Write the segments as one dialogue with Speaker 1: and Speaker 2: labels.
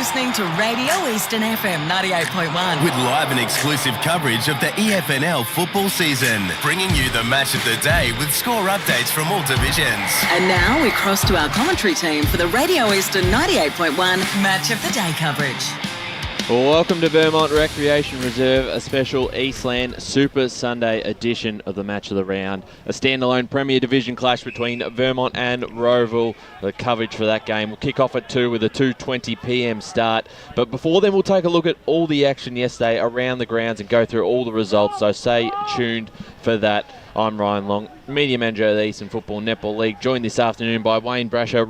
Speaker 1: listening to Radio Eastern FM 98.1.
Speaker 2: With live and exclusive coverage of the EFNL football season, bringing you the match of the day with score updates from all divisions.
Speaker 1: And now we cross to our commentary team for the Radio Eastern 98.1 Match of the Day coverage.
Speaker 3: Well, welcome to Vermont Recreation Reserve, a special Eastland Super Sunday edition of the Match of the Round. A standalone Premier Division clash between Vermont and Rowville. The coverage for that game will kick off at 2 with a 2:20 p.m. start. But before then, we'll take a look at all the action yesterday around the grounds and go through all the results. So stay tuned for that. I'm Ryan Long, Media Manager of the Eastern Football Netball League, joined this afternoon by Wayne Brasher,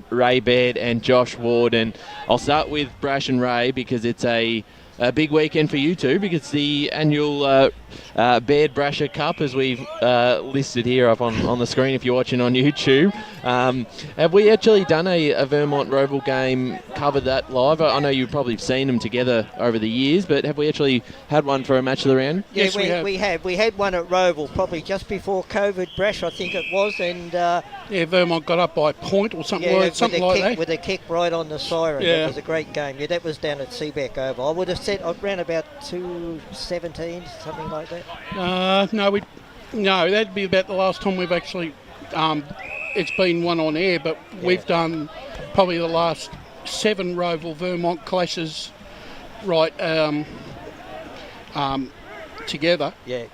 Speaker 3: Ray Baird and Josh Ward. And I'll start with Brash and Ray because it's a big weekend for you two, because it's the annual Baird Brasher Cup, as we've listed here up on the screen if you're watching on YouTube. Have we actually done a Vermont Rowville game, covered that live? I know you've probably seen them together over the years, but have we actually had one for a Match of the Round?
Speaker 4: Yes, we have. We had one at Rowville probably just before COVID, Brash, I think it was, and
Speaker 5: Vermont got up by a point or something, like that.
Speaker 4: With a kick right on the siren.
Speaker 5: Yeah.
Speaker 4: That was a great game. Yeah, that was down at Seabeck Oval. I would have said around about 2:17, something like that.
Speaker 5: No, that'd be about the last time we've actually. It's been one on air, but we've done probably the last 7 Rowville Vermont clashes, right, together.
Speaker 4: Yeah.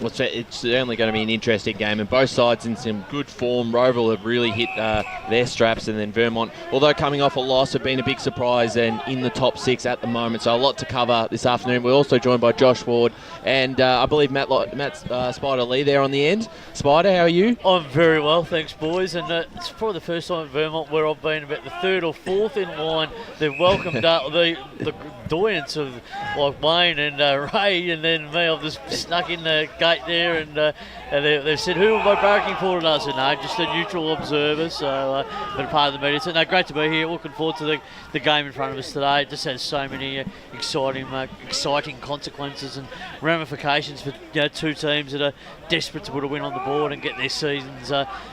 Speaker 3: Well, it's certainly going to be an interesting game, and both sides in some good form. Rowville have really hit their straps, and then Vermont, although coming off a loss, have been a big surprise and in the top 6 at the moment. So a lot to cover this afternoon. We're also joined by Josh Ward and I believe Matt Spider Lee there on the end. Spider, how are you?
Speaker 6: I'm very well, thanks, boys. And it's probably the first time at Vermont where I've been about the 3rd or 4th in line. They've welcomed the doyens of like Wayne and Ray, and then me. I've just snuck in the gate there, and they've said, who am I barracking for? And I said, no, just a neutral observer. So been a part of the media. So no, great to be here. Looking forward to the game in front of us today. It just has so many exciting consequences and ramifications for two teams that are desperate to put a win on the board and get their seasons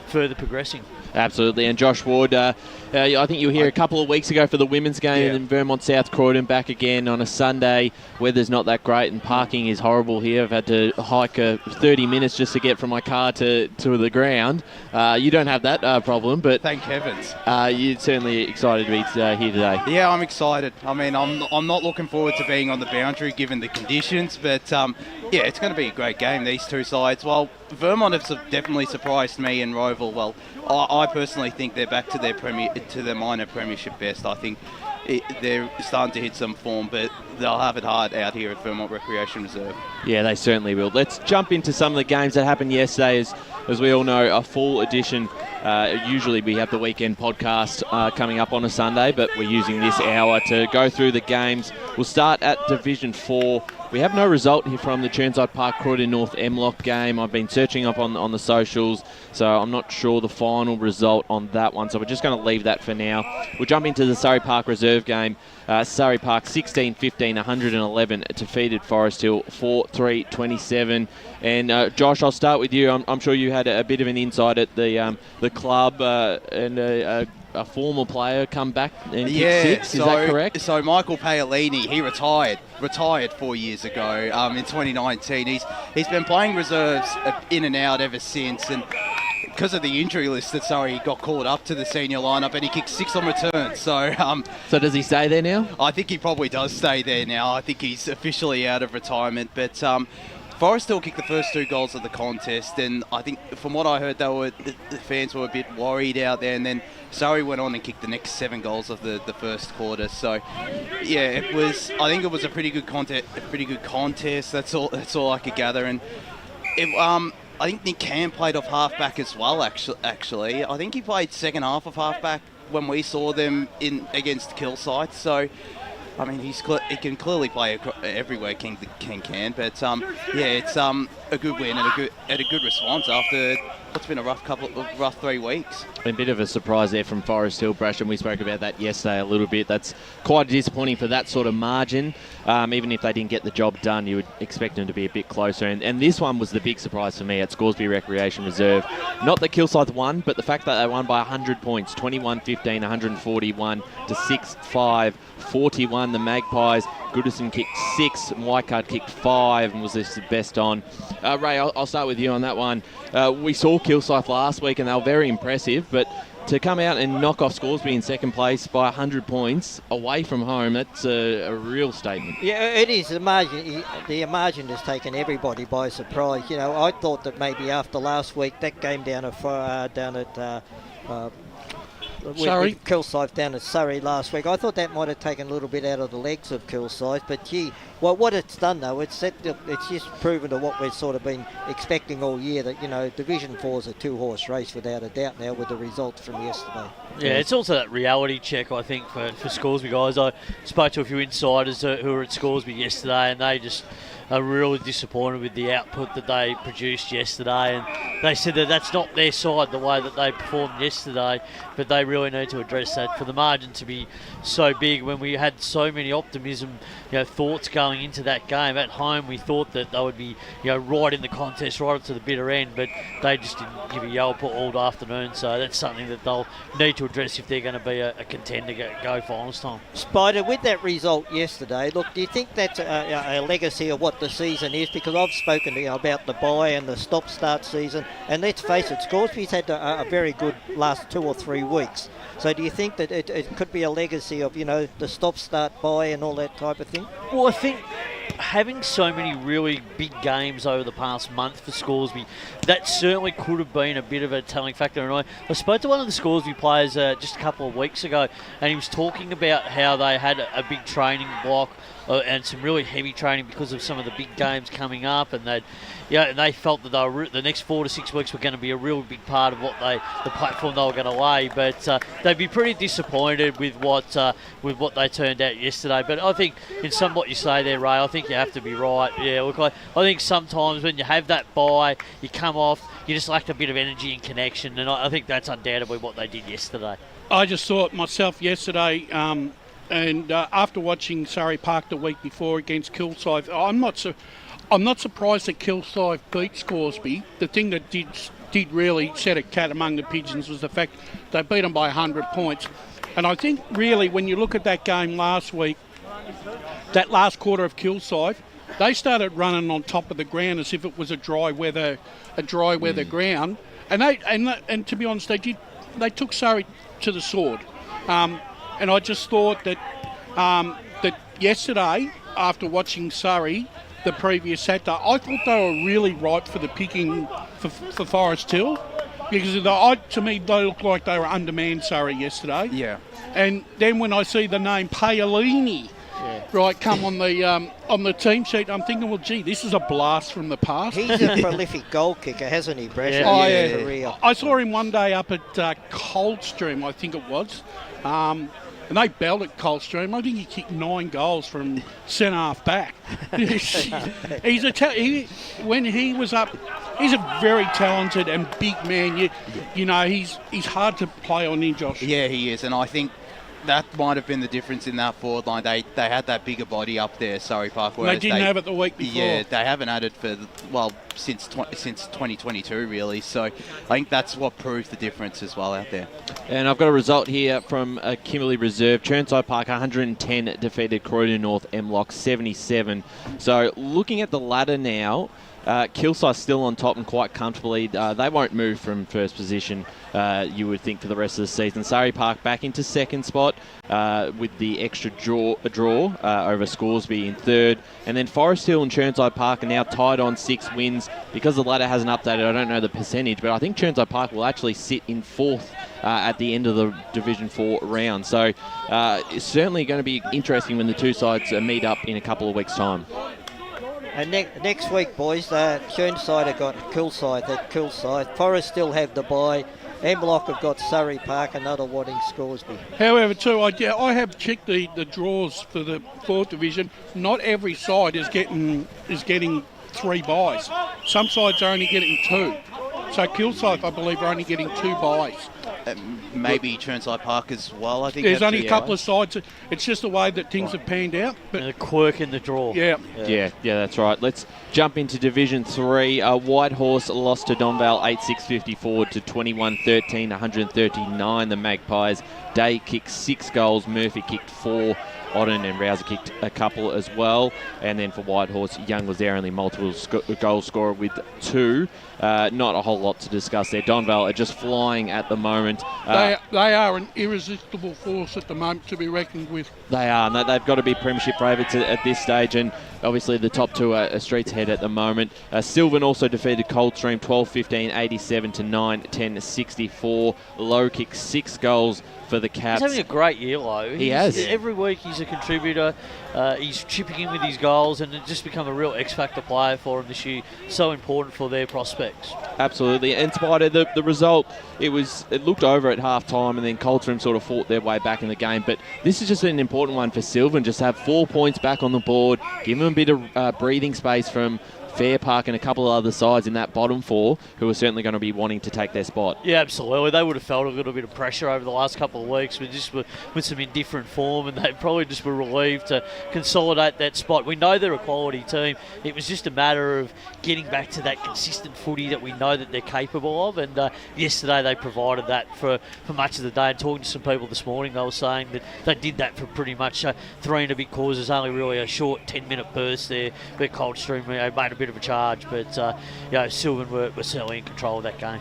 Speaker 6: further progressing.
Speaker 3: Absolutely. And Josh Ward, I think you were here a couple of weeks ago for the women's game, and then Vermont South Croydon back again on a Sunday. Weather's not that great and parking is horrible here. I've had to hike 30 minutes just to get from my car to the ground. You don't have that problem, but
Speaker 7: thank heavens.
Speaker 3: You're certainly excited to be here today.
Speaker 7: Yeah, I'm excited. I mean, I'm not looking forward to being on the boundary given the conditions, but it's going to be a great game, these two sides. Well, Vermont have definitely surprised me and Rowville. Well, I personally think they're back to their minor premiership best. I think they're starting to hit some form, but they'll have it hard out here at Vermont Recreation Reserve.
Speaker 3: Yeah, they certainly will. Let's jump into some of the games that happened yesterday. As we all know, a full edition. Usually we have the weekend podcast coming up on a Sunday, but we're using this hour to go through the games. We'll start at Division 4. We have no result here from the Churnside Park Croydon North MLOC game. I've been searching up on the socials, so I'm not sure the final result on that one. So we're just going to leave that for now. We'll jump into the Surrey Park Reserve game. Surrey Park 16-15, 111, defeated Forest Hill 4-3-27. And Josh, I'll start with you. I'm sure you had a bit of an insight at the club and a former player come back and kick 6. Is that correct?
Speaker 7: So Michael Paolini, he retired 4 years ago in 2019. He's been playing reserves in and out ever since, and because of the injury list that Surrey got called up to the senior lineup, and he kicked 6 on return. So
Speaker 3: does he stay there now?
Speaker 7: I think he probably does stay there now. I think he's officially out of retirement, but Forest Hill kicked the first 2 goals of the contest, and I think from what I heard, the fans were a bit worried out there, and then Surrey went on and kicked the next 7 goals of the first quarter. So, yeah, I think it was a pretty good contest. That's all I could gather, and I think Nick Cam played off halfback as well. Actually, I think he played second half of halfback when we saw them against Kilsyth. So, I mean, he can clearly play everywhere King can. But it's a good win and a good response after what's been a rough 3 weeks.
Speaker 3: A bit of a surprise there from Forest Hill, Brasham. We spoke about that yesterday a little bit. That's quite disappointing for that sort of margin. Even if they didn't get the job done, you would expect them to be a bit closer. And this one was the big surprise for me at Scoresby Recreation Reserve. Not that Kilsyth won, but the fact that they won by 100 points, 21-15, 141 to 6-5, 41. The Magpies, Goodison kicked 6, Waikard kicked 5, and was this the best on. Ray, I'll start with you on that one. We saw Kilsyth last week, and they were very impressive, but to come out and knock off Scoresby in second place by 100 points away from home, that's a real statement.
Speaker 4: Yeah, it is. The margin has taken everybody by surprise. You know, I thought that maybe after last week, that game down at Kilsyth down at Surrey last week, I thought that might have taken a little bit out of the legs of Kilsyth. But gee, well, what it's done though, it's just proven to what we've sort of been expecting all year, that, you know, Division 4 is a 2-horse race without a doubt now with the results from yesterday.
Speaker 6: Yeah, it's also that reality check, I think, for Scoresby guys. I spoke to a few insiders who were at Scoresby yesterday, and they just are really disappointed with the output that they produced yesterday, and they said that that's not their side, the way that they performed yesterday, but they really need to address that. For the margin to be so big when we had so many optimism, thoughts going into that game at home, we thought that they would be right in the contest, right up to the bitter end, but they just didn't give a yelp all afternoon. So that's something that they'll need to address if they're going to be a contender go finals time.
Speaker 4: Spider, with that result yesterday, look, do you think that's a legacy of what the season is? Because I've spoken to you about the bye and the stop-start season, and let's face it, Scoresby's had a very good last 2 or 3 weeks. So do you think that it could be a legacy of, the stop-start bye and all that type of thing?
Speaker 6: Well, I think having so many really big games over the past month for Scoresby, that certainly could have been a bit of a telling factor. And I spoke to one of the Scoresby players just a couple of weeks ago, and he was talking about how they had a big training block and some really heavy training because of some of the big games coming up, and they felt that the next 4 to 6 weeks were going to be a real big part of the platform they were going to lay. But they'd be pretty disappointed with what they turned out yesterday. But I think in some what you say there, Ray, I think you have to be right. Yeah, look, I think sometimes when you have that bye, you come off, you just lack a bit of energy and connection, and I think that's undoubtedly what they did yesterday.
Speaker 5: I just saw it myself yesterday. And after watching Surrey Park the week before against Kilsyth, I'm not surprised that Kilsyth beat Scoresby. The thing that did really set a cat among the pigeons was the fact they beat them by 100 points. And I think really when you look at that game last week, that last quarter of Kilsyth, they started running on top of the ground as if it was a dry weather ground. And to be honest, they took Surrey to the sword. And I just thought that that yesterday, after watching Surrey the previous Saturday, I thought they were really ripe for the picking for Forest Hill, because to me they looked like they were undermanned Surrey yesterday.
Speaker 7: Yeah.
Speaker 5: And then when I see the name Paolini come on the team sheet, I'm thinking, well, gee, this is a blast from the past.
Speaker 4: He's a prolific goal kicker, hasn't he, Brash?
Speaker 5: Yeah. I saw him one day up at Coldstream, I think it was. And they belted Coldstream. I think he kicked 9 goals from centre half back. He's when he was up, he's a very talented and big man. He's hard to play on in, Josh.
Speaker 7: Yeah, he is, and I think that might have been the difference in that forward line. They had that bigger body up there, Surrey Park.
Speaker 5: They didn't have it the week before.
Speaker 7: Yeah, they haven't had it since 2022 really. So I think that's what proved the difference as well out there.
Speaker 3: And I've got a result here from Kimberley Reserve. Chirnside Park 110 defeated Croydon North Mlock 77. So looking at the ladder now, Kilsyth still on top and quite comfortably. They won't move from first position, you would think, for the rest of the season. Surrey Park back into second spot with the extra draw over Scoresby in third. And then Forest Hill and Chirnside Park are now tied on 6 wins. Because the ladder hasn't updated, I don't know the percentage, but I think Chirnside Park will actually sit in fourth at the end of the Division 4 round. So it's certainly going to be interesting when the two sides meet up in a couple of weeks' time.
Speaker 4: And next week, boys, Chirnside have got Kilsyth at Kilsyth. Forest still have the bye. Mlock have got Surrey Park, another Wadding Scoresby.
Speaker 5: However, too, I have checked the draws for the 4th division. Not every side is getting 3 byes. Some sides are only getting 2. So Kilsyth, I believe, are only getting 2 buys.
Speaker 7: Maybe Churnside Park as well. I think
Speaker 5: There's
Speaker 7: have
Speaker 5: only a couple of sides. It's just the way that things have panned out. But
Speaker 6: And a quirk in the draw.
Speaker 5: yeah.
Speaker 3: Yeah, that's right. Let's jump into Division 3. Whitehorse lost to Donvale 8-6-54 to 21-13, 139. The Magpies. Day kicked 6 goals. Murphy kicked 4. Odden and Rouser kicked a couple as well. And then for Whitehorse, Young was there, only multiple goal scorer with 2. Not a whole lot to discuss there. Donvale are just flying at the moment.
Speaker 5: They are an irresistible force at the moment to be reckoned with.
Speaker 3: They are, and they've got to be premiership favourites at this stage, and obviously the top 2 are Streets ahead at the moment. Sylvan also defeated Coldstream 12-15, 87 to 9-10, 64. Low kicked 6 goals for the Cats.
Speaker 6: He's having a great year, Lowe.
Speaker 3: He has.
Speaker 6: Every week he's a contributor. He's chipping in with his goals, and it's just become a real X-factor player for him this year. So important for their prospects.
Speaker 3: Absolutely. In spite of the result, it looked over at half time, and then Coldstream sort of fought their way back in the game. But this is just an important one for Sylvan, just to have 4 points back on the board, give them a bit of breathing space from Fair Park and a couple of other sides in that bottom 4 who are certainly going to be wanting to take their spot.
Speaker 6: Yeah, absolutely. They would have felt a little bit of pressure over the last couple of weeks with some indifferent form, and they probably just were relieved to consolidate that spot. We know they're a quality team. It was just a matter of getting back to that consistent footy that we know that they're capable of, and yesterday they provided that for much of the day. And talking to some people this morning, they were saying that they did that for pretty much 3 and a bit quarters, only really a short 10-minute burst there where Coldstream made a bit of a charge, but Sylvan were certainly in control of that game.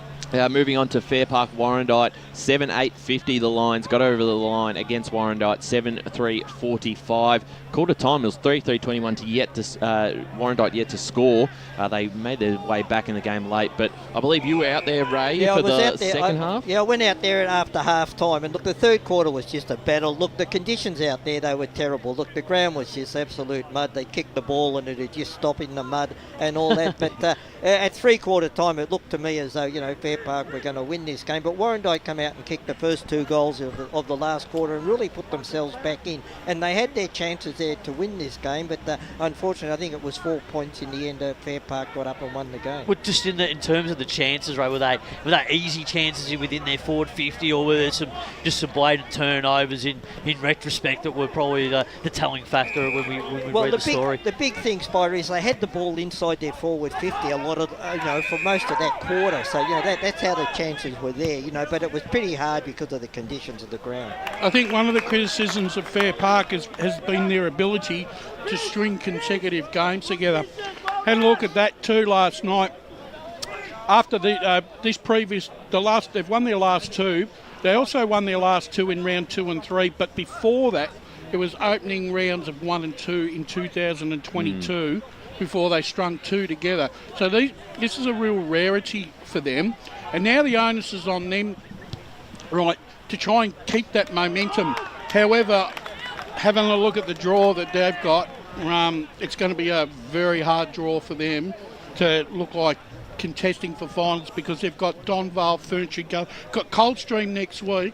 Speaker 3: Moving on to Fair Park Warrandyte, 7-8-50 the Lions got over the line against Warrandyte, 7-3-45. Quarter time, it was 3-3-21 to Warrandyte yet to score. They made their way back in the game late, but I believe you were out there, Ray, for the second half?
Speaker 4: Yeah, I went out there after half time, and look, the third quarter was just a battle. Look, the conditions out there, they were terrible. Look, the ground was just absolute mud. They kicked the ball and it would just stop in the mud and all that. But at three-quarter time, it looked to me as though, Fair Park were going to win this game. But Warrandyte come out and kicked the first 2 goals of the last quarter and really put themselves back in. And they had their chances there to win this game, but unfortunately, I think it was 4 points in the end. Fair Park got up and won the game.
Speaker 6: But just in terms of the chances, Ray, were they easy chances within their forward 50, or were there some blatant turnovers in retrospect that were probably the telling factor when we read the story?
Speaker 4: The big thing, Spider, is they had the ball inside their forward 50 a lot of, for most of that quarter. So, that's how the chances were there, but it was pretty hard because of the conditions of the ground.
Speaker 5: I think one of the criticisms of Fair Park has been their ability to string consecutive games together. Had a look at that too last night. After they've won their last 2. They also won their last 2 in round 2 and 3, but before that, it was opening rounds of 1 and 2 in 2022 before they strung 2 together. So this is a real rarity for them, and now the onus is on them, right, to try and keep that momentum. However, having a look at the draw that they've got, it's going to be a very hard draw for them to look like contesting for finals, because they've got Donvale, Ferntree Gully, got Coldstream next week,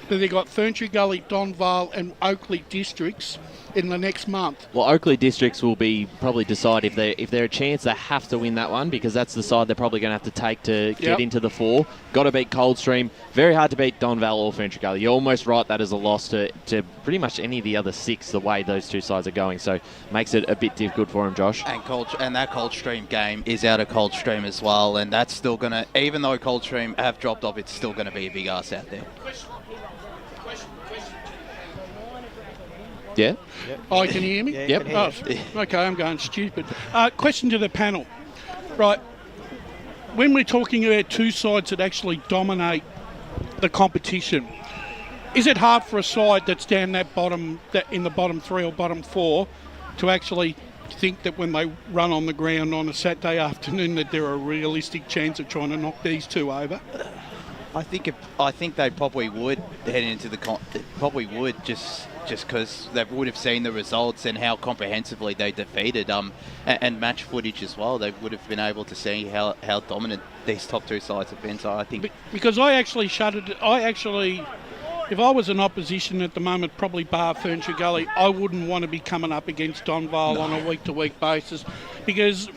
Speaker 5: then they've got Ferntree Gully, Donvale and Oakley districts in the next month.
Speaker 3: Well, Oakley districts will be probably decide if they're a chance. They have to win that one, because that's the side they're probably going to have to take to get into the 4. Got to beat Coldstream. Very hard to beat Donvale or Ferntree Gully. You're almost right, that is a loss to pretty much any of the other 6, the way those 2 sides are going. So makes it a bit difficult for them, Josh.
Speaker 7: And that Coldstream game is out of Coldstream as well, and that's still going to, even though Coldstream have dropped off, it's still going to be a big ass out there.
Speaker 3: Yeah?
Speaker 5: Oh, can you hear me?
Speaker 3: Yep.
Speaker 5: Oh, okay, I'm going stupid. Question to the panel. Right, when we're talking about 2 sides that actually dominate the competition, is it hard for a side that's down that in the bottom 3 or bottom 4 to actually think that when they run on the ground on a Saturday afternoon that there are a realistic chance of trying to knock these 2 over?
Speaker 7: I think they probably would head into just because they would have seen the results and how comprehensively they defeated and match footage as well. They would have been able to see how dominant these top 2 sides have been. So I think
Speaker 5: because if I was an opposition at the moment, probably bar Ferntree Gully, I wouldn't want to be coming up against Donvale on a week-to-week basis, because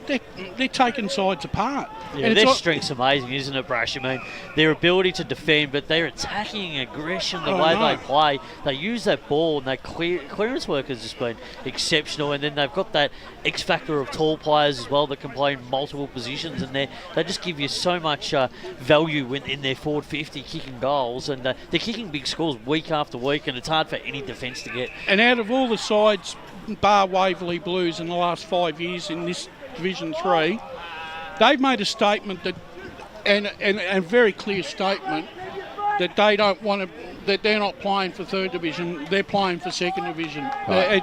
Speaker 5: they're taking sides apart.
Speaker 6: Yeah,
Speaker 5: And
Speaker 6: their
Speaker 5: it's
Speaker 6: strength's amazing, isn't it, Brash? I mean, their ability to defend, but their attacking aggression, the way they play, they use that ball, and their clearance work has just been exceptional. And then they've got that X factor of tall players as well that can play in multiple positions, and they just give you so much value in their forward 50 kicking goals, and they're kicking big scores week after week, and it's hard for any defence to get.
Speaker 5: And out of all the sides, bar Waverley Blues in the last 5 years in this Division 3, they've made a statement that, and a very clear statement, that they don't want to, that they're not playing for third division, they're playing for second division.
Speaker 6: I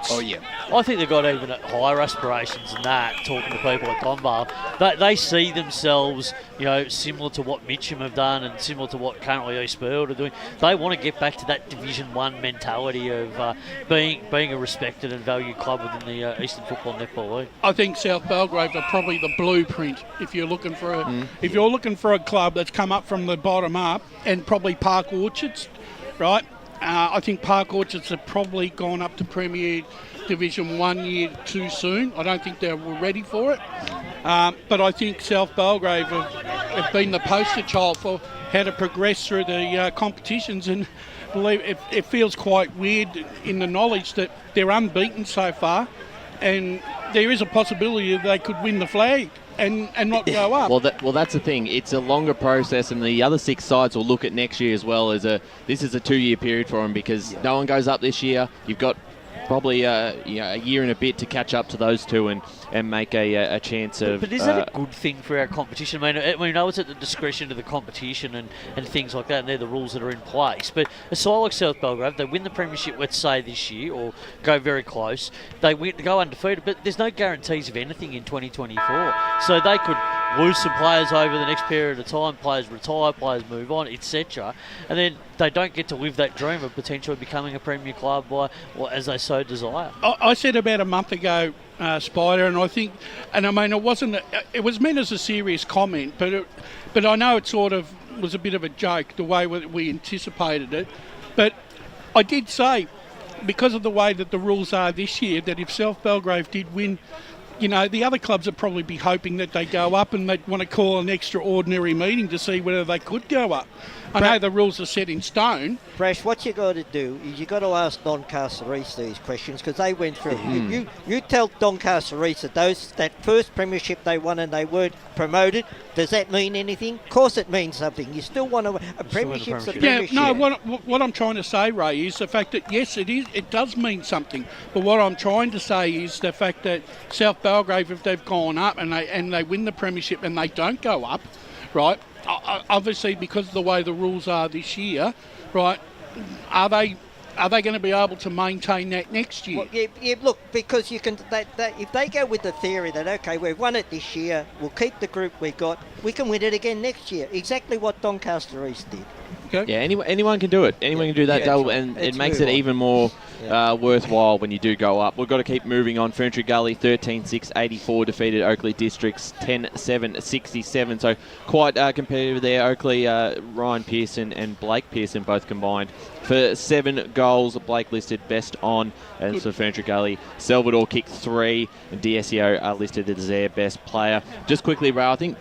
Speaker 6: think they've got even higher aspirations than that, talking to people at Dunbar. They see themselves, similar to what Mitcham have done and similar to what currently East Field are doing. They want to get back to that Division 1 mentality of being a respected and valued club within the Eastern Football Netball League.
Speaker 5: I think South Belgrave are probably the blueprint if you're looking for a club that's come up from the bottom up, and probably Park Orchards. Right, I think Park Orchards have probably gone up to Premier Division 1 year too soon. I don't think they were ready for it. But I think South Belgrave have been the poster child for how to progress through the competitions, and believe it feels quite weird in the knowledge that they're unbeaten so far, and there is a possibility that they could win the flag and not go up.
Speaker 3: Well, that's the thing. It's a longer process, and the other 6 sides will look at next year as well as this is a 2-year period for them, because no one goes up this year. You've got probably a year and a bit to catch up to those two and make a chance of.
Speaker 6: But is that a good thing for our competition? I mean, we know it's at the discretion of the competition and things like that, and they're the rules that are in place. But a side like South Belgrave, they win the premiership, let's say this year, or go very close. They go undefeated, but there's no guarantees of anything in 2024. So they could lose some players over the next period of time. Players retire, players move on, etc. And then they don't get to live that dream of potentially becoming a premier club as they so desire.
Speaker 5: I said about a month ago, Spider, and I mean, it was meant as a serious comment, but I know it sort of was a bit of a joke the way we anticipated it. But I did say, because of the way that the rules are this year, that if South Belgrave did win, the other clubs would probably be hoping that they go up, and they'd want to call an extraordinary meeting to see whether they could go up. I know the rules are set in stone.
Speaker 4: Brash, what you got to do is you got to ask Doncaster East these questions, because they went through. You tell Doncaster East that first premiership they won and they weren't promoted. Does that mean anything? Of course it means something. You still want a premiership's a premiership.
Speaker 5: Yeah, no, what I'm trying to say, Ray, is the fact that, yes, it does mean something. But what I'm trying to say is the fact that South Belgrave, if they've gone up and they win the premiership and they don't go up, right, obviously because of the way the rules are this year, right, are they going to be able to maintain that next year?
Speaker 4: Well, yeah, look, because you can. If they go with the theory that, okay, we've won it this year, we'll keep the group we got, we can win it again next year. Exactly what Doncaster East did.
Speaker 5: Okay.
Speaker 3: Yeah, anyone can do it. Anyone can do that,
Speaker 4: right.
Speaker 3: and it makes it even more worthwhile when you do go up. We've got to keep moving on. Ferntree Gully 13-6-84 defeated Oakley Districts 10-7-67. So quite competitive there. Oakley, Ryan Pearson and Blake Pearson both combined for 7 goals. Blake listed best on, and for Ferntree Gully, Salvador kicked 3, and DSEO are listed as their best player. Just quickly, Ray, I think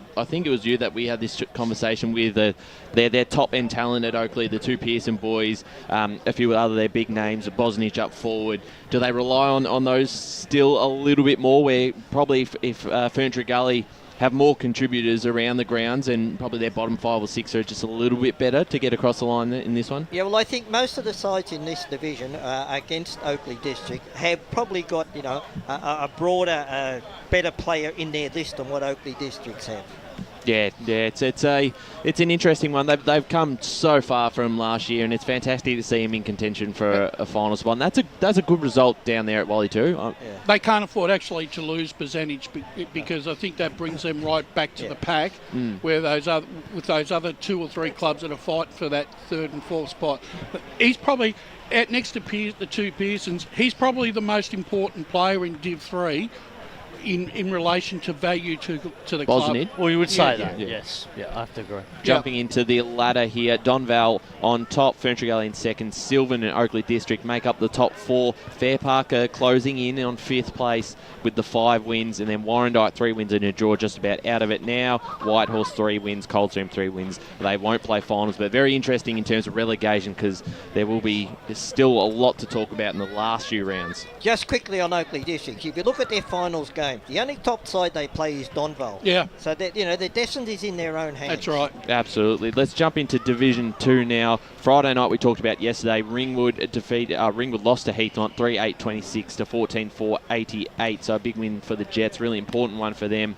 Speaker 3: it was you that we had this conversation with their top end talent at Oakley, the 2 Pearson boys, a few other their big names, Bosnich up forward. Do they rely on those still a little bit more, where probably if Ferntree Gully have more contributors around the grounds, and probably their bottom 5 or 6 are just a little bit better to get across the line in this one?
Speaker 4: Yeah, well, I think most of the sides in this division against Oakley District have probably got, a broader, better player in their list than what Oakley Districts have.
Speaker 3: Yeah, it's an interesting one. They've come so far from last year, and it's fantastic to see them in contention for a final spot. And that's a good result down there at Wally too.
Speaker 5: They can't afford actually to lose percentage, because I think that brings them right back to the pack, where those other 2 or 3 clubs that are fighting for that 3rd and 4th spot. But he's probably next to the 2 Pearsons. He's probably the most important player in Div 3. in relation to value to the club.
Speaker 3: Wasn't it?
Speaker 6: Well, you would say
Speaker 5: Yeah.
Speaker 6: that, yes. Yeah, I have to agree.
Speaker 3: Jumping into the ladder here, Donval on top, Ferntree Gully in second, Sylvan and Oakley District make up the top four. Fair Parker closing in on 5th place with the 5 wins, and then Warrandyte 3 wins and a draw, just about out of it now. Whitehorse 3 wins, Coldstream 3 wins. They won't play finals, but very interesting in terms of relegation because there will be still a lot to talk about in the last few rounds.
Speaker 4: Just quickly on Oakley District, if you look at their finals game, the only top side they play is Donval.
Speaker 5: Yeah.
Speaker 4: So that their destiny is in their own hands.
Speaker 5: That's right.
Speaker 3: Absolutely. Let's jump into Division 2 now. Friday night we talked about yesterday. Ringwood lost to Heathmont 3-8-26 to 14-4-88. So a big win for the Jets. Really important one for them.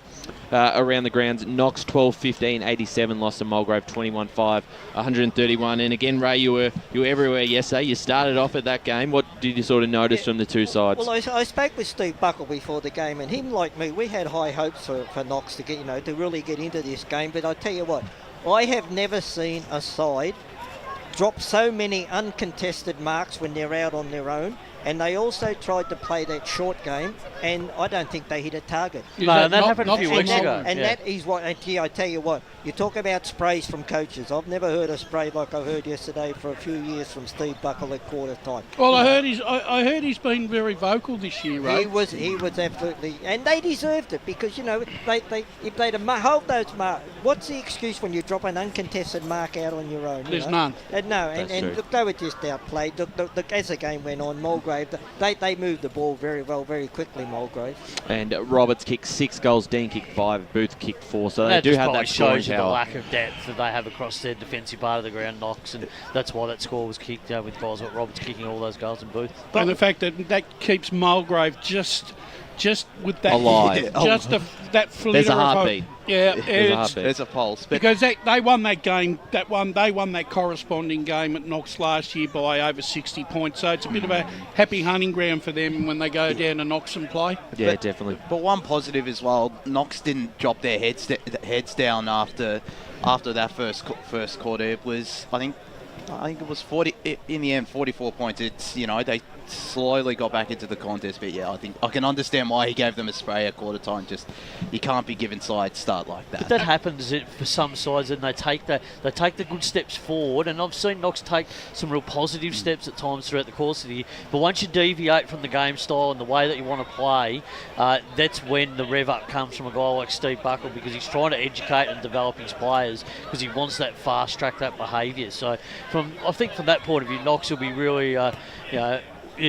Speaker 3: Around the grounds, Knox 12-15-87 lost to Mulgrave 21-5-131. And again, Ray, you were everywhere yesterday. You started off at that game. What did you sort of notice from the two sides?
Speaker 4: Well, I spoke with Steve Buckle before the game, and him like me, we had high hopes for Knox to get to really get into this game. But I tell you what, I have never seen a side drop so many uncontested marks when they're out on their own. And they also tried to play that short game, and I don't think they hit a target.
Speaker 6: No, and that happened a few weeks ago.
Speaker 4: And that is what, I tell you what, you talk about sprays from coaches. I've never heard a spray like I heard yesterday for a few years from Steve Buckle at quarter time.
Speaker 5: Well, I heard he's been very vocal this year, right?
Speaker 4: He was absolutely, and they deserved it because if they'd have hold those marks, what's the excuse when you drop an uncontested mark out on your own?
Speaker 5: There's none.
Speaker 4: And look, they were just outplayed. Look, as the game went on, Mulgrave, they moved the ball very well, very quickly, Mulgrave.
Speaker 3: And Roberts kicked 6 goals, Dean kicked 5, Booth kicked 4. So they
Speaker 6: that
Speaker 3: do
Speaker 6: just
Speaker 3: have
Speaker 6: probably
Speaker 3: that scoring
Speaker 6: shows you the
Speaker 3: power.
Speaker 6: lack of depth that they have across their defensive part of the ground, Knox, and that's why that score was kicked with guys like Roberts kicking all those goals in Booth.
Speaker 5: And the fact that keeps Mulgrave just with that
Speaker 3: alive.
Speaker 5: That flitter.
Speaker 3: There's a
Speaker 5: of
Speaker 3: heartbeat.
Speaker 7: There's a pulse. But
Speaker 5: because they won that game. They won that corresponding game at Knox last year by over 60 points. So it's a bit of a happy hunting ground for them when they go down to Knox and play.
Speaker 3: Yeah, definitely.
Speaker 7: But one positive as well, Knox didn't drop their heads down after that first quarter. It was, I think it was 40 in the end, 44 points. It's they slowly got back into the contest, but yeah, I think I can understand why he gave them a spray at quarter time. Just you can't be giving sides start like that.
Speaker 6: But that happens for some sides, and they take the good steps forward. And I've seen Knox take some real positive steps at times throughout the course of the year. But once you deviate from the game style and the way that you want to play, that's when the rev up comes from a guy like Steve Buckle, because he's trying to educate and develop his players because he wants that fast track, that behaviour. So I think from that point of view, Knox will be really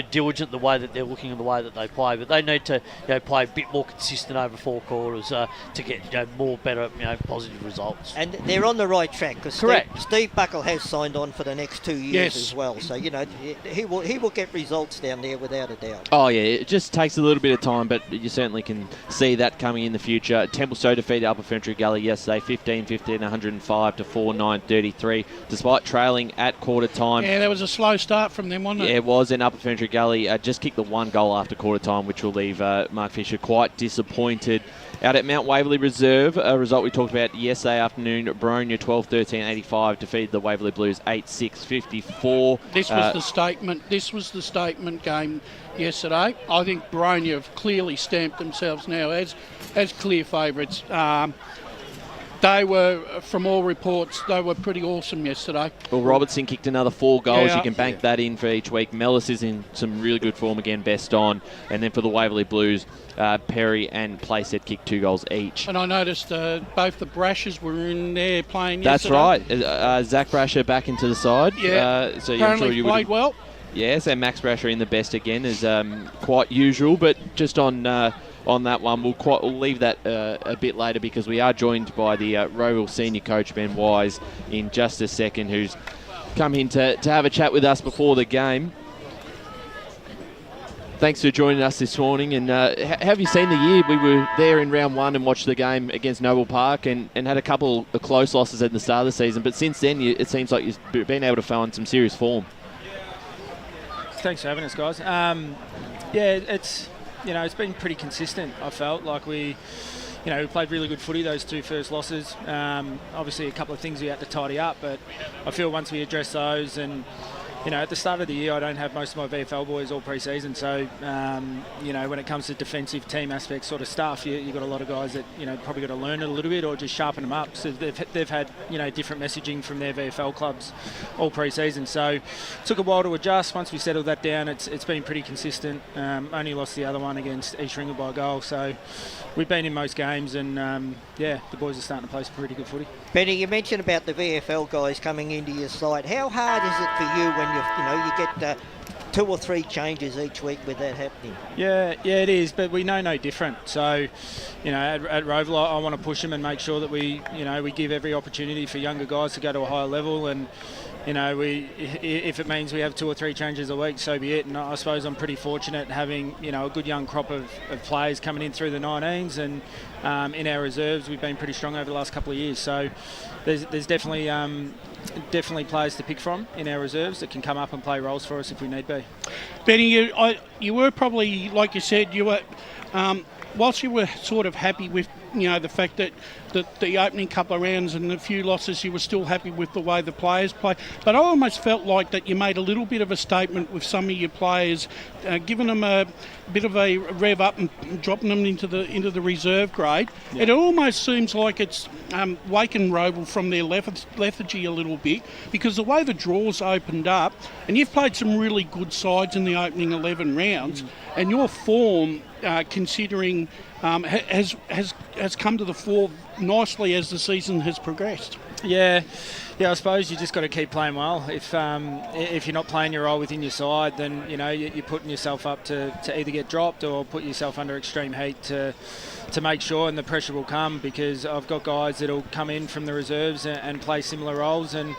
Speaker 6: diligent the way that they're looking and the way that they play, but they need to play a bit more consistent over 4 quarters to get more better positive results.
Speaker 4: And they're on the right track because Steve Buckle has signed on for the next 2 years as well. So he will get results down there without a doubt.
Speaker 3: Oh yeah, it just takes a little bit of time, but you certainly can see that coming in the future. Templestowe defeated Upper Ferntree Gully yesterday, 15-15, 105 to 4-9-33, despite trailing at quarter time.
Speaker 5: Yeah, that was a slow start from them, wasn't it?
Speaker 3: Yeah, it was, and Upper Ferntree Gully just kicked the 1 goal after quarter time, which will leave Mark Fisher quite disappointed. Out at Mount Waverley Reserve, a result we talked about yesterday afternoon, Bronya 12-13-85 defeated the Waverley Blues 8-6-54.
Speaker 5: This was the statement game yesterday. I think Bronya have clearly stamped themselves now as clear favourites. They were, from all reports, they were pretty awesome yesterday.
Speaker 3: Well, Robertson kicked another 4 goals.
Speaker 5: Yeah.
Speaker 3: You can bank that in for each week. Mellis is in some really good form again, best on. And then for the Waverley Blues, Perry and Playset kicked 2 goals each.
Speaker 5: And I noticed both the Brashers were in there playing
Speaker 3: That's
Speaker 5: yesterday.
Speaker 3: right. Zach Brasher back into the side.
Speaker 5: Yeah,
Speaker 3: so
Speaker 5: apparently
Speaker 3: I'm sure you
Speaker 5: played well.
Speaker 3: Yes, and Max Brasher in the best again is quite usual, but just on that one, we'll leave that a bit later because we are joined by the Rowville senior coach, Ben Wise, in just a second, who's come in to have a chat with us before the game. Thanks for joining us this morning. And have you seen the year? We were there in round 1 and watched the game against Noble Park and had a couple of close losses at the start of the season, but since then it seems like you've been able to find some serious form.
Speaker 8: Thanks for having us, guys. It's been pretty consistent. I felt like we played really good footy those 2 first losses. Obviously, a couple of things we had to tidy up, but I feel once we address those and at the start of the year, I don't have most of my VFL boys all pre-season, so when it comes to defensive team aspect sort of stuff, you've got a lot of guys that probably got to learn it a little bit or just sharpen them up. So they've had different messaging from their VFL clubs all pre-season. So it took a while to adjust. Once we settled that down, it's been pretty consistent. Only lost the other one against East Ringa by a goal, so we've been in most games, and the boys are starting to play some pretty good footy.
Speaker 4: Benny, you mentioned about the VFL guys coming into your side. How hard is it for you when you get 2 or 3 changes each week with that happening?
Speaker 8: Yeah, it is, but we know no different. So, at Rowville, I want to push them and make sure that we give every opportunity for younger guys to go to a higher level, and if it means we have 2 or 3 changes a week, so be it. And I suppose I'm pretty fortunate having a good young crop of players coming in through the 19s, and in our reserves we've been pretty strong over the last couple of years. So there's definitely players to pick from in our reserves that can come up and play roles for us if we need be.
Speaker 5: Benny, you were probably, like you said, you were whilst you were sort of happy with the fact that the opening couple of rounds and a few losses, you were still happy with the way the players play. But I almost felt like that you made a little bit of a statement with some of your players, giving them a bit of a rev up and dropping them into the reserve grade. Yeah. It almost seems like it's wakened Rowville from their lethargy a little bit, because the way the draws opened up, and you've played some really good sides in the opening 11 rounds, and your form, considering, has come to the fore nicely as the season has progressed.
Speaker 8: Yeah, I suppose you just got to keep playing well. If you're not playing your role within your side, then you're putting yourself up to either get dropped or put yourself under extreme heat to make sure, and the pressure will come, because I've got guys that'll come in from the reserves and play similar roles, and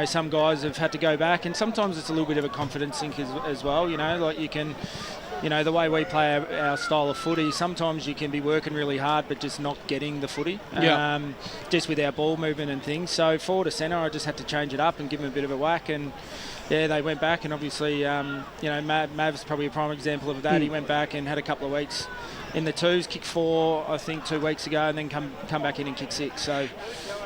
Speaker 8: some guys have had to go back, and sometimes it's a little bit of a confidence sink as well. Like you can. The way we play our style of footy, sometimes you can be working really hard but just not getting the footy, just with our ball movement and things. So forward to centre, I just had to change it up and give them a bit of a whack, and they went back, and obviously Mav's probably a prime example of that. He went back and had a couple of weeks in the twos, kicked 4 I think 2 weeks ago, and then come back in and kick 6. So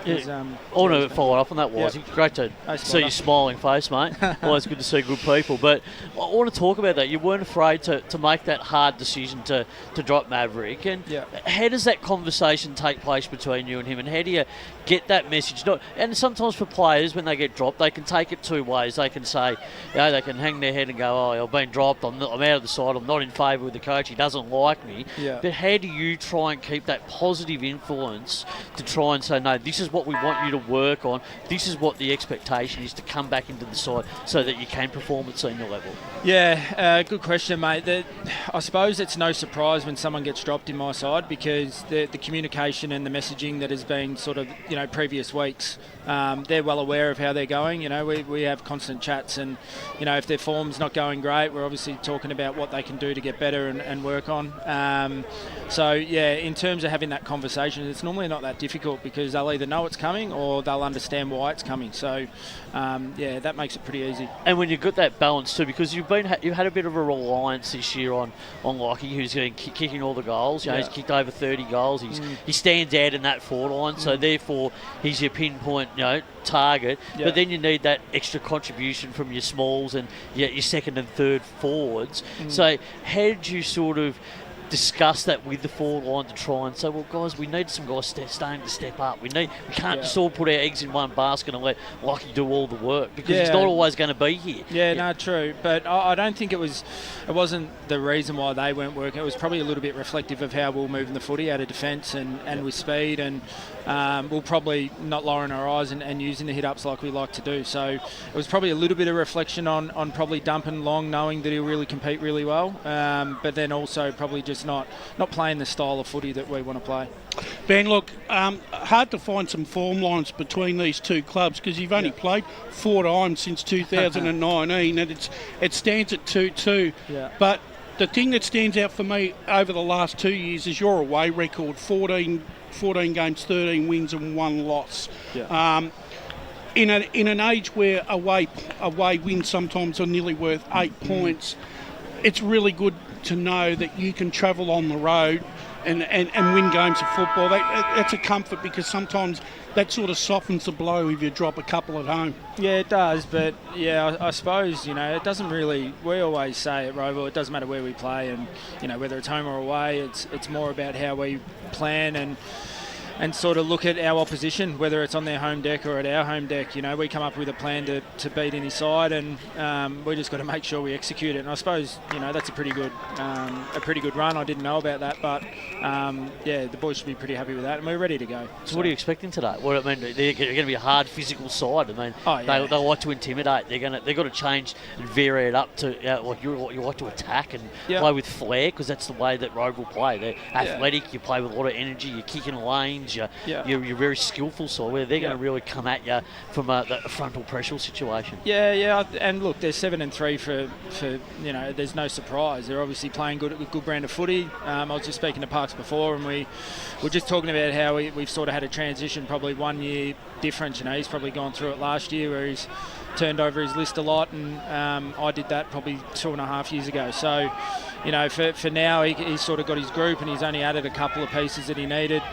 Speaker 6: I want to follow up on that. Great to see your smiling face, mate. Always good to see good people. But I want to talk about that. You weren't afraid to make that hard decision to drop Maverick. And how does that conversation take place between you and him? And how do you get that message? And sometimes for players, when they get dropped, they can take it 2 ways. They can say, they can hang their head and go, oh, I've been dropped. I'm out of the side. I'm not in favour with the coach. He doesn't like me. Yeah. But how do you try and keep that positive influence to try and say, no, this is what we want you to work on. This is what the expectation is to come back into the side so that you can perform at senior level?
Speaker 8: Yeah, good question, mate. I suppose it's no surprise when someone gets dropped in my side, because the communication and the messaging that has been sort of, previous weeks, they're well aware of how they're going. We have constant chats, and, if their form's not going great, we're obviously talking about what they can do to get better and work on. In terms of having that conversation, it's normally not that difficult, because they'll either know it's coming or they'll understand why it's coming. So, that makes it pretty easy.
Speaker 6: And when you've got that balance too, because you've had a bit of a reliance this year on Lockie, who's kicking all the goals. He's kicked over 30 goals. He stands out in that forward line, so therefore he's your pinpoint target. Yeah. But then you need that extra contribution from your smalls and your second and third forwards. So how did you sort of discuss that with the forward line to try and say, well, guys, we need some guys starting to step up. We can't just all put our eggs in one basket and let Lockie do all the work, because he's not always going to be here.
Speaker 8: No, true. But I don't think it wasn't the reason why they weren't working. It was probably a little bit reflective of how we're moving the footy out of defence and with speed, and we'll probably not lowering our eyes and using the hit-ups like we like to do. So it was probably a little bit of reflection on probably dumping Long, knowing that he'll really compete really well, but then also probably just not playing the style of footy that we want to play.
Speaker 5: Ben, look, hard to find some form lines between these two clubs, because you've only played 4 times since 2019, and it stands at 2-2. Yeah. But the thing that stands out for me over the last 2 years is your away record: 14 games, 13 wins and 1 loss. Yeah. In an age where away wins sometimes are nearly worth 8 points, it's really good to know that you can travel on the road and win games of football. That's a comfort, because sometimes that sort of softens the blow if you drop a couple at home.
Speaker 8: Yeah, it does, but yeah, I suppose, it doesn't really, we always say at Rowville, it doesn't matter where we play, and whether it's home or away, it's more about how we plan and sort of look at our opposition, whether it's on their home deck or at our home deck. We come up with a plan to beat any side, and we just got to make sure we execute it. And I suppose that's a pretty good run. I didn't know about that, but the boys should be pretty happy with that, and we're ready to go.
Speaker 6: So what are you expecting today? Well, I mean, they're going to be a hard physical side. I mean, they like to intimidate. They've got to change and vary it up to you like to attack and play with flair, because that's the way that Rowville play. They're athletic. You play with a lot of energy. You're kicking lanes. You're very skillful, so where they're going to really come at you from a frontal pressure situation.
Speaker 8: And look, they're 7-3 for there's no surprise. They're obviously playing a good brand of footy. I was just speaking to Parks before, and we were just talking about how we've sort of had a transition, probably 1 year difference. He's probably gone through it last year where he's turned over his list a lot, and I did that probably 2.5 years ago. So, for now, he's sort of got his group, and he's only added a couple of pieces that he needed.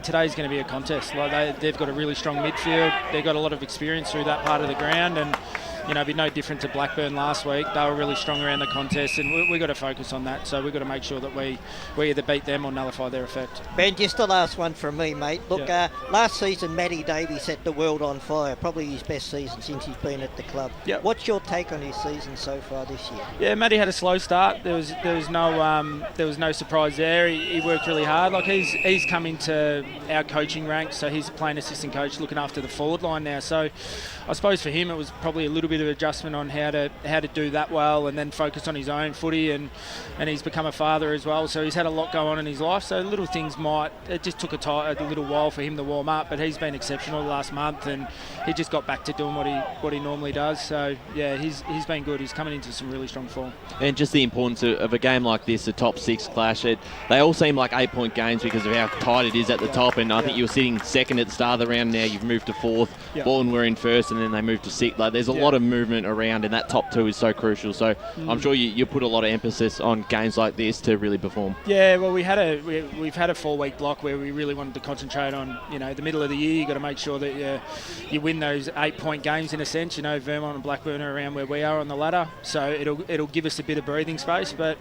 Speaker 8: Today's going to be a contest. They've got a really strong midfield. They've got a lot of experience through that part of the ground, and it'd be no different to Blackburn last week. They were really strong around the contest, and we've got to focus on that. So we've got to make sure that we either beat them or nullify their effect.
Speaker 4: Ben, just the last one from me, mate. Look, last season, Matty Davies set the world on fire. Probably his best season since he's been at the club.
Speaker 8: Yep.
Speaker 4: What's your take on his season so far this year?
Speaker 8: Yeah, Matty had a slow start. There was no surprise there. He worked really hard. Like he's come into our coaching ranks, so he's a playing assistant coach looking after the forward line now. So I suppose for him it was probably a little bit of adjustment on how to do that well, and then focus on his own footy, and he's become a father as well, so he's had a lot go on in his life. So little things it just took a little while for him to warm up, but he's been exceptional the last month, and he just got back to doing what he normally does. So yeah, he's been good. He's coming into some really strong form.
Speaker 3: And just the importance of a game like this, a top six clash. They all seem like 8-point games because of how tight it is at the top, and I think you were sitting second at the start of the round. Now you've moved to fourth. Bolton were in first, and then they moved to sixth. There's a lot of movement around, and that top two is so crucial. So I'm sure you put a lot of emphasis on games like this to really perform.
Speaker 8: Yeah, well, we've had a 4-week block where we really wanted to concentrate on the middle of the year. You've got to make sure that you win those 8-point games in a sense. Vermont and Blackburn are around where we are on the ladder, so it'll give us a bit of breathing space. But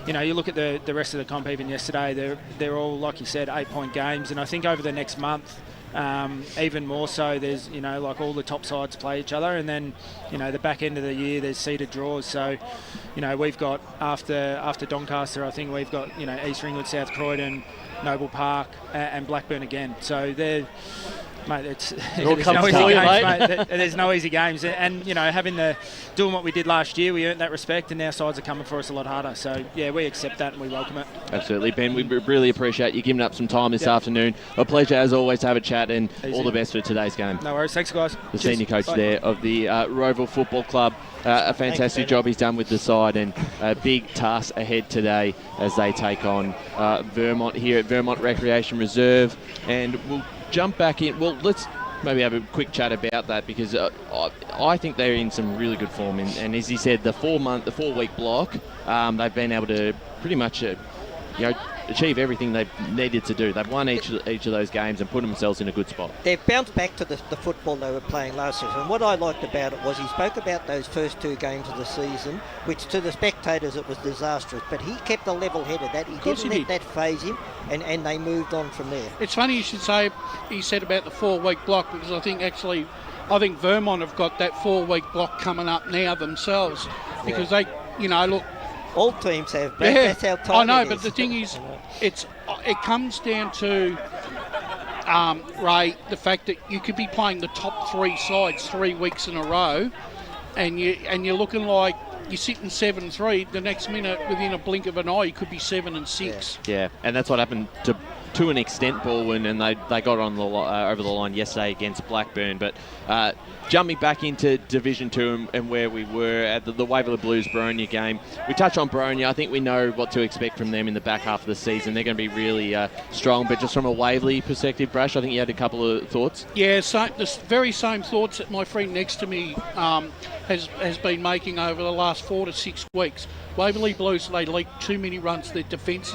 Speaker 8: you look at the rest of the comp. Even yesterday, they're all, like you said, 8-point games, and I think over the next month, even more so, there's like all the top sides play each other, and then the back end of the year there's seeded draws. So we've got after Doncaster, I think we've got East Ringwood, South Croydon, Noble Park, and Blackburn again. So they're mate, there's no easy games, mate. There's no easy games, and doing what we did last year, we earned that respect, and now sides are coming for us a lot harder. So yeah, we accept that and we welcome it.
Speaker 3: Absolutely, Ben. We really appreciate you giving up some time this afternoon. A pleasure as always to have a chat, and all the best for today's game.
Speaker 8: No worries, thanks guys.
Speaker 3: The senior coach there of the Rowville Football Club. A fantastic job he's done with the side, and a big task ahead today as they take on Vermont here at Vermont Recreation Reserve. And we'll jump back in. Well, let's maybe have a quick chat about that, because I think they're in some really good form. And as he said, the 4-week block, they've been able to pretty much achieve everything they've needed to do. They've won each of those games and put themselves in a good spot.
Speaker 4: They've bounced back to the football they were playing last season. And what I liked about it was he spoke about those first 2 games of the season, which to the spectators it was disastrous, but he kept a level headed. That he didn't let that phase him, and they moved on from there.
Speaker 5: It's funny you should say he said about the 4-week block, because I think Vermont have got that 4-week block coming up now themselves, because they look.
Speaker 4: All teams have, but that's how tight
Speaker 5: I know,
Speaker 4: it is.
Speaker 5: but the thing is, it comes down to, Ray, the fact that you could be playing the top 3 sides 3 weeks in a row, and you're looking like you're sitting 7-3. The next minute, within a blink of an eye, you could be 7-6.
Speaker 3: Yeah, and that's what happened to an extent, Baldwin, and they got on over the line yesterday against Blackburn. But jumping back into Division 2 and where we were at the Waverley Blues Boronia game, we touch on Boronia. I think we know what to expect from them in the back half of the season. They're going to be really strong, but just from a Waverley perspective, Brash, I think you had a couple of thoughts.
Speaker 5: Yeah, the very same thoughts that my friend next to me has been making over the last last 4 to 6 weeks. Waverley Blues, they leak too many runs. Their defence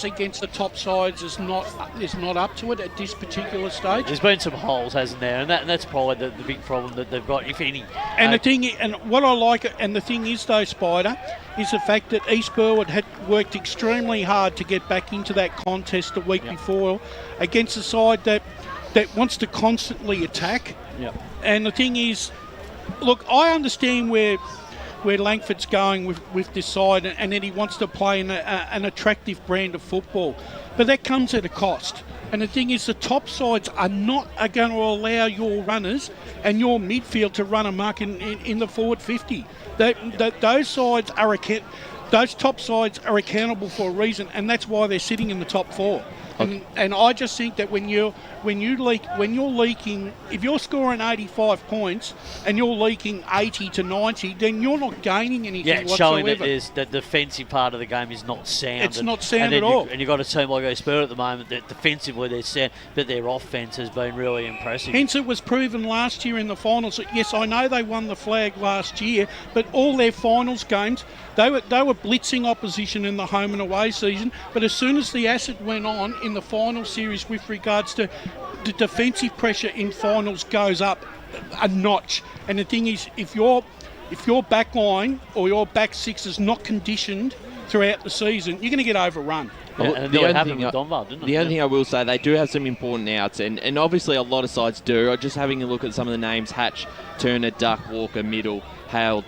Speaker 5: against the top sides is not up to it at this particular stage.
Speaker 6: There's been some holes, hasn't there? And that's probably the big problem that they've got, if any.
Speaker 5: And what I like, and the thing is though, Spider, is the fact that East Burwood had worked extremely hard to get back into that contest the week before against a side that wants to constantly attack.
Speaker 6: Yep.
Speaker 5: And the thing is, look, I understand where Langford's going with this side, and that he wants to play in an attractive brand of football. But that comes at a cost. And the thing is, the top sides are going to allow your runners and your midfield to run amok in the forward 50. Those top sides are accountable for a reason, and that's why they're sitting in the top 4. And I just think that when you're leaking, if you're scoring 85 points and you're leaking 80 to 90, then you're not gaining anything
Speaker 6: it's
Speaker 5: whatsoever.
Speaker 6: showing that the defensive part of the game is not sound.
Speaker 5: It's not sound at all.
Speaker 6: And you've got a team like East Burwood at the moment that defensively they're sound, but their offence has been really impressive.
Speaker 5: Hence, it was proven last year in the finals. Yes, I know they won the flag last year, but all their finals games, they were blitzing opposition in the home and away season. But as soon as the acid went on in the final series with regards to the defensive pressure in finals goes up a notch. And the thing is, if your back line or your back six is not conditioned throughout the season, you're going to get overrun.
Speaker 3: The only thing I will say, they do have some important outs, and obviously a lot of sides do. Just having a look at some of the names: Hatch, Turner, Duck, Walker, Middle, Hale,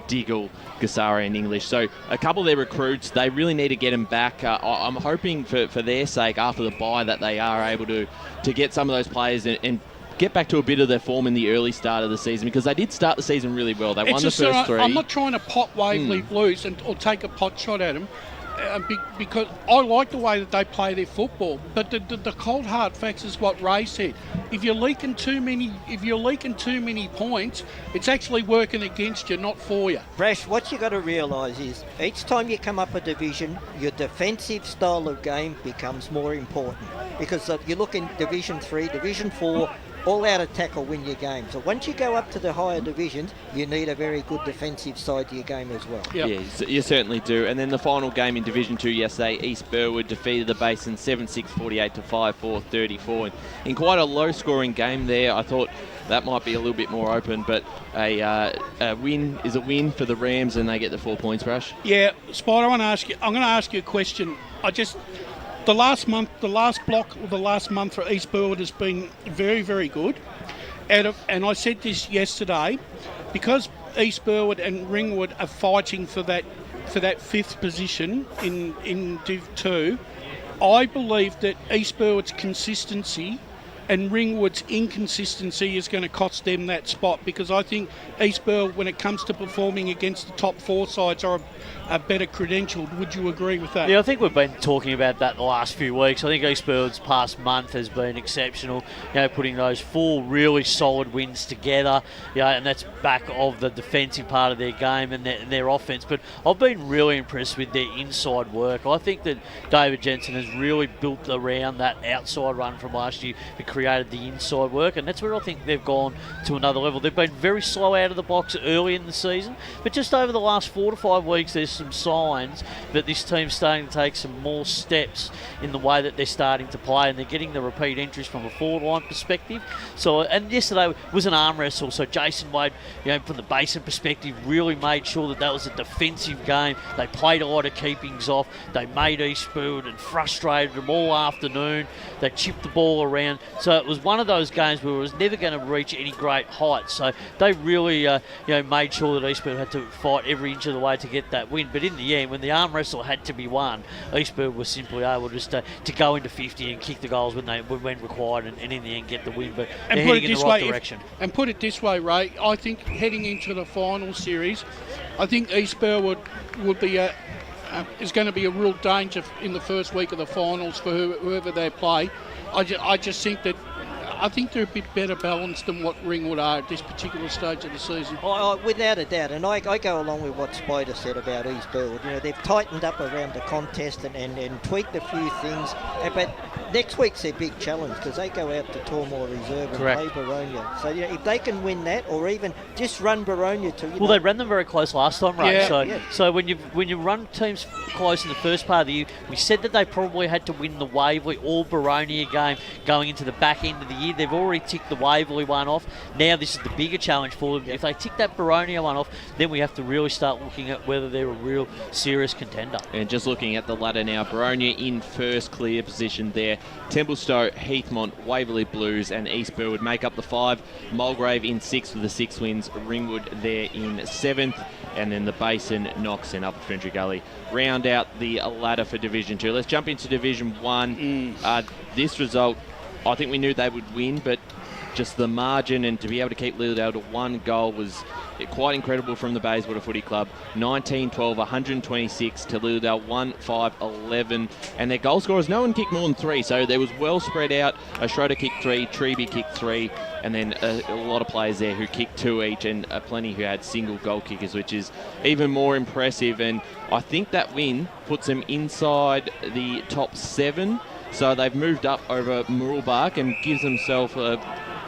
Speaker 3: Diggle, Gassari and English. So a couple of their recruits, they really need to get them back. I'm hoping for their sake, after the bye, that they are able to get some of those players and get back to a bit of their form in the early start of the season, because they did start the season really well. They won the first 3.
Speaker 5: I'm not trying to pot Waverley Blues or take a pot shot at them, because I like the way that they play their football. But the cold hard facts is what Ray said. If you're leaking too many points, it's actually working against you, not for you.
Speaker 4: Brash, what you got to realise is each time you come up a division, your defensive style of game becomes more important, because you look in Division 3, Division 4, all out attack will win your game. So once you go up to the higher divisions, you need a very good defensive side to your game as well.
Speaker 5: Yep.
Speaker 3: Yeah, you certainly do. And then the final game in Division 2 yesterday, East Burwood defeated the Basin 7-6, 48 to 5-4, 34. In quite a low-scoring game there, I thought that might be a little bit more open, but a win is a win for the Rams, and they get the 4 points, Brash.
Speaker 5: Yeah, Spider, I'm going to ask you a question. The last month for East Burwood has been very, very good. And I said this yesterday, because East Burwood and Ringwood are fighting for that 5th position in Div 2, I believe that East Burwood's consistency and Ringwood's inconsistency is going to cost them that spot, because I think East Burwood, when it comes to performing against the top 4 sides, are better credentialed. Would you agree with that?
Speaker 6: Yeah, I think we've been talking about that the last few weeks. I think East Burwood's past month has been exceptional, putting those 4 really solid wins together, and that's back of the defensive part of their game and their offence. But I've been really impressed with their inside work. I think that David Jensen has really built around that outside run from last year to created the inside work, and that's where I think they've gone to another level. They've been very slow out of the box early in the season, but just over the last 4 to 5 weeks, there's some signs that this team's starting to take some more steps in the way that they're starting to play, and they're getting the repeat entries from a forward line perspective. So, and yesterday was an arm wrestle, so Jason Wade, from the Basin perspective, really made sure that was a defensive game. They played a lot of keepings off. They made East Burwood and frustrated them all afternoon. They chipped the ball around. So it was one of those games where it was never going to reach any great heights. So they really, made sure that East Burwood had to fight every inch of the way to get that win. But in the end, when the arm wrestle had to be won, East Burwood was simply able just to go into 50 and kick the goals when required, and in the end get the win. But they're heading in the right direction.
Speaker 5: And put it this way, Ray, I think heading into the final series, I think East Burwood would be is going to be a real danger in the first week of the finals for whoever they play. I just think that I think they're a bit better balanced than what Ringwood are at this particular stage of the season.
Speaker 4: Without a doubt, and I go along with what Spider said about East Burwood. They've tightened up around the contest and tweaked a few things, but next week's their big challenge because they go out to Tormore Reserve and
Speaker 6: Correct.
Speaker 4: play Baronia. So if they can win that, or even just run Baronia to,
Speaker 6: Well, they ran them very close last time, right?
Speaker 5: Yeah.
Speaker 6: So when you run teams close in the first part of the year, we said that they probably had to win the Waverley or Baronia game going into the back end of the year. They've already ticked the Waverley one off. Now this is the bigger challenge for them. If they tick that Baronia one off, then we have to really start looking at whether they're a real serious contender.
Speaker 3: And just looking at the ladder now, Baronia in first clear position there. Templestowe, Heathmont, Waverley Blues and East Burwood make up the 5. Mulgrave in 6th with the 6 wins. Ringwood there in 7th. And then the Basin, Knox and Upper Ferntree Gully round out the ladder for Division 2. Let's jump into Division 1. This result, I think we knew they would win, but just the margin and to be able to keep Lealdale to 1 goal was quite incredible from the Bayswater Footy Club. 19-12, 126 to Lealdale 1-5-11. And their goal scorers, no one kicked more than 3, so there was well spread out. Schroeder kicked 3, Treby kicked 3, and then a lot of players there who kicked 2 each, and plenty who had single goal kickers, which is even more impressive. And I think that win puts them inside the top 7. So they've moved up over Mooroolbark and gives themselves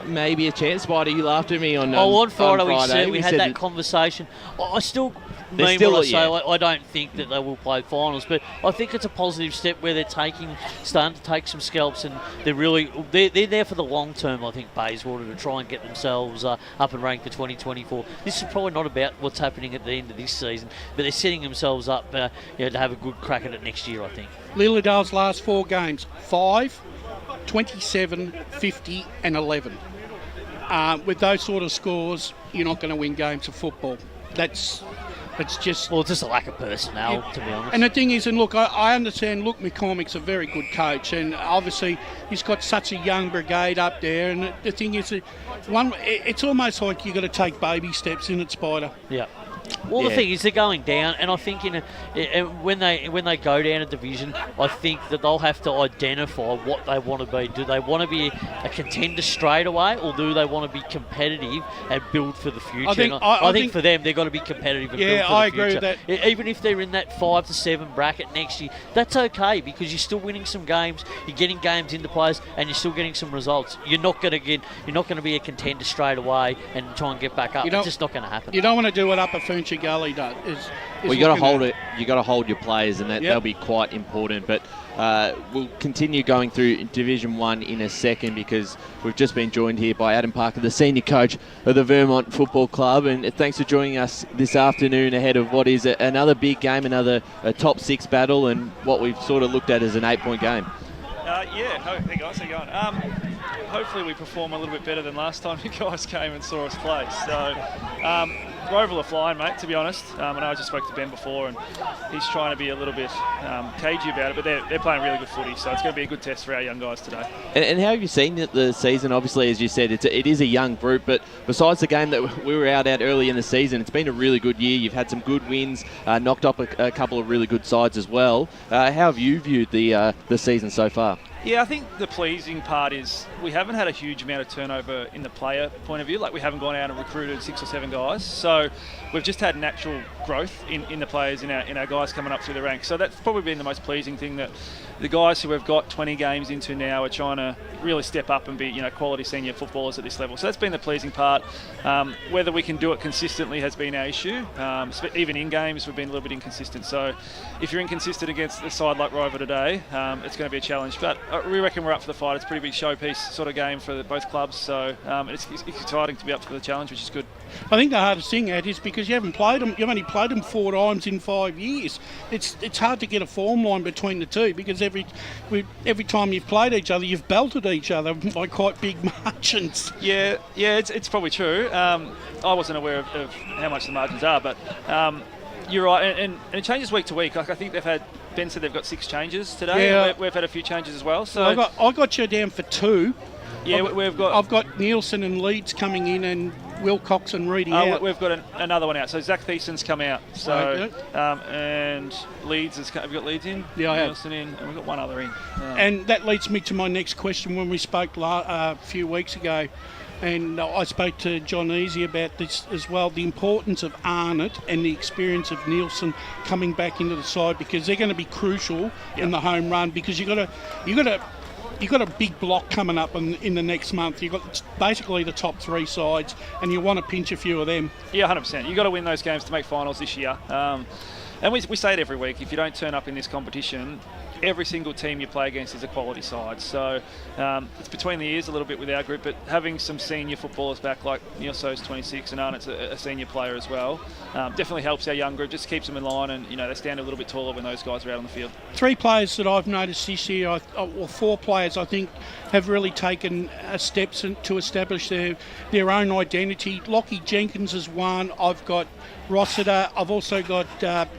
Speaker 3: maybe a chance. Spider, you laughed at me on
Speaker 6: on Friday.
Speaker 3: We
Speaker 6: We had that conversation. I still
Speaker 3: They're
Speaker 6: mean
Speaker 3: still
Speaker 6: what I
Speaker 3: at-
Speaker 6: say.
Speaker 3: yeah.
Speaker 6: I don't think that they will play finals, but I think it's a positive step where they're starting to take some scalps, and they're there for the long term. I think Bayswater to try and get themselves up and ranked for 2024. This is probably not about what's happening at the end of this season, but they're setting themselves up to have a good crack at it next year, I think.
Speaker 5: Lealdale's last 4 games, 5, 27, 50 and 11. With those sort of scores, you're not going to win games of football. It's just
Speaker 6: a lack of personnel, to be honest.
Speaker 5: And the thing is, and look, I understand, look, McCormick's a very good coach, and obviously he's got such a young brigade up there, and the thing is, it's almost like you've got to take baby steps in it, Spider.
Speaker 6: Yeah. Well, the thing is, they're going down, and I think when they go down a division, I think that they'll have to identify what they want to be. Do they want to be a contender straight away, or do they want to be competitive and build for the future? I think for them, they've got to be competitive and build for the future.
Speaker 5: I agree with that.
Speaker 6: Even if they're in that 5 to 7 bracket next year, that's okay, because you're still winning some games, you're getting games into players, and you're still getting some results. You're not going to be a contender straight away and try and get back up. It's just not going to happen.
Speaker 5: You don't want to do what Upper Ferntree Gully does.
Speaker 3: Well, you got to hold it. You got to hold your players, and that'll be quite important. But we'll continue going through Division 1 in a second, because we've just been joined here by Adam Parker, the senior coach of the Vermont Football Club, and thanks for joining us this afternoon ahead of what is another big game, another top 6 battle, and what we've sort of looked at as an 8-point game.
Speaker 9: Hey guys, how you going? Hopefully we perform a little bit better than last time you guys came and saw us play. So, Rowville are flying, mate, to be honest. I know I just spoke to Ben before, and he's trying to be a little bit cagey about it, but they're playing really good footy, so it's going to be a good test for our young guys today.
Speaker 3: And how have you seen the season? Obviously, as you said, it is a young group, but besides the game that we were out at early in the season, it's been a really good year. You've had some good wins, knocked up a couple of really good sides as well. How have you viewed the season so far?
Speaker 9: Yeah, I think the pleasing part is we haven't had a huge amount of turnover in the player point of view. Like, we haven't gone out and recruited 6 or 7 guys. So we've just had natural growth in the players, in our guys coming up through the ranks. So that's probably been the most pleasing thing, that the guys who have got 20 games into now are trying to really step up and be, quality senior footballers at this level. So that's been the pleasing part. Whether we can do it consistently has been our issue. Even in games, we've been a little bit inconsistent. So if you're inconsistent against a side like Rowville today, it's going to be a challenge. But we reckon we're up for the fight. It's a pretty big showpiece sort of game for both clubs. So it's exciting to be up for the challenge, which is good.
Speaker 5: I think the hardest thing, Ed, is because you haven't played them. You've only played them 4 times in 5 years. It's hard to get a form line between the two, because every time you've played each other, you've belted each other by quite big margins.
Speaker 9: Yeah, it's probably true. I wasn't aware of how much the margins are, but you're right, and it changes week to week. Like, I think Ben said they've got 6 changes today.
Speaker 5: Yeah.
Speaker 9: We've had a few changes as well. So
Speaker 5: I got you down for 2.
Speaker 9: Yeah,
Speaker 5: I've got Nielsen and Leeds coming in, and Wilcox and Reedy out.
Speaker 9: We've got another one out. So Zach Thiessen's come out. So and Leeds have you got Leeds in?
Speaker 5: Yeah, I have.
Speaker 9: Nielsen in, and we've got one other in.
Speaker 5: And that leads me to my next question. When we spoke a few weeks ago, and I spoke to John Easy about this as well, the importance of Arnott and the experience of Nielsen coming back into the side, because they're going to be crucial in the home run, because you got to you've got a big block coming up in the next month. You've got basically the top 3 sides, and you want to pinch a few of them.
Speaker 9: Yeah, 100%. You've got to win those games to make finals this year. And we say it every week, if you don't turn up in this competition, every single team you play against is a quality side. So it's between the ears a little bit with our group, but having some senior footballers back, like Neil So's 26 and Arnott's a senior player as well, definitely helps our young group, just keeps them in line, and they stand a little bit taller when those guys are out on the field.
Speaker 5: 3 players that I've noticed this year, or 4 players I think, have really taken steps to establish their own identity. Lockie Jenkins is one. I've got Rossiter. I've also got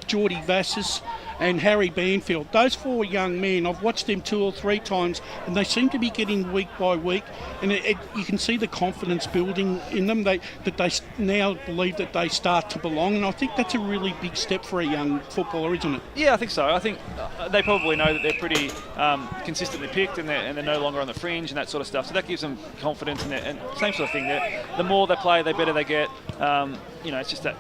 Speaker 5: Geordie Vassis and Harry Banfield. Those 4 young men, I've watched them 2 or 3 times, and they seem to be getting week by week, and you can see the confidence building in them, that they now believe that they start to belong, and I think that's a really big step for a young footballer, isn't it?
Speaker 9: Yeah, I think so. I think they probably know that they're pretty consistently picked, and they're no longer on the fringe and that sort of stuff, so that gives them confidence, and same sort of thing. The more they play, the better they get. It's just that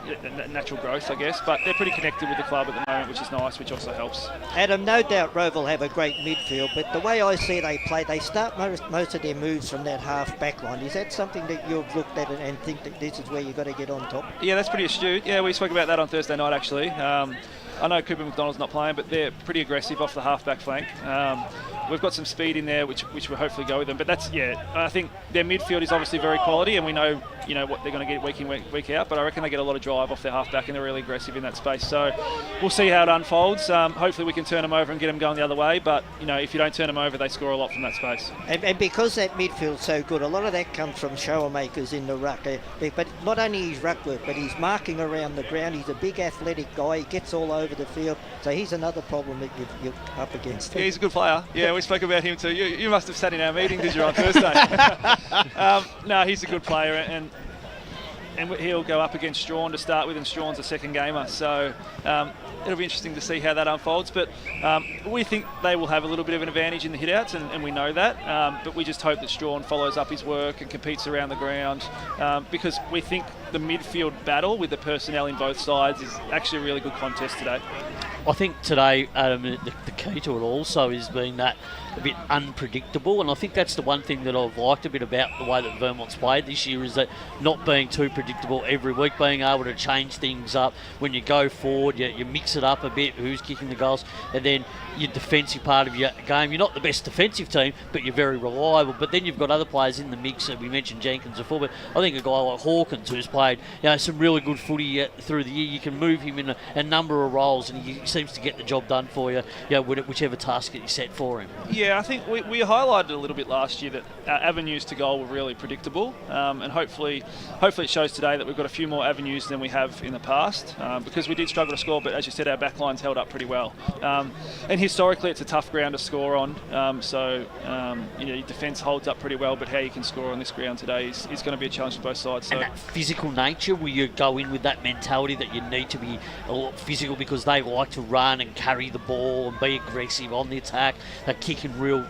Speaker 9: natural growth, I guess, but they're pretty connected with the club at the moment, which is nice, which also helps.
Speaker 4: Adam, no doubt Rowville have a great midfield, but the way I see they play, they start most of their moves from that half-back line. Is that something that you've looked at and think that this is where you've got to get on top?
Speaker 9: Yeah, that's pretty astute. Yeah, we spoke about that on Thursday night, actually. I know Cooper McDonald's not playing, but they're pretty aggressive off the half-back flank. We've got some speed in there, which will hopefully go with them. But I think their midfield is obviously very quality, and we know what they're going to get week in, week out. But I reckon they get a lot of drive off their half-back, and they're really aggressive in that space. So we'll see how it unfolds. Hopefully we can turn them over and get them going the other way. But if you don't turn them over, they score a lot from that space.
Speaker 4: And because that midfield's so good, a lot of that comes from shower makers in the ruck. But not only his ruck work, but he's marking around the ground. He's a big athletic guy. He gets all over the field. So he's another problem that you're up against.
Speaker 9: Yeah, he's a good player. Yeah, we spoke about him too. You must have sat in our meeting, did you, on Thursday? No, he's a good player, and he'll go up against Strawn to start with, and Strawn's a second gamer. So it'll be interesting to see how that unfolds. But we think they will have a little bit of an advantage in the hit-outs, and we know that. But we just hope that Strawn follows up his work and competes around the ground, because we think the midfield battle with the personnel in both sides is actually a really good contest today.
Speaker 6: I think today, Adam, the key to it also is being that a bit unpredictable, and I think that's the one thing that I've liked a bit about the way that Vermont's played this year, is that not being too predictable every week, being able to change things up. When you go forward, you mix it up a bit, who's kicking the goals, and then your defensive part of your game. You're not the best defensive team, but you're very reliable. But then you've got other players in the mix. We mentioned Jenkins before, but I think a guy like Hawkins, who's played some really good footy through the year, you can move him in a number of roles, and he seems to get the job done for you, whichever task that you set for him.
Speaker 9: Yeah, I think we highlighted a little bit last year that our avenues to goal were really predictable, and hopefully it shows today that we've got a few more avenues than we have in the past, because we did struggle to score, but as you said, our back line's held up pretty well. And historically, it's a tough ground to score on, your defence holds up pretty well, but how you can score on this ground today is going to be a challenge for both sides. So.
Speaker 6: And that physical nature, where you go in with that mentality that you need to be a lot physical, because they like to run and carry the ball and be aggressive on the attack. They kick in real,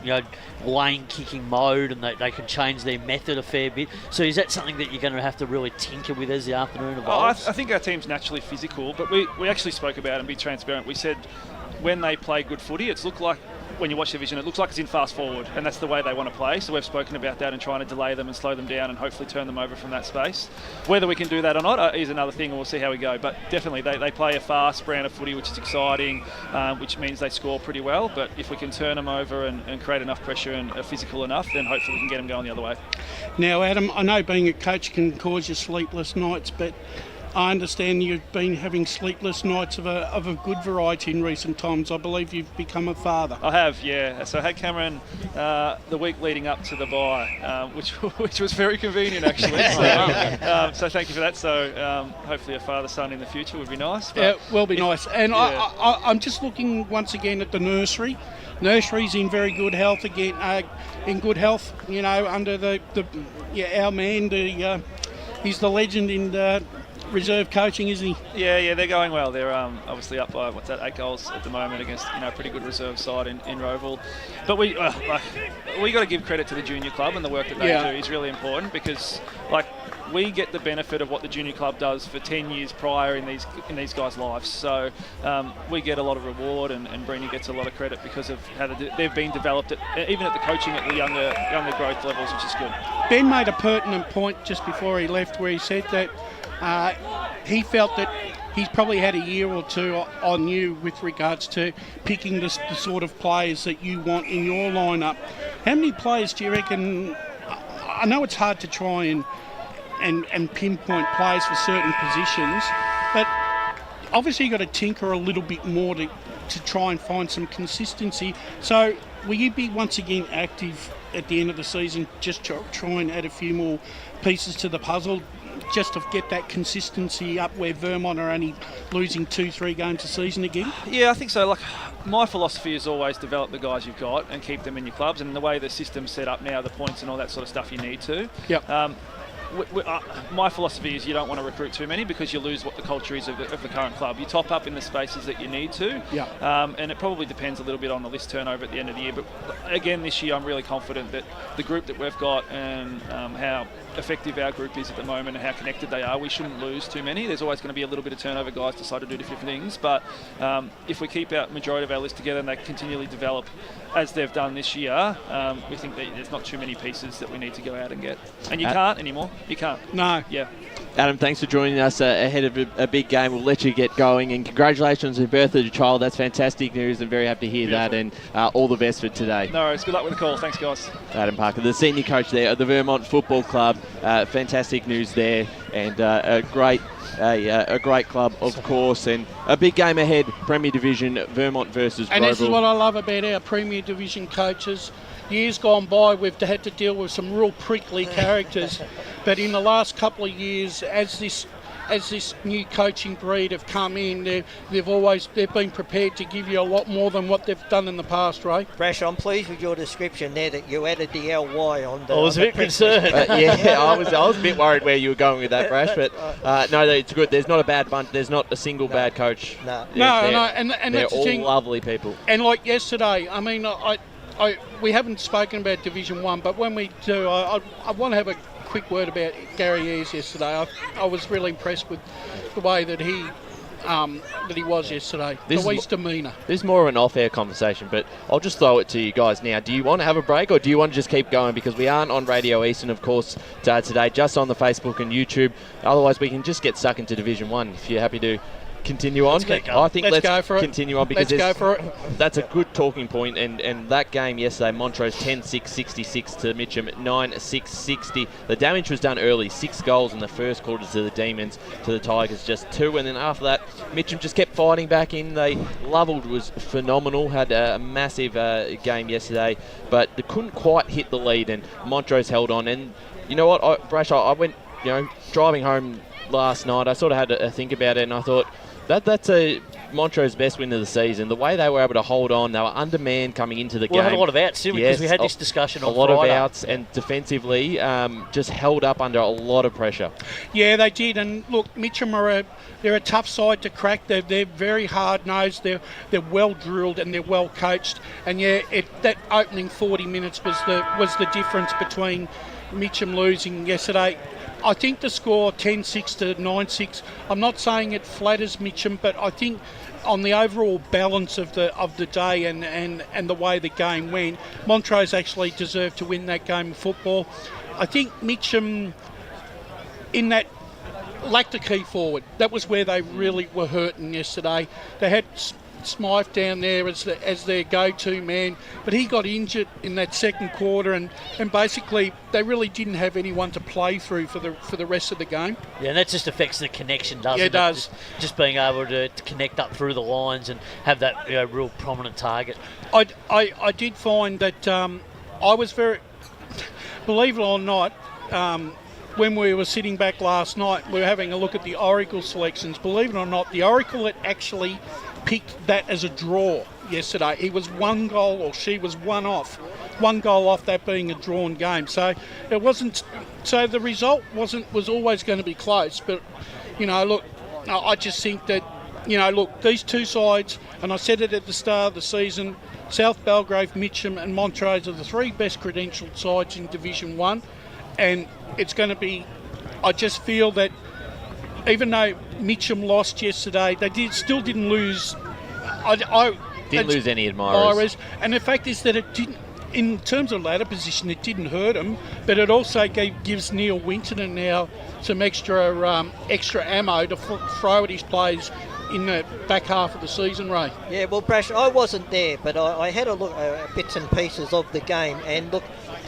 Speaker 6: lane kicking mode, and they can change their method a fair bit. So is that something that you're going to have to really tinker with as the afternoon evolves?
Speaker 9: I think our team's naturally physical, but we actually spoke about it and be transparent. We said when they play good footy, it's looked like, when you watch the vision, it looks like it's in fast forward, and that's the way they want to play. So we've spoken about that and trying to delay them and slow them down and hopefully turn them over from that space. Whether we can do that or not is another thing, and we'll see how we go. But definitely they play a fast brand of footy, which is exciting, which means they score pretty well. But if we can turn them over and create enough pressure and are physical enough, then hopefully we can get them going the other way.
Speaker 5: Now, Adam, I know being a coach can cause you sleepless nights, but I understand you've been having sleepless nights of a good variety in recent times. I believe you've become a father.
Speaker 9: I have, yeah. So I had Cameron the week leading up to the bye, which was very convenient, actually. So thank you for that. So hopefully a father-son in the future would be nice. But
Speaker 5: yeah, will be nice. And yeah. I'm just looking once again at the nursery. Nursery's in very good health again. In good health, under our man. He's the legend in reserve coaching, isn't he?
Speaker 9: Yeah, they're going well. They're obviously up by 8 goals at the moment against a pretty good reserve side in Rowville. But we got to give credit to the junior club, and the work that they do is really important, because we get the benefit of what the junior club does for 10 years prior in these guys' lives. So we get a lot of reward, and Breeny gets a lot of credit because of how they've been developed, even at the coaching at the younger growth levels, which is good.
Speaker 5: Ben made a pertinent point just before he left, where he said that he felt that he's probably had a year or two on you with regards to picking the sort of players that you want in your lineup. How many players do you reckon? I know it's hard to try and pinpoint players for certain positions, but obviously you've got to tinker a little bit more to try and find some consistency. So will you be once again active at the end of the season, just try and add a few more pieces to the puzzle, just to get that consistency up where Vermont are only losing 2-3 games a season again?
Speaker 9: Yeah, I think so. My philosophy is always develop the guys you've got and keep them in your clubs, and the way the system's set up now, the points and all that sort of stuff, you need to.
Speaker 5: Yep.
Speaker 9: My philosophy is you don't want to recruit too many, because you lose what the culture is of the current club. You top up in the spaces that you need to, and it probably depends a little bit on the list turnover at the end of the year. But again, this year I'm really confident that the group that we've got and how effective our group is at the moment and how connected they are, we shouldn't lose too many. There's always going to be a little bit of turnover, guys decide to do different things, but if we keep our majority of our list together and they continually develop as they've done this year, we think that there's not too many pieces that we need to go out and get. And you can't anymore. You can't.
Speaker 5: No.
Speaker 9: Yeah.
Speaker 3: Adam, thanks for joining us ahead of a big game. We'll let you get going, and congratulations on the birth of your child. That's fantastic news, and very happy to hear that, and all the best for today.
Speaker 9: No worries. Good luck with the call. Thanks, guys.
Speaker 3: Adam Parker, the senior coach there at the Vermont Football Club. Fantastic news there, and a great club, of course, and a big game ahead. Premier Division, Vermont versus
Speaker 5: And
Speaker 3: Rowville.
Speaker 5: This is what I love about our Premier Division coaches. Years gone by, we've had to deal with some real prickly characters, but in the last couple of years, as this new coaching breed have come in, they've been prepared to give you a lot more than what they've done in the past, Ray.
Speaker 4: Brash, I'm pleased with your description there that you added the LY on the...
Speaker 6: I was a bit concerned.
Speaker 3: I was a bit worried where you were going with that, Brash, but no, it's good. There's not a bad bunch. There's not a single bad coach.
Speaker 4: No.
Speaker 5: And
Speaker 3: they're
Speaker 5: that's the
Speaker 3: all
Speaker 5: thing.
Speaker 3: lovely people.
Speaker 5: And like yesterday, I mean, we haven't spoken about Division 1, but when we do, I want to have a quick word about Gary Ayres yesterday. I was really impressed with the way that he was yesterday. His demeanour.
Speaker 3: This is more of an off-air conversation, but I'll just throw it to you guys now. Do you want to have a break, or do you want to just keep going? Because we aren't on Radio Eastern, of course, today, just on the Facebook and YouTube. Otherwise, we can just get stuck into Division 1 if you're happy to continue on. I think let's
Speaker 5: go for it.
Speaker 3: Continue on, because
Speaker 5: let's go for it.
Speaker 3: That's a good talking point. And that game yesterday, Montrose 10-6-66 to Mitcham 9-6-60. The damage was done early. 6 goals in the first quarter to the Demons, to the Tigers just 2. And then after that, Mitcham just kept fighting back in. Lovell was phenomenal. Had a massive game yesterday, but they couldn't quite hit the lead. And Montrose held on. And you know what, Brash, I went, driving home last night. I sort of had a think about it, and I thought, that's a Montrose's best win of the season. The way they were able to hold on, they were undermanned coming into the game.
Speaker 6: We had a lot of outs, didn't we? Because we had this discussion on Friday.
Speaker 3: A lot of outs, and defensively just held up under a lot of pressure.
Speaker 5: Yeah, they did. And look, Mitcham they're a tough side to crack. They're very hard-nosed. They're well drilled and they're well coached. And yeah, that opening 40 minutes was the difference between Mitcham losing yesterday. I think the score 10-6 to 9-6, I'm not saying it flatters Mitcham, but I think on the overall balance of the day and the way the game went, Montrose actually deserved to win that game of football. I think Mitcham, in that, lacked a key forward. That was where they really were hurting yesterday. They had Smythe down there as their go-to man, but he got injured in that second quarter, and basically they really didn't have anyone to play through for the rest of the game.
Speaker 6: Yeah, and that just affects the connection, doesn't it?
Speaker 5: Yeah, it does.
Speaker 6: Just being able to connect up through the lines and have that real prominent target.
Speaker 5: I did find that I was very, believe it or not, when we were sitting back last night, we were having a look at the Oracle selections. Believe it or not, the Oracle had actually picked that as a draw yesterday. He was 1 goal, or she was 1 goal off that being a drawn game. So it wasn't. So the result was always going to be close, but look, I just think that, look, these two sides, and I said it at the start of the season, South Belgrave, Mitcham and Montrose are the three best credentialed sides in Division 1, and it's going to be, I just feel that even though Mitcham lost yesterday, they still didn't lose.
Speaker 3: Didn't lose any admirers.
Speaker 5: And the fact is that it didn't, in terms of ladder position, it didn't hurt him, but it also gives Neil Winton now some extra ammo to throw at his players in the back half of the season, Ray.
Speaker 4: Yeah, well, Brash, I wasn't there, but I had a look at bits and pieces of the game, and look,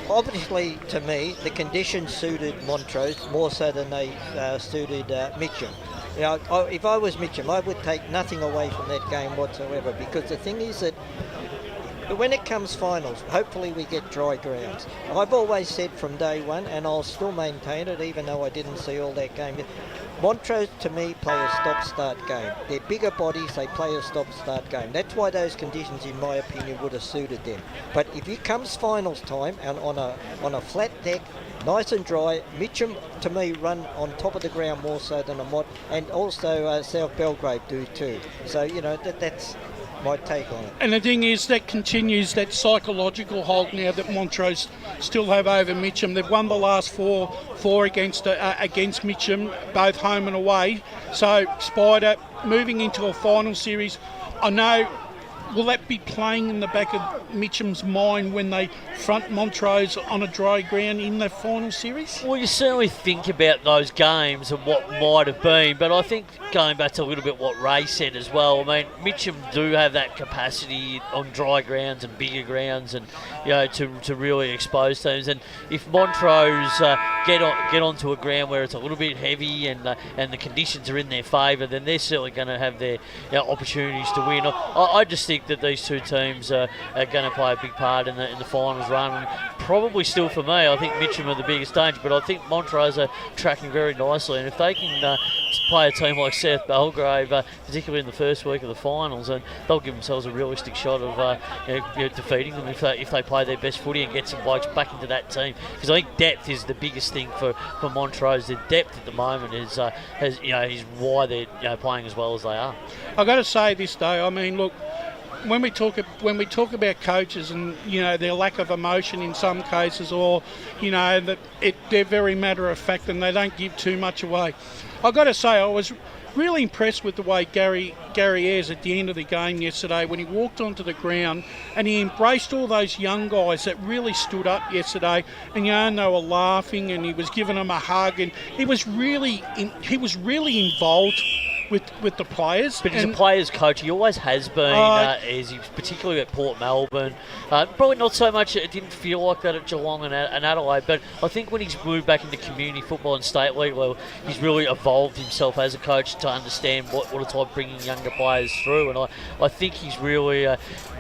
Speaker 4: obviously to me, the conditions suited Montrose more so than they suited Mitcham. If I was Mitcham, I would take nothing away from that game whatsoever, because the thing is that when it comes finals, hopefully we get dry grounds. I've always said from day one, and I'll still maintain it even though I didn't see all that game, Montrose to me play a stop-start game. They're bigger bodies, they play a stop-start game. That's why those conditions, in my opinion, would have suited them. But if it comes finals time and on a flat deck, nice and dry, Mitcham to me run on top of the ground more so than a Mont, and also South Belgrave do too. So that's my take on it.
Speaker 5: And the thing is, that continues that psychological hold now that Montrose still have over Mitcham. They've won the last four against Mitcham, both home and away. So Spider moving into a final series, I know. Will that be playing in the back of Mitcham's mind when they front Montrose on a dry ground in the final series?
Speaker 6: Well, you certainly think about those games and what might have been, but I think going back to a little bit what Ray said as well, I mean, Mitcham do have that capacity on dry grounds and bigger grounds, and to really expose teams. And if Montrose get onto a ground where it's a little bit heavy and the conditions are in their favour, then they're certainly going to have their opportunities to win. I just think that these two teams are going to play a big part in the finals run. And probably still for me, I think Mitcham are the biggest danger, but I think Montrose are tracking very nicely. And if they can play a team like South Belgrave, particularly in the first week of the finals, and they'll give themselves a realistic shot of defeating them if they play their best footy and get some blokes back into that team. Because I think depth is the biggest thing for Montrose. The depth at the moment is why they're playing as well as they are.
Speaker 5: I've got to say this though, I mean, look, when we talk about coaches and their lack of emotion in some cases, or that they're very matter of fact and they don't give too much away. I've got to say I was really impressed with the way Gary Ayres at the end of the game yesterday, when he walked onto the ground and he embraced all those young guys that really stood up yesterday, and they were laughing and he was giving them a hug, and he was really involved with the players.
Speaker 6: But he's a players coach. He always has been, particularly at Port Melbourne. Probably not so much, it didn't feel like that at Geelong and Adelaide, but I think when he's moved back into community football and state league level, he's really evolved himself as a coach to understand what it's like bringing younger players through, and I think he's really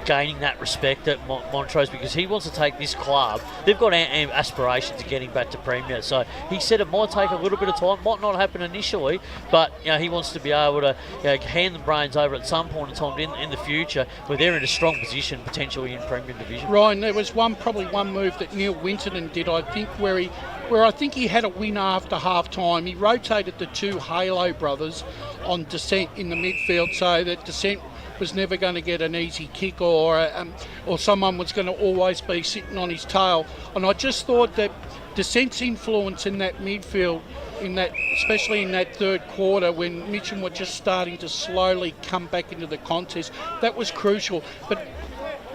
Speaker 6: gaining that respect at Montrose, because he wants to take this club. They've got aspirations of getting back to Premier, so he said it might take a little bit of time, might not happen initially, but he wants to be able to hand the brains over at some point in time in the future, where they're in a strong position potentially in Premier Division.
Speaker 5: Ryan, there was probably one move that Neil Winton did, I think, where I think he had a win after half time. He rotated the two Halo brothers on Descent in the midfield, so that Descent was never going to get an easy kick, or someone was going to always be sitting on his tail. And I just thought that Descent's influence in that midfield, especially in that third quarter when Mitcham were just starting to slowly come back into the contest, that was crucial. But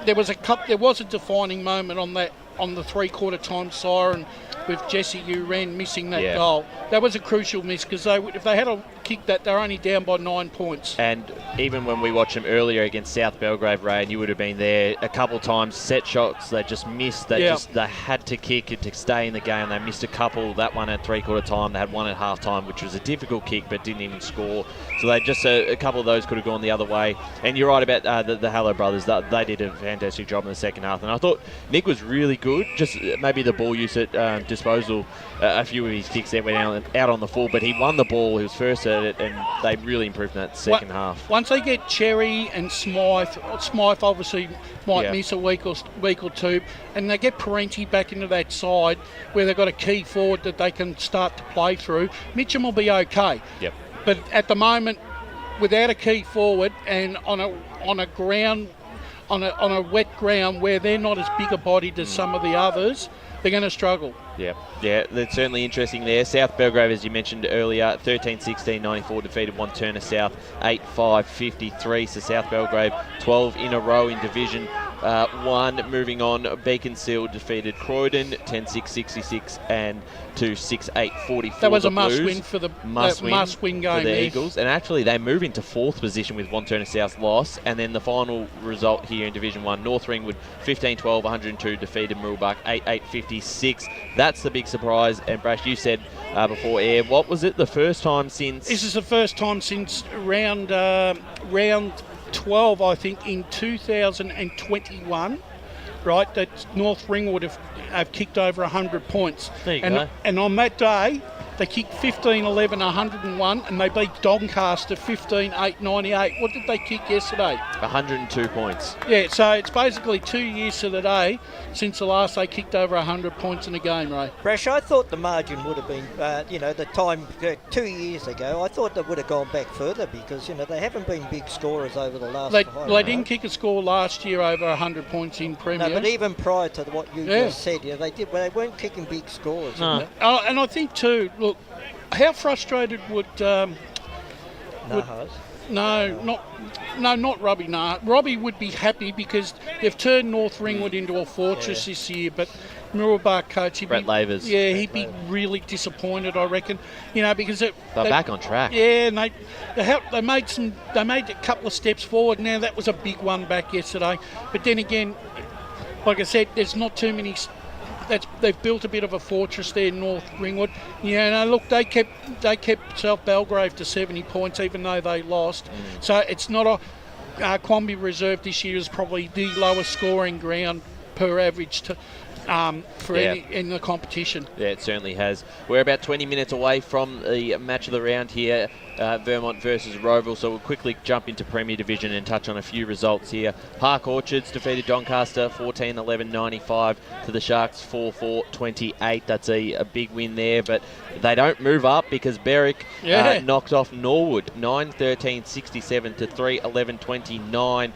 Speaker 5: there was a defining moment on the three-quarter time siren with Jesse Uren missing that goal. That was a crucial miss, because if they had kicked that, they're only down by 9 points.
Speaker 3: And even when we watched them earlier against South Belgrave, Ray, and you would have been there a couple of times, set shots they just missed. They had to kick it to stay in the game. They missed a couple. That one at three-quarter time. They had one at half-time, which was a difficult kick, but didn't even score. So they just a couple of those could have gone the other way. And you're right about the Hallow brothers. They did a fantastic job in the second half. And I thought Nick was really good. Just maybe the ball use at disposal. A few of his kicks there went out on the full, but he won the ball. He was first at it, and they really improved in that second half.
Speaker 5: Once they get Cherry and Smythe obviously might miss a week or two, and they get Parenti back into that side where they've got a key forward that they can start to play through, Mitcham will be okay.
Speaker 3: Yep.
Speaker 5: but at the moment, without a key forward and on a wet ground where they're not as big a bodied as some of the others, they're going to struggle.
Speaker 3: Yeah, that's certainly interesting there. South Belgrave, as you mentioned earlier, 13-16-94 defeated Wanturna South 8-5-53. So South Belgrave 12 in a row in Division 1. Moving on, Beaconsfield defeated Croydon 10-6-66 and to 6-8-44.
Speaker 5: That was a must-win for the must-win game
Speaker 3: for the Eagles. And actually, they move into 4th position with Wanturna South's loss. And then the final result here in Division 1, North Ringwood 15-12-102 defeated Mooroolbark 8-8-56. That's the big surprise. And Brash, you said before air, what was it? The first time since?
Speaker 5: This is the first time since round 12, I think, in 2021, right, that North Ringwood have kicked over 100 points.
Speaker 6: There you go.
Speaker 5: And on that day, they kicked 15-11-101, and they beat Doncaster 15-8-98. What did they kick yesterday?
Speaker 3: 102 points.
Speaker 5: Yeah, so it's basically 2 years to the day since the last they kicked over 100 points in a game, Ray.
Speaker 4: Brash, I thought the margin would have been, the time 2 years ago, I thought they would have gone back further because, they haven't been big scorers over the last
Speaker 5: They didn't kick a score last year over 100 points in Premier.
Speaker 4: No, but even prior to what you just said, they weren't kicking big scores.
Speaker 6: No.
Speaker 5: And I think too, look, how frustrated would...
Speaker 4: Nahas?
Speaker 5: Not Robbie. Nah, Robbie would be happy because they've turned North Ringwood into a fortress this year. But Mooroolbark coach,
Speaker 3: Brett Lavers.
Speaker 5: Yeah, he'd be really disappointed, I reckon. Because they're
Speaker 3: back on track.
Speaker 5: Yeah, and they made a couple of steps forward. Now that was a big one back yesterday. But then again, like I said, there's not too many. They've built a bit of a fortress there, North Ringwood. Look, they kept South Belgrave to 70 points, even though they lost. So it's not a Quamby Reserve this year is probably the lowest scoring ground per average in the competition.
Speaker 3: Yeah, it certainly has. We're about 20 minutes away from the match of the round here, Vermont versus Rowville, so we'll quickly jump into Premier Division and touch on a few results here. Park Orchards defeated Doncaster 14-11-95 to the Sharks 4-4-28. That's a big win there, but they don't move up because Berwick knocked off Norwood 9-13-67 to 3-11-29.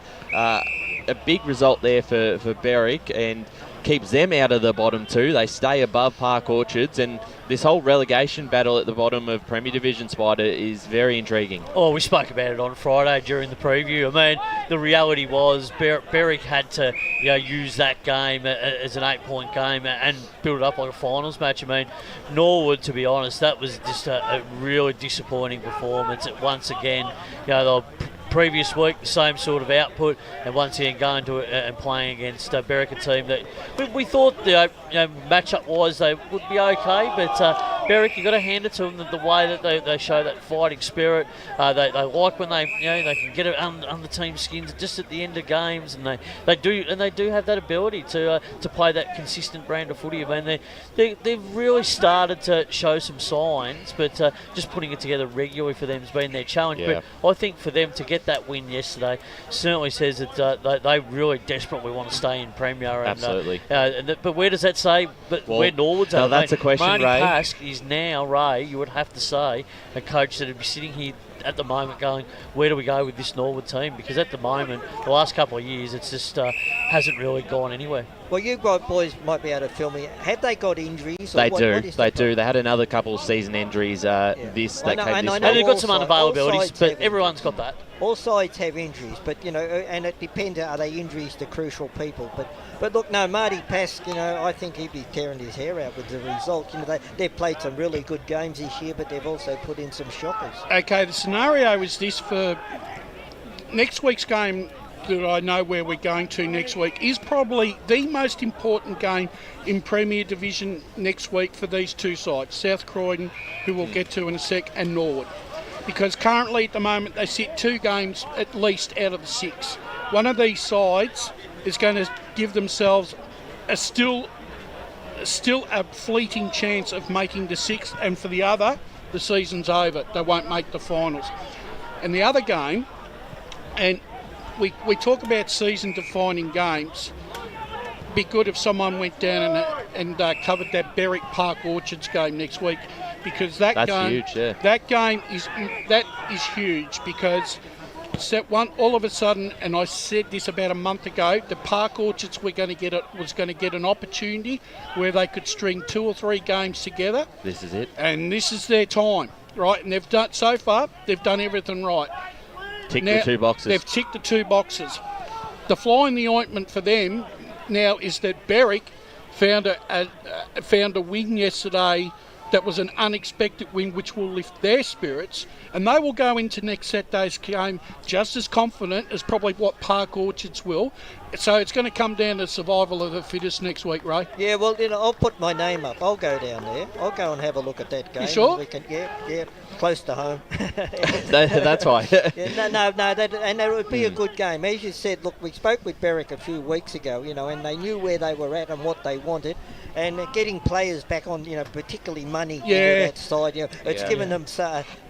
Speaker 3: A big result there for Berwick and keeps them out of the bottom two. They stay above Park Orchards, and this whole relegation battle at the bottom of Premier Division, Spider, is very intriguing.
Speaker 6: Oh, we spoke about it on Friday during the preview. I mean, the reality was Berwick had to use that game as an 8-point game and build it up like a finals match. I mean, Norwood, to be honest, that was just a really disappointing performance. Once again, they'll previous week, the same sort of output, and once again going to it and playing against Berwick, a team that we thought matchup-wise they would be okay, but Berwick, you've got to hand it to them the way that they show that fighting spirit. They like when they can get it under team skins just at the end of games, and they do have that ability to play that consistent brand of footy. I mean, they've really started to show some signs, but just putting it together regularly for them has been their challenge.
Speaker 3: Yeah.
Speaker 6: But I think for them to get that win yesterday certainly says that they really desperately want to stay in Premier.
Speaker 3: Absolutely.
Speaker 6: But where does that say? But where Norwood's at?
Speaker 3: That's a question,
Speaker 6: Marnie
Speaker 3: Ray.
Speaker 6: Pask is now, Ray, you would have to say, a coach that would be sitting here at the moment going, where do we go with this Norwood team? Because at the moment, the last couple of years, it's just hasn't really gone anywhere.
Speaker 4: Well, you boys might be able to fill me. Have they got injuries?
Speaker 3: They do. They had another couple of season injuries that came this week.
Speaker 6: And they've got some unavailabilities, but everyone's got that.
Speaker 4: All sides have injuries, but and it depends. Are they injuries to crucial people? But look, no, Marty Pask, I think he'd be tearing his hair out with the result. They've played some really good games this year, but they've also put in some shockers.
Speaker 5: Okay, the scenario is this for next week's game that I know where we're going to next week is probably the most important game in Premier Division next week for these two sides, South Croydon, who we'll get to in a sec, and Norwood. Because currently at the moment they sit 2 games at least out of the 6. One of these sides is going to give themselves a still a fleeting chance of making the 6th, and for the other, the season's over. They won't make the finals. And the other game, and we talk about season-defining games. Be good if someone went down and covered that Berwick Park Orchards game next week, because that
Speaker 3: That's
Speaker 5: game,
Speaker 3: huge, yeah.
Speaker 5: that game is huge because set one all of a sudden, and I said this about a month ago, the Park Orchards was going to get an opportunity where they could string 2 or 3 games together.
Speaker 3: This is it.
Speaker 5: And this is their time, right? And they've done so far. They've done everything right.
Speaker 3: Tick the 2 boxes.
Speaker 5: They've ticked the 2 boxes. The fly in the ointment for them now is that Berwick found a win yesterday that was an unexpected win, which will lift their spirits, and they will go into next Saturday's game just as confident as probably what Park Orchards will. So it's going to come down to survival of the fittest next week, Ray.
Speaker 4: Yeah, well, I'll put my name up. I'll go down there. I'll go and have a look at that game.
Speaker 5: You sure?
Speaker 4: Yeah, close to home.
Speaker 3: That's right.
Speaker 4: Yeah, no, and it would be a good game. As you said, look, we spoke with Berwick a few weeks ago, and they knew where they were at and what they wanted. And getting players back on, particularly money into that side, it's given them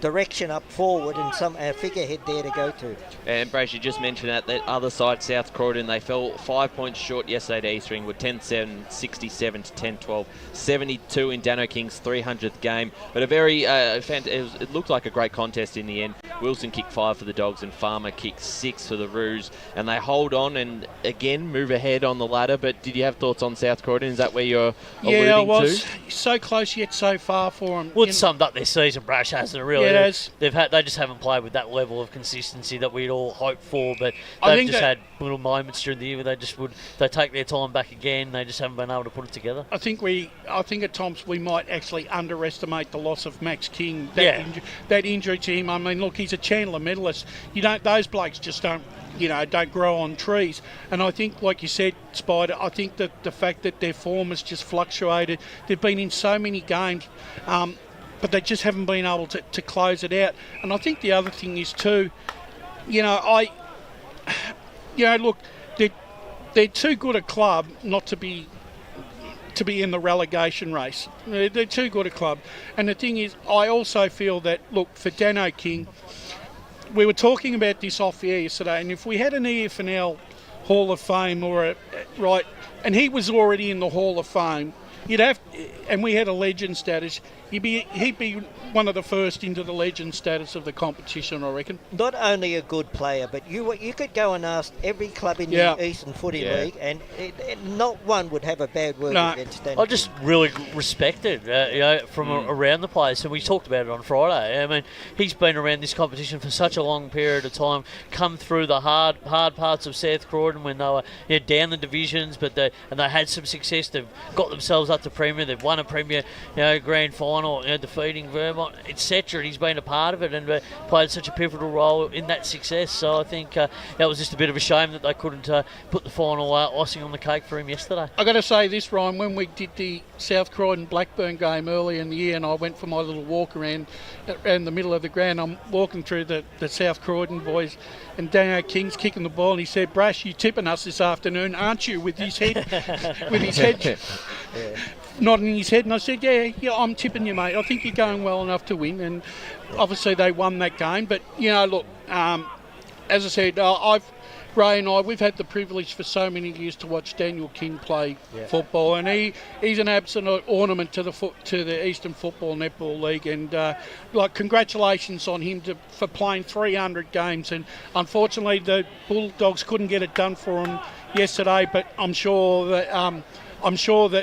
Speaker 4: direction up forward and some figurehead there to go to.
Speaker 3: And Brace, you just mentioned that other side, South Croydon, they fell 5 points short yesterday to East Ringwood, 10-7, 67 to 10-12, 72 in Dano King's 300th game. But a very, it looked like a great contest in the end. Wilson kicked 5 for the Dogs and Farmer kicked 6 for the Roos. And they hold on and, again, move ahead on the ladder. But did you have thoughts on South Croydon? Is that where you're alluding
Speaker 5: I was.
Speaker 3: to?
Speaker 5: So close yet so far for them.
Speaker 6: Well, it's summed up their season, Brash, hasn't it, really?
Speaker 5: Yeah, it has.
Speaker 6: They just haven't played with that level of consistency that we'd all hoped for, but they've just had little moments during the year where they take their time back again. They just haven't been able to put it together.
Speaker 5: I think at times we might actually underestimate the loss of Max King. That injury to him. I mean, look, he's a Chandler medalist. Those blokes just don't grow on trees. And I think, like you said, Spider, I think that the fact that their form has just fluctuated, they've been in so many games, but they just haven't been able to close it out. And I think the other thing is too, look, they're too good a club not to be in the relegation race. They're too good a club. And the thing is, I also feel that, look, for Dano King, we were talking about this off the air yesterday, and if we had an EFNL Hall of Fame and he was already in the Hall of Fame, and we had a legend status, he'd be one of the first into the legend status of the competition, I reckon.
Speaker 4: Not only a good player, but you could go and ask every club in the Eastern Footy League, and not one would have a bad word against Dan.
Speaker 6: I just really respect it, from around the place, and we talked about it on Friday. I mean, he's been around this competition for such a long period of time, come through the hard parts of South Croydon when they were down the divisions, but they had some success. They've got themselves up to Premier. They've won a Premier, grand final, defeating Vermont, etc. And he's been a part of it and played such a pivotal role in that success. So I think that was just a bit of a shame that they couldn't put the final icing on the cake for him yesterday.
Speaker 5: I got to say this, Ryan, when we did the South Croydon Blackburn game early in the year, and I went for my little walk around the middle of the ground, I'm walking through the South Croydon boys, and Dano King's kicking the ball, and he said, "Brash, you tipping us this afternoon, aren't you?" With his head, nodding his head, and I said, yeah, I'm tipping you, mate. I think you're going well enough to win, and obviously they won that game. But look, as I said, Ray and I, we've had the privilege for so many years to watch Daniel King play football, and he's an absolute ornament to the Eastern Football Netball League, and congratulations on him for playing 300 games. And unfortunately, the Bulldogs couldn't get it done for him yesterday, but I'm sure that. Well,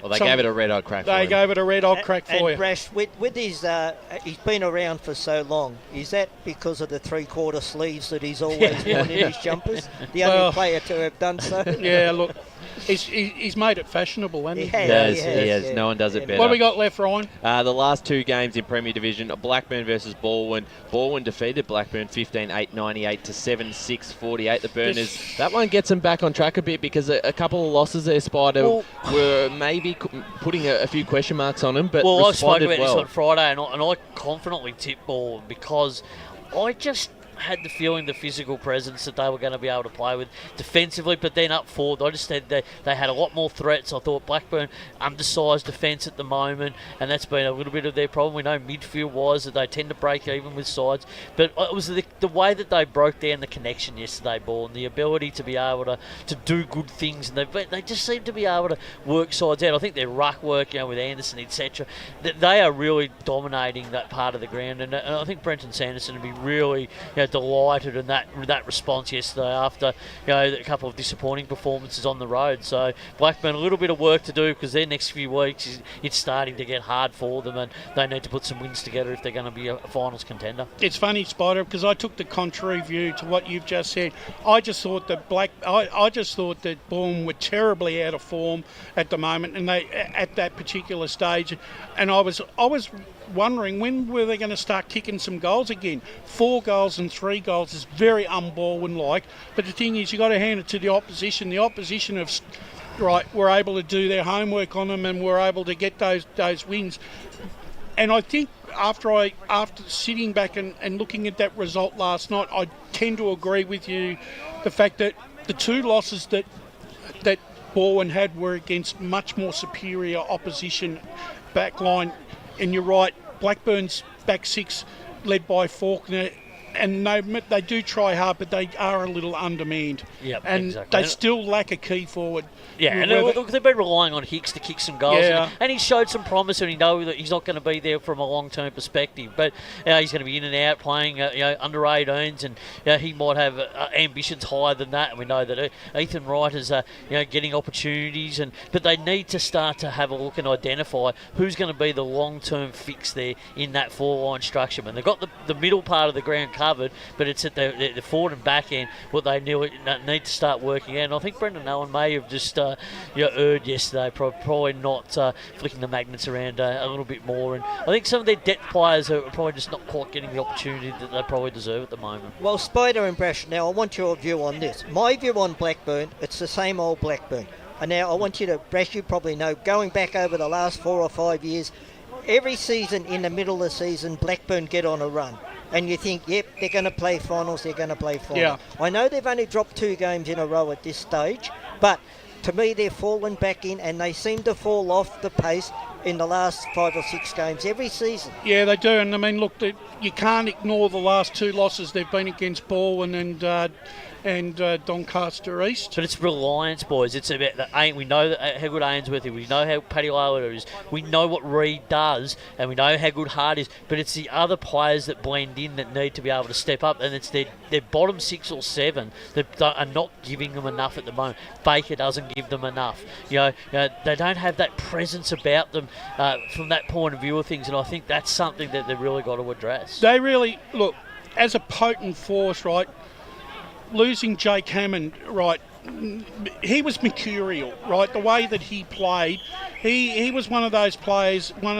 Speaker 3: they gave it a red-hot crack.
Speaker 5: They gave it a red-hot crack for you.
Speaker 4: And Brash, with his, he's been around for so long. Is that because of the three-quarter sleeves that he's always worn in his jumpers? The only player to have done so.
Speaker 5: Yeah, look, he's made it fashionable, hasn't he?
Speaker 3: He has. No one does it better.
Speaker 5: What have we got left, Ryan?
Speaker 3: The last 2 games in Premier Division: Blackburn versus Baldwin. Baldwin defeated Blackburn 15-8, 98 to 7-6, 48. The Burners. That one gets them back on track a bit because a couple of losses there, Spider, were maybe putting a few question marks on them, but
Speaker 6: I spoke
Speaker 3: responded
Speaker 6: about
Speaker 3: well.
Speaker 6: this on Friday, and I confidently tipped Baldwin because I just had the feeling, the physical presence that they were going to be able to play with defensively, but then up forward, I just said they had a lot more threats. I thought Blackburn undersized defence at the moment, and that's been a little bit of their problem. We know midfield-wise that they tend to break even with sides, but it was the way that they broke down the connection yesterday, Ball, and the ability to be able to do good things, and they just seem to be able to work sides out. I think their ruck work, with Anderson, etc., they are really dominating that part of the ground, and I think Brenton Sanderson would be really delighted in that response yesterday after a couple of disappointing performances on the road. So Blackburn, a little bit of work to do because their next few weeks it's starting to get hard for them, and they need to put some wins together if they're going to be a finals contender.
Speaker 5: It's funny, Spider, because I took the contrary view to what you've just said. I just thought that Bourne were terribly out of form at the moment, and they at that particular stage, and I was wondering when were they going to start kicking some goals again. 4 goals and 3 goals is very un-Baldwin-like, but the thing is, you got to hand it to the opposition. The opposition were able to do their homework on them and were able to get those wins. And I think after sitting back and looking at that result last night, I tend to agree with you. The fact that the 2 losses that Baldwin had were against much more superior opposition backline. And you're right, Blackburn's back 6 led by Faulkner, and they do try hard, but they are a little undermanned.
Speaker 6: Yep,
Speaker 5: and
Speaker 6: exactly.
Speaker 5: They still lack a key forward.
Speaker 6: Yeah, and look, they've been relying on Hicks to kick some goals, and he showed some promise, and he knows that he's not going to be there from a long-term perspective, but he's going to be in and out playing under 18s, and he might have ambitions higher than that, and we know that Ethan Wright is getting opportunities, but they need to start to have a look and identify who's going to be the long-term fix there in that 4-line structure. And they've got the middle part of the ground covered, but it's at the forward and back end what they need to start working out. And I think Brendan Allen may have just erred yesterday, probably not flicking the magnets around a little bit more. And I think some of their depth players are probably just not quite getting the opportunity that they probably deserve at the moment.
Speaker 4: Well, Spider and Brash, now I want your view on this. My view on Blackburn, it's the same old Blackburn. And now I want you to, Brash, you probably know, going back over the last 4 or 5 years, every season in the middle of the season, Blackburn get on a run. And you think, yep, they're going to play finals, Yeah. I know they've only dropped 2 games in a row at this stage, but to me, they're falling back in, and they seem to fall off the pace in the last 5 or 6 games every season.
Speaker 5: Yeah, they do. And I mean, look, you can't ignore the last 2 losses they've been against Baldwin and Doncaster East.
Speaker 6: But it's reliance, boys. It's about we know how good Ainsworth is. We know how Paddy Lillard is. We know what Reid does, and we know how good Hart is. But it's the other players that blend in that need to be able to step up, and it's their bottom 6 or 7 that are not giving them enough at the moment. Baker doesn't give them enough. They don't have that presence about them from that point of view of things, and I think that's something that they've really got to address.
Speaker 5: They really look as a potent force, right? Losing Jake Hammond, right, he was mercurial, right? The way that he played, he was one of those players, one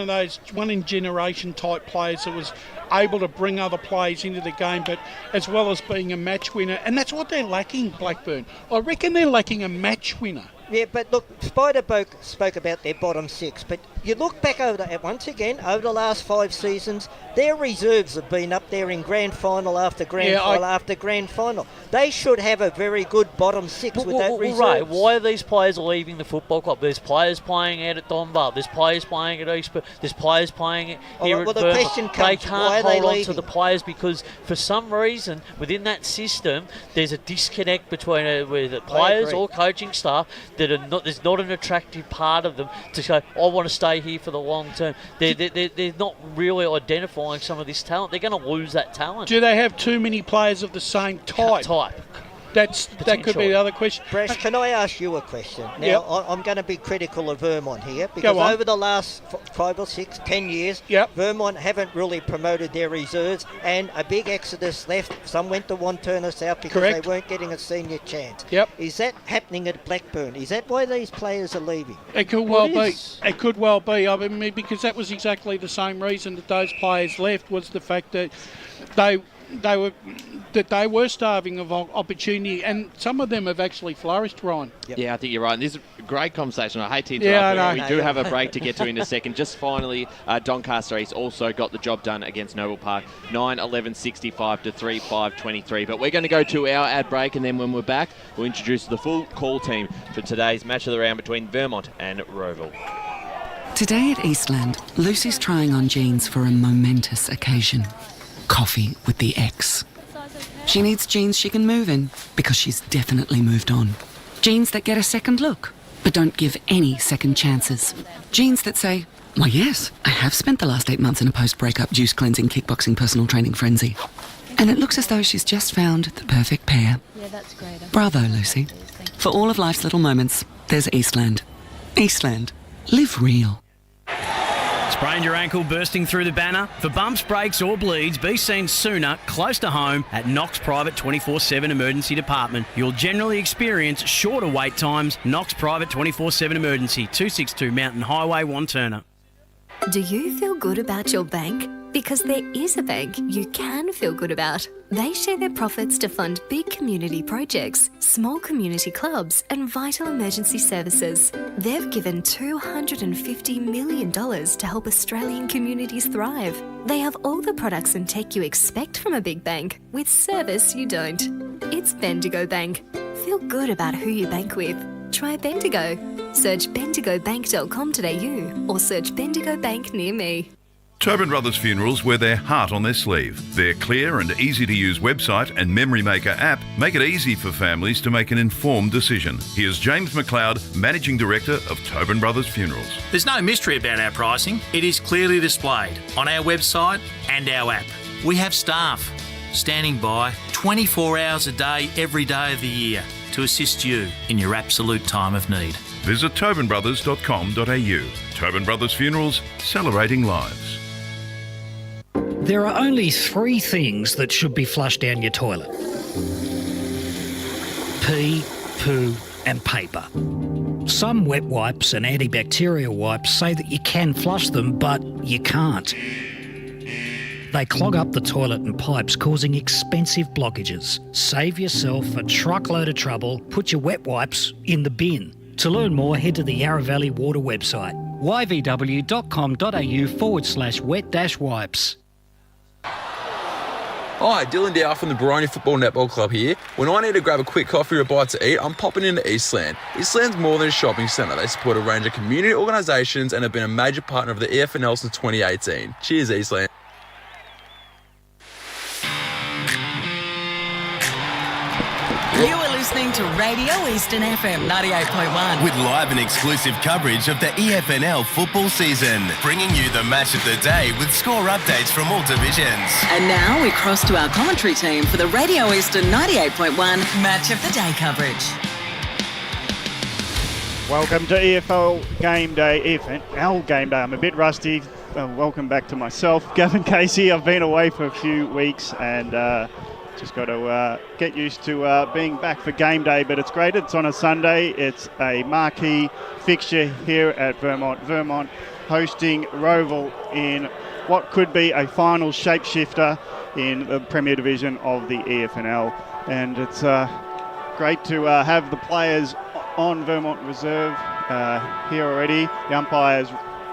Speaker 5: in generation type players that was able to bring other players into the game, but as well as being a match winner. And that's what they're lacking, Blackburn. I reckon they're lacking a match winner.
Speaker 4: Yeah, but look, Spider spoke about their bottom 6, but you look back over the last 5 seasons, their reserves have been up there in grand final after grand final after grand final. They should have a very good bottom 6 with that reserves.
Speaker 6: Right, why are these players leaving the football club? There's players playing out at Donvale, there's players playing at Eastburn, there's players playing here at Vermont.
Speaker 4: The question comes,
Speaker 6: they can't hold on to the players because for some reason within that system there's a disconnect between with the players or coaching staff that are not. There's not an attractive part of them to say, I want to stay here for the long term. They're not really identifying some of this talent. They're going to lose that talent.
Speaker 5: Do they have too many players of the same type? That could be the other question.
Speaker 4: Brash, can I ask you a question? Now, I'm going to be critical of Vermont here because over the last 5 or 6, 10 years, Vermont haven't really promoted their reserves, and a big exodus left. Some went to Wantirna South because they weren't getting a senior chance. Is that happening at Blackburn? Is that why these players are leaving?
Speaker 5: It could well be. It could well be. I mean, because that was exactly the same reason that those players left, was the fact that they were starving of opportunity, and some of them have actually flourished, Ryan.
Speaker 4: Yep.
Speaker 3: Yeah, I think you're right. And this is a great conversation. I hate to interrupt,
Speaker 5: Yeah, I
Speaker 3: but
Speaker 5: know.
Speaker 3: we do have a break to get to in a second. Just finally, Doncaster East also got the job done against Noble Park, 9-11-65 to 3-5-23. But we're going to go to our ad break, and then when we're back, we'll introduce the full call team for today's match of the round between Vermont and Rowville.
Speaker 10: Today at Eastland, Lucy's trying on jeans for a momentous occasion. Coffee with the ex. She needs jeans she can move in because she's definitely moved on. Jeans that get a second look, but don't give any second chances. Jeans that say, why yes, I have spent the last 8 months in a post-breakup juice cleansing, kickboxing, personal training frenzy. And it looks as though she's just found the perfect pair.
Speaker 11: Yeah, that's great.
Speaker 10: Bravo, Lucy. For all of life's little moments, there's Eastland. Eastland. Live real.
Speaker 12: Sprained your ankle bursting through the banner? For bumps, breaks or bleeds, be seen sooner, close to home, at Knox Private 24/7 Emergency Department. You'll generally experience shorter wait times. Knox Private 24/7 Emergency, 262 Mountain Highway, Wanturna.
Speaker 11: Do you feel good about your bank? Because there is a bank you can feel good about. They share their profits to fund big community projects, small community clubs and vital emergency services. They've given $250 million to help Australian communities thrive. They have all the products and tech you expect from a big bank, with service you don't. It's Bendigo Bank. Feel good about who you bank with. Try Bendigo. Search bendigobank.com.au or search Bendigo Bank near me.
Speaker 13: Tobin Brothers Funerals wear their heart on their sleeve. Their clear and easy-to-use website and Memory Maker app make it easy for families to make an informed decision. Here's James McLeod, Managing Director of Tobin Brothers Funerals.
Speaker 14: There's no mystery about our pricing. It is clearly displayed on our website and our app. We have staff standing by 24 hours a day, every day of the year to assist you in your absolute time of need.
Speaker 13: Visit tobinbrothers.com.au. Tobin Brothers Funerals, celebrating lives.
Speaker 15: There are only 3 things that should be flushed down your toilet: pee, poo and paper. Some wet wipes and antibacterial wipes say that you can flush them, but you can't. They clog up the toilet and pipes, causing expensive blockages. Save yourself a truckload of trouble. Put your wet wipes in the bin. To learn more, head to the Yarra Valley Water website, yvw.com.au/wet-wipes.
Speaker 16: Hi, Dylan Dow from the Baroni Football Netball Club here. When I need to grab a quick coffee or a bite to eat, I'm popping into Eastland. Eastland's more than a shopping centre. They support a range of community organisations and have been a major partner of the EFNL since 2018. Cheers, Eastland.
Speaker 1: You are listening to Radio Eastern FM 98.1.
Speaker 2: With live and exclusive coverage of the EFNL football season, bringing you the match of the day with score updates from all divisions.
Speaker 1: And now we cross to our commentary team for the Radio Eastern 98.1 Match of the Day coverage.
Speaker 17: Welcome to EFL Game Day, EFL Game Day. I'm a bit rusty. Welcome back to myself, Gavin Casey. I've been away for a few weeks and just got to get used to being back for game day, but it's great. It's on a Sunday. It's a marquee fixture here at Vermont. Vermont hosting Rowville in what could be a final shapeshifter in the Premier Division of the EFNL. And it's great to have the players on Vermont Reserve here already. The umpires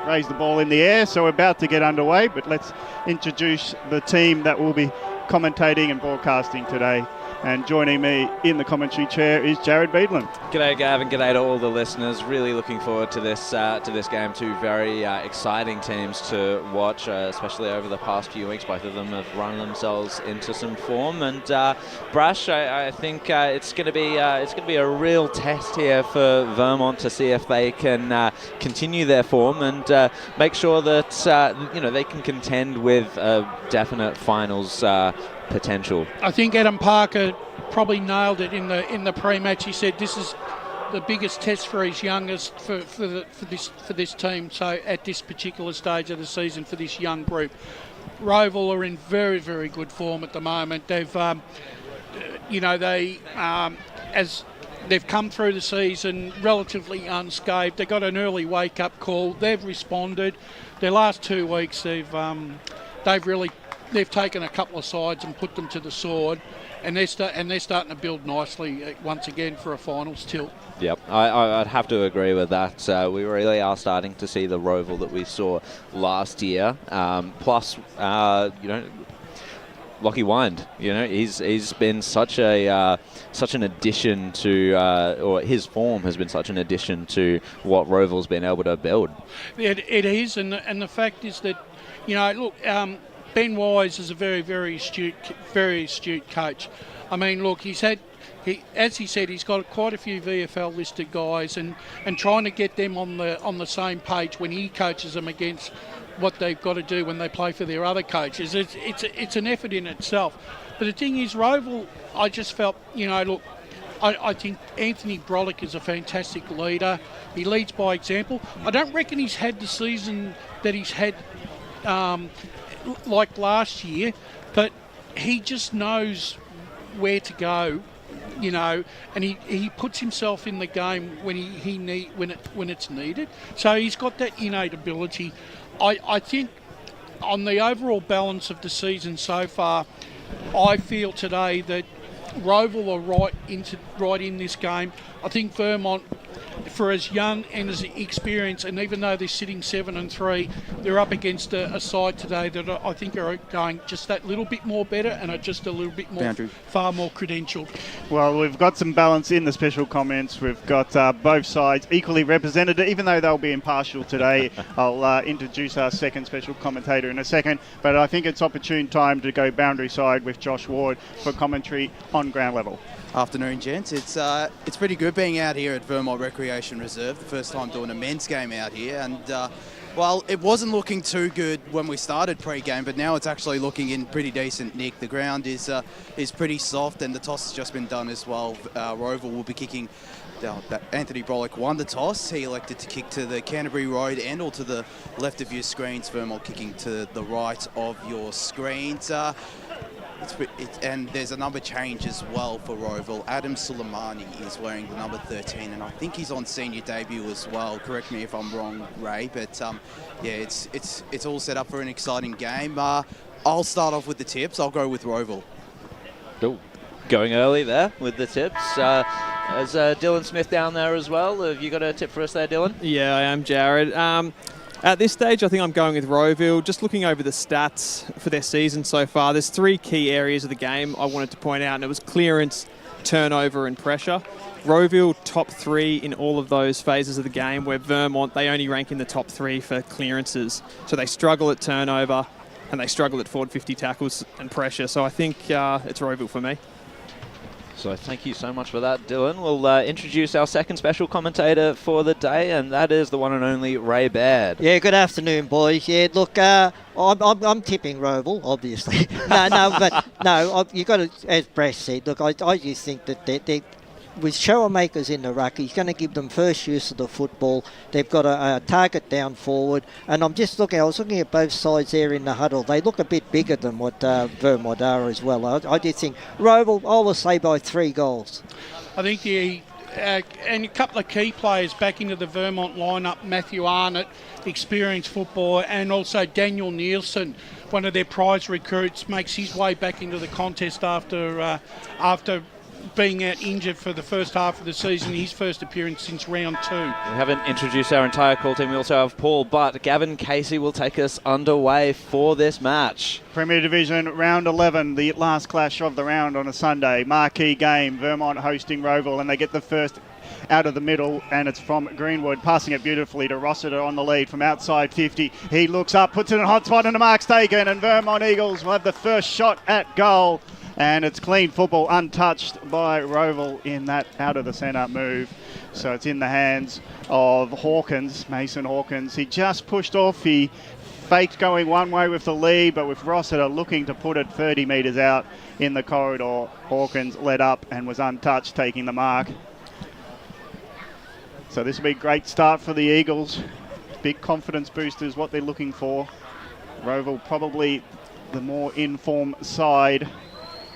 Speaker 17: raised the ball in the air, so we're about to get underway, but let's introduce the team that will be commentating and broadcasting today. And joining me in the commentary chair is Jared Beedland.
Speaker 18: G'day Gavin, g'day to all the listeners. Really looking forward to this game. Two very exciting teams to watch, especially over the past few weeks. Both of them have run themselves into some form. And Brash, I think it's going to be a real test here for Vermont to see if they can continue their form and make sure that they can contend with a definite finals potential.
Speaker 5: I think Adam Parker probably nailed it in the pre-match. He said this is the biggest test for his youngest for this team. So at this particular stage of the season for this young group, Rowville are in very, very good form at the moment. They've as they've come through the season relatively unscathed. They got an early wake-up call. They've responded. Their last 2 weeks, they've really they've taken a couple of sides and put them to the sword, and they're starting to build nicely once again for a finals tilt.
Speaker 18: Yep, I'd have to agree with that. We really are starting to see the Rowville that we saw last year. Plus, Lockie Wind, he's been such an addition to, or his form has been such an addition to what Rowville's been able to build.
Speaker 5: It is, and the fact is that, look, Ben Wise is a very, very astute coach. I mean, look, as he said, he's got quite a few VFL listed guys, and trying to get them on the same page when he coaches them against what they've got to do when they play for their other coaches. It's an effort in itself. But the thing is, Rowville, I just felt, look, I think Anthony Brolick is a fantastic leader. He leads by example. I don't reckon he's had the season that he's had like last year, but he just knows where to go, and he puts himself in the game when it's needed. So he's got that innate ability. I think on the overall balance of the season so far, I feel today that Rowville are right in this game. I think Vermont, for as young and as experienced, and even though they're sitting 7-3, they're up against a side today that I think are going just that little bit more better and are just a little bit more, far more credentialed.
Speaker 17: Well, we've got some balance in the special comments. We've got both sides equally represented, even though they'll be impartial today. I'll introduce our second special commentator in a second, but I think it's opportune time to go boundary side with Josh Ward for commentary on ground level.
Speaker 7: Afternoon, gents. It's pretty good being out here at Vermont Recreation Reserve. The first time doing a men's game out here, and well, it wasn't looking too good when we started pre-game, but now it's actually looking in pretty decent nick. The ground is pretty soft, and the toss has just been done as well. Rowville will be kicking. Anthony Brolick won the toss. He elected to kick to the Canterbury Road end or to the left of your screens. Vermont kicking to the right of your screens. And there's a number change as well for Rowville. Adam Suleimani is wearing the number 13, and I think he's on senior debut as well. Correct me if I'm wrong, Ray, but yeah, it's all set up for an exciting game. I'll start off with the tips. I'll go with Rowville.
Speaker 18: Cool. Going early there with the tips. Is Dylan Smith down there as well? Have you got a tip for us there, Dylan?
Speaker 19: Yeah, I am, Jared. At this stage, I think I'm going with Rowville. Just looking over the stats for their season so far, there's three key areas of the game I wanted to point out, and it was clearance, turnover and pressure. Rowville top 3 in all of those phases of the game, where Vermont, they only rank in the top 3 for clearances. So they struggle at turnover and they struggle at forward 50 tackles and pressure. So I think it's Rowville for me.
Speaker 18: So thank you so much for that, Dylan. We'll introduce our second special commentator for the day, and that is the one and only Ray Baird.
Speaker 4: Yeah, good afternoon, boys. Yeah, look, I'm tipping Rowville, obviously. No, you got to, as Brash said, look, I just think that they with Showamakers in the ruck, he's going to give them first use of the football. They've got a target down forward, and I was looking at both sides there in the huddle. They look a bit bigger than what Vermont are as well. I just think Rowville, I will say by 3 goals.
Speaker 5: I think and a couple of key players back into the Vermont lineup, Matthew Arnott, experienced footballer, and also Daniel Nielsen, one of their prize recruits, makes his way back into the contest after being out injured for the first half of the season, his first appearance since round 2.
Speaker 18: We haven't introduced our entire call team. We also have Paul, but Gavin Casey will take us underway for this match.
Speaker 17: Premier Division round 11, the last clash of the round on a Sunday. Marquee game, Vermont hosting Rowville, and they get the first out of the middle, and it's from Greenwood, passing it beautifully to Rossiter on the lead from outside 50. He looks up, puts it in a hot spot, and the mark's taken, and Vermont Eagles will have the first shot at goal. And it's clean football, untouched by Rowville in that out-of-the-centre move. So it's in the hands of Hawkins, Mason Hawkins. He just pushed off. He faked going one way with the lead, but with Rossiter looking to put it 30 metres out in the corridor, Hawkins led up and was untouched, taking the mark. So this will be a great start for the Eagles. Big confidence boost is what they're looking for. Rowville probably the more in-form side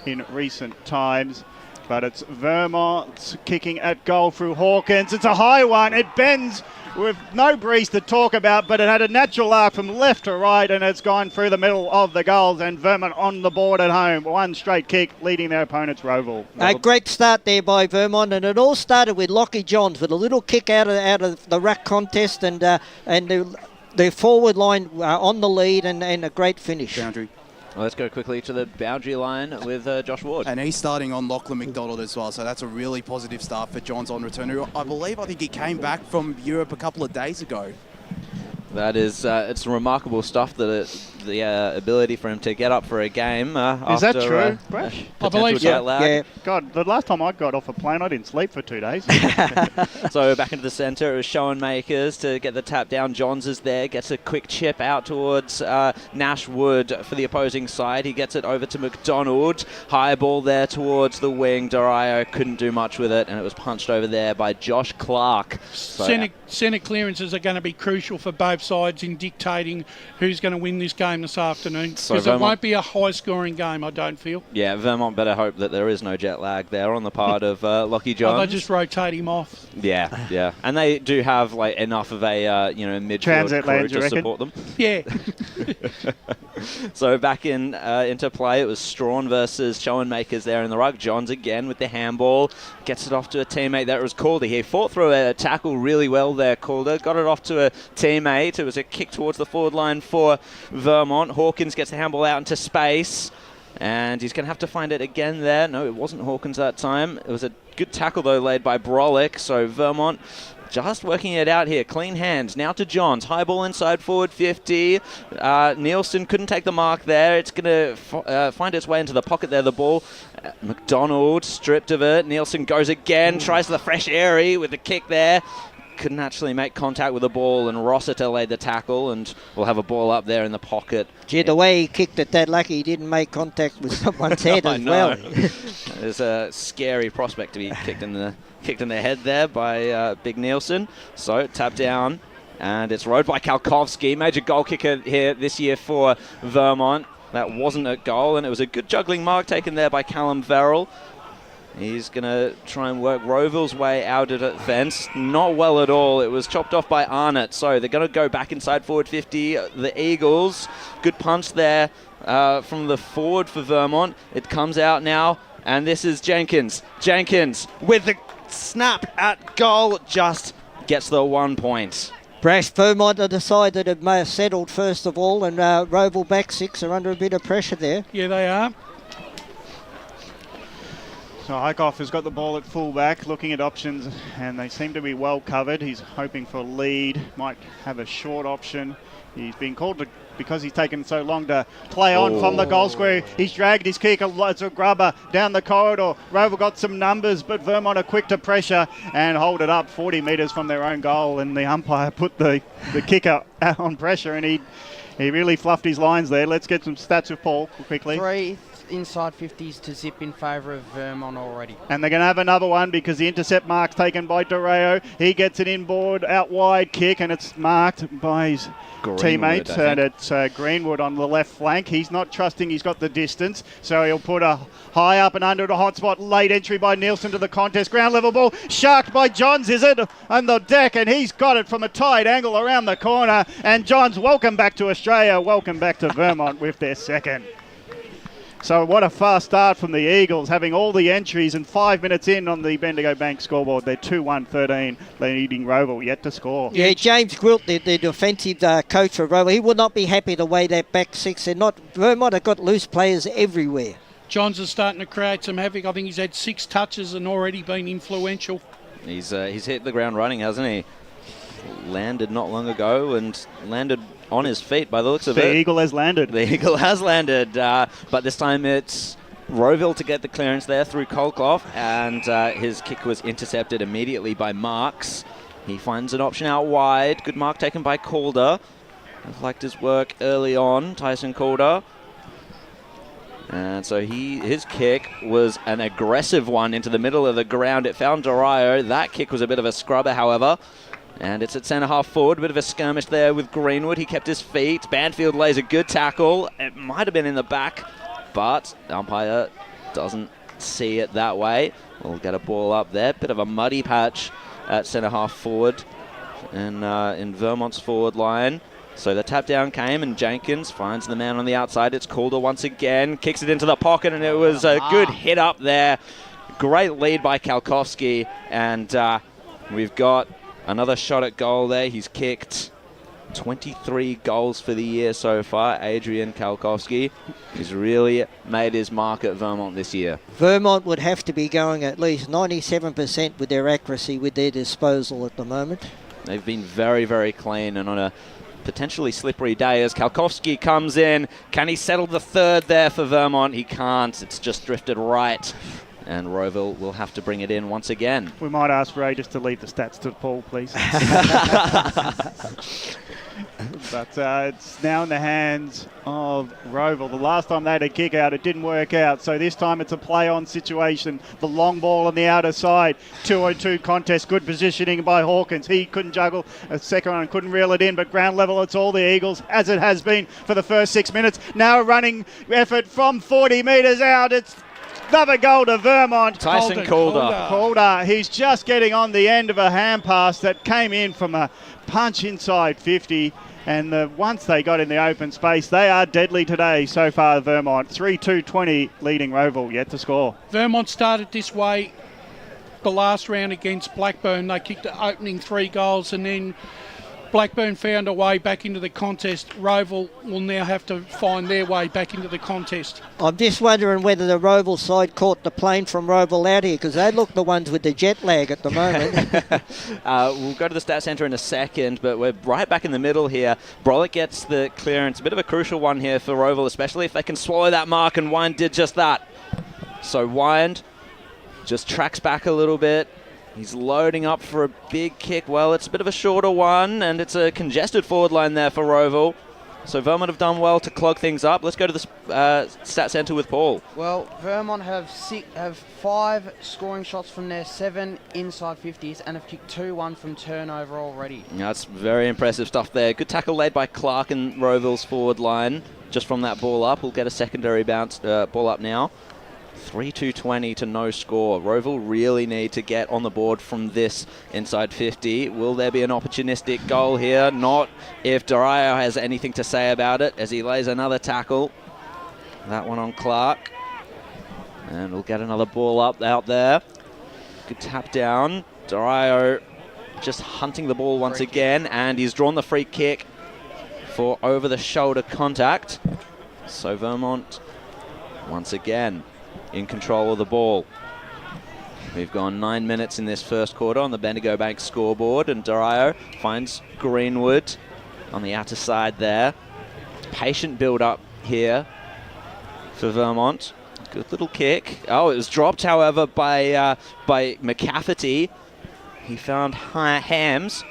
Speaker 17: in recent times, but it's Vermont kicking at goal through Hawkins. It's a high one. It bends with no breeze to talk about, but it had a natural arc from left to right, and it's gone through the middle of the goals, and Vermont on the board at home. One straight kick leading their opponents, Rowville.
Speaker 4: A great start there by Vermont, and it all started with Lockie Johns with a little kick out of the ruck contest, and the forward line on the lead, and a great finish.
Speaker 18: Boundary. Well, let's go quickly to the boundary line with Josh Ward.
Speaker 7: And he's starting on Lachlan McDonald as well, so that's a really positive start for Johns on return, who I think he came back from Europe a couple of days ago.
Speaker 18: That is, it's remarkable stuff, the ability for him to get up for a game.
Speaker 17: Is that true,
Speaker 18: Bresh?
Speaker 17: I believe so.
Speaker 18: Jet lag.
Speaker 17: Yeah. God, the last time I got off a plane, I didn't sleep for 2 days.
Speaker 18: So back into the centre, it was Schoenmakers to get the tap down. Johns is there, gets a quick chip out towards Nash Wood for the opposing side. He gets it over to McDonald. High ball there towards the wing. Dorio couldn't do much with it, and it was punched over there by Josh Clark. So,
Speaker 5: Centre clearances are going to be crucial for both sides in dictating who's going to win this game this afternoon. Because it won't be a high-scoring game, I don't feel.
Speaker 18: Yeah, Vermont better hope that there is no jet lag there on the part of Lockie Johns.
Speaker 5: They just rotate him off.
Speaker 18: Yeah. And they do have enough of a midfield
Speaker 17: Transit
Speaker 18: crew
Speaker 17: land,
Speaker 18: to support them.
Speaker 5: Yeah.
Speaker 18: So back into play, it was Strawn versus Schoenmakers there in the ruck. Johns again with the handball. Gets it off to a teammate. That was Calder. He fought through a tackle really well there, Calder. Got it off to a teammate. It was a kick towards the forward line for Vermont. Hawkins gets the handball out into space. And he's going to have to find it again there. No, it wasn't Hawkins that time. It was a good tackle, though, laid by Brolick. So Vermont just working it out here. Clean hands. Now to Johns. High ball inside forward 50. Nielsen couldn't take the mark there. It's going to find its way into the pocket there, the ball. McDonald stripped of it. Nielsen goes again. Tries the fresh airy with the kick there. Couldn't actually make contact with the ball, and Rossiter laid the tackle, and we'll have a ball up there in the pocket.
Speaker 4: Gee, the way he kicked it, that lucky he didn't make contact with someone's head as well.
Speaker 18: There's a scary prospect to be kicked in the head there by Big Nielsen. So tap down, and it's rowed by Kalkowski. Major goal kicker here this year for Vermont. That wasn't a goal, and it was a good juggling mark taken there by Callum Verrill. He's going to try and work Rowville's way out of the fence. Not well at all. It was chopped off by Arnott. So they're going to go back inside forward 50. The Eagles, good punch there from the forward for Vermont. It comes out now, and this is Jenkins. Jenkins with the snap at goal, just gets the 1 point.
Speaker 4: Brash, Vermont are the side that have settled first of all, and Rowville back six are under a bit of pressure there.
Speaker 5: Yeah, they are.
Speaker 17: So Eichhoff has got the ball at full-back, looking at options, and they seem to be well covered. He's hoping for a lead, might have a short option. He's been called to, because he's taken so long to play on from the goal square. He's dragged his kick, it's a grubber down the corridor. Rowville got some numbers, but Vermont are quick to pressure and hold it up 40 metres from their own goal, and the umpire put the kicker out on pressure, and he really fluffed his lines there. Let's get some stats with Paul quickly.
Speaker 20: 3 inside 50s to zip in favour of Vermont already.
Speaker 17: And they're going to have another one because the intercept mark's taken by Doreo. He gets an inboard out wide kick, and it's marked by his teammate, and it's Greenwood on the left flank. He's not trusting he's got the distance, so he'll put a high up and under the hot spot. Late entry by Nielsen to the contest. Ground level ball sharked by Johns, is it? On the deck, and he's got it from a tight angle around the corner. And Johns, welcome back to Australia. Welcome back to Vermont with their second. So what a fast start from the Eagles, having all the entries, and 5 minutes in on the Bendigo Bank scoreboard. They're 2-1-13, leading Rowville, yet to score.
Speaker 4: Yeah, James Gwilt, the defensive coach for Rowville, he would not be happy the way that back six. Vermont have got loose players everywhere.
Speaker 5: Johns is starting to create some havoc. I think he's had 6 touches and already been influential.
Speaker 18: He's hit the ground running, hasn't he? Landed not long ago and landed on his feet by the looks of it.
Speaker 17: The Eagle has landed.
Speaker 18: The Eagle has landed, but this time it's Rowville to get the clearance there through Kolkloff, and his kick was intercepted immediately by Marks. He finds an option out wide. Good mark taken by Calder. I've liked his work early on, Tyson Calder. And so his kick was an aggressive one into the middle of the ground. It found Dorio. That kick was a bit of a scrubber, however. And it's at centre half forward. Bit of a skirmish there with Greenwood. He kept his feet. Banfield lays a good tackle. It might have been in the back, but the umpire doesn't see it that way. We'll get a ball up there. Bit of a muddy patch at centre half forward in Vermont's forward line. So the tap down came, and Jenkins finds the man on the outside. It's Calder once again, kicks it into the pocket, and it was a good hit up there. Great lead by Kalkowski, and we've got another shot at goal there. He's kicked 23 goals for the year so far. Adrian Kalkowski has really made his mark at Vermont this year.
Speaker 4: Vermont would have to be going at least 97% with their accuracy with their disposal at the moment.
Speaker 18: They've been very, very clean, and on a potentially slippery day as Kalkowski comes in. Can he settle the third there for Vermont? He can't. It's just drifted right. And Rowville will have to bring it in once again.
Speaker 17: We might ask Ray just to leave the stats to Paul, please. But it's now in the hands of Rowville. The last time they had a kick out, it didn't work out. So this time it's a play-on situation. The long ball on the outer side. 2-on-2 contest. Good positioning by Hawkins. He couldn't juggle a second one, couldn't reel it in. But ground level, it's all the Eagles, as it has been for the first 6 minutes. Now a running effort from 40 metres out. It's another goal to Vermont.
Speaker 18: Tyson Calder.
Speaker 17: He's just getting on the end of a hand pass that came in from a punch inside 50. And once they got in the open space, they are deadly today so far, Vermont. 3-2-20 leading Rowville, yet to score.
Speaker 5: Vermont started this way the last round against Blackburn. They kicked the opening 3 goals, and then Blackburn found a way back into the contest. Rowville will now have to find their way back into the contest.
Speaker 4: I'm just wondering whether the Rowville side caught the plane from Rowville out here, because they look the ones with the jet lag at the moment.
Speaker 18: We'll go to the stat centre in a second, but we're right back in the middle here. Brolick gets the clearance. A bit of a crucial one here for Rowville, especially if they can swallow that mark, and Wind did just that. So Wind just tracks back a little bit. He's loading up for a big kick. Well, it's a bit of a shorter one, and it's a congested forward line there for Rowville. So Vermont have done well to clog things up. Let's go to the stat centre with Paul.
Speaker 20: Well, Vermont have 5 scoring shots from their 7 inside 50s and have kicked 2-1 from turnover already.
Speaker 18: Yeah, that's very impressive stuff there. Good tackle laid by Clark and Rowville's forward line just from that ball up. We'll get a secondary bounce ball up now. 3-2-20 to no score. Rowville really need to get on the board from this inside 50. Will there be an opportunistic goal here? Not if Durayo has anything to say about it, as he lays another tackle. That one on Clark. And we'll get another ball up out there. Good tap down. Durayo just hunting the ball once again, and he's drawn the free kick for over-the-shoulder contact. So Vermont, once again, in control of the ball. We've gone 9 minutes in this first quarter on the Bendigo Bank scoreboard, and Durayo finds Greenwood on the outer side there. Patient build-up here for Vermont. Good little kick. Oh, it was dropped, however, by McCafferty. He found Hams,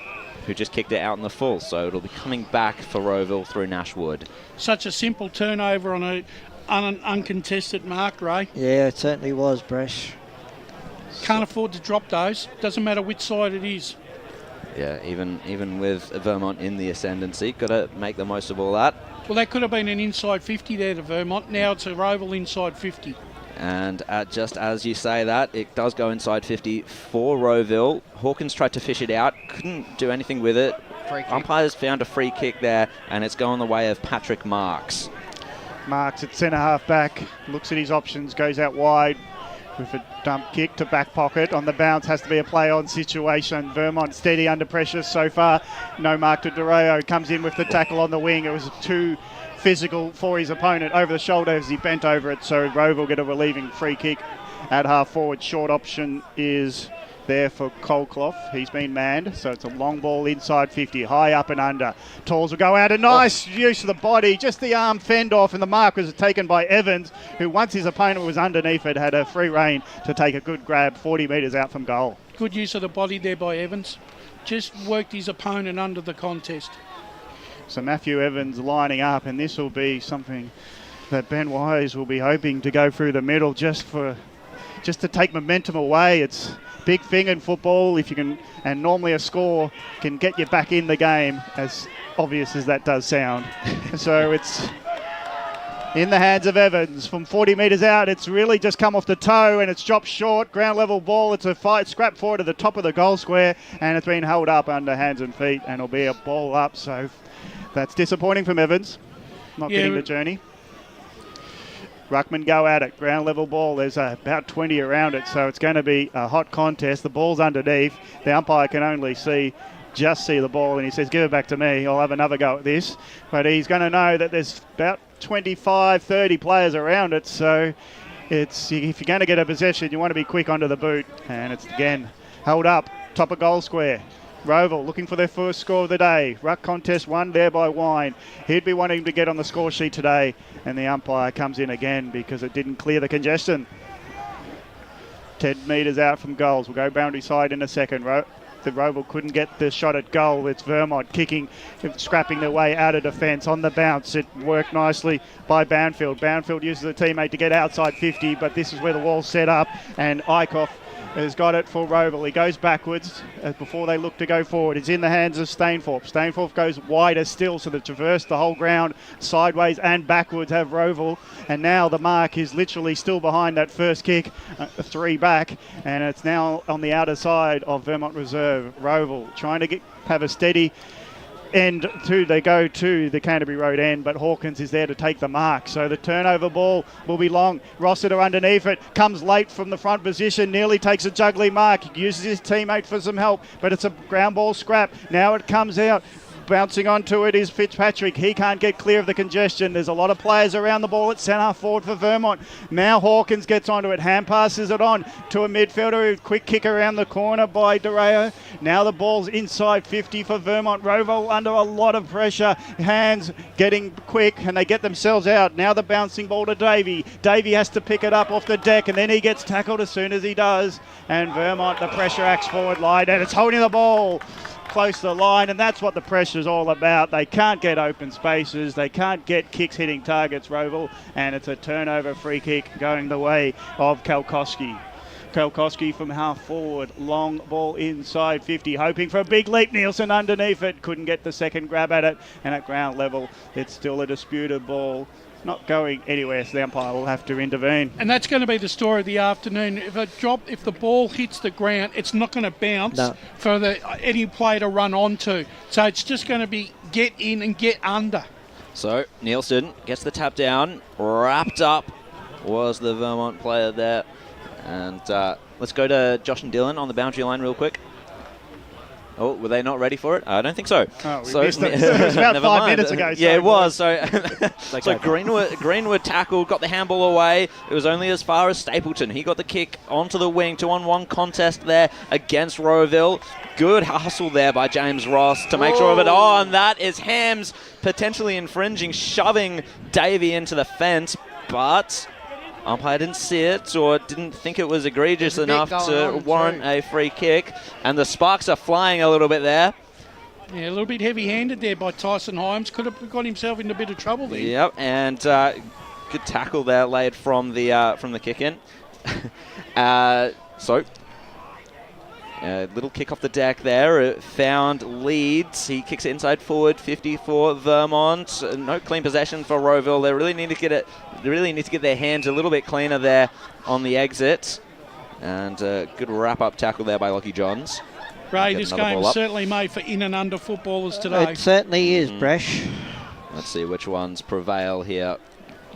Speaker 18: who just kicked it out in the full, so it'll be coming back for Rowville through Nashwood.
Speaker 5: Such a simple turnover on an uncontested mark, Ray.
Speaker 4: Yeah, it certainly was, Bresh.
Speaker 5: Can't afford to drop those. Doesn't matter which side it is.
Speaker 18: Yeah, even with Vermont in the ascendancy, got to make the most of all that.
Speaker 5: Well, that could have been an inside 50 there to Vermont. Now it's a Rowville inside 50.
Speaker 18: And just as you say that, it does go inside 50 for Rowville. Hawkins tried to fish it out, couldn't do anything with it. Umpires found a free kick there, and it's going the way of Patrick Marks.
Speaker 17: Marks at centre half back, looks at his options, goes out wide with a dump kick to back pocket. On the bounce, has to be a play-on situation. Vermont steady under pressure so far. No mark to Durayo. Comes in with the tackle on the wing. It was too physical for his opponent over the shoulder as he bent over it. So Rowville get a relieving free kick at half forward. Short option is there for Colclough. He's been manned, so it's a long ball inside 50, high up and under. Tolls will go out, a nice use of the body, just the arm fend off, and the mark was taken by Evans, who once his opponent was underneath it, had a free rein to take a good grab 40 metres out from goal.
Speaker 5: Good use of the body there by Evans. Just worked his opponent under the contest.
Speaker 17: So Matthew Evans lining up, and this will be something that Ben Wise will be hoping to go through the middle just to take momentum away. It's big thing in football if you can, and normally a score can get you back in the game, as obvious as that does sound. So it's in the hands of Evans from 40 metres out. It's really just come off the toe and it's dropped short. Ground level ball. It's a fight scrap forward to the top of the goal square, and it's been held up under hands and feet, and it'll be a ball up. So that's disappointing from Evans, not getting the journey. Ruckman go at it. Ground level ball. There's about 20 around it, so it's going to be a hot contest. The ball's underneath. The umpire can only just see the ball, and he says, give it back to me. I'll have another go at this. But he's going to know that there's about 25, 30 players around it, so if you're going to get a possession, you want to be quick onto the boot. And it's again held up, top of goal square. Rowville looking for their first score of the day. Ruck contest won there by Wine. He'd be wanting to get on the score sheet today, and the umpire comes in again because it didn't clear the congestion. 10 metres out from goals. We'll go boundary side in a second. The Rowville couldn't get the shot at goal. It's Vermont kicking, scrapping their way out of defence on the bounce. It worked nicely by Banfield. Banfield uses a teammate to get outside 50, but this is where the wall's set up, and Eichhoff has got it for Rowville. He goes backwards before they look to go forward. It's in the hands of Stainforth. Stainforth goes wider still, so they traverse the whole ground sideways and backwards, have Rowville. And now the mark is literally still behind that first kick, 3 back, and it's now on the outer side of Vermont Reserve. Rowville trying to have a steady end they go to the Canterbury Road end, but Hawkins is there to take the mark. So the turnover ball will be long. Rossiter underneath it, comes late from the front position, nearly takes a juggling mark. He uses his teammate for some help, but it's a ground ball scrap. Now it comes out. Bouncing onto it is Fitzpatrick. He can't get clear of the congestion. There's a lot of players around the ball at centre forward for Vermont. Now Hawkins gets onto it. Hand passes it on to a midfielder. Quick kick around the corner by DeReo. Now the ball's inside 50 for Vermont. Rowville under a lot of pressure. Hands getting quick and they get themselves out. Now the bouncing ball to Davey. Davey has to pick it up off the deck and then he gets tackled as soon as he does. And Vermont, the pressure acts forward line and it's holding the ball close to the line, and that's what the pressure is all about. They can't get open spaces, they can't get kicks hitting targets, Rowville, and it's a turnover free kick going the way of Kalkoski. Kalkoski from half forward, long ball inside 50, hoping for a big leap. Nielsen underneath it, couldn't get the second grab at it, and at ground level it's still a disputed ball. Not going anywhere, so the umpire will have to intervene.
Speaker 5: And that's going to be the story of the afternoon. If the ball hits the ground, it's not going to bounce for any player to run onto. So it's just going to be get in and get under.
Speaker 3: So Nielsen gets the tap down, wrapped up was the Vermont player there. And let's go to Josh and Dylan on the boundary line real quick. Oh, were they not ready for it? I don't think so.
Speaker 17: Oh, we missed it. It was about 5 minutes ago.
Speaker 3: Yeah, it was. So Greenwood tackled, got the handball away. It was only as far as Stapleton. He got the kick onto the wing. 2-on-1 contest there against Rowville. Good hustle there by James Ross to make sure of it. Oh, and that is Hams potentially infringing, shoving Davey into the fence, but umpire didn't see it or didn't think it was egregious enough to warrant a free kick. And the sparks are flying a little bit there.
Speaker 5: Yeah, a little bit heavy-handed there by Tyson Himes. Could have got himself into a bit of trouble there.
Speaker 3: Yep, and good tackle there laid from the kick-in. Little kick off the deck there. It found Leeds. He kicks it inside forward, 50 for Vermont. No clean possession for Rowville. They really need to get it. They really need to get their hands a little bit cleaner there on the exit. And good wrap-up tackle there by Lockie Johns.
Speaker 5: Ray, this game is certainly made for in and under footballers today.
Speaker 4: It certainly is, Brash.
Speaker 3: Let's see which ones prevail here.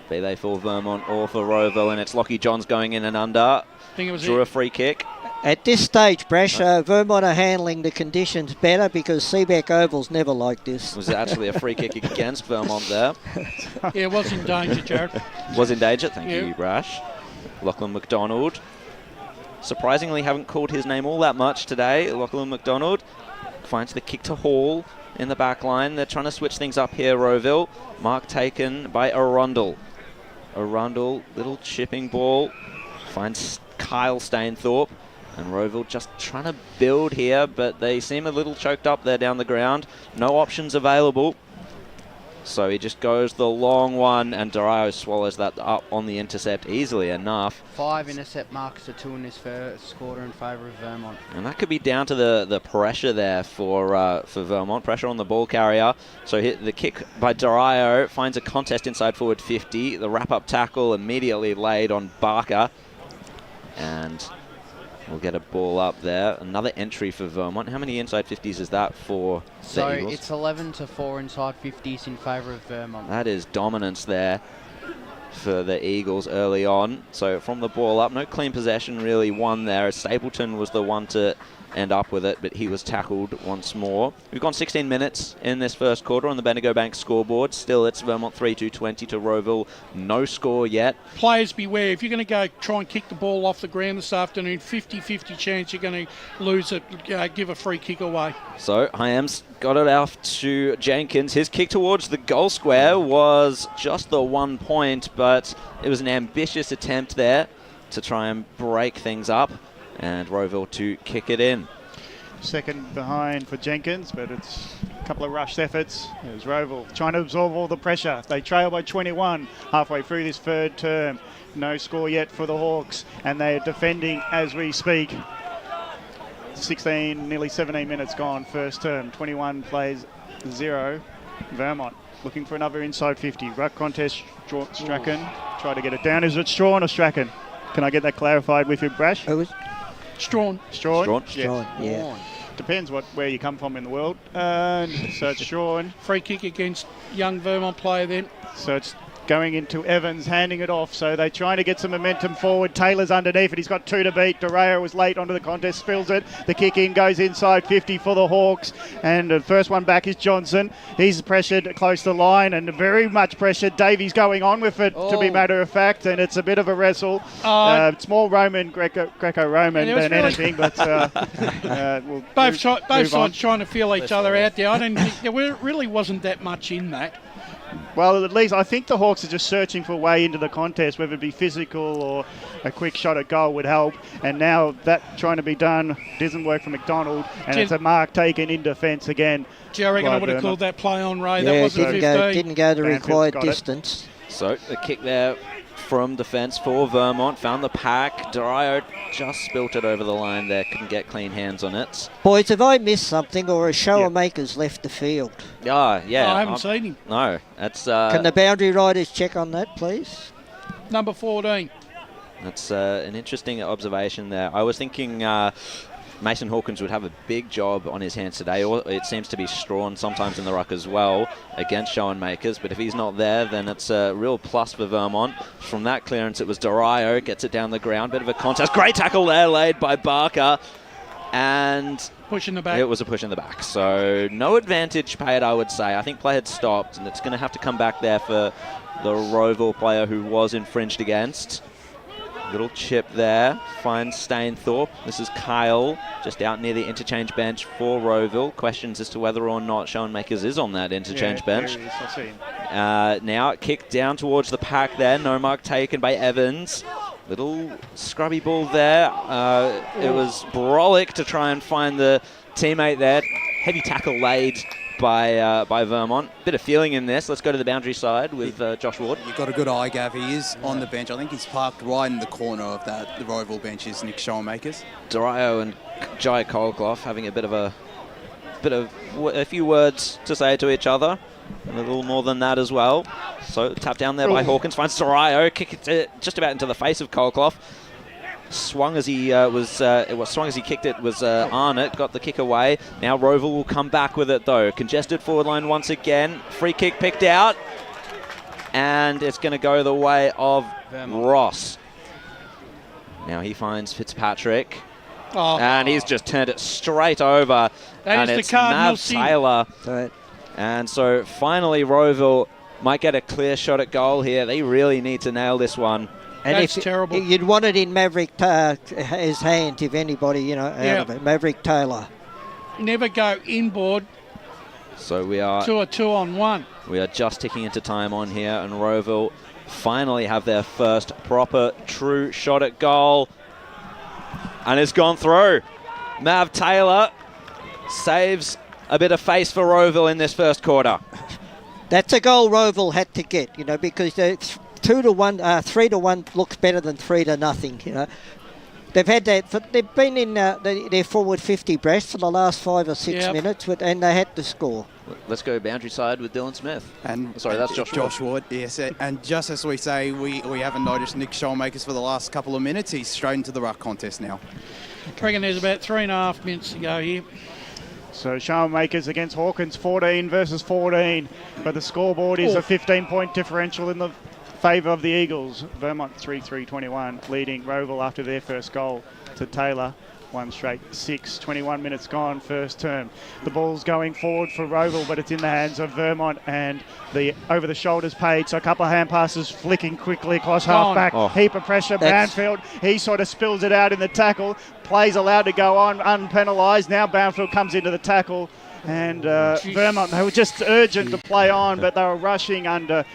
Speaker 3: Be they for Vermont or for Rowville. And it's Lockie Johns going in and under.
Speaker 5: I think it was
Speaker 3: Drew a free kick.
Speaker 4: At this stage, Brash, Vermont are handling the conditions better because Seabeck Oval's never like this.
Speaker 3: Was actually a free kick against Vermont there.
Speaker 5: Yeah, it was in danger, Jared.
Speaker 3: Was in danger, thank you, Brash. Lachlan McDonald. Surprisingly, haven't called his name all that much today. Lachlan McDonald finds the kick to Hall in the back line. They're trying to switch things up here, Rowville. Mark taken by Arundel. Arundel, little chipping ball. Finds Kyle Stainthorpe. And Rowville just trying to build here, but they seem a little choked up there down the ground. No options available. So he just goes the long one, and Dario swallows that up on the intercept easily enough.
Speaker 20: 5 intercept marks to 2 in this first quarter in favour of Vermont.
Speaker 3: And that could be down to the pressure there for Vermont, pressure on the ball carrier. So the kick by Dario finds a contest inside forward 50. The wrap-up tackle immediately laid on Barker. And we'll get a ball up there. Another entry for Vermont. How many inside 50s is that for the Eagles?
Speaker 20: It's 11-4 inside 50s in favour of Vermont.
Speaker 3: That is dominance there for the Eagles early on. So from the ball up, no clean possession really won there. Stapleton was the one to end up with it, but he was tackled once more. We've gone 16 minutes in this first quarter on the Bendigo Bank scoreboard. Still, it's Vermont 3-2-20 to Rowville. No score yet.
Speaker 5: Players beware. If you're going to go try and kick the ball off the ground this afternoon, 50-50 chance you're going to lose it, give a free kick away.
Speaker 3: So Hyams got it off to Jenkins. His kick towards the goal square was just the 1 point, but it was an ambitious attempt there to try and break things up, and Rowville to kick it in.
Speaker 17: Second behind for Jenkins, but it's a couple of rushed efforts. There's Rowville trying to absorb all the pressure. They trail by 21 halfway through this third term. No score yet for the Hawks, and they're defending as we speak. 16, nearly 17 minutes gone, first term. 21 plays 0. Vermont looking for another inside 50. Ruck contest, Strachan. Try to get it down. Is it Strawn or Strachan? Can I get that clarified with you, Brash?
Speaker 5: Strawn.
Speaker 17: Strawn?
Speaker 4: Yeah.
Speaker 17: Depends where you come from in the world. And so it's Strawn.
Speaker 5: Free kick against young Vermont player then.
Speaker 17: So it's going into Evans, handing it off. So they're trying to get some momentum forward. Taylor's underneath it. He's got 2 to beat. Dario was late onto the contest, spills it. The kick in goes inside 50 for the Hawks. And the first one back is Johnson. He's pressured close to the line and very much pressured. Davies going on with it, to be matter of fact. And it's a bit of a wrestle. It's more Roman, Greco-Roman than anything. But we'll
Speaker 5: both sides trying to feel each other out there. I don't think there really wasn't that much in that.
Speaker 17: Well, at least I think the Hawks are just searching for a way into the contest, whether it be physical or a quick shot at goal would help. And now that trying to be done doesn't work for McDonald, and it's a mark taken in defence again.
Speaker 5: Do you reckon I would have called that play on, Ray?
Speaker 4: Yeah,
Speaker 5: that wasn't 15.
Speaker 4: Didn't go the
Speaker 17: Banfield's
Speaker 4: required
Speaker 17: got it.
Speaker 4: distance.
Speaker 3: So the kick there from defence for Vermont. Found the pack. Dario just spilt it over the line there. Couldn't get clean hands on it.
Speaker 4: Boys, have I missed something, or has Shower Makers left the field?
Speaker 3: Yeah.
Speaker 5: I haven't seen him.
Speaker 3: No. That's,
Speaker 4: Can the boundary riders check on that, please?
Speaker 5: Number 14.
Speaker 3: That's an interesting observation there. I was thinking Mason Hawkins would have a big job on his hands today. It seems to be Strawn sometimes in the ruck as well against Showan Makers, but if he's not there, then it's a real plus for Vermont. From that clearance, it was Dario, gets it down the ground, bit of a contest. Great tackle there laid by Barker, and
Speaker 5: push in the back.
Speaker 3: It was a push in the back, so no advantage paid, I would say. I think play had stopped, and it's going to have to come back there for the Rowville player who was infringed against. Little chip there, finds Stainthorpe. This is Kyle, just out near the interchange bench for Rowville. Questions as to whether or not Showan Makers is on that interchange bench.
Speaker 17: There he is. I see him.
Speaker 3: Now kick down towards the pack there. No mark taken by Evans. Little scrubby ball there. It was Brolick to try and find the teammate there. Heavy tackle laid by Vermont. Bit of feeling in this. Let's go to the boundary side with Josh Ward.
Speaker 7: You've got a good eye, Gav. He is on the bench. I think he's parked right in the corner of the Rowville bench is Nick Showanmakers.
Speaker 3: Dario and Jai Colclough having a few words to say to each other. A little more than that as well. So tap down there by Hawkins. Finds Dario. Kick it just about into the face of Colclough. Swung as he kicked it was Arnott, got the kick away. Now Rowville will come back with it though. Congested forward line once again. Free kick picked out. And it's going to go the way of Ross. Now he finds Fitzpatrick. And he's just turned it straight over.
Speaker 5: That is
Speaker 3: it's
Speaker 5: the Cardinal
Speaker 3: Mav Taylor.
Speaker 4: Right.
Speaker 3: And so finally Rowville might get a clear shot at goal here. They really need to nail this one.
Speaker 4: And
Speaker 5: that's terrible.
Speaker 4: You'd want it in Maverick his hand, if anybody, out of it. Maverick Taylor.
Speaker 5: Never go inboard.
Speaker 3: So we are
Speaker 5: to a 2-on-1.
Speaker 3: We are just ticking into time on here, and Rowville finally have their first proper true shot at goal. And it's gone through. Mav Taylor saves a bit of face for Rowville in this first quarter.
Speaker 4: That's a goal Rowville had to get, because 3-1 looks better than 3-0, They've had that. They've been in their forward 50 breast for the last 5 or 6 minutes, and they had to score.
Speaker 3: Let's go boundary side with Dylan Smith. Sorry, that's Josh
Speaker 21: Wood. Yes, and just as we say, we haven't noticed Nick Schoenmakers for the last couple of minutes. He's straight into the ruck contest now.
Speaker 5: I reckon there's about 3.5 minutes to go here.
Speaker 17: So Schoenmakers against Hawkins, 14 versus 14, but the scoreboard is a 15-point differential in the favour of the Eagles. Vermont 3-3-21, leading Rowville after their first goal to Taylor. 1 straight 6, 21 minutes gone, first term. The ball's going forward for Rowville, but it's in the hands of Vermont, and the over-the-shoulders paid, so a couple of hand passes flicking quickly across half-back. Heap of pressure, Banfield, he sort of spills it out in the tackle. Play's allowed to go on unpenalised. Now Banfield comes into the tackle, and Vermont, they were just urgent to play on, but they were rushing under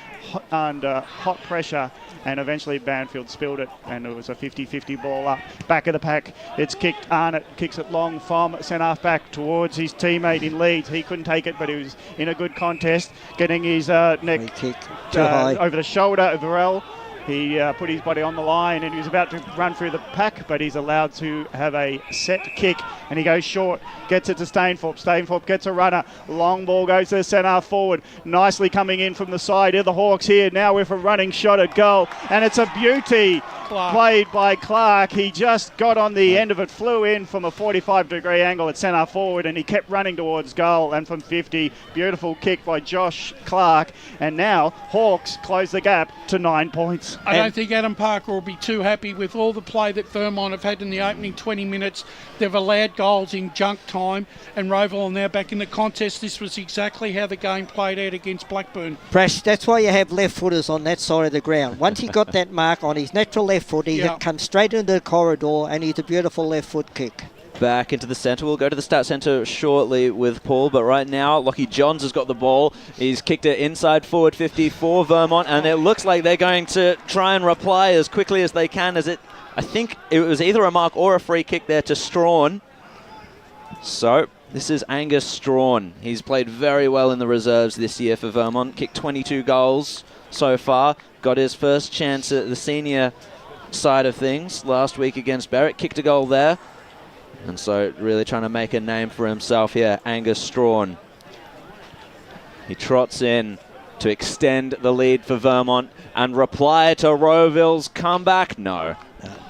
Speaker 17: hot pressure, and eventually Banfield spilled it, and it was a 50-50 ball up. Back of the pack, it's kicked. Arnott kicks it long from centre-half back towards his teammate in Leeds. He couldn't take it, but he was in a good contest, getting his neck
Speaker 4: kick
Speaker 17: over the shoulder of Varel. He put his body on the line, and he was about to run through the pack, but he's allowed to have a set kick, and he goes short, gets it to Stainthorpe. Stainthorpe gets a runner. Long ball goes to the centre forward. Nicely coming in from the side of the Hawks here. Now with a running shot at goal, and it's a beauty. Played by Clark. He just got on the end of it, flew in from a 45-degree angle at centre forward, and he kept running towards goal, and from 50, beautiful kick by Josh Clark, and now Hawks close the gap to 9 points.
Speaker 5: I don't think Adam Parker will be too happy with all the play that Vermont have had in the opening 20 minutes. They've allowed goals in junk time, and Rowville are now back in the contest. This was exactly how the game played out against Blackburn.
Speaker 4: Prash, that's why you have left footers on that side of the ground. Once he got that mark on his natural left foot, he comes straight into the corridor, and he's a beautiful left foot kick.
Speaker 3: Back into the centre. We'll go to the stat centre shortly with Paul, but right now Lockie Johns has got the ball. He's kicked it inside forward 50 for Vermont, and it looks like they're going to try and reply as quickly as they can, I think it was either a mark or a free kick there to Strawn. So this is Angus Strawn. He's played very well in the reserves this year for Vermont, kicked 22 goals so far, got his first chance at the senior side of things last week against Barrett, kicked a goal there. And so really trying to make a name for himself here, Angus Strawn. He trots in to extend the lead for Vermont and reply to Rowville's comeback. No,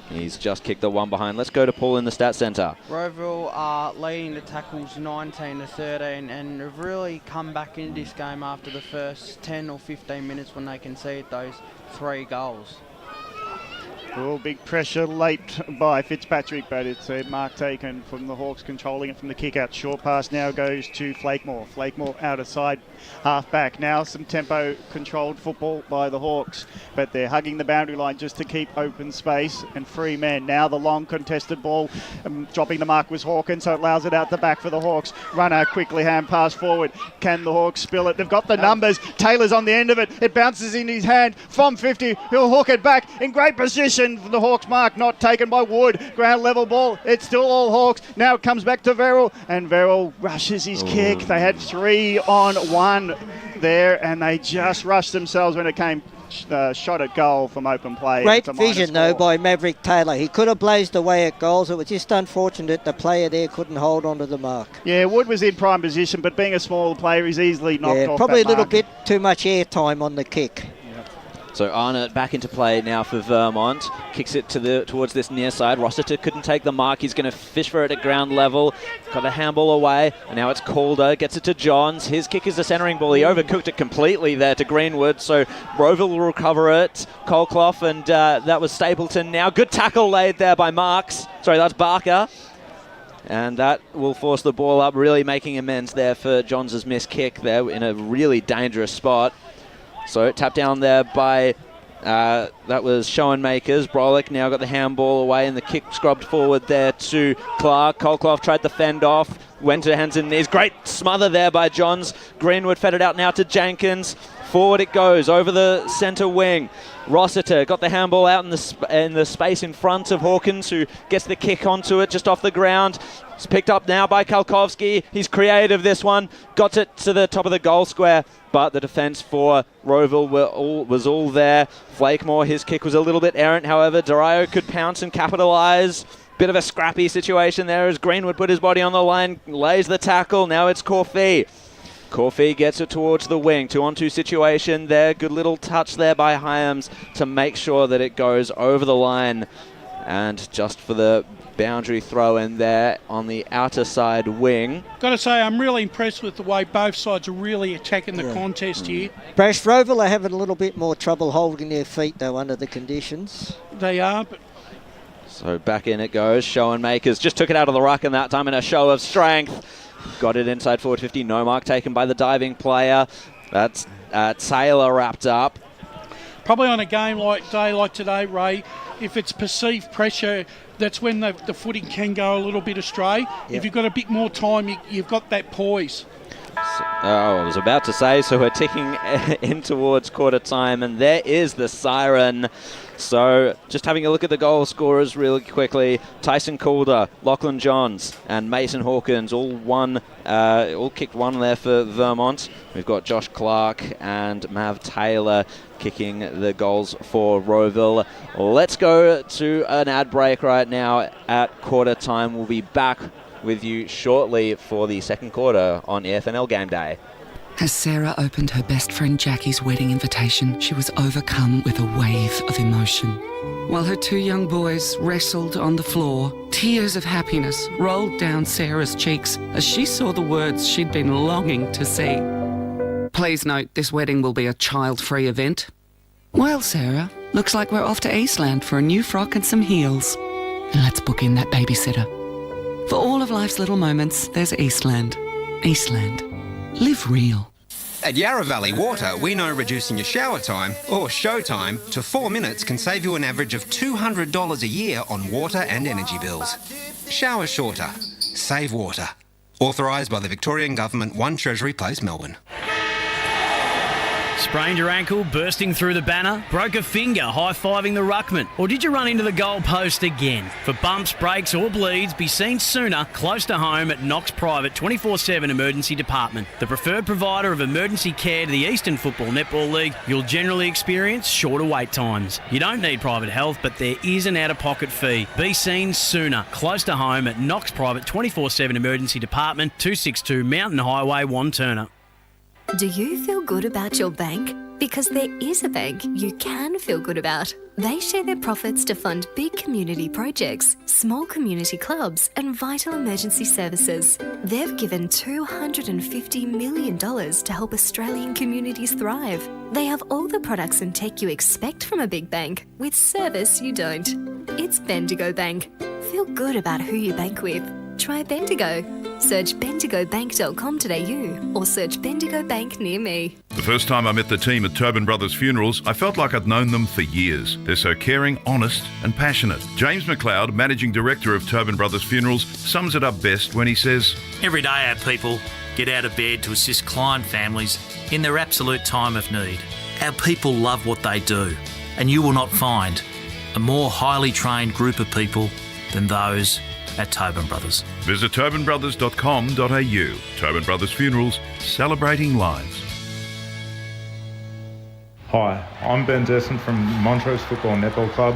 Speaker 3: he's just kicked the one behind. Let's go to Paul in the stat centre.
Speaker 20: Rowville are leading the tackles 19-13 and have really come back into this game after the first 10 or 15 minutes when they conceded those 3 goals.
Speaker 17: Well, big pressure late by Fitzpatrick, but it's a mark taken from the Hawks, controlling it from the kick out. Short pass now goes to Flakemore. Flakemore out of side, half back. Now some tempo controlled football by the Hawks, but they're hugging the boundary line just to keep open space and free men. Now the long contested ball, dropping the mark was Hawkins, so it allows it out the back for the Hawks. Runner quickly hand pass forward. Can the Hawks spill it? They've got the numbers. Taylor's on the end of it. It bounces in his hand from 50. He'll hook it back in great position. The Hawks mark not taken by Wood. Ground level ball. It's still all Hawks. Now it comes back to Verrill, and Verrill rushes his kick. They had 3-on-1 there, and they just rushed themselves when it came shot at goal from open play.
Speaker 4: Great vision though by Maverick Taylor. He could have blazed away at goals. It was just unfortunate the player there couldn't hold onto the mark.
Speaker 17: Yeah, Wood was in prime position, but being a small player, he's easily knocked off.
Speaker 4: Probably
Speaker 17: that
Speaker 4: a little
Speaker 17: mark.
Speaker 4: bit too much air time on the kick.
Speaker 3: So Arnott back into play now for Vermont. Kicks it towards this near side. Rossiter couldn't take the mark. He's going to fish for it at ground level. Got the handball away. And now it's Calder. Gets it to Johns. His kick is a centering ball. He overcooked it completely there to Greenwood. So Rowville will recover it. Colclough, and that was Stapleton now. Good tackle laid there by Marks. Sorry, that's Barker. And that will force the ball up, really making amends there for Johns' missed kick there in a really dangerous spot. So tapped down there by, that was Schoenmakers. Brolick now got the handball away, and the kick scrubbed forward there to Clark. Colclough tried to fend off, went to hands and knees. Great smother there by Johns. Greenwood fed it out now to Jenkins. Forward it goes over the centre wing. Rossiter got the handball out in the space in front of Hawkins, who gets the kick onto it just off the ground. It's picked up now by Kalkovsky. He's creative, this one. Got it to the top of the goal square, but the defence for Rowville was all there. Flakemore, his kick was a little bit errant, however. Durayo could pounce and capitalise. Bit of a scrappy situation there as Greenwood put his body on the line, lays the tackle. Now it's Corfee. Corfee gets it towards the wing. 2-on-2 situation there. Good little touch there by Hyams to make sure that it goes over the line. And just for the boundary throw in there on the outer side wing.
Speaker 5: Got to say, I'm really impressed with the way both sides are really attacking the contest here.
Speaker 4: Brash Rowville are having a little bit more trouble holding their feet, though, under the conditions.
Speaker 5: They are, but...
Speaker 3: So back in it goes. Schoenmakers just took it out of the ruck, and that time in a show of strength. Got it inside forward 50. No mark taken by the diving player. That's Taylor wrapped up.
Speaker 5: Probably on a game like today, Ray, if it's perceived pressure, that's when the footing can go a little bit astray. Yep. If you've got a bit more time, you've got that poise.
Speaker 3: I was about to say, so we're ticking in towards quarter time, and there is the siren. So just having a look at the goal scorers really quickly. Tyson Calder, Lachlan Johns and Mason Hawkins all kicked one there for Vermont. We've got Josh Clark and Mav Taylor kicking the goals for Rowville. Let's go to an ad break right now at quarter time. We'll be back with you shortly for the second quarter on EFNL Game Day.
Speaker 10: As Sarah opened her best friend Jackie's wedding invitation, she was overcome with a wave of emotion. While her two young boys wrestled on the floor, tears of happiness rolled down Sarah's cheeks as she saw the words she'd been longing to see. Please note, this wedding will be a child-free event. Well, Sarah, looks like we're off to Eastland for a new frock and some heels. And let's book in that babysitter. For all of life's little moments, there's Eastland. Eastland. Live real.
Speaker 8: At Yarra Valley Water, we know reducing your shower time, or show time, to 4 minutes can save you an average of $200 a year on water and energy bills. Shower shorter. Save water. Authorised by the Victorian Government, 1 Treasury Place, Melbourne.
Speaker 12: Sprained your ankle, bursting through the banner? Broke a finger, high-fiving the ruckman? Or did you run into the goal post again? For bumps, breaks or bleeds, be seen sooner, close to home at Knox Private 24/7 Emergency Department. The preferred provider of emergency care to the Eastern Football Netball League, you'll generally experience shorter wait times. You don't need private health, but there is an out-of-pocket fee. Be seen sooner, close to home at Knox Private 24/7 Emergency Department, 262 Mountain Highway, Wantirna.
Speaker 11: Do you feel good about your bank? Because there is a bank you can feel good about. They share their profits to fund big community projects, small community clubs and vital emergency services. They've given $250 million to help Australian communities thrive. They have all the products and tech you expect from a big bank, with service you don't. It's Bendigo Bank. Feel good about who you bank with. Try Bendigo. Search bendigobank.com.au or search Bendigo Bank near me.
Speaker 13: The first time I met the team at Tobin Brothers Funerals, I felt like I'd known them for years. They're so caring, honest and passionate. James McLeod, Managing Director of Tobin Brothers Funerals, sums it up best when he says,
Speaker 14: "Every day our people get out of bed to assist client families in their absolute time of need. Our people love what they do, and you will not find a more highly trained group of people than those at Tobin Brothers."
Speaker 13: Visit tobinbrothers.com.au. Tobin Brothers Funerals, celebrating lives.
Speaker 22: Hi, I'm Ben Desson from Montrose Football Netball Club,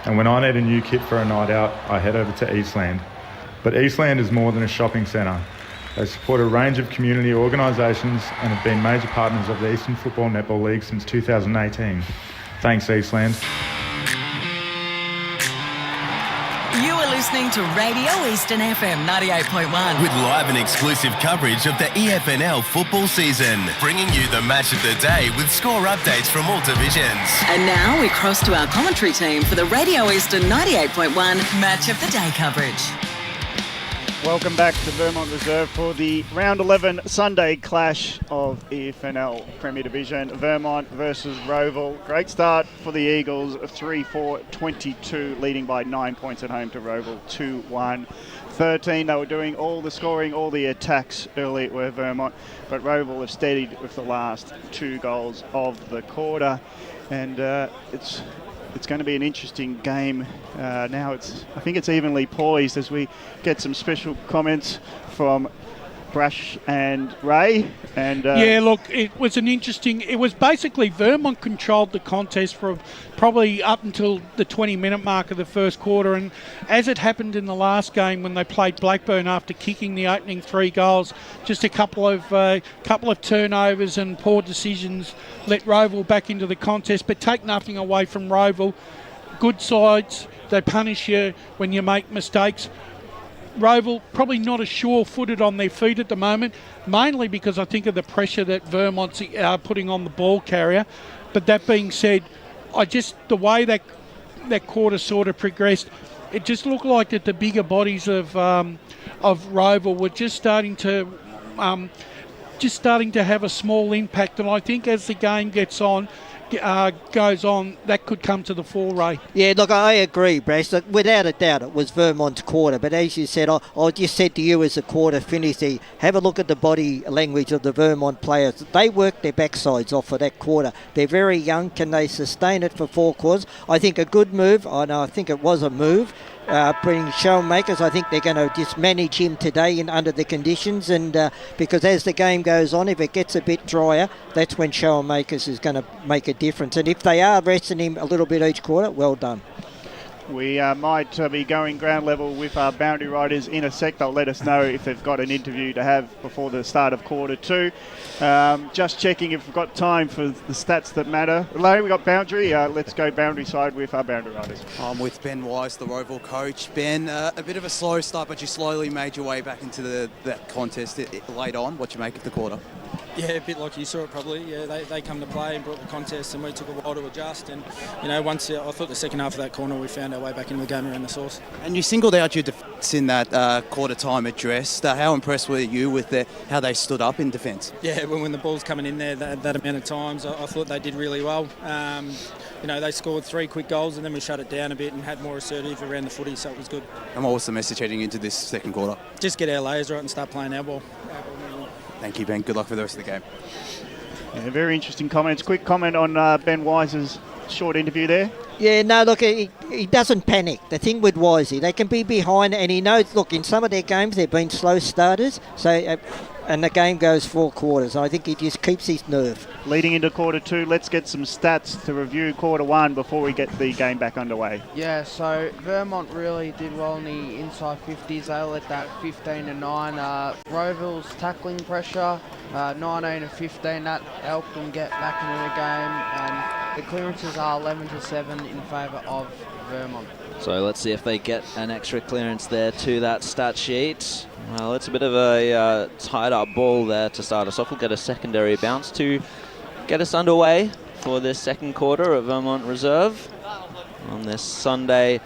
Speaker 22: and when I need a new kit for a night out, I head over to Eastland. But Eastland is more than a shopping centre. They support a range of community organisations and have been major partners of the Eastern Football Netball League since 2018. Thanks, Eastland.
Speaker 1: You are listening to Radio Eastern FM 98.1.
Speaker 2: With live and exclusive coverage of the EFNL football season. Bringing you the match of the day with score updates from all divisions.
Speaker 1: And now we cross to our commentary team for the Radio Eastern 98.1 Match of the Day coverage.
Speaker 17: Welcome back to Vermont Reserve for the Round 11 Sunday clash of EFNL Premier Division. Vermont versus Rowville. Great start for the Eagles, 3-4-22, leading by 9 points at home to Rowville, 2-1. 13. They were doing all the scoring, all the attacks early were Vermont, but Rowville have steadied with the last 2 goals of the quarter, and it's going to be an interesting game. Now I think it's evenly poised as we get some special comments from Brash and Ray. And
Speaker 5: yeah, look, it was basically Vermont controlled the contest for probably up until the 20-minute mark of the first quarter, and as it happened in the last game when they played Blackburn after kicking the opening 3 goals, just a couple of turnovers and poor decisions let Rowville back into the contest, but take nothing away from Rowville. Good sides, they punish you when you make mistakes. Rowville probably not as sure-footed on their feet at the moment, mainly because I think of the pressure that Vermont's putting on the ball carrier. But that being said, the way that quarter sort of progressed, it just looked like that the bigger bodies of Rowville were just starting to have a small impact. And I think as the game goes on, that could come to the fore, Ray.
Speaker 4: Yeah, look, I agree, Brass. Look, without a doubt, it was Vermont's quarter. But as you said, I just said to you as the quarter finished, have a look at the body language of the Vermont players. They worked their backsides off for that quarter. They're very young. Can they sustain it for 4 quarters? I think a good move, and I think it was a move, bringing Shellmakers. I think they're going to just manage him today under the conditions, and because as the game goes on, if it gets a bit drier, that's when Shellmakers is going to make a difference. And if they are resting him a little bit each quarter, well done.
Speaker 17: We might be going ground level with our boundary riders in a sec. They'll let us know if they've got an interview to have before the start of quarter 2. Just checking if we've got time for the stats that matter. Larry, we got boundary. Let's go boundary side with our boundary riders.
Speaker 21: I'm with Ben Wise, the Rowville coach. Ben, a bit of a slow start, but you slowly made your way back into that contest late on. What you make of the quarter?
Speaker 6: Yeah, a bit like you saw it probably. Yeah, they come to play and brought the contest, and we took a while to adjust. And I thought the second half of that corner, we found our way back into the game around the source.
Speaker 21: And you singled out your defence in that quarter time address. How impressed were you with how they stood up in defence?
Speaker 6: Yeah, when the ball's coming in there that amount of times, I thought they did really well. They scored 3 quick goals, and then we shut it down a bit and had more assertive around the footy, so it was good.
Speaker 21: And what was the message heading into this second quarter?
Speaker 6: Just get our layers right and start playing our ball.
Speaker 21: Thank you, Ben. Good luck for the rest of the game.
Speaker 17: Yeah, very interesting comments. Quick comment on Ben Wise's short interview there.
Speaker 4: Yeah, no, look, he doesn't panic. The thing with Wisey, they can be behind, and he knows, look, in some of their games they've been slow starters, so and the game goes 4 quarters. I think he just keeps his nerve.
Speaker 17: Leading into quarter 2, let's get some stats to review quarter 1 before we get the game back underway.
Speaker 20: Yeah, so Vermont really did well in the inside 50s. They let that 15-9. Rowville's tackling pressure, 19-15. That helped them get back into the game, and the clearances are 11-7 in favour of Vermont.
Speaker 18: So let's see if they get an extra clearance there to that stat sheet. Well, it's a bit of a tied-up ball there to start us off. We'll get a secondary bounce to get us underway for this second quarter at Vermont Reserve on this Sunday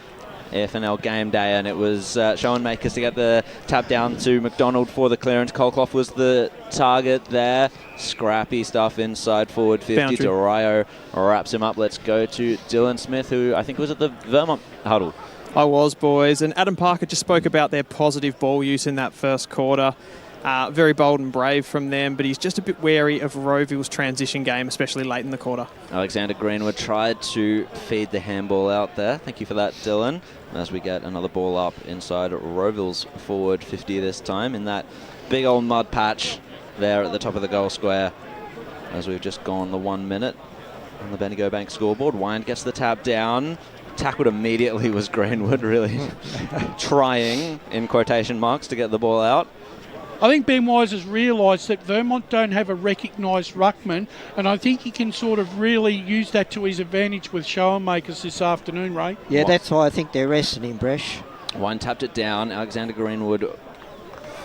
Speaker 18: AFNL game day, and it was Schoenmakers to get the tap down to McDonald for the clearance. Colclough was the target there. Scrappy stuff inside forward 50.
Speaker 19: Boundary.
Speaker 18: Durayo wraps him up. Let's go to Dylan Smith, who I think was at the Vermont huddle.
Speaker 19: I was, boys. And Adam Parker just spoke about their positive ball use in that first quarter. Very bold and brave from them, but he's just a bit wary of Rowville's transition game, especially late in the quarter.
Speaker 18: Alexander Greenwood tried to feed the handball out there. Thank you for that, Dylan. As we get another ball up inside Rowville's forward 50 this time in that big old mud patch there at the top of the goal square. As we've just gone the 1 minute on the Bendigo Bank scoreboard. Wyand gets the tap down. Tackled immediately was Greenwood, really trying, in quotation marks, to get the ball out.
Speaker 5: I think Ben Wise has realised that Vermont don't have a recognised ruckman, and I think he can sort of really use that to his advantage with Schoenmakers this afternoon, Ray.
Speaker 4: Yeah, that's why I think they're resting him, Bresh.
Speaker 18: Wyand tapped it down. Alexander Greenwood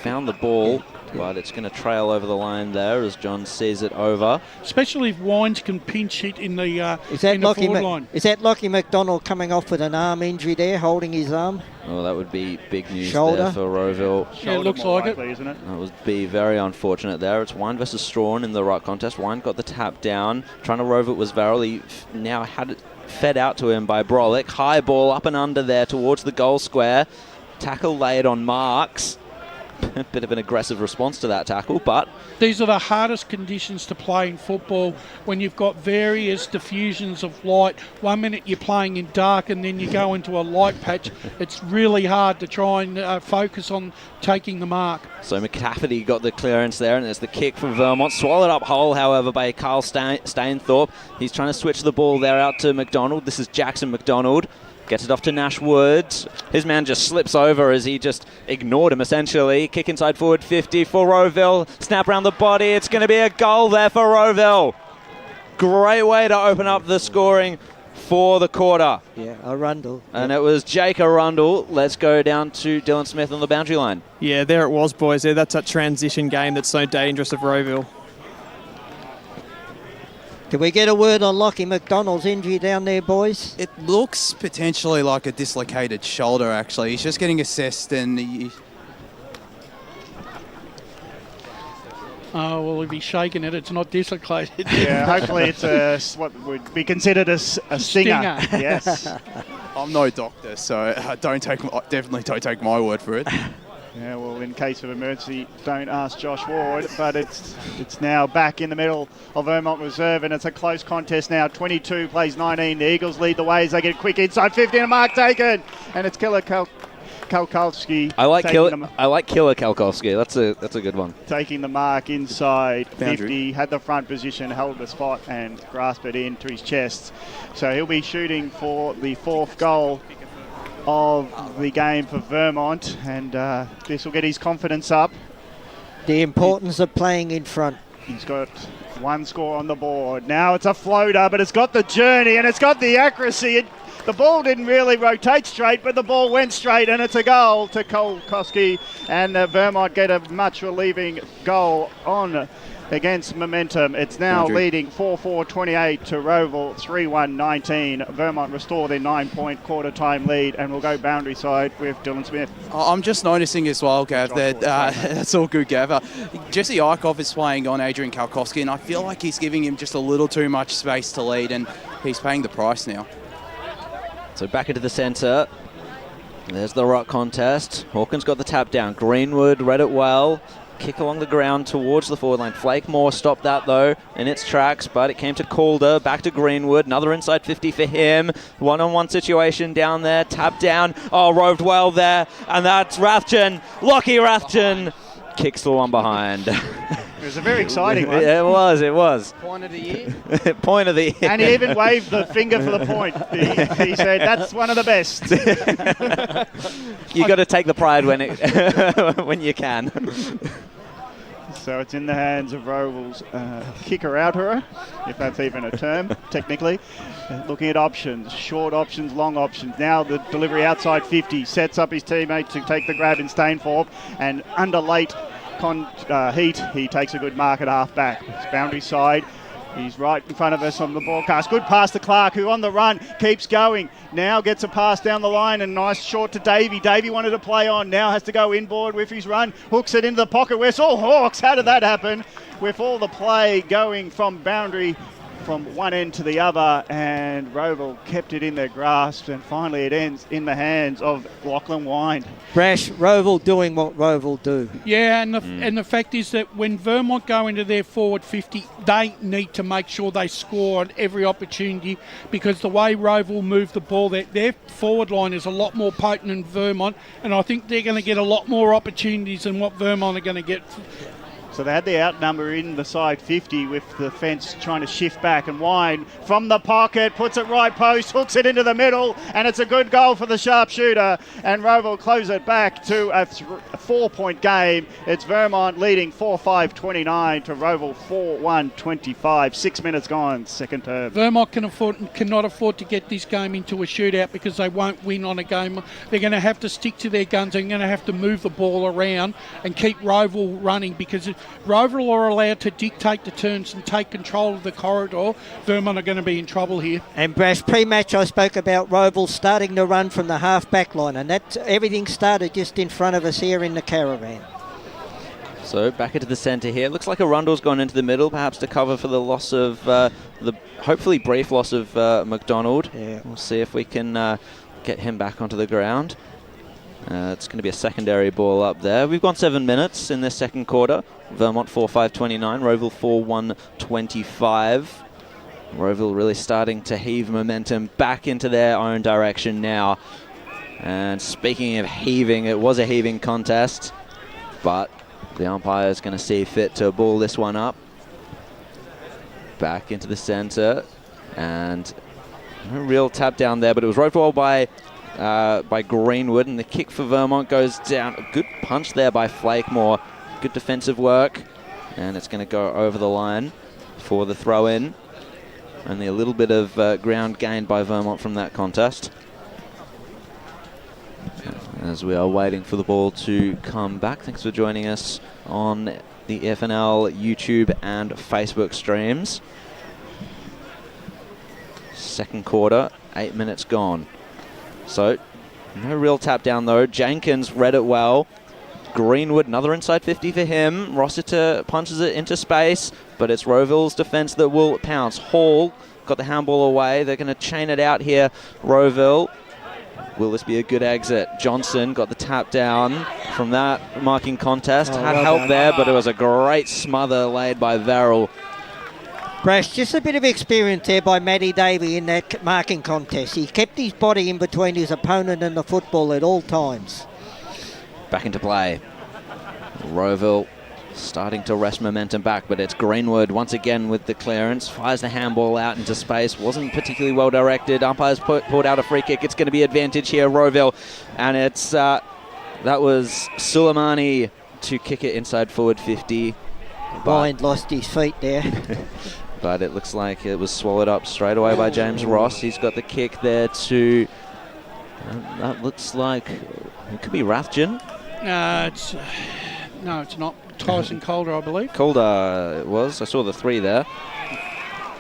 Speaker 18: found the ball, but it's going to trail over the line there as John sees it over.
Speaker 5: Especially if Wines can pinch it in the forward line.
Speaker 4: Is that Lockie McDonald coming off with an arm injury there, holding his arm?
Speaker 18: Oh, that would be big news
Speaker 4: Shoulder.
Speaker 18: there for Rowville.
Speaker 5: Yeah, it looks like
Speaker 17: likely, isn't it?
Speaker 18: That would be very unfortunate there. It's Wyand versus Strawn in the right contest. Wyand got the tap down. Trying to rove it was Varel. He now had it fed out to him by Brolick. High ball up and under there towards the goal square. Tackle laid on Marks. A bit of an aggressive response to that tackle, but
Speaker 5: These are the hardest conditions to play in football when you've got various diffusions of light. 1 minute you're playing in dark and then you go into a light patch. It's really hard to try and focus on taking the mark.
Speaker 18: so McCafferty got the clearance there, and there's the kick from Vermont. Swallowed up whole, however, by Carl Stainthorpe. He's trying to switch the ball there out to McDonald. This is Jackson McDonald. Gets it off to Nash Woods. His man just slips over as he just ignored him, essentially. Kick inside forward 50 for Rowville. Snap around the body. It's going to be a goal there for Rowville. Great way to open up the scoring for the quarter.
Speaker 4: Yeah, Arundel.
Speaker 18: And it was Jake Arundel. Let's go down to Dylan Smith on the boundary line.
Speaker 19: Yeah, there it was, boys. There, that's that transition game that's so dangerous of Rowville.
Speaker 4: Did we get a word on Lockie McDonald's injury down there, boys?
Speaker 21: It looks potentially like a dislocated shoulder, actually. He's just getting assessed and
Speaker 5: Oh, well, if he's shaking it, it's not dislocated.
Speaker 17: Yeah, hopefully it's what would be considered a stinger. Yes.
Speaker 21: I'm no doctor, so definitely don't take my word for it.
Speaker 17: Yeah, well, in case of emergency, don't ask Josh Ward, but it's now back in the middle of Vermont Reserve, and it's a close contest now. 22 plays 19. The Eagles lead the way as they get quick inside 50 and a mark taken, and it's Killer Kalkowski.
Speaker 18: I like Killer Kalkowski. That's a good one.
Speaker 17: Taking the mark inside
Speaker 18: Boundary.
Speaker 17: 50, had the front position, held the spot, and grasped it into his chest. So he'll be shooting for the 4th goal of the game for Vermont, and this will get his confidence up.
Speaker 4: The importance of playing in front.
Speaker 17: He's got 1 score on the board. Now it's a floater, but it's got the journey and it's got the accuracy. The ball didn't really rotate straight, but the ball went straight, and it's a goal to Kolkowski, and Vermont get a much relieving goal on against Momentum. It's now leading 4-4-28 to Rowville 3-1-19. Vermont restore their 9-point quarter time lead, and we'll go boundary side with Dylan Smith.
Speaker 21: I'm just noticing as well, Gav, that that's all good, Gav. Jesse Eichhoff is playing on Adrian Kalkowski, and I feel like he's giving him just a little too much space to lead, and he's paying the price now.
Speaker 18: So back into the centre. There's the rock contest. Hawkins got the tap down. Greenwood read it well. Kick along the ground towards the forward line. Flakemore stopped that though in its tracks, but it came to Calder. Back to Greenwood. Another inside 50 for him. One-on-one situation down there. Tap down. Oh, roved well there. And that's Rathjen. Lockie Rathjen kicks the one behind.
Speaker 17: It was a very exciting one.
Speaker 18: It was.
Speaker 20: Point of the year.
Speaker 18: Point of the year.
Speaker 17: And he even waved the finger for the point. He said, that's one of the best.
Speaker 18: You got to take the pride when when you can.
Speaker 17: So it's in the hands of Rowville's kicker-outer, if that's even a term, technically. Looking at options, short options, long options. Now the delivery outside 50, sets up his teammate to take the grab in Stainthorpe, and under late heat, he takes a good mark at half-back. It's boundary side. He's right in front of us on the broadcast. Good pass to Clark, who on the run keeps going. Now gets a pass down the line, and nice short to Davey. Davey wanted to play on, now has to go inboard with his run. Hooks it into the pocket. We're all Hawks. How did that happen? With all the play going from boundary from one end to the other, and Rowville kept it in their grasp, and finally it ends in the hands of Lachlan Wind.
Speaker 4: Brash, Rowville doing what Rowville do.
Speaker 5: Yeah, and the fact is that when Vermont go into their forward 50, they need to make sure they score on every opportunity, because the way Rowville move the ball, their forward line is a lot more potent than Vermont, and I think they're going to get a lot more opportunities than what Vermont are going to get.
Speaker 17: So they had the outnumber in the side 50 with the fence trying to shift back, and Wine from the pocket puts it right post, hooks it into the middle, and it's a good goal for the sharpshooter, and Rowville close it back to a 4-point game. It's Vermont leading 4-5-29 to Rowville 4-1-25. 6 minutes gone, second term.
Speaker 5: Vermont cannot afford to get this game into a shootout, because they won't win on a game. They're going to have to stick to their guns. They're going to have to move the ball around and keep Rowville running, because Rowville are allowed to dictate the turns and take control of the corridor. Vermont are going to be in trouble here.
Speaker 4: And Brash, pre-match I spoke about Rowville starting to run from the half-back line, and that everything started just in front of us here in the caravan.
Speaker 18: So back into the centre here. Looks like Arundel's gone into the middle, perhaps to cover for the loss of the hopefully brief loss of McDonald.
Speaker 4: Yeah.
Speaker 18: We'll see if we can get him back onto the ground. It's going to be a secondary ball up there. We've gone 7 minutes in this second quarter. Vermont 4-5-29, Rowville 4-1-25. Rowville really starting to heave momentum back into their own direction now. And speaking of heaving, it was a heaving contest, but the umpire is going to see fit to ball this one up. Back into the centre, and no real tap down there, but it was roped well by Greenwood, and the kick for Vermont goes down. A good punch there by Flakemore. Good defensive work, and it's going to go over the line for the throw-in. Only a little bit of ground gained by Vermont from that contest. As we are waiting for the ball to come back, thanks for joining us on the FNL YouTube and Facebook streams. Second quarter, 8 minutes gone. So, no real tap down though. Jenkins read it well. Greenwood, another inside 50 for him. Rossiter punches it into space, but it's Rowville's defence that will pounce. Hall got the handball away. They're going to chain it out here, Rowville. Will this be a good exit? Johnson got the tap down from that marking contest. Had help there, but it was a great smother laid by Verrill.
Speaker 4: Brash, just a bit of experience there by Matty Davey in that marking contest. He kept his body in between his opponent and the football at all times.
Speaker 18: Back into play. Rowville starting to wrest momentum back, but it's Greenwood once again with the clearance. Fires the handball out into space. Wasn't particularly well directed. Umpires pulled out a free kick. It's going to be advantage here, Rowville. And it's that was Suleimani to kick it inside forward 50.
Speaker 4: Blind lost his feet there.
Speaker 18: But it looks like it was swallowed up straight away by James Ross. He's got the kick there to... that looks like... it could be Rathjen.
Speaker 5: No, it's not. Tyson Calder, I believe.
Speaker 18: Calder it was. I saw the 3 there.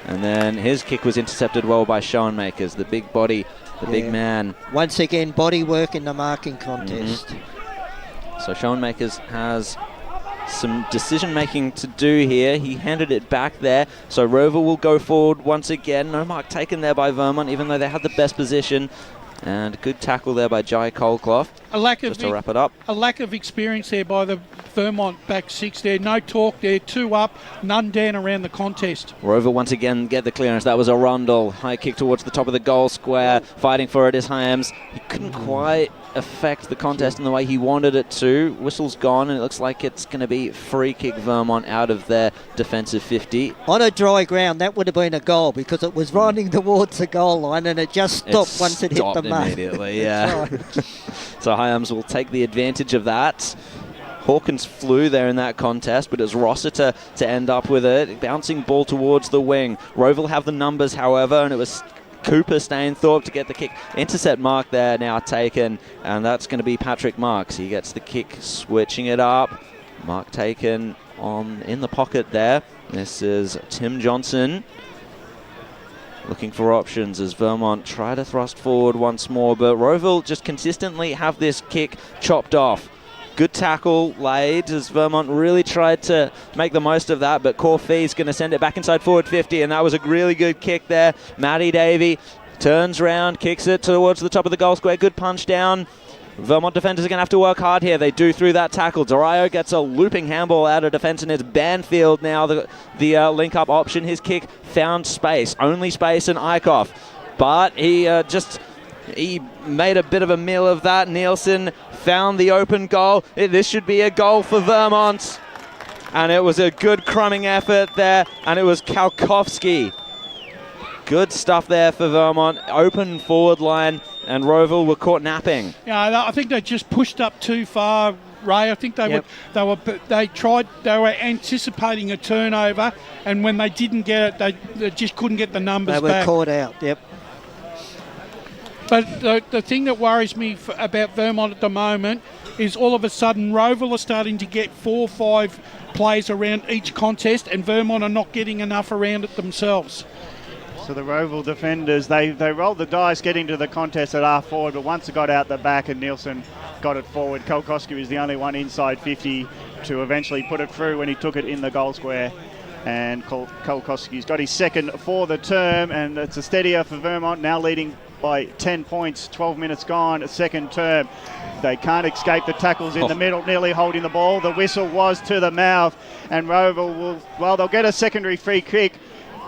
Speaker 18: And then his kick was intercepted well by Schoenmakers, the big body, the big man.
Speaker 4: Once again, body work in the marking contest.
Speaker 18: So Schoenmakers has some decision-making to do here. He handed it back there. So Rowville will go forward once again. No mark taken there by Vermont, even though they had the best position. And good tackle there by Jai Colclough. Just to wrap it up.
Speaker 5: A lack of experience there by the Vermont back 6 there. No talk there. 2 up, none down around the contest.
Speaker 18: Rowville once again get the clearance. That was a Rundle. High kick towards the top of the goal square. Fighting for it is Hyams. He couldn't quite affect the contest in the way he wanted it to. Whistle's gone, and it looks like it's going to be free kick Vermont out of their defensive 50.
Speaker 4: On a dry ground, that would have been a goal because it was running towards the goal line and it just stopped once it hit the mark.
Speaker 18: Immediately, yeah. So Hyams will take the advantage of that. Hawkins flew there in that contest, but it was Rossiter to end up with it. Bouncing ball towards the wing. Rowville have the numbers, however, and it was Cooper Stainthorpe to get the kick. Intercept mark there now taken, and that's going to be Patrick Marks. He gets the kick, switching it up. Mark taken in the pocket there. This is Tim Johnson. Looking for options as Vermont try to thrust forward once more, but Rowville just consistently have this kick chopped off. Good tackle laid as Vermont really tried to make the most of that, but Corfee's going to send it back inside forward 50, and that was a really good kick there. Matty Davey turns round, kicks it towards the top of the goal square. Good punch down. Vermont defenders are going to have to work hard here. They do through that tackle. Durayo gets a looping handball out of defence, and it's Banfield now the link-up option. His kick found space. Only space in Eichhoff. But he made a bit of a meal of that. Nielsen found the open goal. This should be a goal for Vermont. And it was a good crumbing effort there, and it was Kalkowski. Good stuff there for Vermont. Open forward line, and Rowville were caught napping.
Speaker 5: Yeah, I think they just pushed up too far, Ray. I think they were anticipating a turnover, and when they didn't get it, they just couldn't get the numbers back.
Speaker 4: They were caught out, yep.
Speaker 5: But the thing that worries me about Vermont at the moment is all of a sudden Rowville are starting to get 4 or 5 plays around each contest, and Vermont are not getting enough around it themselves.
Speaker 17: So the Rowville defenders, they rolled the dice getting to the contest at half forward, but once it got out the back and Nielsen got it forward, Kolkoski was the only one inside 50 to eventually put it through when he took it in the goal square. And Kolkoski's got his second for the term, and it's a steadier for Vermont, now leading by 10 points, 12 minutes gone, second term. They can't escape the tackles in the middle, nearly holding the ball. The whistle was to the mouth, and Rowville they'll get a secondary free kick.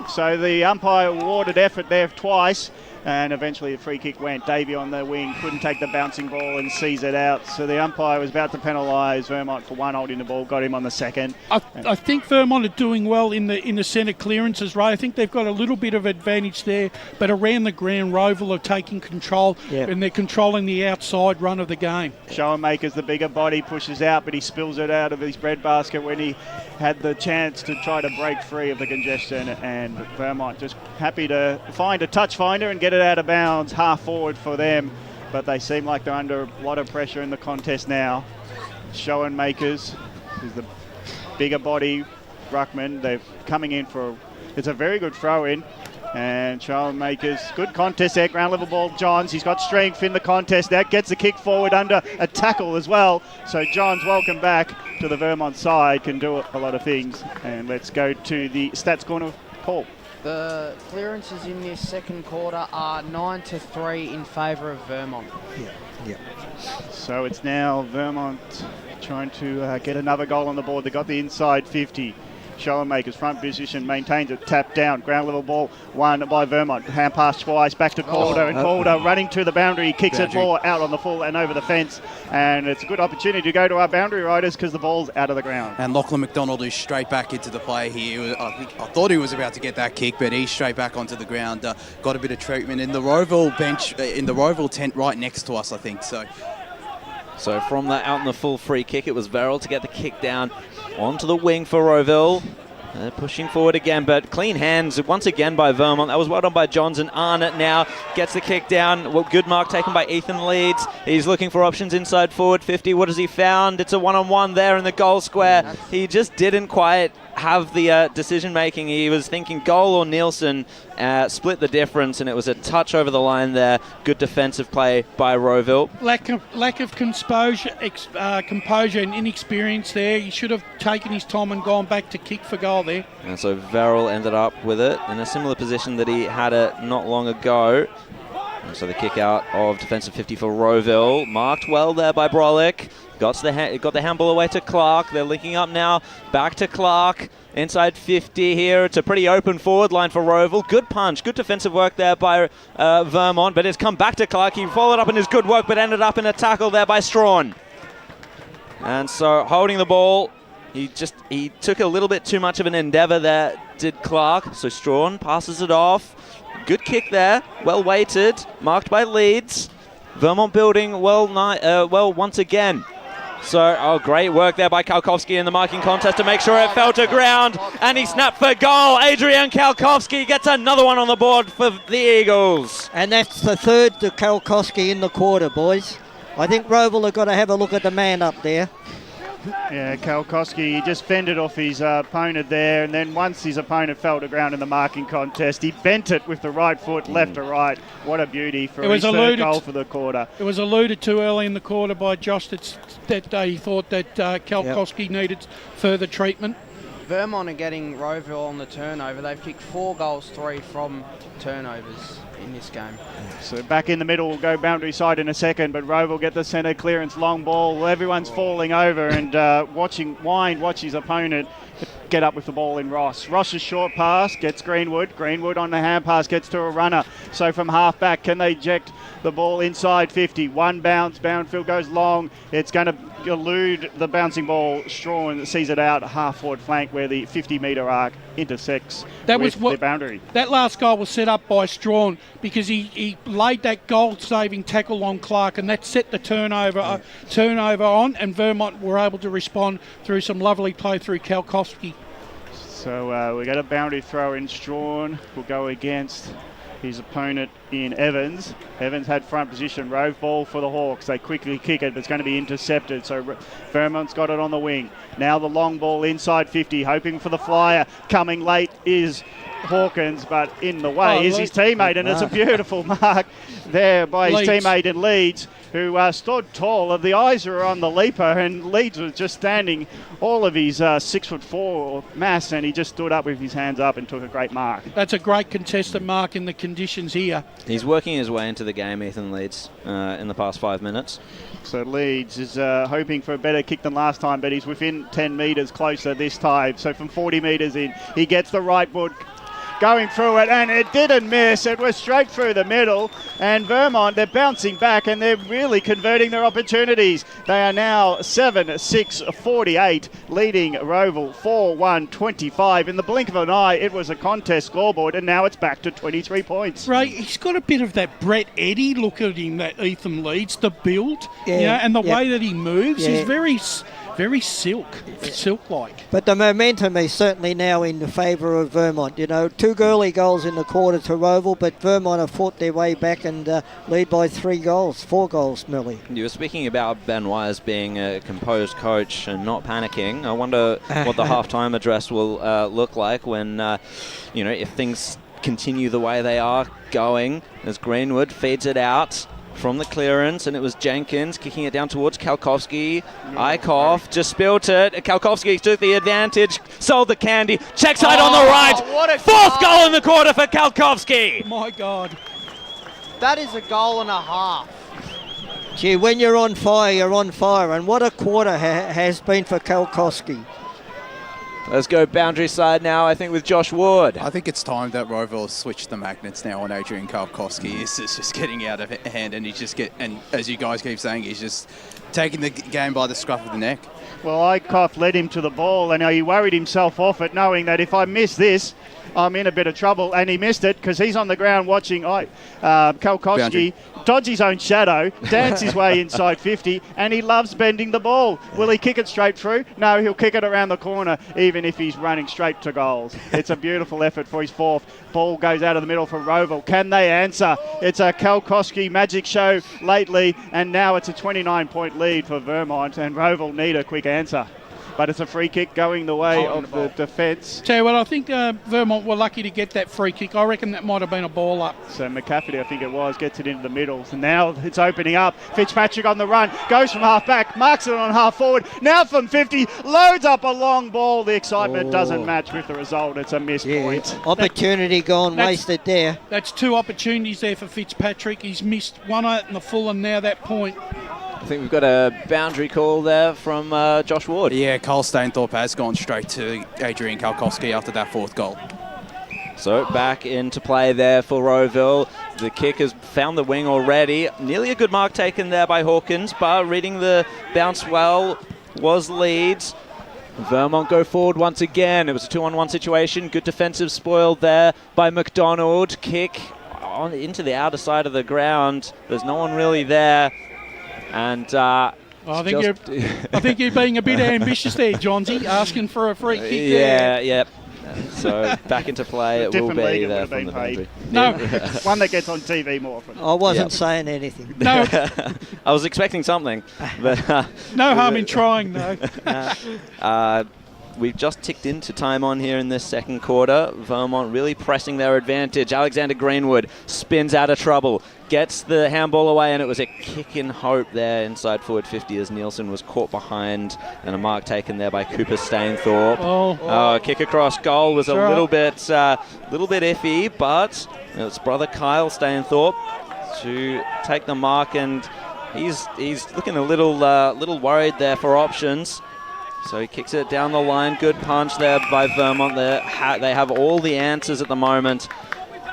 Speaker 17: So the umpire awarded effort there twice, and eventually the free kick went. Davey on the wing couldn't take the bouncing ball and sees it out. So the umpire was about to penalise Vermont for one holding the ball, got him on the second.
Speaker 5: I think Vermont are doing well in the centre clearances, right? I think they've got a little bit of advantage there, but around the ground, Rowville are taking control, and they're controlling the outside run of the game.
Speaker 17: Schoenmaker's the bigger body, pushes out, but he spills it out of his breadbasket when he had the chance to try to break free of the congestion, and Vermont just happy to find a touch finder and get it out of bounds, half forward for them, but they seem like they're under a lot of pressure in the contest now. Schoenmakers is the bigger body ruckman. They're coming in it's a very good throw in, and Schoenmakers, good contest there, ground level ball. Johns, he's got strength in the contest, that gets the kick forward under a tackle as well. So Johns, welcome back to the Vermont side, can do a lot of things. And let's go to the stats corner, Paul.
Speaker 20: The clearances in this second quarter are 9-3 in favour of Vermont.
Speaker 4: Yeah.
Speaker 17: So it's now Vermont trying to get another goal on the board. They got the inside 50. Schoenmakers front position, maintains it, tap down, ground level ball, won by Vermont. Hand pass twice, back to Calder, and Calder running to the boundary, kicks it more out on the full and over the fence. And it's a good opportunity to go to our boundary riders because the ball's out of the ground.
Speaker 7: And Lachlan McDonald is straight back into the play here. I thought he was about to get that kick, but he's straight back onto the ground. Got a bit of treatment in the Rowville bench, in the Rowville tent right next to us, I think.
Speaker 18: So from that out in the full free kick, it was Verrill to get the kick down onto the wing for Rowville. They're pushing forward again, but clean hands once again by Vermont. That was well done by Johns, and Arnott now gets the kick down. Well, good mark taken by Ethan Leeds. He's looking for options inside forward 50. What has he found? It's a one-on-one there in the goal square. He just didn't quite have the decision making. He was thinking goal or Nielsen, split the difference, and it was a touch over the line there. Good defensive play by Rowville.
Speaker 5: Lack of composure and inexperience there. He should have taken his time and gone back to kick for goal there.
Speaker 18: And so Verrill ended up with it in a similar position that he had it not long ago. And so the kick out of defensive 50 for Rowville. Marked well there by Brolick. Got the handball away to Clark. They're linking up now. Back to Clark. Inside 50 here. It's a pretty open forward line for Rowville. Good punch. Good defensive work there by Vermont. But it's come back to Clark. He followed up in his good work, but ended up in a tackle there by Strawn. And so holding the ball, he took a little bit too much of an endeavour there, did Clark. So Strawn passes it off. Good kick there. Well weighted. Marked by Leeds. Vermont building well once again. So, great work there by Kalkowski in the marking contest to make sure it fell to ground. And he snapped for goal. Adrian Kalkowski gets another one on the board for the Eagles.
Speaker 4: And that's the third to Kalkowski in the quarter, boys. I think Rowville have got to have a look at the man up there.
Speaker 17: Yeah, Kalkowski, he just fended off his opponent there, and then once his opponent fell to ground in the marking contest, he bent it with the right foot, left to right. What a beauty for his third goal for the quarter.
Speaker 5: It was alluded to early in the quarter by Josh that he thought that Kalkowski needed further treatment.
Speaker 20: Vermont are getting Rowville on the turnover. They've kicked 4 goals, 3 from turnovers in this game.
Speaker 17: So back in the middle, we'll go boundary side in a second, but Rowville get the centre clearance, long ball. Well, everyone's falling over and watch his opponent get up with the ball in Ross. Ross's short pass gets Greenwood. Greenwood on the hand pass gets to a runner. So from half back, can they eject the ball inside 50? One bounce, Boundfield goes long. It's going to elude the bouncing ball. Strawn sees it out half forward flank where the 50-metre arc intersects the boundary.
Speaker 5: That last goal was set up by Strawn because he laid that goal-saving tackle on Clark, and that set the turnover on, and Vermont were able to respond through some lovely play through Kalkowski.
Speaker 17: So we got a boundary throw in. Strawn will go against his opponent in Evans. Evans had front position, rove ball for the Hawks. They quickly kick it, but it's going to be intercepted. So Vermont's got it on the wing. Now the long ball inside 50, hoping for the flyer. Coming late is Hawkins, but in the way is his teammate, and it's a beautiful mark there by his teammate in Leeds, who stood tall. The eyes were on the leaper, and Leeds was just standing all of his 6'4" mass, and he just stood up with his hands up and took a great mark.
Speaker 5: That's a great contested mark in the conditions here.
Speaker 18: He's working his way into the game, Ethan Leeds, in the past 5 minutes.
Speaker 17: So Leeds is hoping for a better kick than last time, but he's within 10 metres closer this time. So from 40 metres in, he gets the right foot going through it, and it didn't miss. It was straight through the middle, and Vermont, they're bouncing back, and they're really converting their opportunities. They are now 7-6-48, leading Rowville 4-1-25. In the blink of an eye, it was a contest scoreboard, and now it's back to 23 points.
Speaker 5: Ray, he's got a bit of that Brett Eddy look at him, that Ethan Leeds, the build, and the way that he moves. He's very silk-like.
Speaker 4: But the momentum is certainly now in the favour of Vermont. 2 early goals in the quarter to Rowville, but Vermont have fought their way back and lead by 4 goals, Millie.
Speaker 18: You were speaking about Ben Wise being a composed coach and not panicking. I wonder what the halftime address will look like when, if things continue the way they are going, as Greenwood feeds it out from the clearance, and it was Jenkins kicking it down towards Kalkowski. Eichhoff just spilt it. Kalkowski took the advantage, sold the candy, check side on the right. Fourth goal in the quarter for Kalkowski.
Speaker 5: My God.
Speaker 20: That is a goal and a half.
Speaker 4: Gee, when you're on fire, you're on fire, and what a quarter has been for Kalkowski.
Speaker 18: Let's go boundary side now, I think, with Josh Ward.
Speaker 21: I think it's time that Rowville switched the magnets now on Adrian Kalkowski. It's just getting out of hand, and and as you guys keep saying, he's just taking the game by the scruff of the neck.
Speaker 17: Well, Eichhoff led him to the ball, and he worried himself off it, knowing that if I miss this, I'm in a bit of trouble, and he missed it because he's on the ground watching Kalkowski dodge his own shadow, dance his way inside 50, and he loves bending the ball. Will he kick it straight through? No, he'll kick it around the corner, even if he's running straight to goals. It's a beautiful effort for his fourth. Ball goes out of the middle for Rowville. Can they answer? It's a Kalkowski magic show lately, and now it's a 29-point lead for Vermont, and Rowville need a quick answer. But it's a free kick going the way of the defence.
Speaker 5: Tell you what, I think Vermont were lucky to get that free kick. I reckon that might have been a ball up.
Speaker 17: So McCafferty, I think it was, gets it into the middle. So now it's opening up. Fitzpatrick on the run, goes from half back, marks it on half forward. Now from 50, loads up a long ball. The excitement doesn't match with the result. It's a missed point.
Speaker 4: Opportunity gone wasted there.
Speaker 5: That's 2 opportunities there for Fitzpatrick. He's missed one out in the full, and now that point.
Speaker 18: I think we've got a boundary call there from Josh Ward.
Speaker 21: Yeah, Cole Stainthorpe has gone straight to Adrian Kalkowski after that 4th goal.
Speaker 18: So back into play there for Rowville. The kick has found the wing already. Nearly a good mark taken there by Hawkins, but reading the bounce well was Leeds. Vermont go forward once again. It was a 2-on-1 situation. Good defensive spoil there by McDonald. Kick on into the outer side of the ground. There's no one really there. And
Speaker 5: I think you're being a bit ambitious there, Johnsy, asking for a free kick there.
Speaker 18: Yeah. So back into play it will be there from the boundary.
Speaker 5: No,
Speaker 17: one that gets on TV more often.
Speaker 4: I wasn't saying anything.
Speaker 5: No,
Speaker 18: I was expecting something, but
Speaker 5: no harm in trying though.
Speaker 18: We've just ticked into time on here in this second quarter. Vermont really pressing their advantage. Alexander Greenwood spins out of trouble, gets the handball away, and it was a kick in hope there inside forward 50 as Nielsen was caught behind, and a mark taken there by Cooper Stainthorpe. Kick across goal was a little bit iffy, but it's brother Kyle Stainthorpe to take the mark, and he's looking a little worried there for options. So he kicks it down the line. Good punch there by Vermont. They have all the answers at the moment.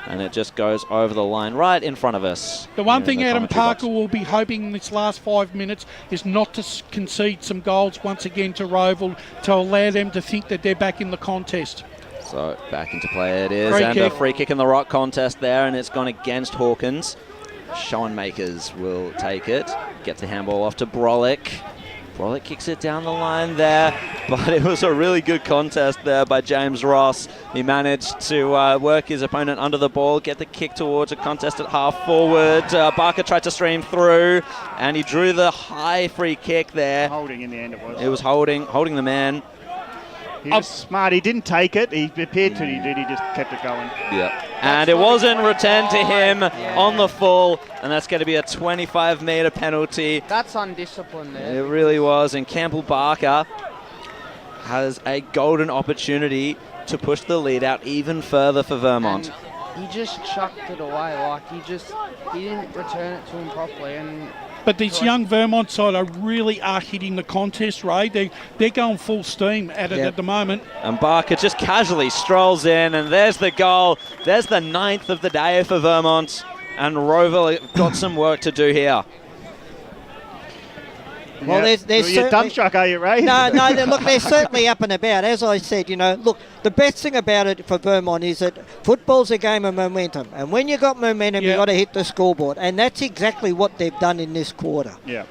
Speaker 18: And it just goes over the line right in front of us.
Speaker 5: The one thing Adam Parker will be hoping in this last 5 minutes is not to concede some goals once again to Rowville to allow them to think that they're back in the contest.
Speaker 18: So back into play it is. A free kick in the rock contest there, and it's gone against Hawkins. Schoenmakers will take it. Gets the handball off to Brolick. Brolick kicks it down the line there, but it was a really good contest there by James Ross. He managed to work his opponent under the ball, get the kick towards a contest at half forward. Barker tried to stream through, and he drew the high free kick there.
Speaker 17: Holding in the end it was.
Speaker 18: It was holding the man.
Speaker 17: He was smart. He didn't take it. He appeared to. He did. He just kept it going.
Speaker 18: Yeah. And it wasn't returned to him on the full, and that's going to be a 25-metre penalty.
Speaker 20: That's undisciplined there.
Speaker 18: It really was, and Campbell Barker has a golden opportunity to push the lead out even further for Vermont.
Speaker 20: And he just chucked it away. Like, he didn't return it to him properly.
Speaker 5: But this young Vermont side really are hitting the contest, Ray. They're going full steam at it at the moment.
Speaker 18: And Barker just casually strolls in, and there's the goal. There's the 9th of the day for Vermont, and Rowville got some work to do here.
Speaker 4: Well, there's
Speaker 17: you're dumbstruck, are you, Ray?
Speaker 4: No, look, they're certainly up and about. As I said, look, the best thing about it for Vermont is that football's a game of momentum. And when you've got momentum, you've got to hit the scoreboard. And that's exactly what they've done in this quarter.
Speaker 17: Yeah.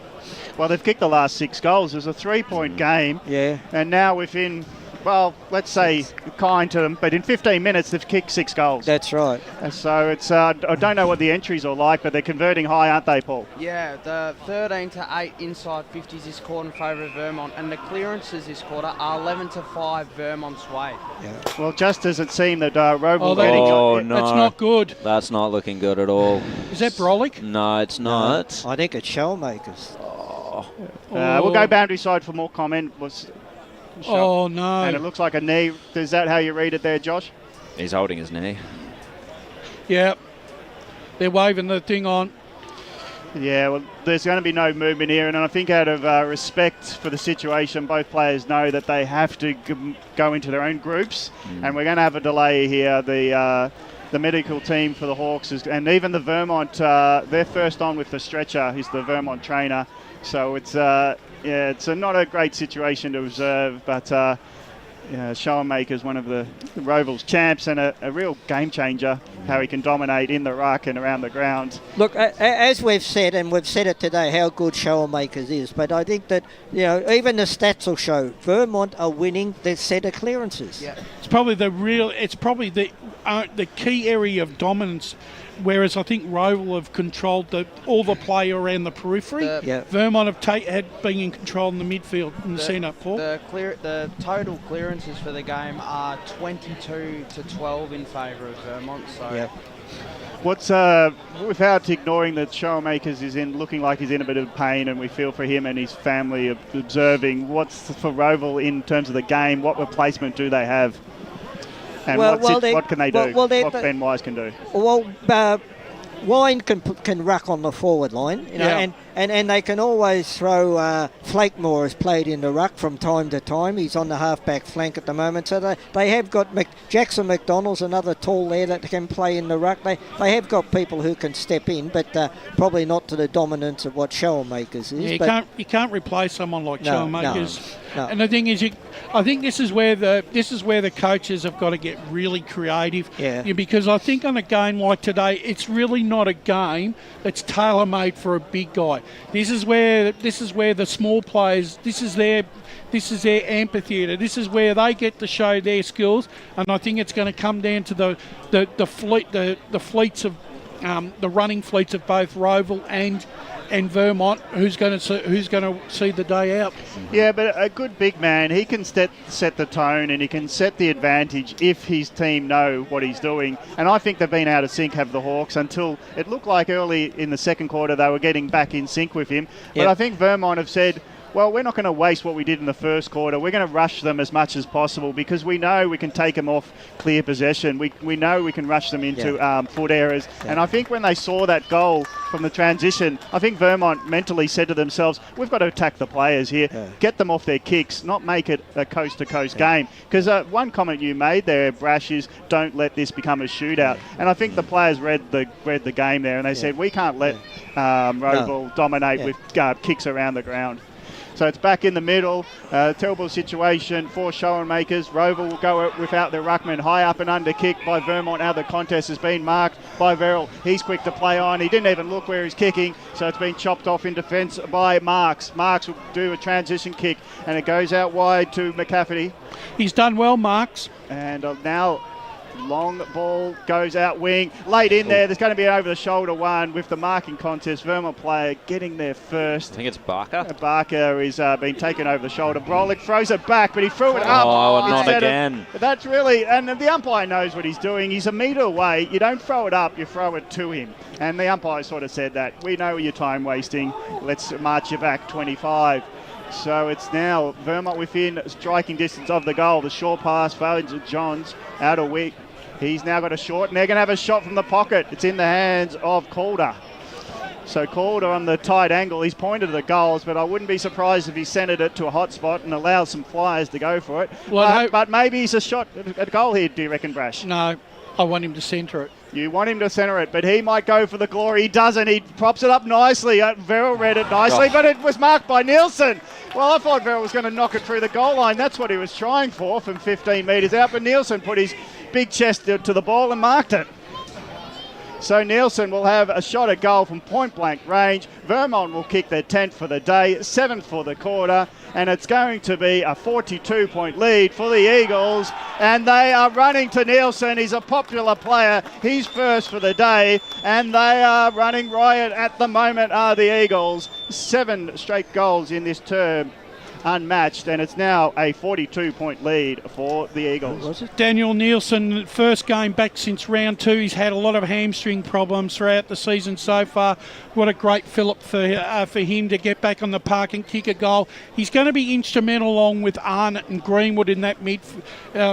Speaker 17: Well, they've kicked the last 6 goals. It was a 3-point game.
Speaker 4: Yeah.
Speaker 17: And now within, well, let's say kind to them, but in 15 minutes they've kicked 6 goals.
Speaker 4: That's right.
Speaker 17: And so it's, I don't know what the entries are like, but they're converting high, aren't they, Paul?
Speaker 20: Yeah, the 13-8 inside 50s this quarter in favour of Vermont, and the clearances this quarter are 11-5 Vermont's way.
Speaker 17: Yeah. Well, just as it seemed that Rowville...
Speaker 18: no.
Speaker 5: That's not good.
Speaker 18: That's not looking good at all.
Speaker 5: Is that Brolick?
Speaker 18: No, it's not.
Speaker 4: I think it's Shellmakers.
Speaker 17: We'll go boundary side for more comment.
Speaker 5: Oh, no.
Speaker 17: And it looks like a knee. Is that how you read it there, Josh?
Speaker 18: He's holding his knee.
Speaker 5: Yeah. They're waving the thing on.
Speaker 17: Yeah, well, there's going to be no movement here, and I think out of respect for the situation, both players know that they have to go into their own groups, and we're going to have a delay here. The medical team for the Hawks, and even the Vermont, they're first on with the stretcher, who's the Vermont trainer. So it's not a great situation to observe, but Schoenmaker's one of the Rowville's champs and a real game changer, how he can dominate in the ruck and around the ground.
Speaker 4: Look, as we've said, and we've said it today, how good Schoenmakers is, but I think that, even the stats will show Vermont are winning their set of clearances.
Speaker 20: Yeah.
Speaker 5: It's probably the key area of dominance. Whereas I think Rowville have controlled all the play around the periphery. Vermont had been in control in the midfield in the centre. Paul?
Speaker 20: The total clearances for the game are 22-12 in favour of Vermont. So.
Speaker 17: What's without ignoring that Showmakers is looking like he's in a bit of pain, and we feel for him and his family observing. What's for Rowville in terms of the game? What replacement do they have? And what can they do? What Ben Wise can do?
Speaker 4: Well, Wine can ruck on the forward line, and they can always throw. Flakemore has played in the ruck from time to time. He's on the half-back flank at the moment, so they have got Jackson McDonald's another tall there that can play in the ruck. They have got people who can step in, but probably not to the dominance of what Schoenmakers is.
Speaker 5: Yeah, you can't replace someone like Schoenmakers. No. And the thing is, I think this is where the coaches have got to get really creative. Because I think on a game like today, it's really not a game that's tailor-made for a big guy. This is where the small players. This is their amphitheatre. This is where they get to show their skills. And I think it's going to come down to the fleets of the running fleets of both Rowville and Vermont, who's going to see the day out.
Speaker 17: Yeah, but a good big man, he can set the tone and he can set the advantage if his team know what he's doing. And I think they've been out of sync, have the Hawks, until it looked like early in the second quarter they were getting back in sync with him. But I think Vermont have said, well, we're not going to waste what we did in the first quarter. We're going to rush them as much as possible because we know we can take them off clear possession. We know we can rush them into foot errors. And I think when they saw that goal from the transition, I think Vermont mentally said to themselves, we've got to attack the players here, get them off their kicks, not make it a coast-to-coast game. Because one comment you made there, Brash, is don't let this become a shootout. And I think the players read the game there and they said, we can't let Rowville dominate with kicks around the ground. So it's back in the middle. Terrible situation for Schoenmakers. Rowville will go without their ruckman. High up and under kick by Vermont. Now the contest has been marked by Verrill. He's quick to play on. He didn't even look where he's kicking. So it's been chopped off in defence by Marks. Marks will do a transition kick and it goes out wide to McCafferty.
Speaker 5: He's done well, Marks.
Speaker 17: And now Long ball goes out wing. Late in there. There's going to be an over-the-shoulder one with the marking contest. Vermont player getting there first.
Speaker 3: I think it's Barker.
Speaker 17: Barker is been taken over the shoulder. Brolick throws it back, but he threw it up.
Speaker 3: Oh, not again.
Speaker 17: That's really, and the umpire knows what he's doing. He's a metre away. You don't throw it up, you throw it to him. And the umpire sort of said that. We know you're time wasting. Let's march you back 25. So it's now Vermont within striking distance of the goal. The short pass, failed to Johns out of weak. He's now got a short, and they're going to have a shot from the pocket. It's in the hands of Calder. So Calder on the tight angle, he's pointed to the goals, but I wouldn't be surprised if he centred it to a hot spot and allows some flyers to go for it.
Speaker 5: Well,
Speaker 17: but maybe he's a shot at goal here, do you reckon, Brash?
Speaker 5: No, I want him to centre it.
Speaker 17: You want him to centre it, but he might go for the glory. He doesn't. He props it up nicely. Verrill read it nicely, but it was marked by Nielsen. Well, I thought Verrill was going to knock it through the goal line. That's what he was trying for from 15 metres out, but Nielsen put his big chest to the ball and marked it. So Nielsen will have a shot at goal from point-blank range. Vermont will kick their 10th for the day, 7th for the quarter, and it's going to be a 42-point lead for the Eagles. And they are running to Nielsen. He's a popular player. He's first for the day, and they are running riot at the moment, are the Eagles. 7 straight goals in this term, unmatched, and it's now a 42-point lead for the Eagles.
Speaker 5: Daniel Nielsen, first game back since round 2. He's had a lot of hamstring problems throughout the season so far. What a great fillip for him to get back on the park and kick a goal. He's going to be instrumental along with Arnott and Greenwood in that mid.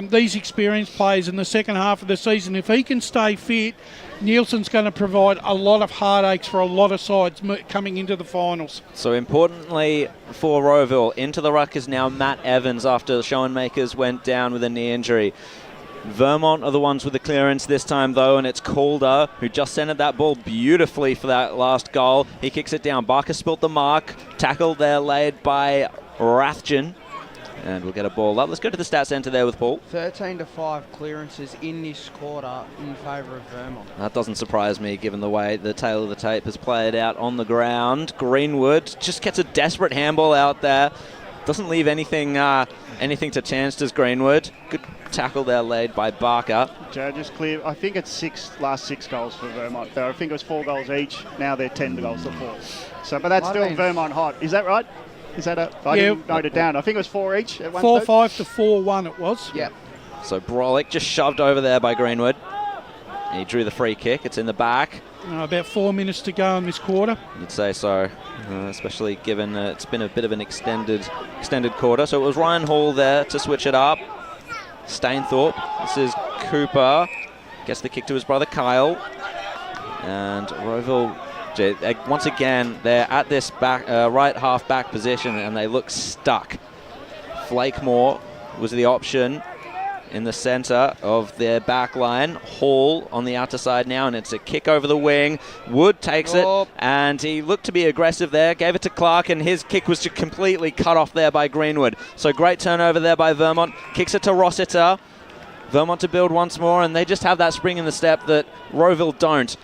Speaker 5: These experienced players in the second half of the season. If he can stay fit, Nielsen's going to provide a lot of heartaches for a lot of sides coming into the finals.
Speaker 18: So importantly for Rowville, into the ruck is now Matt Evans after Schoenmakers went down with a knee injury. Vermont are the ones with the clearance this time, though, and it's Calder who just centered that ball beautifully for that last goal. He kicks it down. Barker spilt the mark. Tackle there laid by Rathjen. And we'll get a ball up. Let's go to the stat centre there with Paul.
Speaker 20: 13-5 clearances in this quarter in favour of Vermont.
Speaker 18: That doesn't surprise me given the way the tail of the tape has played out on the ground. Greenwood just gets a desperate handball out there. Doesn't leave anything to chance, does Greenwood. Good tackle there laid by Barker.
Speaker 17: Just clear. I think it's last six goals for Vermont. I think it was 4 goals each. Now they're 10 goals to 4. So, but that's still Vermont hot. Is that right? Is that I didn't note it down. I think it was 4 each at one
Speaker 5: 4-5 to 4-1 it was.
Speaker 20: Yep.
Speaker 18: So Brolick just shoved over there by Greenwood. He drew the free kick. It's in the back.
Speaker 5: About 4 minutes to go in this quarter.
Speaker 18: You'd say so, especially given it's been a bit of an extended quarter. So it was Ryan Hall there to switch it up. Stainthorpe. This is Cooper. Gets the kick to his brother Kyle. And Rowville, once again, they're at this back right half back position and they look stuck. Flakemore was the option in the centre of their back line. Hall on the outer side now, and it's a kick over the wing. Wood takes it, and he looked to be aggressive there, gave it to Clark, and his kick was just completely cut off there by Greenwood. So great turnover there by Vermont. Kicks it to Rossiter. Vermont to build once more, and they just have that spring in the step that Rowville don't.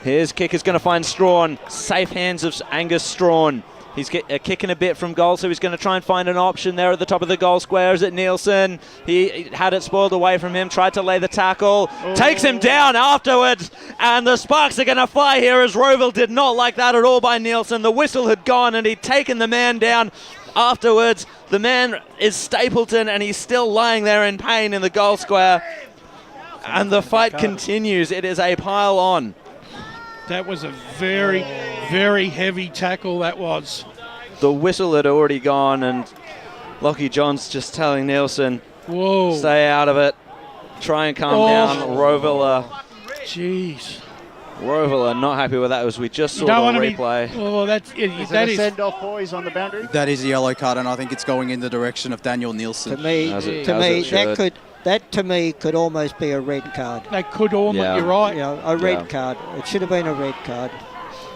Speaker 18: His kick is going to find Strawn. Safe hands of Angus Strawn. He's kicking a bit from goal, so he's going to try and find an option there at the top of the goal square. Is it Nielsen? He had it spoiled away from him, tried to lay the tackle, takes him down afterwards, and the sparks are going to fly here as Rowville did not like that at all by Nielsen. The whistle had gone and he'd taken the man down afterwards. The man is Stapleton and he's still lying there in pain in the goal square. And the fight continues. It is a pile on.
Speaker 5: That was a very, very heavy tackle, that was.
Speaker 18: The whistle had already gone, and Lockie Johns just telling Nielsen, stay out of it, try and calm down. Rowville are not happy with that, as we just saw the replay.
Speaker 17: That is send-off, boys, on the boundary.
Speaker 21: That is a yellow card, and I think it's going in the direction of Daniel Nielsen.
Speaker 4: That to me could almost be a red card.
Speaker 5: That could almost, you're right.
Speaker 4: A red card. It should have been a red card.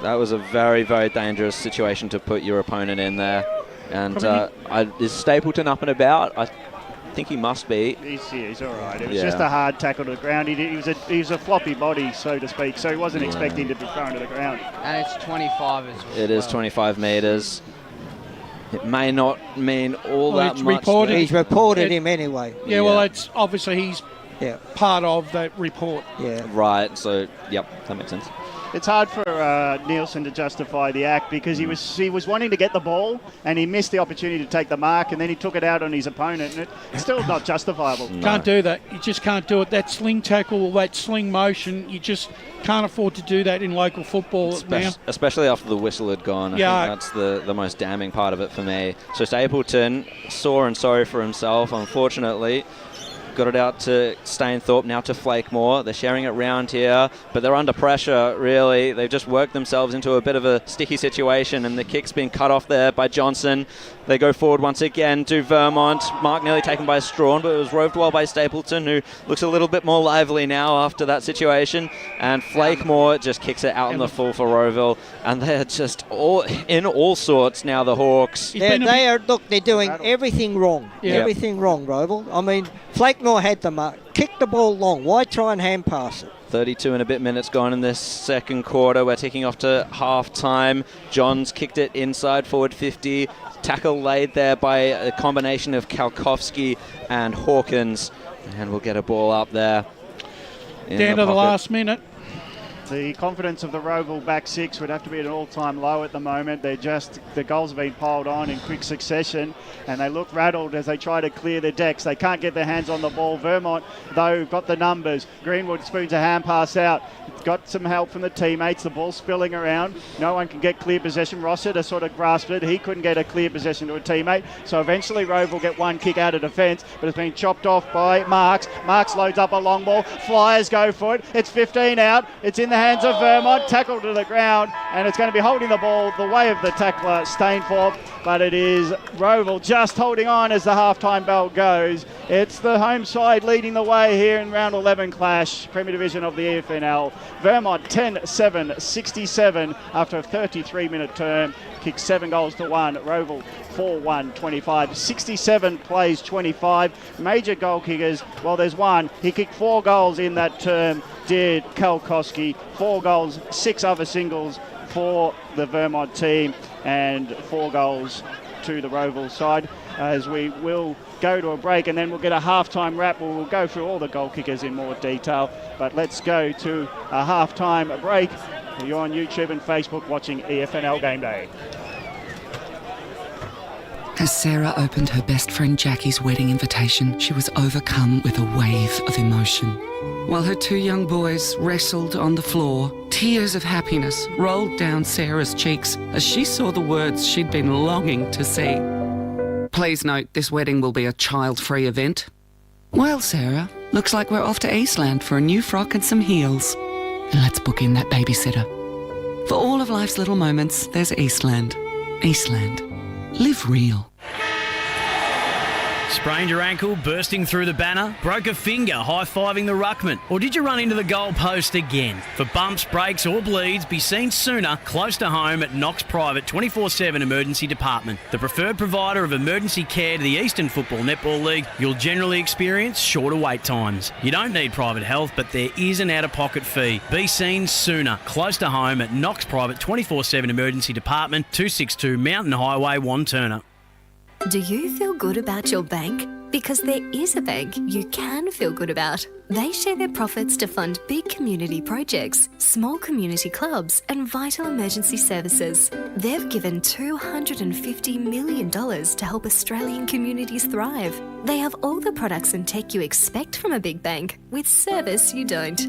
Speaker 18: That was a very, very dangerous situation to put your opponent in there. And is Stapleton up and about? I think he must be.
Speaker 17: He's all right. It was just a hard tackle to the ground. He was a floppy body, so to speak, so he wasn't expecting to be thrown to the ground.
Speaker 20: And it's 25 as well.
Speaker 18: It is 25 metres. It may not mean all that much.
Speaker 4: He's reported him anyway.
Speaker 5: Well, it's obviously he's part of that report.
Speaker 4: Yeah.
Speaker 18: Right. So, yep, that makes sense.
Speaker 17: It's hard for Nielsen to justify the act because he was wanting to get the ball and he missed the opportunity to take the mark and then he took it out on his opponent and it's still not justifiable.
Speaker 5: Can't do that. You just can't do it. That sling tackle, that sling motion, you just can't afford to do that in local football now.
Speaker 18: Especially after the whistle had gone. I think that's the most damning part of it for me. So Stapleton, sore and sorry for himself, unfortunately. Got it out to Stainthorpe, now to Flakemore. They're sharing it round here, but they're under pressure, really. They've just worked themselves into a bit of a sticky situation, and the kick's been cut off there by Johnson. They go forward once again to Vermont. Mark nearly taken by Strawn, but it was roved well by Stapleton, who looks a little bit more lively now after that situation. And Flakemore just kicks it out on the full for Rowville, and they're just in all sorts now, the Hawks.
Speaker 4: They're doing everything wrong.
Speaker 18: Yeah.
Speaker 4: Everything wrong, Rowville. I mean, Flakemore had the mark. Kick the ball long. Why try and hand pass it?
Speaker 18: 32 and a bit minutes gone in this second quarter. We're ticking off to half-time. Johns kicked it inside forward 50. Tackle laid there by a combination of Kalkowski and Hawkins. And we'll get a ball up there.
Speaker 5: Down to the last minute.
Speaker 17: The confidence of the Rowville back six would have to be at an all-time low at the moment. The goals have been piled on in quick succession, and they look rattled as they try to clear their decks. They can't get their hands on the ball. Vermont, though, got the numbers. Greenwood spoons a hand pass out. Got some help from the teammates. The ball spilling around. No one can get clear possession. Rossiter sort of grasped it. He couldn't get a clear possession to a teammate. So eventually Rowville get one kick out of defence, but it's been chopped off by Marks. Marks loads up a long ball. Flyers go for it. It's 15 out. It's in the hands of Vermont. Tackled to the ground, and it's going to be holding the ball the way of the tackler, Stainthorpe, but it is Rowville just holding on as the half-time bell goes. It's the home side leading the way here in round 11 clash, Premier Division of the EFNL. Vermont 10-7, 67 after a 33-minute term. Kicked 7 goals to 1. Rowville 4-1, 25. 67 plays 25. Major goal kickers, well, there's one. He kicked 4 goals in that term, did Kalkowski. 4 goals, 6 other singles for the Vermont team, and 4 goals to the Rowville side. As we will go to a break and then we'll get a half-time wrap where we'll go through all the goal kickers in more detail. But let's go to a half-time break. You're on YouTube and Facebook watching EFNL Game Day.
Speaker 10: As Sarah opened her best friend Jackie's wedding invitation, she was overcome with a wave of emotion. While her 2 young boys wrestled on the floor, tears of happiness rolled down Sarah's cheeks as she saw the words she'd been longing to see. Please note, this wedding will be a child-free event. Well, Sarah, looks like we're off to Eastland for a new frock and some heels. And let's book in that babysitter. For all of life's little moments, there's Eastland. Eastland. Live real.
Speaker 12: Sprained your ankle, bursting through the banner? Broke a finger, high-fiving the ruckman? Or did you run into the goal post again? For bumps, breaks or bleeds, be seen sooner, close to home at Knox Private 24/7 Emergency Department. The preferred provider of emergency care to the Eastern Football Netball League, you'll generally experience shorter wait times. You don't need private health, but there is an out-of-pocket fee. Be seen sooner, close to home at Knox Private 24/7 Emergency Department, 262 Mountain Highway, Wanturna.
Speaker 11: Do you feel good about your bank? Because there is a bank you can feel good about. They share their profits to fund big community projects, small community clubs, and vital emergency services. They've given $250 million to help Australian communities thrive. They have all the products and tech you expect from a big bank, with service you don't.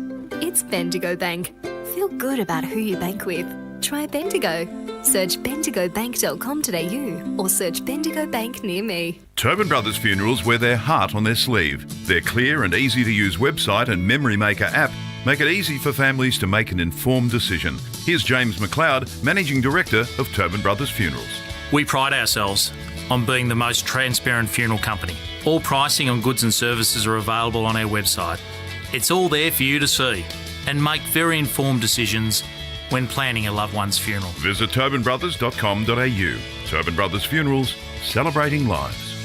Speaker 11: It's Bendigo Bank. Feel good about who you bank with. Try Bendigo. Search bendigobank.com.au or search Bendigo Bank near me.
Speaker 13: Tobin Brothers Funerals wear their heart on their sleeve. Their clear and easy-to-use website and Memory Maker app make it easy for families to make an informed decision. Here's James McLeod, Managing Director of Tobin Brothers Funerals.
Speaker 14: We pride ourselves on being the most transparent funeral company. All pricing on goods and services are available on our website. It's all there for you to see and make very informed decisions when planning a loved one's funeral.
Speaker 13: Visit tobinbrothers.com.au. Tobin Brothers Funerals, celebrating lives.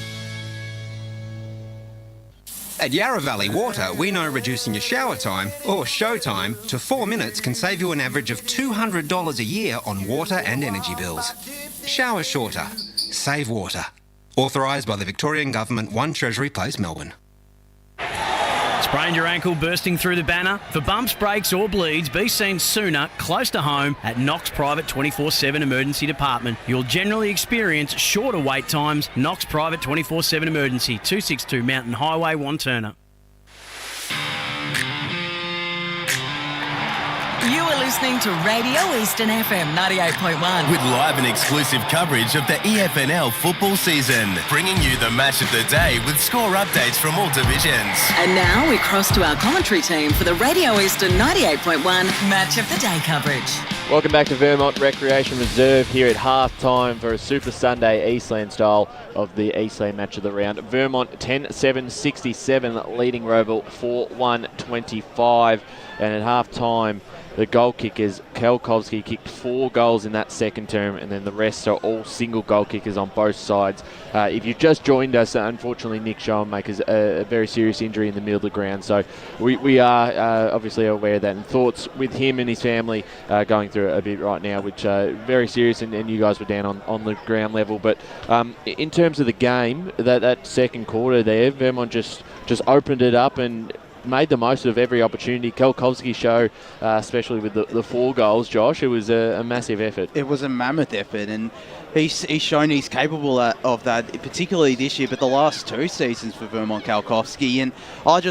Speaker 8: At Yarra Valley Water, we know reducing your shower time, or show time, to 4 minutes can save you an average of $200 a year on water and energy bills. Shower shorter. Save water. Authorised by the Victorian Government, 1 Treasury Place, Melbourne.
Speaker 12: Sprained your ankle bursting through the banner? For bumps, breaks or bleeds, be seen sooner, close to home at Knox Private 24/7 Emergency Department. You'll generally experience shorter wait times. Knox Private 24/7 Emergency, 262 Mountain Highway, Wanturna.
Speaker 1: You are listening to Radio Eastern FM 98.1.
Speaker 2: With live and exclusive coverage of the EFNL football season, bringing you the match of the day with score updates from all divisions.
Speaker 1: And now we cross to our commentary team for the Radio Eastern 98.1 Match of the Day coverage.
Speaker 3: Welcome back to Vermont Recreation Reserve here at half-time for a Super Sunday Eastland style of the Eastland Match of the Round. Vermont 10-7-67, leading Rowville 4-1-25. And at half-time, the goal kickers, Kelkowski kicked 4 goals in that second term, and then the rest are all single goal kickers on both sides. If you've just joined us, unfortunately Nick Schoenmaker's a very serious injury in the middle of the ground, so we are obviously aware of that, and thoughts with him and his family going through it a bit right now, which very serious, and you guys were down on the ground level. But in terms of the game, that second quarter there, Vermont just opened it up and made the most of every opportunity. Kelkowski show, especially with the 4 goals, Josh, it was a massive effort.
Speaker 7: It was a mammoth effort, and he's shown he's capable of that, particularly this year, but the last 2 seasons for Vermont Kelkowski. And I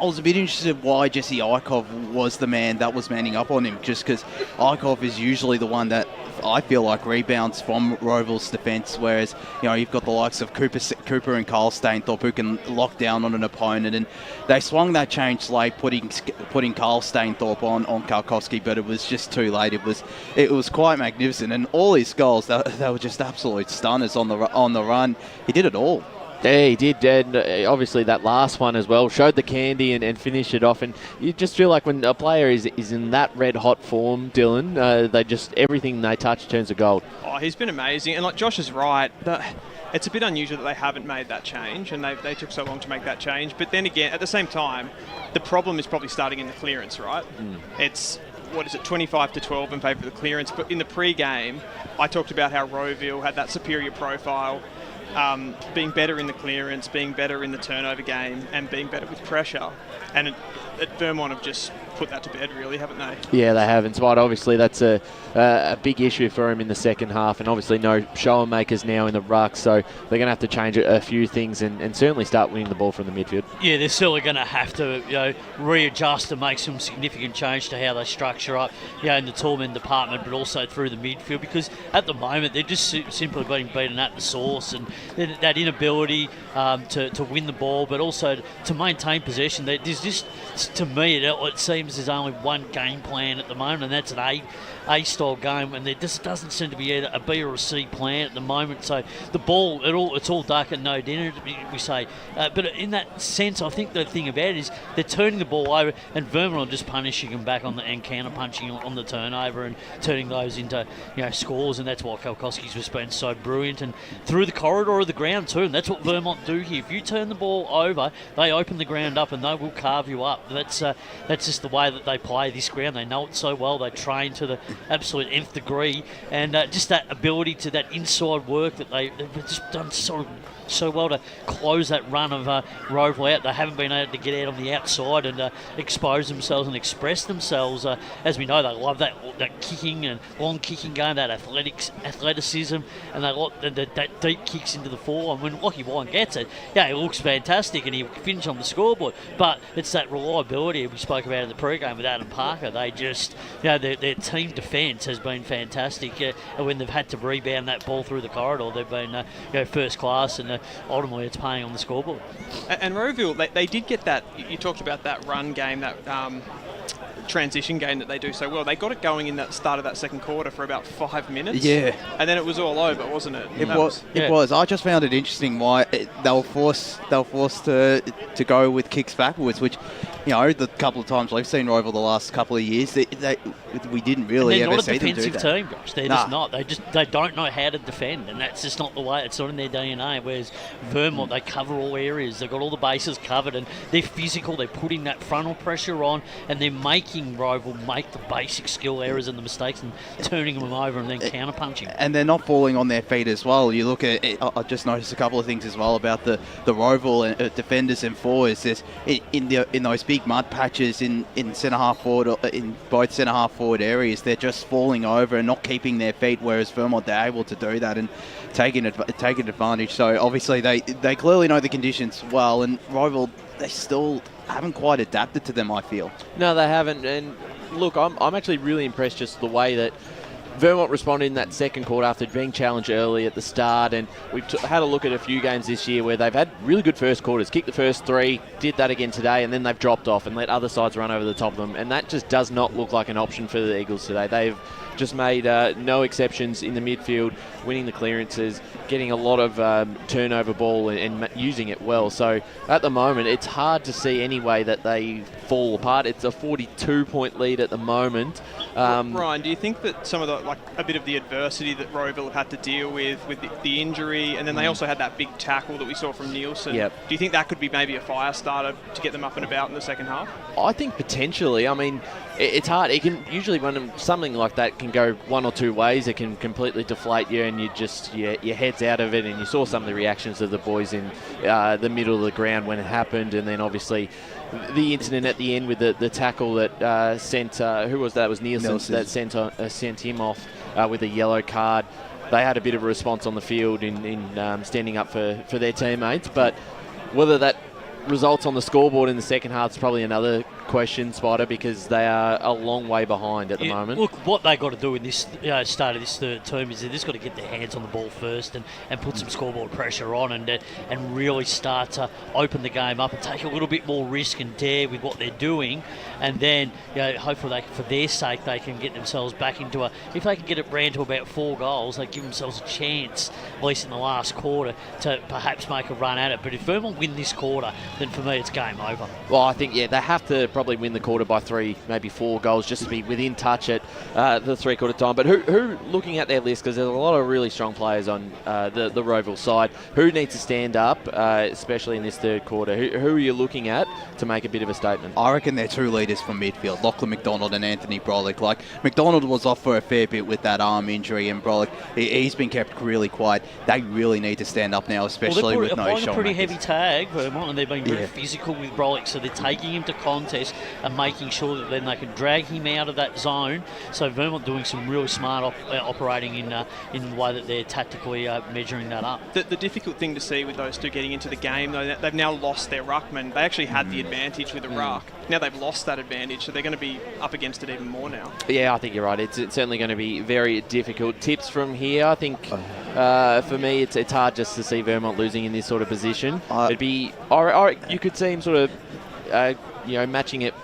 Speaker 7: was a bit interested why Jesse Eichhoff was the man that was manning up on him, just because Eichhoff is usually the one that I feel like rebounds from Rowville's defence, whereas you've got the likes of Cooper and Carl Stainthorpe who can lock down on an opponent, and they swung that change late, putting Carl Stainthorpe on Kelkowski, but it was just too late. It was quite magnificent, and all his goals they were just absolute stunners on the run. He did it all.
Speaker 3: Yeah, he did, and obviously that last one as well showed the candy and finished it off. And you just feel like when a player is in that red hot form, Dylan, they just everything they touch turns to gold.
Speaker 19: Oh, he's been amazing, and like Josh is right, it's a bit unusual that they haven't made that change, and they took so long to make that change. But then again, at the same time, the problem is probably starting in the clearance, right? It's 25-12 in favour of the clearance. But in the pre-game, I talked about how Rowville had that superior profile. Being better in the clearance, being better in the turnover game, and being better with pressure. And at Vermont have just put that to bed, really, haven't they?
Speaker 3: Yeah, they have. And Spite, obviously, that's a big issue for him in the second half. And obviously, no show makers now in the ruck, so they're going to have to change a few things and certainly start winning the ball from the midfield.
Speaker 9: Yeah, they're certainly going to have to readjust and make some significant change to how they structure up, in the tall-men department, but also through the midfield, because at the moment they're just simply being beaten at the source, and that inability to win the ball, but also to maintain possession. There's just, to me, it seems there's only one game plan at the moment, and that's an A-style game, and there just doesn't seem to be a B or a C plan at the moment. So the ball, it's all dark and no dinner, we say. But in that sense, I think the thing about it is they're turning the ball over, and Vermont are just punishing them back and counter punching on the turnover and turning those into scores, and that's why Kelkowski's just been so brilliant, and through the corridor of the ground too, and that's what Vermont do here. If you turn the ball over, they open the ground up and they will carve you up. That's just the way that they play this ground. They know it so well. They train to the absolute nth degree, and just that ability to that inside work that they've just done so well to close that run of Rowville out. They haven't been able to get out on the outside and expose themselves and express themselves. As we know, they love that kicking and long kicking game, that athleticism, and they like that deep kicks into the forward. When Lockie Wine gets it, it looks fantastic and he'll finish on the scoreboard. But it's that reliability we spoke about in the pre-game with Adam Parker. They just, their team defence has been fantastic. And when they've had to rebound that ball through the corridor, they've been first class, and ultimately it's paying on the scoreboard.
Speaker 19: And Rowville, they did get that. You talked about that run game, that transition game that they do so well. They got it going in that start of that second quarter for about 5 minutes.
Speaker 7: Yeah.
Speaker 19: And then it was all over, wasn't it?
Speaker 7: It was. I just found it interesting why they were forced to go with kicks backwards, which the couple of times we've seen Rowville the last couple of years, we didn't really ever see them do that.
Speaker 9: They're not a defensive team, Josh. They're just not. They don't know how to defend, and that's just not the way. It's not in their DNA. Whereas Vermont, they cover all areas. They've got all the bases covered, and they're physical. They're putting that frontal pressure on, and they're making Rowville make the basic skill errors and the mistakes and turning them over and then counter-punching.
Speaker 7: And they're not falling on their feet as well. You look at it, I just noticed a couple of things as well about the Rowville defenders and forwards. There's in those big mud patches in centre half forward, in both centre half forward areas, they're just falling over and not keeping their feet, whereas Vermont, they're able to do that and taking advantage. So obviously they clearly know the conditions well, and Rowville, they still haven't quite adapted to them, I feel.
Speaker 3: No, they haven't. And look, I'm actually really impressed just the way that Vermont responded in that second quarter after being challenged early at the start, and we've had a look at a few games this year where they've had really good first quarters, kicked the first three, did that again today, and then they've dropped off and let other sides run over the top of them, and that just does not look like an option for the Eagles today. They've just made no exceptions in the midfield, winning the clearances, getting a lot of turnover ball and using it well. So at the moment, it's hard to see any way that they fall apart. It's a 42-point lead at the moment.
Speaker 19: Ryan, do you think that some of a bit of the adversity that Rowville have had to deal with the injury, and then they also had that big tackle that we saw from Nielsen, do you think that could be maybe a fire starter to get them up and about in the second half?
Speaker 3: I think potentially. I mean, it's hard. It can usually, when something like that can go one or two ways, it can completely deflate you and you just your head's out of it. And you saw some of the reactions of the boys in the middle of the ground when it happened, and then obviously the incident at the end with the tackle that sent who was that? It was Nielsen that sent him off with a yellow card. They had a bit of a response on the field in standing up for their teammates, but whether that results on the scoreboard in the second half is probably another question, Spider, because they are a long way behind at the moment.
Speaker 9: Look, what they got to do in this start of this third term is they've just got to get their hands on the ball first and put some scoreboard pressure on and really start to open the game up and take a little bit more risk and dare with what they're doing, and then hopefully for their sake they can get themselves back into if they can get it ran to about 4 goals, they give themselves a chance, at least in the last quarter, to perhaps make a run at it. But if Vermont win this quarter, then for me it's game over.
Speaker 3: Well, I think they have to probably win the quarter by 3, maybe 4 goals, just to be within touch at the 3-quarter time. But who looking at their list, because there's a lot of really strong players on the Rowville side, who needs to stand up, especially in this third quarter? Who are you looking at to make a bit of a statement?
Speaker 7: I reckon they're 2 leaders from midfield, Lachlan McDonald and Anthony Brolick. Like, McDonald was off for a fair bit with that arm injury, and Brolick, he's been kept really quiet. They really need to stand up now, especially with no shot.
Speaker 9: A pretty heavy tag, Vermont, and they've been very physical with Brolick, so they're taking him to contest and making sure that then they can drag him out of that zone. So Vermont doing some really smart operating in the way that they're tactically measuring that up.
Speaker 19: The difficult thing to see with those two getting into the game, though, they've now lost their ruckman. They actually had the advantage with the ruck. Now they've lost that advantage, so they're going to be up against it even more now.
Speaker 3: Yeah, I think you're right. It's certainly going to be very difficult. Tips from here, I think for me it's hard just to see Vermont losing in this sort of position. It'd be, you could see him sort of matching it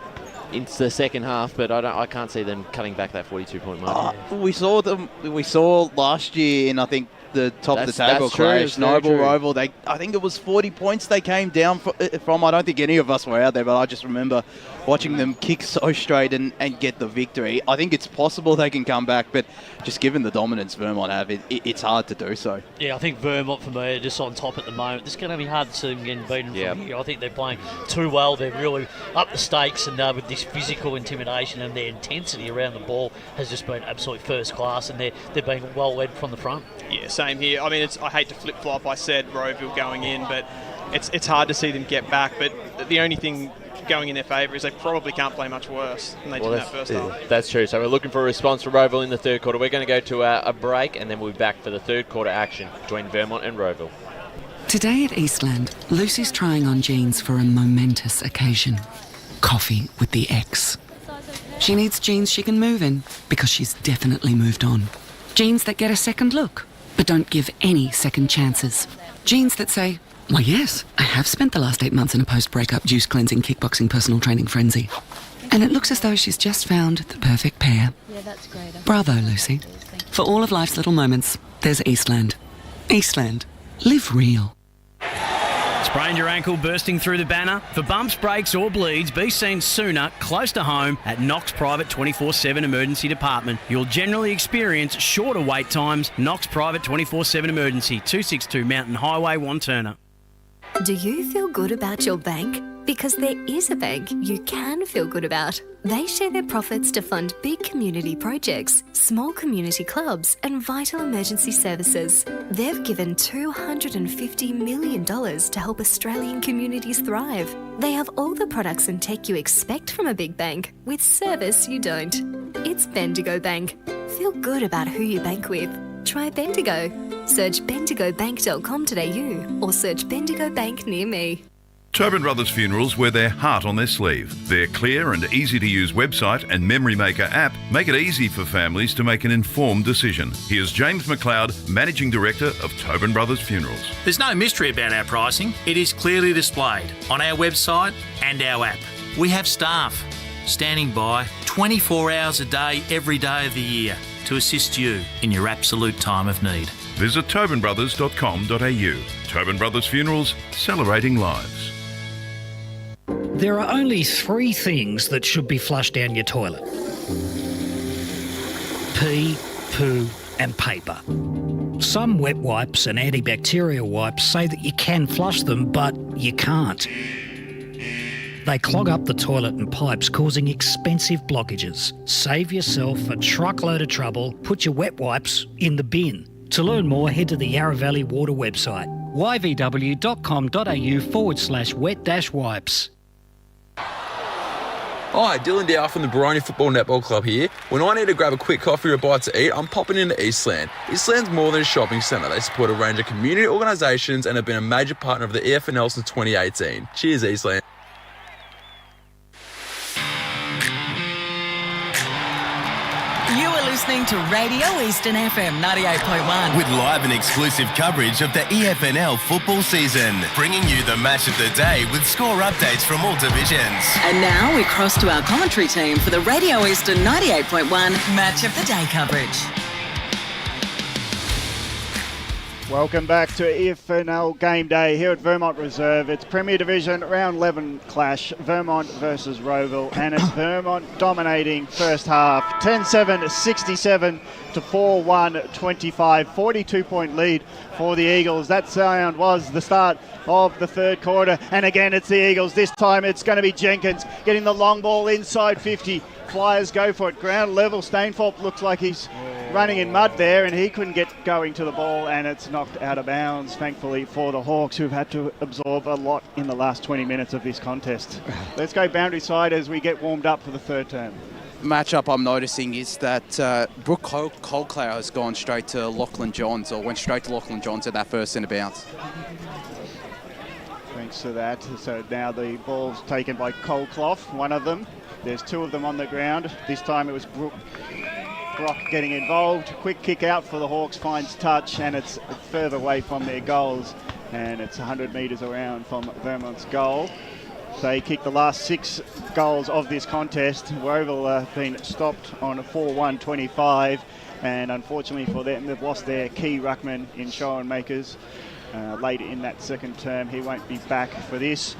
Speaker 3: into the second half, but I can't see them cutting back that 42-point mark.
Speaker 7: We saw last year in, I think, the top of the table clash, Noble Rowville. I think it was 40 points they came down from. I don't think any of us were out there, but I just remember watching them kick so straight and get the victory. I think it's possible they can come back, but just given the dominance Vermont have, it's hard to do so.
Speaker 9: Yeah, I think Vermont, for me, are just on top at the moment. It's going to be hard to see them getting beaten from here. I think they're playing too well. They're really up the stakes, and with this physical intimidation and their intensity around the ball has just been absolutely first class, and they're being well led from the front.
Speaker 19: Yeah, same here. I mean, I hate to flip-flop. I said Rowville going in, but it's hard to see them get back. But the only thing going in their favour is they probably can't play much worse than they did in that first half.
Speaker 3: That's true. So we're looking for a response from Rowville in the third quarter. We're going to go to a break, and then we'll be back for the third quarter action between Vermont and Rowville.
Speaker 10: Today at Eastland, Lucy's trying on jeans for a momentous occasion. Coffee with the ex. She needs jeans she can move in, because she's definitely moved on. Jeans that get a second look, but don't give any second chances. Jeans that say, "Why yes, I have spent the last 8 months in a post-breakup juice cleansing kickboxing personal training frenzy." And it looks as though she's just found the perfect pair.
Speaker 15: Yeah, that's great.
Speaker 10: Bravo, Lucy. For all of life's little moments, there's Eastland. Eastland. Live real.
Speaker 12: Sprained your ankle bursting through the banner? For bumps, breaks or bleeds, be seen sooner, close to home at Knox Private 24/7 Emergency Department. You'll generally experience shorter wait times. Knox Private 24/7 Emergency, 262 Mountain Highway, Wanturna.
Speaker 11: Do you feel good about your bank? Because there is a bank you can feel good about. They share their profits to fund big community projects, small community clubs and vital emergency services. They've given $250 million to help Australian communities thrive. They have all the products and tech you expect from a big bank, with service you don't. It's Bendigo Bank. Feel good about who you bank with. Try Bendigo. Search bendigobank.com.au or search Bendigo Bank near me.
Speaker 13: Tobin Brothers Funerals wear their heart on their sleeve. Their clear and easy-to-use website and Memory Maker app make it easy for families to make an informed decision. Here's James McLeod, Managing Director of Tobin Brothers Funerals.
Speaker 14: There's no mystery about our pricing. It is clearly displayed on our website and our app. We have staff standing by 24 hours a day, every day of the year to assist you in your absolute time of need.
Speaker 13: Visit tobinbrothers.com.au. Tobin Brothers Funerals, celebrating lives.
Speaker 15: There are only 3 things that should be flushed down your toilet: pee, poo and paper. Some wet wipes and antibacterial wipes say that you can flush them, but you can't. They clog up the toilet and pipes, causing expensive blockages. Save yourself a truckload of trouble. Put your wet wipes in the bin. To learn more, head to the Yarra Valley Water website, yvw.com.au/wet-wipes.
Speaker 16: Hi, Dylan Dow from the Baroni Football Netball Club here. When I need to grab a quick coffee or a bite to eat, I'm popping into Eastland. Eastland's more than a shopping centre. They support a range of community organisations and have been a major partner of the EFNL since 2018. Cheers, Eastland.
Speaker 1: You are listening to Radio Eastern FM 98.1.
Speaker 2: With live and exclusive coverage of the EFNL football season, bringing you the match of the day with score updates from all divisions.
Speaker 1: And now we cross to our commentary team for the Radio Eastern 98.1 Match of the Day coverage.
Speaker 17: Welcome back to EFNL Game Day here at Vermont Reserve. It's Premier Division Round 11 clash, Vermont versus Rowville, and it's Vermont dominating first half. 10-7, 67 to 4-1, 25, 42-point lead for the Eagles. That sound was the start of the third quarter, and again it's the Eagles. This time it's going to be Jenkins getting the long ball inside 50. Flyers go for it. Ground level. Stainthorpe looks like he's running in mud there, and he couldn't get going to the ball, and it's knocked out of bounds, thankfully, for the Hawks, who've had to absorb a lot in the last 20 minutes of this contest. Let's go boundary side as we get warmed up for the third term.
Speaker 21: Matchup I'm noticing is that Brooke Coldclough has gone straight to Lachlan Johns, or went straight to Lachlan Johns at that first centre bounce.
Speaker 17: Thanks to that. So now the ball's taken by Coldclough, one of them. There's 2 of them on the ground. This time it was Brock getting involved. Quick kick out for the Hawks, finds touch, and it's further away from their goals. And it's 100 metres around from Vermont's goal. They kicked the last 6 goals of this contest. Rowville have been stopped on a 4-1-25. And unfortunately for them, they've lost their key ruckman in Sharon Makers late in that second term. He won't be back for this.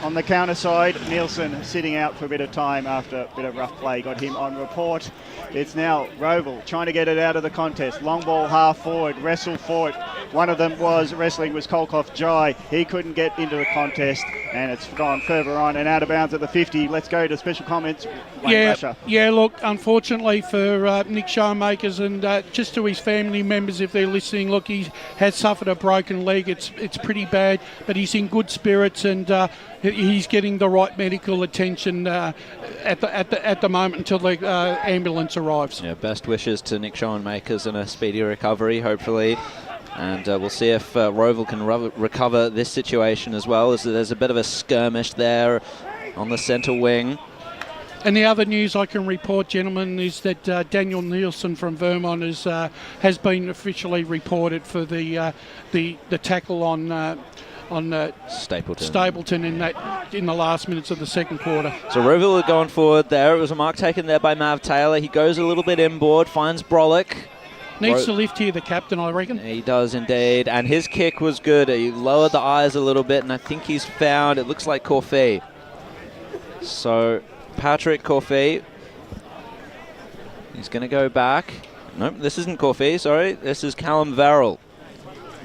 Speaker 17: On the counter side, Nielsen sitting out for a bit of time after a bit of rough play, got him on report. It's now Rowville trying to get it out of the contest. Long ball half forward, wrestle for it. One of them was Kolkoff Jai. He couldn't get into the contest, and it's gone further on and out of bounds at the 50. Let's go to special comments.
Speaker 5: Yeah, look, unfortunately for Nick Showmakers and just to his family members, if they're listening, look, he has suffered a broken leg. It's pretty bad, but he's in good spirits and he's getting the right medical attention at the moment until the ambulance arrives.
Speaker 18: Yeah, best wishes to Nick Schoenmakers and a speedy recovery, hopefully. And we'll see if Rowville can recover this situation as well, as there's a bit of a skirmish there on the centre wing.
Speaker 5: And the other news I can report, gentlemen, is that Daniel Nielsen from Vermont has been officially reported for the tackle on Stapleton in the last minutes of the second quarter.
Speaker 18: So Rowville are going forward there. It was a mark taken there by Mav Taylor. He goes a little bit inboard, finds Brolick.
Speaker 5: Needs to lift here, the captain, I reckon.
Speaker 18: He does indeed, and his kick was good. He lowered the eyes a little bit, and I think he's found, it looks like Corfee. So, Patrick Corfee, he's going to go back. Nope, this isn't Corfee, sorry. This is Callum Verrill.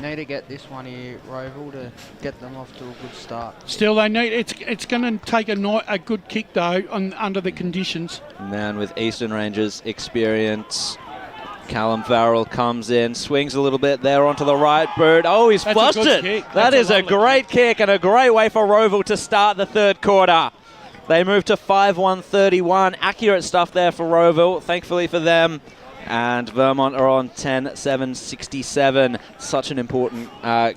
Speaker 20: Need to get this one here, Rowville, to get them off to a good start.
Speaker 5: Still, they need. It's going to take a good kick though, under the conditions.
Speaker 18: Man with Eastern Rangers experience. Callum Farrell comes in, swings a little bit there onto the right boot. Oh, he's flushed it. That is a great kick and a great way for Rowville to start the third quarter. They move to 5-1-31. Accurate stuff there for Rowville, thankfully for them. And Vermont are on 10-7-67. Such an important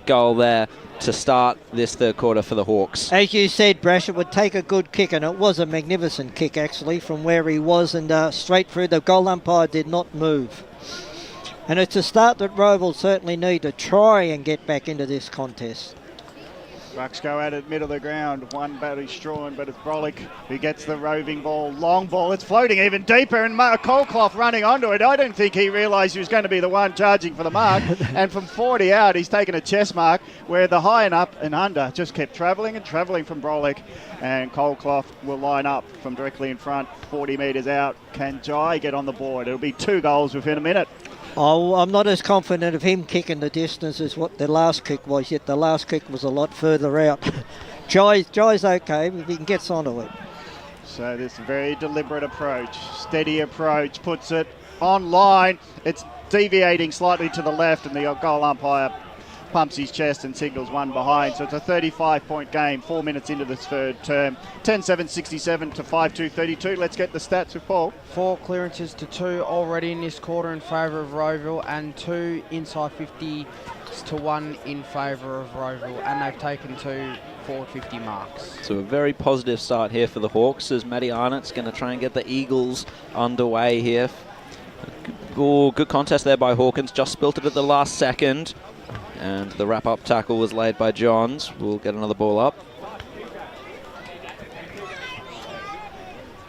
Speaker 18: goal there to start this third quarter for the Hawks.
Speaker 4: As you said, Brash, it would take a good kick, and it was a magnificent kick actually from where he was, and straight through. The goal umpire did not move. And it's a start that Rowville certainly need to try and get back into this contest.
Speaker 17: Bucks go at it, middle of the ground. One battery Strawn, but it's Brolick who gets the roving ball. Long ball, it's floating even deeper, and Colclough running onto it. I don't think he realised he was going to be the one charging for the mark. And from 40 out, he's taken a chest mark where the high and up and under just kept travelling and travelling from Brolick. And Colclough will line up from directly in front, 40 metres out. Can Jai get on the board? It'll be 2 goals within a minute.
Speaker 4: Oh, I'm not as confident of him kicking the distance as what the last kick was, yet the last kick was a lot further out. Jai's okay if he gets onto it.
Speaker 17: So this very deliberate approach, steady approach, puts it on line. It's deviating slightly to the left, and the goal umpire pumps his chest and signals one behind. So it's a 35-point game, 4 minutes into this third term. 10-7-67 to 5-2-32. Let's get the stats with Paul.
Speaker 20: 4 clearances to 2 already in this quarter in favour of Rowville, and 2 inside 50 to 1 in favour of Rowville, and they've taken 2 forward 50 marks.
Speaker 18: So a very positive start here for the Hawks as Matty Arnott's going to try and get the Eagles underway here. Oh, good contest there by Hawkins, just spilt it at the last second. And the wrap-up tackle was laid by Johns. We'll get another ball up.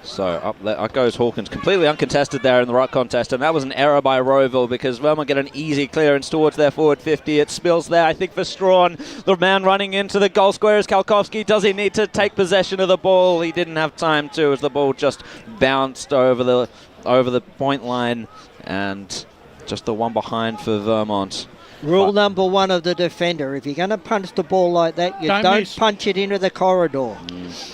Speaker 18: So up there goes Hawkins, completely uncontested there in the right contest, and that was an error by Rowville because Vermont get an easy clearance towards their forward 50. It spills there, I think, for Strawn. The man running into the goal square is Kalkowski. Does he need to take possession of the ball? He didn't have time to, as the ball just bounced over the point line, and just the one behind for Vermont.
Speaker 4: Rule number 1 of the defender, if you're going to punch the ball like that, you don't punch it into the corridor.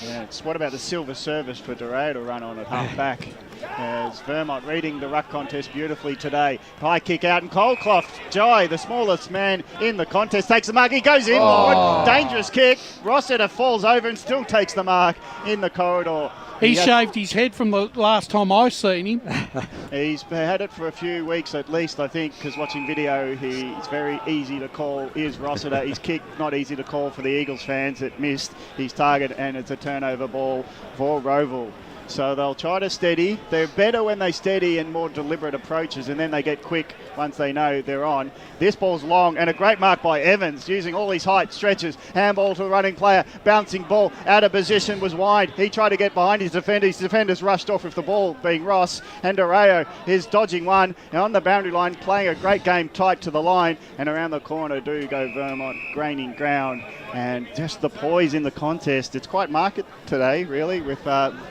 Speaker 17: Yeah, what about the silver service for Doreo to run on at half back? As Vermont reading the ruck contest beautifully today. High kick out, and Colclough, Jai, the smallest man in the contest, takes the mark. He goes in, Lord. Dangerous kick. Rossiter falls over and still takes the mark in the corridor.
Speaker 5: He shaved his head from the last time I seen him.
Speaker 17: He's had it for a few weeks at least, I think, because watching video, it's very easy to call is Rossiter. His kick, not easy to call for the Eagles fans. It missed his target, and it's a turnover ball for Rowville. So they'll try to steady. They're better when they steady and more deliberate approaches, and then they get quick once they know they're on. This ball's long, and a great mark by Evans, using all his height, stretches. Handball to a running player, bouncing ball, out of position, was wide. He tried to get behind his defender. His defenders rushed off with the ball, being Ross. And Doreo is dodging one, and on the boundary line, playing a great game tight to the line, and around the corner do go Vermont, gaining ground. And just the poise in the contest. It's quite marked today, really, with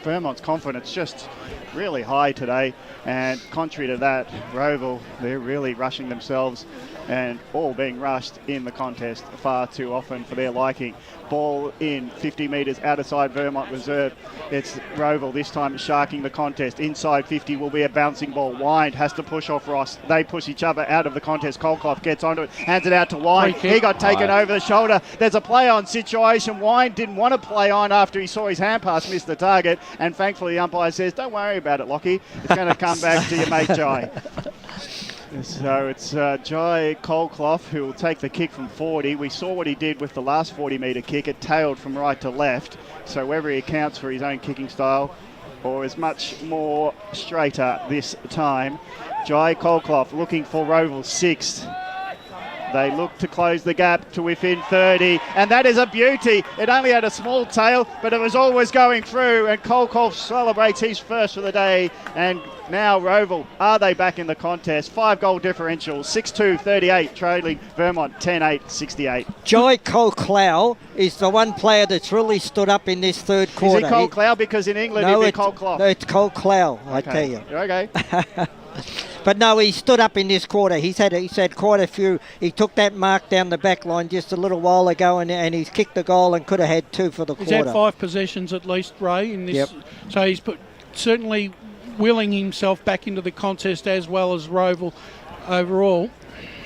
Speaker 17: Vermont's confidence just really high today. And contrary to that, Rowville, they're really rushing themselves and all being rushed in the contest far too often for their liking. Ball in 50 metres outside Vermont Reserve. It's Rowville this time sharking the contest. Inside 50 will be a bouncing ball. Wind has to push off Ross. They push each other out of the contest. Colclough gets onto it, hands it out to Wind. He got taken over the shoulder. There's a play on situation. Wind didn't want to play on after he saw his hand pass miss the target, and thankfully the umpire says, don't worry about it, Lockie. It's going to come back to your mate Jai. So it's Jai Colclough who will take the kick from 40. We saw what he did with the last 40-metre kick. It tailed from right to left. So whether he accounts for his own kicking style or is much more straighter this time. Jai Colclough looking for Rowville's 6th. They look to close the gap to within 30, and that is a beauty. It only had a small tail, but it was always going through, and Kolkov celebrates his first for the day. And now Rowville, are they back in the contest? 5-goal differential, 6-2-38, trailing Vermont 10-8-68.
Speaker 4: Jai Kolklau is the one player that's really stood up in this third quarter.
Speaker 17: Is it Kolklau? Because in England
Speaker 4: no,
Speaker 17: it'd be Kolklau.
Speaker 4: No, it's Kolklau, I tell you.
Speaker 17: Okay.
Speaker 4: But no, he stood up in this quarter. He's had quite a few. He took that mark down the back line just a little while ago, and he's kicked the goal and could have had 2 for the quarter.
Speaker 5: He's had 5 possessions at least, Ray, in this.
Speaker 4: Yep.
Speaker 5: So he's certainly willing himself back into the contest as well as Rowville overall.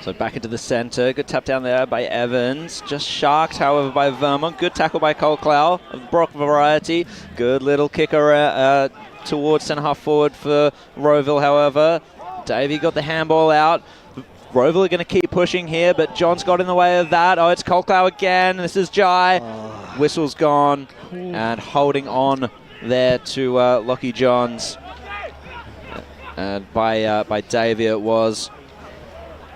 Speaker 18: So back into the centre. Good tap down there by Evans. Just sharked, however, by Vermont. Good tackle by Kolklau of Brock variety. Good little kicker towards centre half forward for Rowville, however. Davey got the handball out. Rowville are going to keep pushing here, but John's got in the way of that. Oh, it's Kolklau again. This is Jai. Whistle's gone. And holding on there to Lockie Johns. And by Davey it was.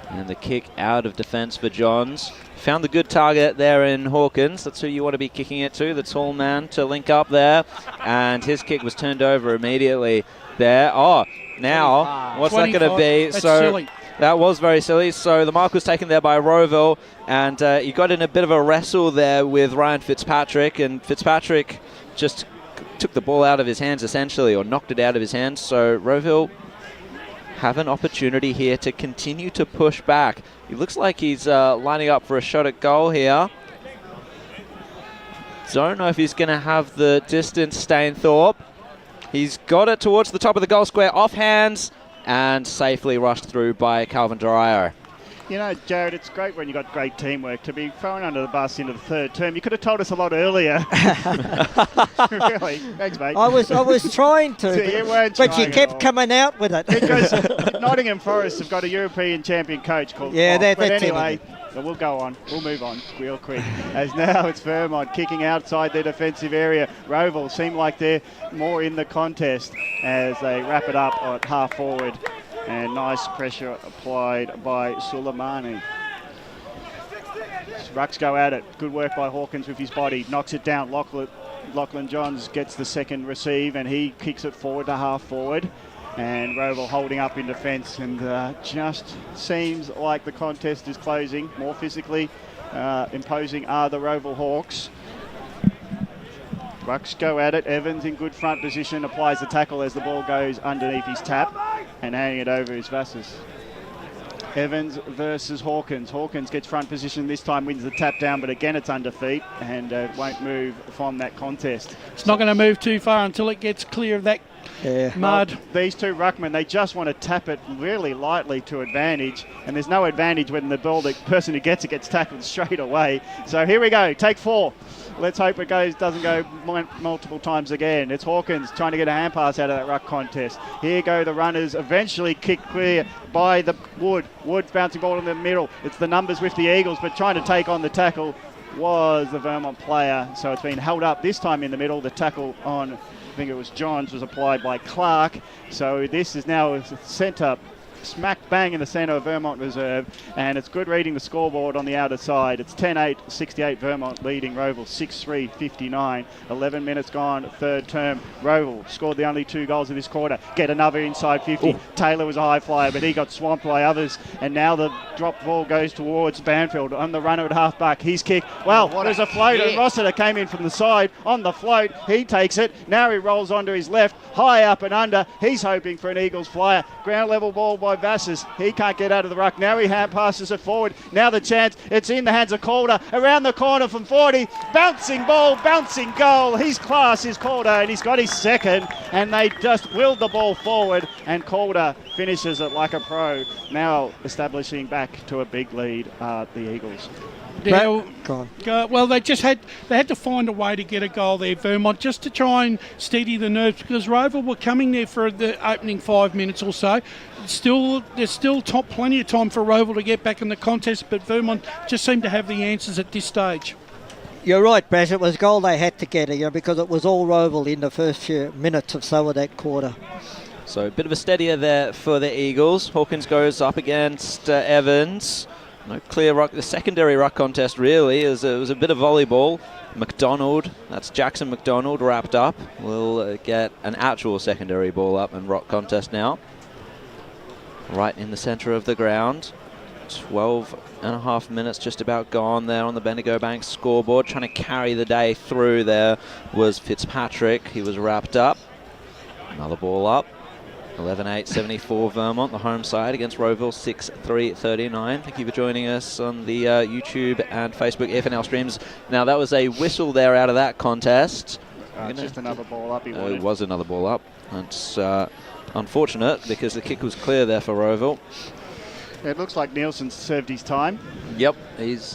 Speaker 18: And the kick out of defence for Johns. Found the good target there in Hawkins. That's who you want to be kicking it to, the tall man to link up there. And his kick was turned over immediately there. Oh, now, what's that going to be?
Speaker 5: That's silly.
Speaker 18: That was very silly. So the mark was taken there by Rowville, and he got in a bit of a wrestle there with Ryan Fitzpatrick, and Fitzpatrick just took the ball out of his hands essentially, or knocked it out of his hands. So Rowville have an opportunity here to continue to push back. He looks like he's lining up for a shot at goal here. Don't know if he's going to have the distance, Stainthorpe. He's got it towards the top of the goal square, off hands, and safely rushed through by Calvin Dyer.
Speaker 17: You know, Jared, it's great when you've got great teamwork. To be thrown under the bus into the third term, you could have told us a lot earlier. Really? Thanks, mate.
Speaker 4: I was trying to,
Speaker 17: So you weren't
Speaker 4: but you
Speaker 17: trying
Speaker 4: kept
Speaker 17: at all.
Speaker 4: coming out with it.
Speaker 17: Because Nottingham Forest have got a European champion coach called
Speaker 4: Yeah,
Speaker 17: Klopp. But
Speaker 4: that's
Speaker 17: anyway, so we'll go on. We'll move on real quick. As now it's Vermont kicking outside their defensive area. Rowville seem like they're more in the contest as they wrap it up at half forward. And nice pressure applied by Suleimani. Rucks go at it. Good work by Hawkins with his body. Knocks it down. Lachlan Johns gets the second receive and he kicks it forward to half forward. And Rowville holding up in defence, and just seems like the contest is closing. More physically imposing are the Rowville Hawks. Rucks go at it. Evans in good front position, applies the tackle as the ball goes underneath his tap, and handing it over is Vassos. Evans versus Hawkins. Hawkins gets front position this time, wins the tap down, but again it's under feet and won't move from that contest.
Speaker 5: It's not going to move too far until it gets clear of that mud.
Speaker 17: Well, these two ruckmen, they just want to tap it really lightly to advantage, and there's no advantage when the ball, the person who gets it gets tackled straight away. So here we go, take 4. Let's hope it doesn't go multiple times again. It's Hawkins trying to get a hand pass out of that ruck contest. Here go the runners, eventually kicked clear by the Wood. Wood's bouncing ball in the middle. It's the numbers with the Eagles, but trying to take on the tackle was the Vermont player. So it's been held up this time in the middle. The tackle on, I think it was Johns, was applied by Clark. So this is now a centre, smack bang in the centre of Vermont Reserve, and it's good reading the scoreboard on the outer side. It's 10-8-68 Vermont leading Rowville 6-3-59. 11 minutes gone, third term. Rowville scored the only 2 goals of this quarter. Get another inside 50. Ooh. Taylor was a high flyer, but he got swamped by others, and now the drop ball goes towards Banfield on the runner at half-back. His kick, well, there's a float, and Rossiter came in from the side on the float. He takes it. Now he rolls onto his left, high up and under. He's hoping for an Eagles flyer. Ground level ball by Vassos. He can't get out of the ruck. Now he hand passes it forward. Now the chance. It's in the hands of Calder. Around the corner from 40. Bouncing ball, bouncing goal. His class is Calder, and he's got his second. And they just willed the ball forward, and Calder finishes it like a pro. Now establishing back to a big lead are the Eagles.
Speaker 5: Well, they had to find a way to get a goal there, Vermont, just to try and steady the nerves, because Rowville were coming there for the opening 5 minutes or so. There's still plenty of time for Rowville to get back in the contest, but Vermont just seemed to have the answers at this stage.
Speaker 4: You're right, Baz. It was a goal they had to get, because it was all Rowville in the first few minutes or so of that quarter.
Speaker 18: So a bit of a steadier there for the Eagles. Hawkins goes up against Evans. No clear ruck. The secondary ruck contest really it was a bit of volleyball. McDonald, that's Jackson McDonald wrapped up. We'll get an actual secondary ball up and ruck contest now. Right in the centre of the ground. 12.5 minutes just about gone there on the Bendigo Bank scoreboard. Trying to carry the day through there was Fitzpatrick. He was wrapped up. Another ball up. 11-8-74 Vermont, the home side against Rowville 6-3-39. Thank you for joining us on the YouTube and Facebook FNL streams. Now that was a whistle there out of that contest.
Speaker 17: Just another ball up.
Speaker 18: It was another ball up. That's unfortunate because the kick was clear there for Rowville.
Speaker 17: It looks like Nielsen served his time.
Speaker 18: Yep, he's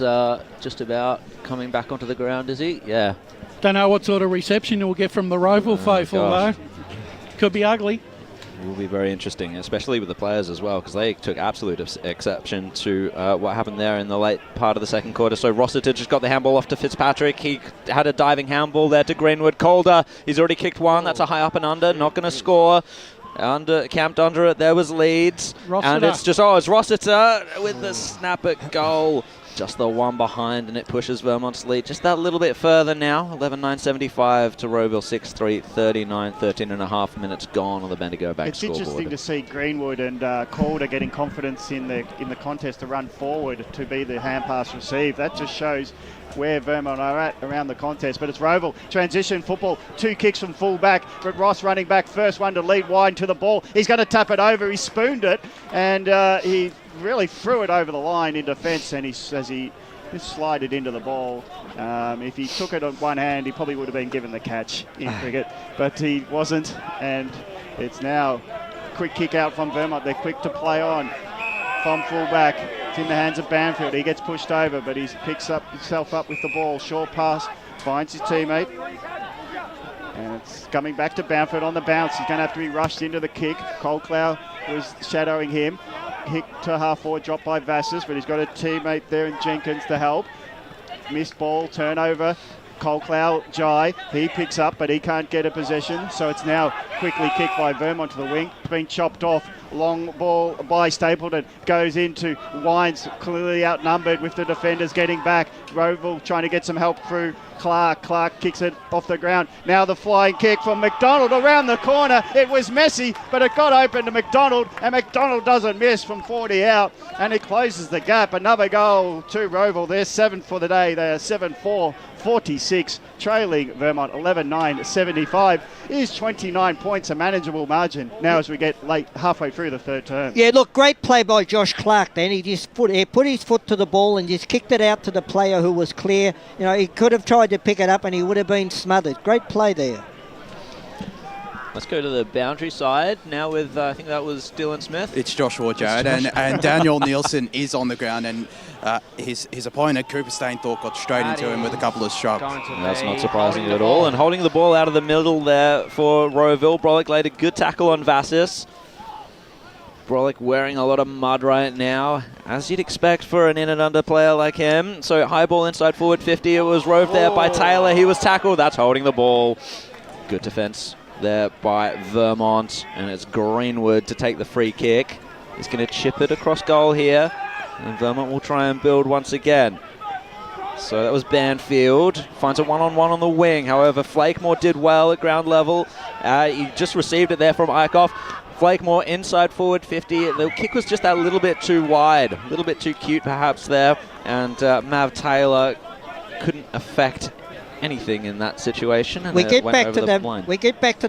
Speaker 18: just about coming back onto the ground, is he? Yeah.
Speaker 5: Don't know what sort of reception you'll get from the Rowville faithful, though. Could be ugly.
Speaker 18: It will be very interesting, especially with the players as well, because they took absolute exception to what happened there in the late part of the second quarter. So Rossiter just got the handball off to Fitzpatrick. He had a diving handball there to Greenwood. Calder, he's already kicked one. That's a high up and under. Not going to score. Camped under it, there was Leeds.
Speaker 5: Rossiter.
Speaker 18: And it's Rossiter with the snap at goal. Just the one behind, and it pushes Vermont's lead just that little bit further now. 11-9-75 to Rowville 6-3-39, 13.5 minutes gone on the Bendigo Bank scoreboard.
Speaker 17: It's interesting to see Greenwood and Calder getting confidence in the contest to run forward to be the hand pass receive. That just shows where Vermont are at around the contest. But it's Rowville, transition football, 2 kicks from full back, but Ross running back, first one to lead wide to the ball. He's going to tap it over, he spooned it, and he really threw it over the line in defence, and he slided into the ball. If he took it on one hand, he probably would have been given the catch in cricket, but he wasn't, and it's now quick kick out from Vermont. They're quick to play on from full back. It's in the hands of Banfield. He gets pushed over, but he picks himself up with the ball. Short pass, finds his teammate. And it's coming back to Banfield on the bounce. He's going to have to be rushed into the kick. Colclough was shadowing him. Hit to half forward, dropped by Vassis, but he's got a teammate there in Jenkins to help. Missed ball, turnover. Colclough, Jai, he picks up, but he can't get a possession. So it's now quickly kicked by Vermont to the wing. It's been chopped off. Long ball by Stapleton. Goes into Wines, clearly outnumbered with the defenders getting back. Rowville trying to get some help through Clark. Clark kicks it off the ground. Now the flying kick from McDonald around the corner. It was messy, but it got open to McDonald, and McDonald doesn't miss from 40 out, and it closes the gap. Another goal to Rowville. They're 7 for the day. They are 7-4. 46, trailing Vermont 11-9-75, is 29 points, a manageable margin now as we get late halfway through the third term.
Speaker 4: Yeah, look, great play by Josh Clark then. He just put his foot to the ball and just kicked it out to the player who was clear. You know, he could have tried to pick it up and he would have been smothered. Great play there.
Speaker 18: Let's go to the boundary side now with, I think that was Dylan Smith.
Speaker 21: It's Joshua Jarrett, and Daniel Nielsen is on the ground, and his opponent, Cooper Stainthorpe, got straight into him with a couple of shots.
Speaker 18: That's not surprising at all. And holding the ball out of the middle there for Rowville. Brolick laid a good tackle on Vassis. Brolick wearing a lot of mud right now, as you'd expect for an in and under player like him. So high ball inside forward 50. It was roved there by Taylor. He was tackled. That's holding the ball. Good defence there by Vermont, and it's Greenwood to take the free kick. He's going to chip it across goal here, and Vermont will try and build once again. So that was Banfield, finds a one-on-one on the wing. However, Flakemore did well at ground level. He just received it there from Eichhoff. Flakemore inside forward 50. The kick was just that little bit too wide, a little bit too cute perhaps there, and Mav Taylor couldn't affect anything in that situation, and
Speaker 4: we get back to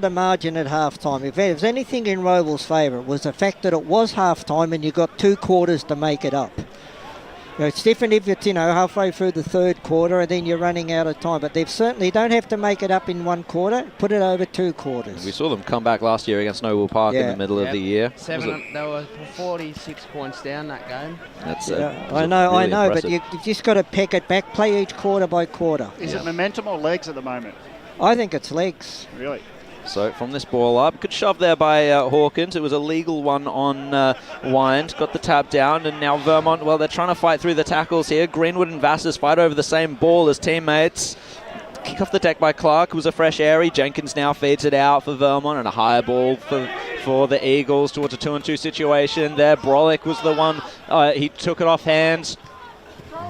Speaker 18: the
Speaker 4: margin at halftime. If there's anything in Rowville's favour, it was the fact that it was halftime and you got 2 quarters to make it up. You know, it's different if it's halfway through the third quarter and then you're running out of time. But they certainly don't have to make it up in 1 quarter. Put it over 2 quarters.
Speaker 18: We saw them come back last year against Noble Park in the middle of the year.
Speaker 20: They were 46 points down that game.
Speaker 18: That's
Speaker 4: I know, but you've just got to peck it back. Play each quarter by quarter.
Speaker 17: Is it momentum or legs at the moment?
Speaker 4: I think it's legs.
Speaker 17: Really?
Speaker 18: So from this ball up, good shove there by Hawkins. It was a legal one on Wines. Got the tap down, and now Vermont, well, they're trying to fight through the tackles here. Greenwood and Vassis fight over the same ball as teammates. Kick off the deck by Clark, who was a fresh airy. Jenkins now feeds it out for Vermont, and a high ball for
Speaker 3: for the Eagles towards a 2-on-2 situation there. Brolick was the one, he took it off hands.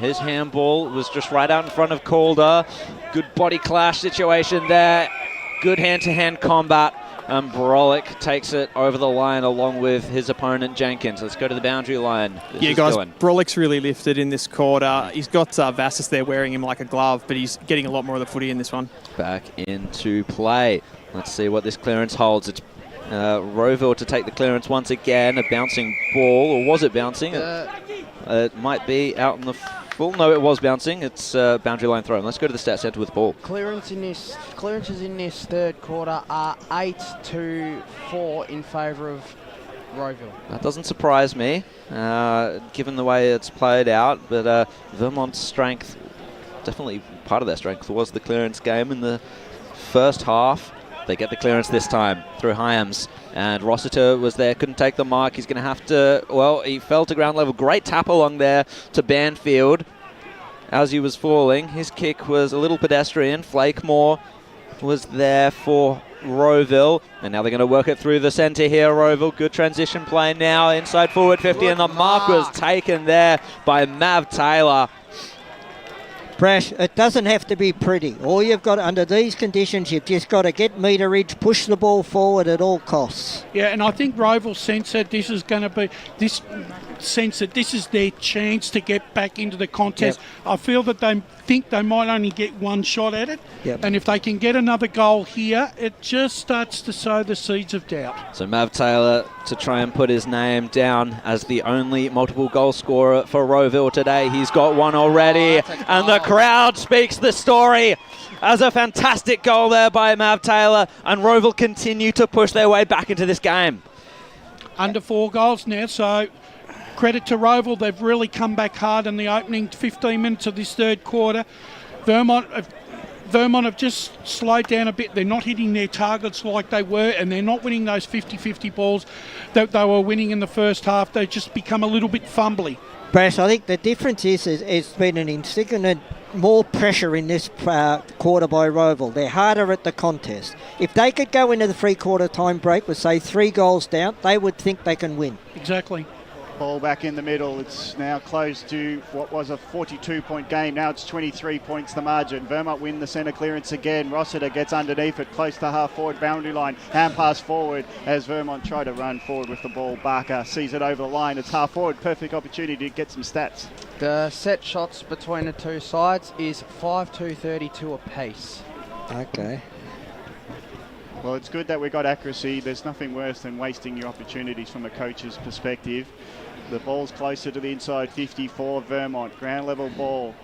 Speaker 3: His handball was just right out in front of Calder. Good body clash situation there. Good hand-to-hand combat. And Brolick takes it over the line along with his opponent Jenkins. Let's go to the boundary line.
Speaker 19: Brolick's really lifted in this quarter. He's got Vassis there wearing him like a glove, but he's getting a lot more of the footy in this one.
Speaker 3: Back into play. Let's see what this clearance holds. It's Rowville to take the clearance once again. A bouncing ball, or was it bouncing? It might be out in the full. No, it was bouncing. It's boundary line throw. Let's go to the stat centre with the ball.
Speaker 20: Clearances in this third quarter are 8-4 in favour of Rowville.
Speaker 3: That doesn't surprise me, given the way it's played out. But Vermont's strength, definitely part of their strength, was the clearance game in the first half. They get the clearance this time through Hyams. And Rossiter was there, couldn't take the mark. He's going to have to, well, he fell to ground level. Great tap along there to Banfield as he was falling. His kick was a little pedestrian. Flakemore was there for Rowville. And now they're going to work it through the centre here, Rowville. Good transition play now, inside forward 50. And the mark was taken there by Mav Taylor.
Speaker 4: Brash, it doesn't have to be pretty. All you've got under these conditions, you've just got to get meterage, push the ball forward at all costs.
Speaker 5: Yeah, and I think Rowville sense that this is going to be this is their chance to get back into the contest. Yep. I feel that they think they might only get one shot at it.
Speaker 4: Yep.
Speaker 5: And if they can get another goal here, it just starts to sow the seeds of doubt.
Speaker 3: So Mav Taylor to try and put his name down as the only multiple goal scorer for Rowville today. He's got one already, and the crowd speaks the story as a fantastic goal there by Mav Taylor, and Rowville continue to push their way back into this game.
Speaker 5: Under 4 goals now, so credit to Rowville. They've really come back hard in the opening 15 minutes of this third quarter. Vermont have just slowed down a bit. They're not hitting their targets like they were, and they're not winning those 50-50 balls that they were winning in the first half. They've just become a little bit fumbly.
Speaker 4: Brash, I think the difference is it's been an insignificant more pressure in this quarter by Rowville. They're harder at the contest. If they could go into the three-quarter time break with, say, 3 goals down, they would think they can win.
Speaker 5: Exactly.
Speaker 17: Ball back in the middle. It's now close to what was a 42-point game. Now it's 23 points the margin. Vermont win the centre clearance again. Rossiter gets underneath it, close to half-forward boundary line. Hand pass forward as Vermont try to run forward with the ball. Barker sees it over the line. It's half-forward. Perfect opportunity to get some stats.
Speaker 20: The set shots between the two sides is 5-2-32 apiece.
Speaker 4: Okay.
Speaker 17: Well, it's good that we got accuracy. There's nothing worse than wasting your opportunities from a coach's perspective. The ball's closer to the inside 50 for Vermont. Ground level ball.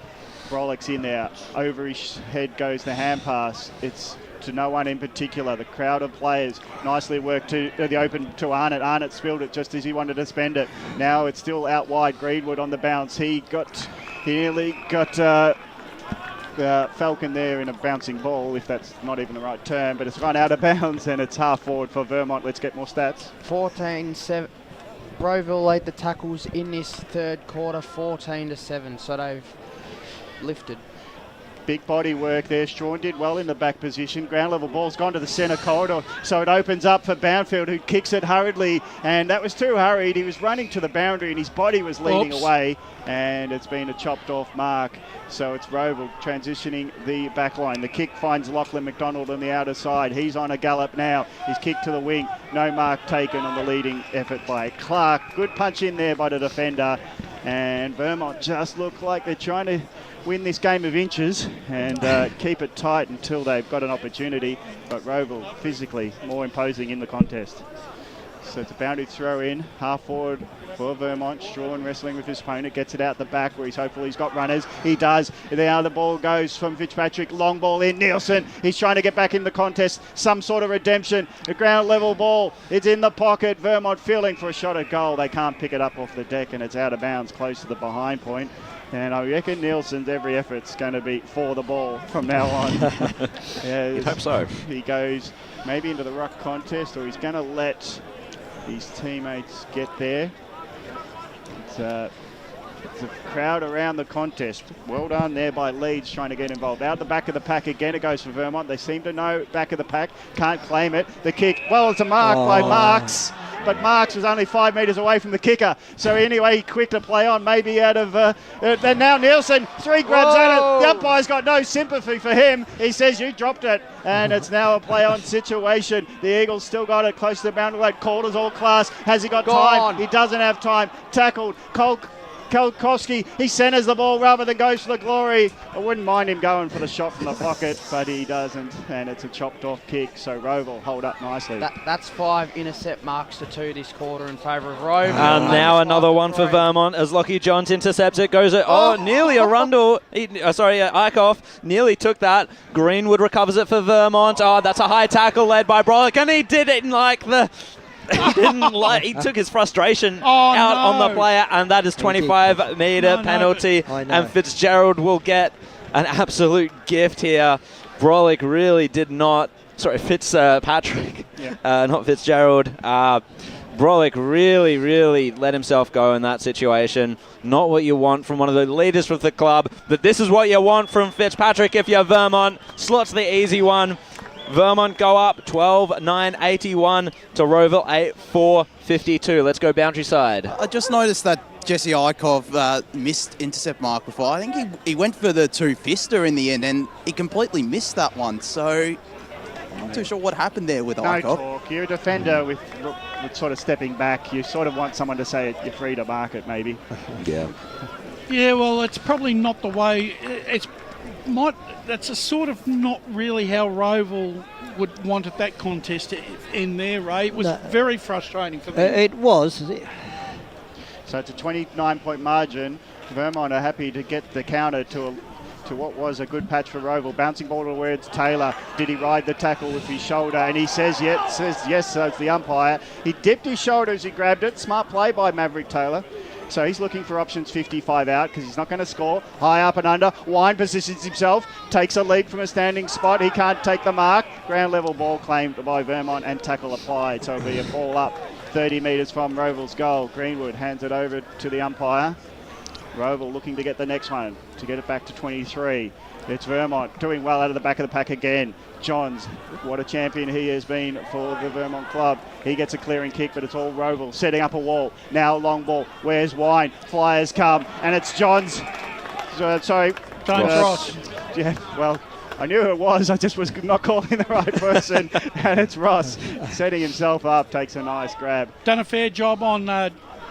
Speaker 17: Brolick's in there. Over his head goes the hand pass. It's to no one in particular. The crowd of players nicely worked to the open to Arnott. Arnott spilled it just as he wanted to spend it. Now it's still out wide. Greenwood on the bounce. He nearly got Falcon there in a bouncing ball, if that's not even the right term, but it's run out of bounds and it's half forward for Vermont. Let's get more stats.
Speaker 20: 14-7. Rowville laid the tackles in this third quarter 14-7, so they've lifted.
Speaker 17: Big body work there. Strawn did well in the back position. Ground level ball's gone to the centre corridor, so it opens up for Banfield, who kicks it hurriedly, and that was too hurried. He was running to the boundary and his body was leading away, and it's been a chopped off mark. So it's Rowville transitioning the back line. The kick finds Lachlan McDonald on the outer side. He's on a gallop now. He's kicked to the wing. No mark taken on the leading effort by Clark. Good punch in there by the defender. And Vermont just look like they're trying to win this game of inches and keep it tight until they've got an opportunity. But Rowville physically more imposing in the contest. So it's a boundary throw in, half forward for Vermont. Strawn wrestling with his opponent, gets it out the back where he's hopeful he's got runners. He does. There the ball goes from Fitzpatrick. Long ball in. Nielsen, he's trying to get back in the contest. Some sort of redemption. The ground level ball. It's in the pocket. Vermont feeling for a shot at goal. They can't pick it up off the deck and it's out of bounds close to the behind point. And I reckon Nielsen's every effort's going to be for the ball from now on.
Speaker 3: You'd hope so.
Speaker 17: He goes maybe into the ruck contest, or he's going to let his teammates get there. It's The crowd around the contest. Well done there by Leeds trying to get involved. Out the back of the pack again, it goes for Vermont. They seem to know back of the pack. Can't claim it. The kick, well, it's a mark by Marks. But Marks was only 5 metres away from the kicker. So anyway, quick to play on, maybe out of... then now Nielsen, 3 grabs at it. The umpire's got no sympathy for him. He says, you dropped it. And it's now a play-on situation. The Eagles still got it close to the boundary line. Calder's all class. Has he got time? He doesn't have time. Tackled. Kolkowski, he centres the ball rather than goes for the glory. I wouldn't mind him going for the shot from the pocket, but he doesn't, and it's a chopped off kick, so Rowville hold up nicely.
Speaker 20: That's 5 intercept marks to 2 this quarter in favour of Rowville.
Speaker 6: Now another one for Vermont as Lockie Johns intercepts it, goes it. Nearly a Rundle. Eichhoff nearly took that. Greenwood recovers it for Vermont. That's a high tackle led by Brolick, and he did it in he took his frustration out on the player, and that is 25-metre penalty, and Fitzgerald will get an absolute gift here. Brolick really did not, Fitzpatrick, not Fitzgerald. Brolick really let himself go in that situation. Not what you want from one of the leaders of the club, but this is what you want from Fitzpatrick if you're Vermont. Slots the easy one. Vermont go up 12-9-81 to Rowville 8-4-52. Let's go boundary side.
Speaker 21: I just noticed that Jesse Eichhoff missed intercept mark before. I think he went for the 2-fister in the end, and he completely missed that one. So I'm not too sure what happened there with Eichhoff.
Speaker 17: No talk. You're a defender with sort of stepping back. You sort of want someone to say you're free to mark it, maybe.
Speaker 5: Yeah, well, it's probably not the way. That's a sort of not really how Rowville would want it, that contest in there, Ray. It was very frustrating for them.
Speaker 4: It was.
Speaker 17: So it's a 29-point margin. Vermont are happy to get the counter to what was a good patch for Rowville. Bouncing ball towards Taylor. Did he ride the tackle with his shoulder? And he says yes, so it's the umpire. He dipped his shoulder as he grabbed it. Smart play by Maverick Taylor. So he's looking for options 55 out because he's not going to score. High up and under. Wine positions himself. Takes a leap from a standing spot. He can't take the mark. Ground level ball claimed by Vermont and tackle applied. So it'll be a ball up 30 metres from Rowville's goal. Greenwood hands it over to the umpire. Rowville looking to get the next one to get it back to 23. It's Vermont doing well out of the back of the pack again. Johns, what a champion he has been for the Vermont club. He gets a clearing kick, but it's all Rowville setting up a wall. Now long ball. Where's Wine? Flyers come, and it's Johns.
Speaker 5: Ross.
Speaker 17: Yeah, well, I knew who it was. I just was not calling the right person, and it's Ross setting himself up. Takes a nice grab.
Speaker 5: Done a fair job on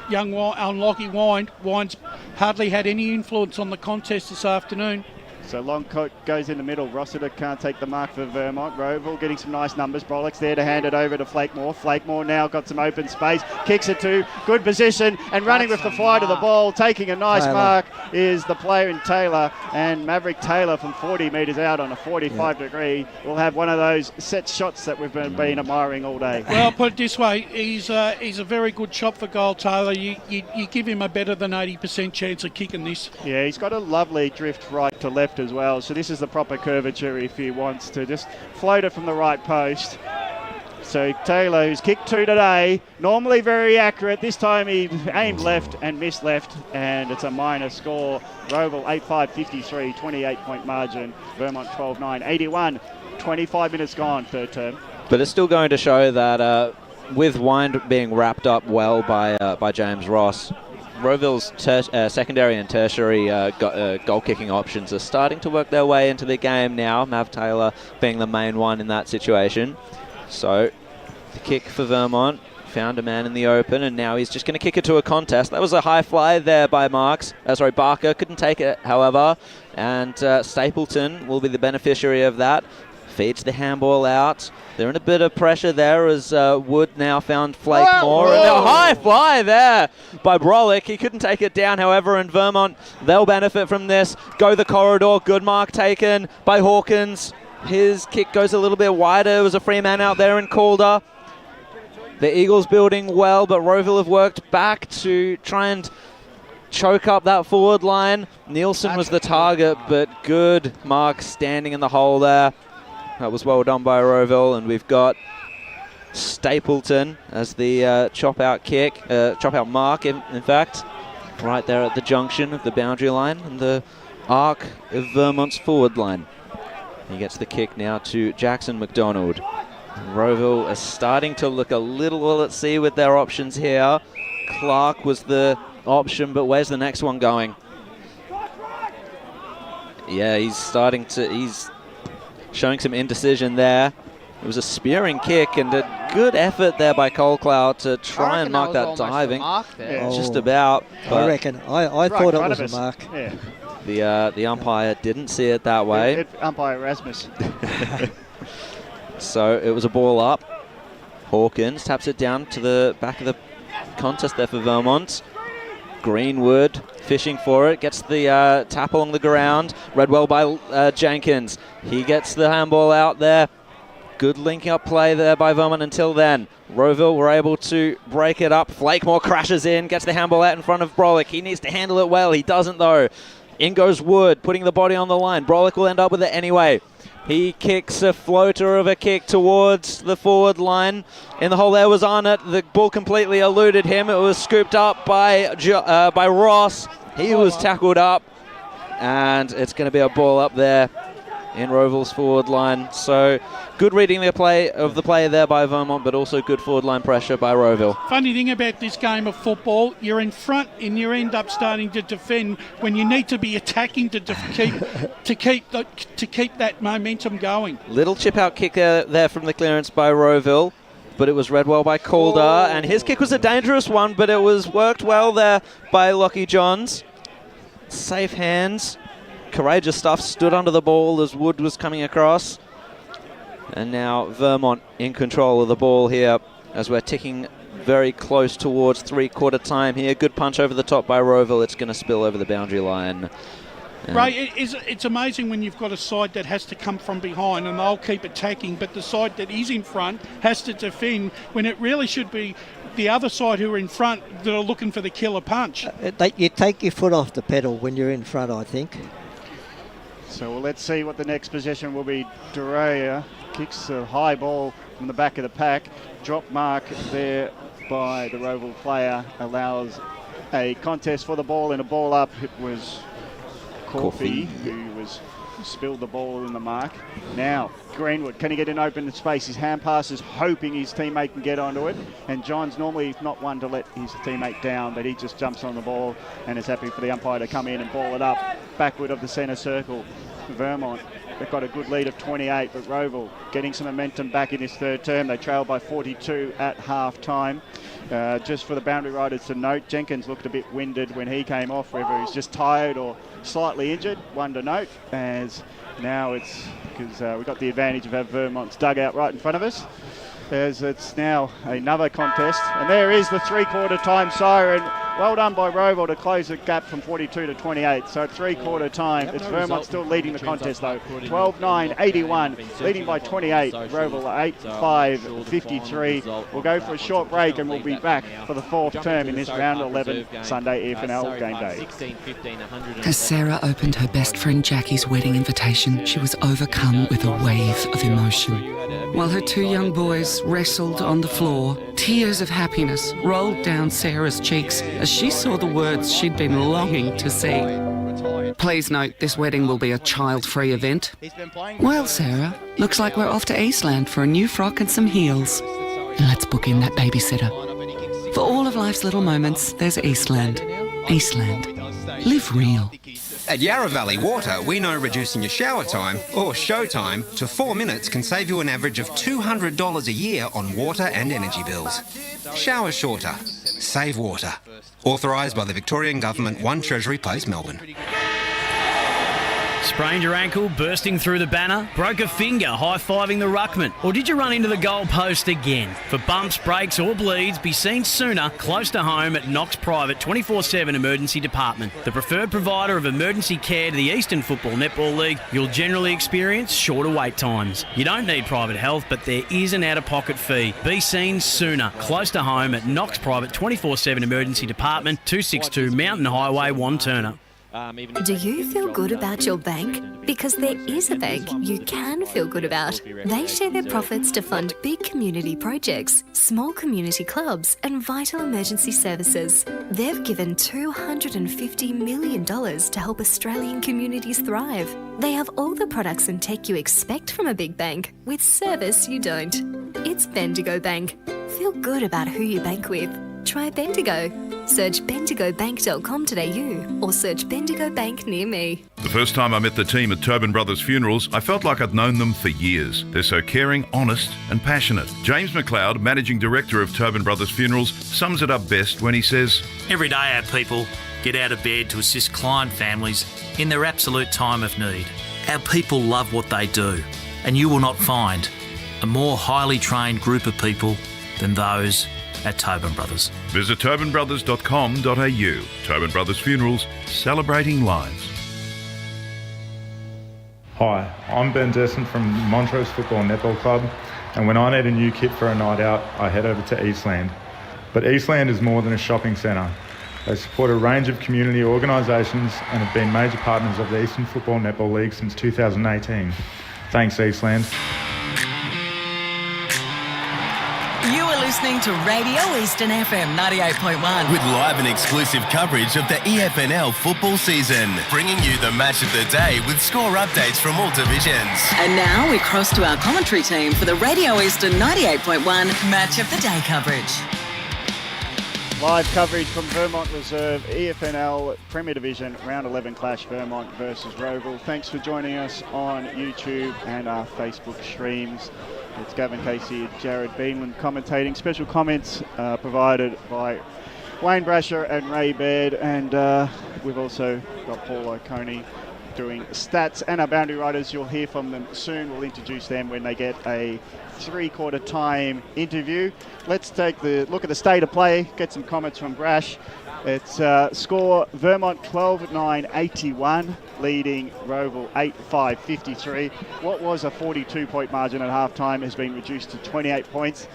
Speaker 5: Lockie Wine. Wine's hardly had any influence on the contest this afternoon.
Speaker 17: So Longcoat goes in the middle. Rossiter can't take the mark for Vermont. Rowville getting some nice numbers. Brolick's there to hand it over to Flakemore. Flakemore now got some open space. Kicks it to good position and running with the fly to the ball. Taking a nice mark is the player in Taylor. And Maverick Taylor from 40 metres out on a 45 degree will have one of those set shots that we've been admiring all day.
Speaker 5: Well, put it this way, he's a very good shot for goal, Taylor. You give him a better than 80% chance of kicking this.
Speaker 17: Yeah, he's got a lovely drift right to left as well, so this is the proper curvature if he wants to just float it from the right post. So Taylor, who's kicked 2 today, normally very accurate. This time he aimed left and missed left, and it's a minor score. Rowville 8-5-53, 28-point margin. Vermont 12-9, 81, 25 minutes gone, third term.
Speaker 6: But it's still going to show that with Wind being wrapped up well by James Ross, Rowville's secondary and tertiary goal-kicking options are starting to work their way into the game now, Mav Taylor being the main one in that situation. So the kick for Vermont, found a man in the open, and now he's just going to kick it to a contest. That was a high fly there by Barker, couldn't take it, however, and Stapleton will be the beneficiary of that. Feeds the handball out. They're in a bit of pressure there as Wood now found Flakemore. And a high fly there by Brolick. He couldn't take it down, however, and Vermont, they'll benefit from this. Go the corridor. Good mark taken by Hawkins. His kick goes a little bit wider. It was a free man out there in Calder. The Eagles building well, but Rowville have worked back to try and choke up that forward line. Nielsen was the target, but good mark standing in the hole there. That was well done by Rowville, and we've got Stapleton as the chop out mark, in fact. right there at the junction of the boundary line and the arc of Vermont's forward line. He gets the kick now to Jackson McDonald. Rowville is starting to look a little at sea with their options here. Clark was the option, but where's the next one going? Yeah, he's showing some indecision there. It was a spearing kick and a good effort there by Colclough to try and mark that diving. Just about.
Speaker 4: I reckon. I thought it was a mark.
Speaker 17: Yeah.
Speaker 6: The umpire didn't see it that way.
Speaker 17: Umpire Erasmus.
Speaker 6: So it was a ball up. Hawkins taps it down to the back of the contest there for Vermont. Greenwood fishing for it, gets the tap along the ground. Read well by Jenkins. He gets the handball out there. Good linking up play there by Vermont until then. Rowville were able to break it up. Flakemore crashes in, gets the handball out in front of Brolick. He needs to handle it well. He doesn't though. In goes Wood, putting the body on the line. Brolick will end up with it anyway. He kicks a floater of a kick towards the forward line. In the hole there was Arnott. The ball completely eluded him. It was scooped up by Ross. He was tackled up. And it's going to be a ball up there in Rowville's forward line. So good reading the play there by Vermont, but also good forward line pressure by Rowville.
Speaker 5: Funny thing about this game of football, you're in front and you end up starting to defend when you need to be attacking to keep that momentum going.
Speaker 6: Little chip out kick there from the clearance by Rowville, but it was read well by Calder, and his kick was a dangerous one, but it was worked well there by Lockie Johns. Safe hands. Courageous stuff, stood under the ball as Wood was coming across. And now Vermont in control of the ball here as we're ticking very close towards three-quarter time here. Good punch over the top by Rowville. It's going to spill over the boundary line.
Speaker 5: Ray, it's amazing when you've got a side that has to come from behind and they'll keep attacking, but the side that is in front has to defend when it really should be the other side who are in front that are looking for the killer punch.
Speaker 4: You take your foot off the pedal when you're in front, I think.
Speaker 17: So let's see what the next possession will be. Duryea kicks a high ball from the back of the pack. Drop mark there by the Rowville player allows a contest for the ball and a ball up. It was Corfee who was spilled the ball in the mark. Now Greenwood, can he get an open space? His hand passes, hoping his teammate can get onto it. And John's normally not one to let his teammate down, but he just jumps on the ball and is happy for the umpire to come in and ball it up backward of the centre circle. Vermont, they've got a good lead of 28, but Rowville getting some momentum back in this third term. They trail by 42 at half time. Just for the boundary riders to note, Jenkins looked a bit winded when he came off, whether he's just tired or slightly injured, one to note, as now it's because we've got the advantage of having Vermont's dugout right in front of us, as it's now another contest. And there is the three-quarter time siren. Well done by Rowville to close the gap from 42 to 28. So at three-quarter time, it's Vermont still leading the contest though. 12-9, 81, leading by 28. Rowville 8-5, 53. We'll go for a short break and we'll be back for the fourth term in this round 11 Sunday EFNL game day.
Speaker 10: As Sarah opened her best friend Jackie's wedding invitation, she was overcome with a wave of emotion. While her two young boys wrestled on the floor, tears of happiness rolled down Sarah's cheeks as she saw the words she'd been longing to see. Please note, this wedding will be a child-free event. Well, Sarah, looks like we're off to Eastland for a new frock and some heels. And let's book in that babysitter. For all of life's little moments, there's Eastland. Eastland. Live real.
Speaker 8: At Yarra Valley Water, we know reducing your shower time, or show time, to 4 minutes can save you an average of $200 a year on water and energy bills. Shower shorter. Save water. Authorised by the Victorian Government, 1 Treasury Place, Melbourne.
Speaker 12: Sprained your ankle, bursting through the banner? Broke a finger, high-fiving the ruckman? Or did you run into the goal post again? For bumps, breaks or bleeds, be seen sooner, close to home at Knox Private 24/7 Emergency Department. The preferred provider of emergency care to the Eastern Football Netball League, you'll generally experience shorter wait times. You don't need private health, but there is an out-of-pocket fee. Be seen sooner, close to home at Knox Private 24/7 Emergency Department, 262 Mountain Highway, Wanturna.
Speaker 11: Do you feel good about your bank? Because there is a bank you can feel good about. They share their profits to fund big community projects, small community clubs, and vital emergency services. They've given $250 million to help Australian communities thrive. They have all the products and tech you expect from a big bank, with service you don't. It's Bendigo Bank. Feel good about who you bank with. Try Bendigo. Search bendigobank.com.au or search Bendigo Bank near me.
Speaker 13: The first time I met the team at Tobin Brothers Funerals, I felt like I'd known them for years. They're so caring, honest and passionate. James McLeod, Managing Director of Tobin Brothers Funerals, sums it up best when he says,
Speaker 14: "Every day our people get out of bed to assist client families in their absolute time of need. Our people love what they do, and you will not find a more highly trained group of people than those at Tobin Brothers."
Speaker 13: Visit tobinbrothers.com.au. Tobin Brothers Funerals, celebrating lives.
Speaker 7: Hi, I'm Ben Desson from Montrose Football Netball Club, and when I need a new kit for a night out, I head over to Eastland. But Eastland is more than a shopping centre. They support a range of community organisations and have been major partners of the Eastern Football Netball League since 2018. Thanks, Eastland.
Speaker 1: You are listening to Radio Eastern FM 98.1.
Speaker 2: With live and exclusive coverage of the EFNL football season, bringing you the match of the day with score updates from all divisions.
Speaker 1: And now we cross to our commentary team for the Radio Eastern 98.1 Match of the Day coverage.
Speaker 17: Live coverage from Vermont Reserve, EFNL Premier Division, Round 11 clash, Vermont versus Rowville. Thanks for joining us on YouTube and our Facebook streams. It's Gavin Casey and Jared Beanland commentating. Special comments provided by Wayne Brasher and Ray Baird. And we've also got Paul O'Coney doing stats. And our boundary riders, you'll hear from them soon. We'll introduce them when they get a three-quarter time interview. Let's take the look at the state of play, get some comments from Brash. It's score Vermont 12-9-81, leading Rowville 8-5-53. What was a 42-point margin at halftime has been reduced to 28 points.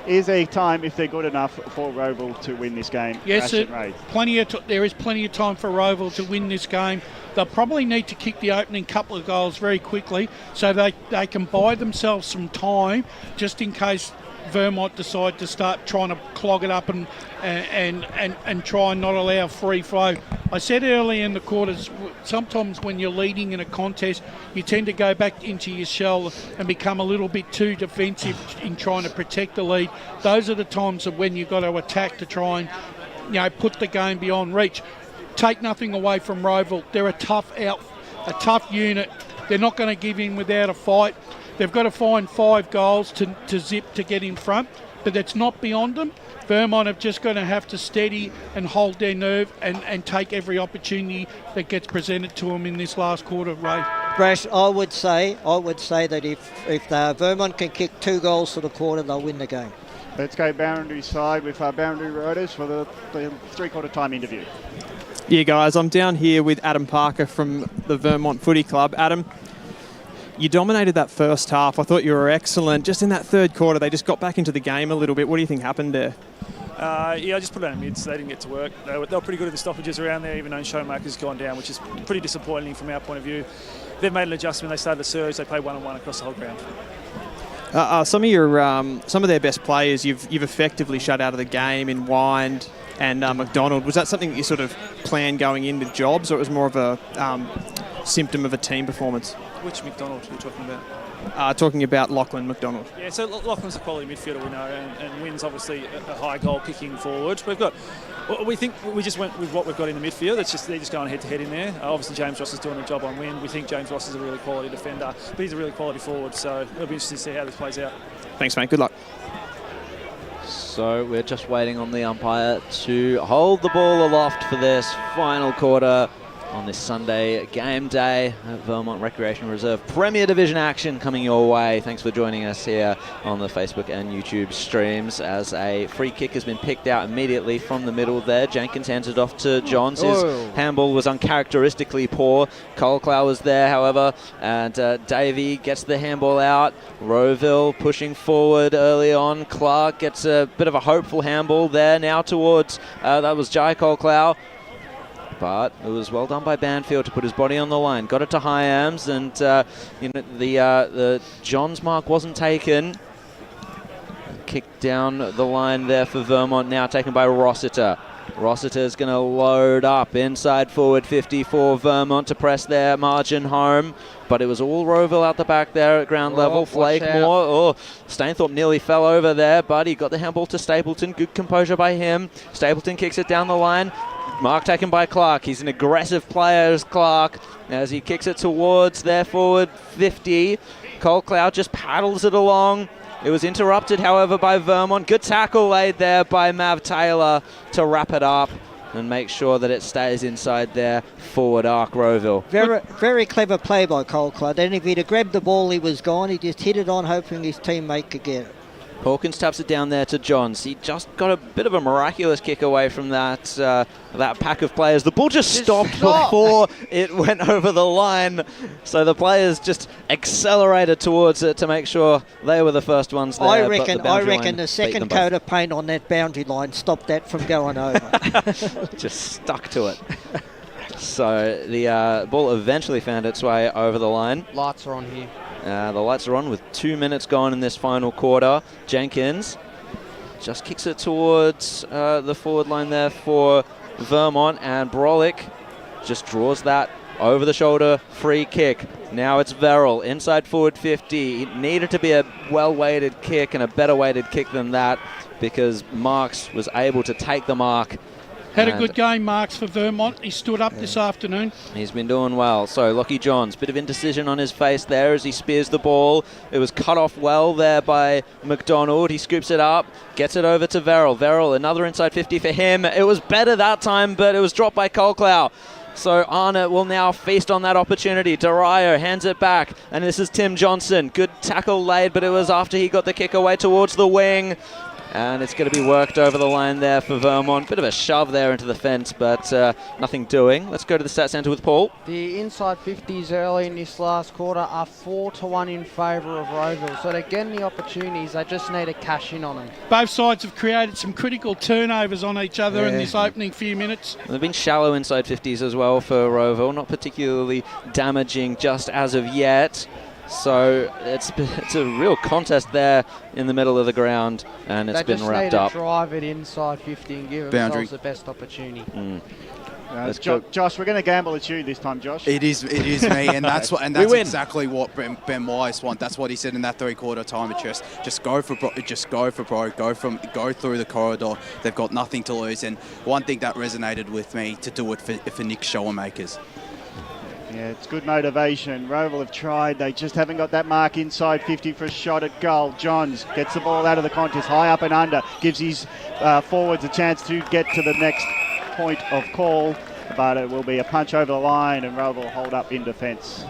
Speaker 17: Is a time, if they're good enough, for Rowville to win this game?
Speaker 5: Yes,
Speaker 17: there
Speaker 5: is plenty of time for Rowville to win this game. They'll probably need to kick the opening couple of goals very quickly so they can buy themselves some time just in case Vermont decide to start trying to clog it up and try and not allow free flow. I said early in the quarters, sometimes when you're leading in a contest, you tend to go back into your shell and become a little bit too defensive in trying to protect the lead. Those are the times of when you've got to attack to try and put the game beyond reach. Take nothing away from Rowville. They're a tough unit. They're not going to give in without a fight. They've got to find 5 goals to zip to get in front, but that's not beyond them. Vermont have just going to have to steady and hold their nerve and take every opportunity that gets presented to them in this last quarter, Ray.
Speaker 4: Brash, I would say that if Vermont can kick 2 goals for the quarter, they'll win the game.
Speaker 17: Let's go boundary side with our boundary riders for the three-quarter time interview.
Speaker 19: Yeah, guys, I'm down here with Adam Parker from the Vermont Footy Club. Adam, you dominated that first half. I thought you were excellent. Just in that third quarter, they just got back into the game a little bit. What do you think happened there?
Speaker 22: I just put it on mids. They didn't get to work. They were pretty good at the stoppages around there, even though Showmaker's gone down, which is pretty disappointing from our point of view. They've made an adjustment. They started the surge. They played 1-on-1 across the whole ground.
Speaker 19: Some of their best players you've effectively shut out of the game in Wind and McDonald. Was that something that you sort of planned going in with jobs, or it was more of a symptom of a team performance?
Speaker 22: Which McDonald are you talking about?
Speaker 19: Talking about Lachlan McDonald.
Speaker 22: Yeah, so Lachlan's a quality midfielder, we know, and Wynn's obviously a high goal kicking forward. We think we just went with what we've got in the midfield. They're just going head-to-head in there. Obviously, James Ross is doing a job on Wynn. We think James Ross is a really quality defender, but he's a really quality forward, so it'll be interesting to see how this plays out.
Speaker 19: Thanks, mate. Good luck.
Speaker 6: So we're just waiting on the umpire to hold the ball aloft for this final quarter on this Sunday game day at Vermont Recreation Reserve. Premier Division action coming your way. Thanks for joining us here on the Facebook and YouTube streams as a free kick has been picked out immediately from the middle there. Jenkins hands it off to Johns. His handball was uncharacteristically poor. Colclough was there, however, and Davey gets the handball out. Rowville pushing forward early on. Clark gets a bit of a hopeful handball there now towards, that was Jai Colclough. But it was well done by Banfield to put his body on the line. Got it to Hyams, and the Johns mark wasn't taken. Kick down the line there for Vermont, now taken by Rossiter. Rossiter's going to load up inside forward 50 for Vermont to press their margin home. But it was all Rowville out the back there at ground level. Flakemore. Stainthorpe nearly fell over there, but he got the handball to Stapleton. Good composure by him. Stapleton kicks it down the line. Mark taken by Clark. He's an aggressive player as Clark as he kicks it towards their forward 50. Cole Cloud just paddles it along. It was interrupted, however, by Vermont. Good tackle laid there by Mav Taylor to wrap it up and make sure that it stays inside their forward arc, Rowville.
Speaker 4: Very, very clever play by Cole Cloud. And if he'd have grabbed the ball, he was gone. He just hit it on, hoping his teammate could get it.
Speaker 6: Hawkins taps it down there to Johns. He just got a bit of a miraculous kick away from that pack of players. The ball just stopped before it went over the line. So the players just accelerated towards it to make sure they were the first ones there.
Speaker 4: I reckon the second coat of paint on that boundary line stopped that from going over.
Speaker 6: Just stuck to it. So the ball eventually found its way over the line.
Speaker 20: Lights are on here.
Speaker 6: The lights are on with 2 minutes gone in this final quarter. Jenkins just kicks it towards the forward line there for Vermont, and Brolick just draws that over the shoulder free kick. Now it's Verrill inside forward 50. It needed to be a well-weighted kick and a better weighted kick than that because Marks was able to take the mark.
Speaker 5: Had a good game, Marks, for Vermont. He stood up this afternoon.
Speaker 6: He's been doing well. So Lockie Johns, bit of indecision on his face there as he spears the ball. It was cut off well there by McDonald. He scoops it up, gets it over to Verrill. Verrill, another inside 50 for him. It was better that time, but it was dropped by Colclough. So Arnott will now feast on that opportunity. Darayo hands it back, and this is Tim Johnson. Good tackle laid, but it was after he got the kick away towards the wing. And it's going to be worked over the line there for Vermont. Bit of a shove there into the fence, but nothing doing. Let's go to the stat centre with Paul.
Speaker 20: The inside 50s early in this last quarter are 4-1 in favour of Rowville. So they're getting the opportunities. They just need to cash in on them.
Speaker 5: Both sides have created some critical turnovers on each other in this opening few minutes.
Speaker 6: There have been shallow inside 50s as well for Rowville. Not particularly damaging just as of yet. So it's a real contest there in the middle of the ground, and it's been wrapped up.
Speaker 20: They just need to drive it inside 50 and give themselves the best opportunity.
Speaker 17: Josh, we're going to gamble at you this time, Josh.
Speaker 21: It is me, and that's exactly what Ben Wise wants. That's what he said in that three-quarter time. It's just go for broke, go through the corridor. They've got nothing to lose, and one thing that resonated with me to do it for Nick Showermakers.
Speaker 17: Yeah, it's good motivation. Rowville have tried. They just haven't got that mark inside 50 for a shot at goal. Johns gets the ball out of the contest, high up and under, gives his forwards a chance to get to the next point of call, but it will be a punch over the line and Rowville hold up in defence.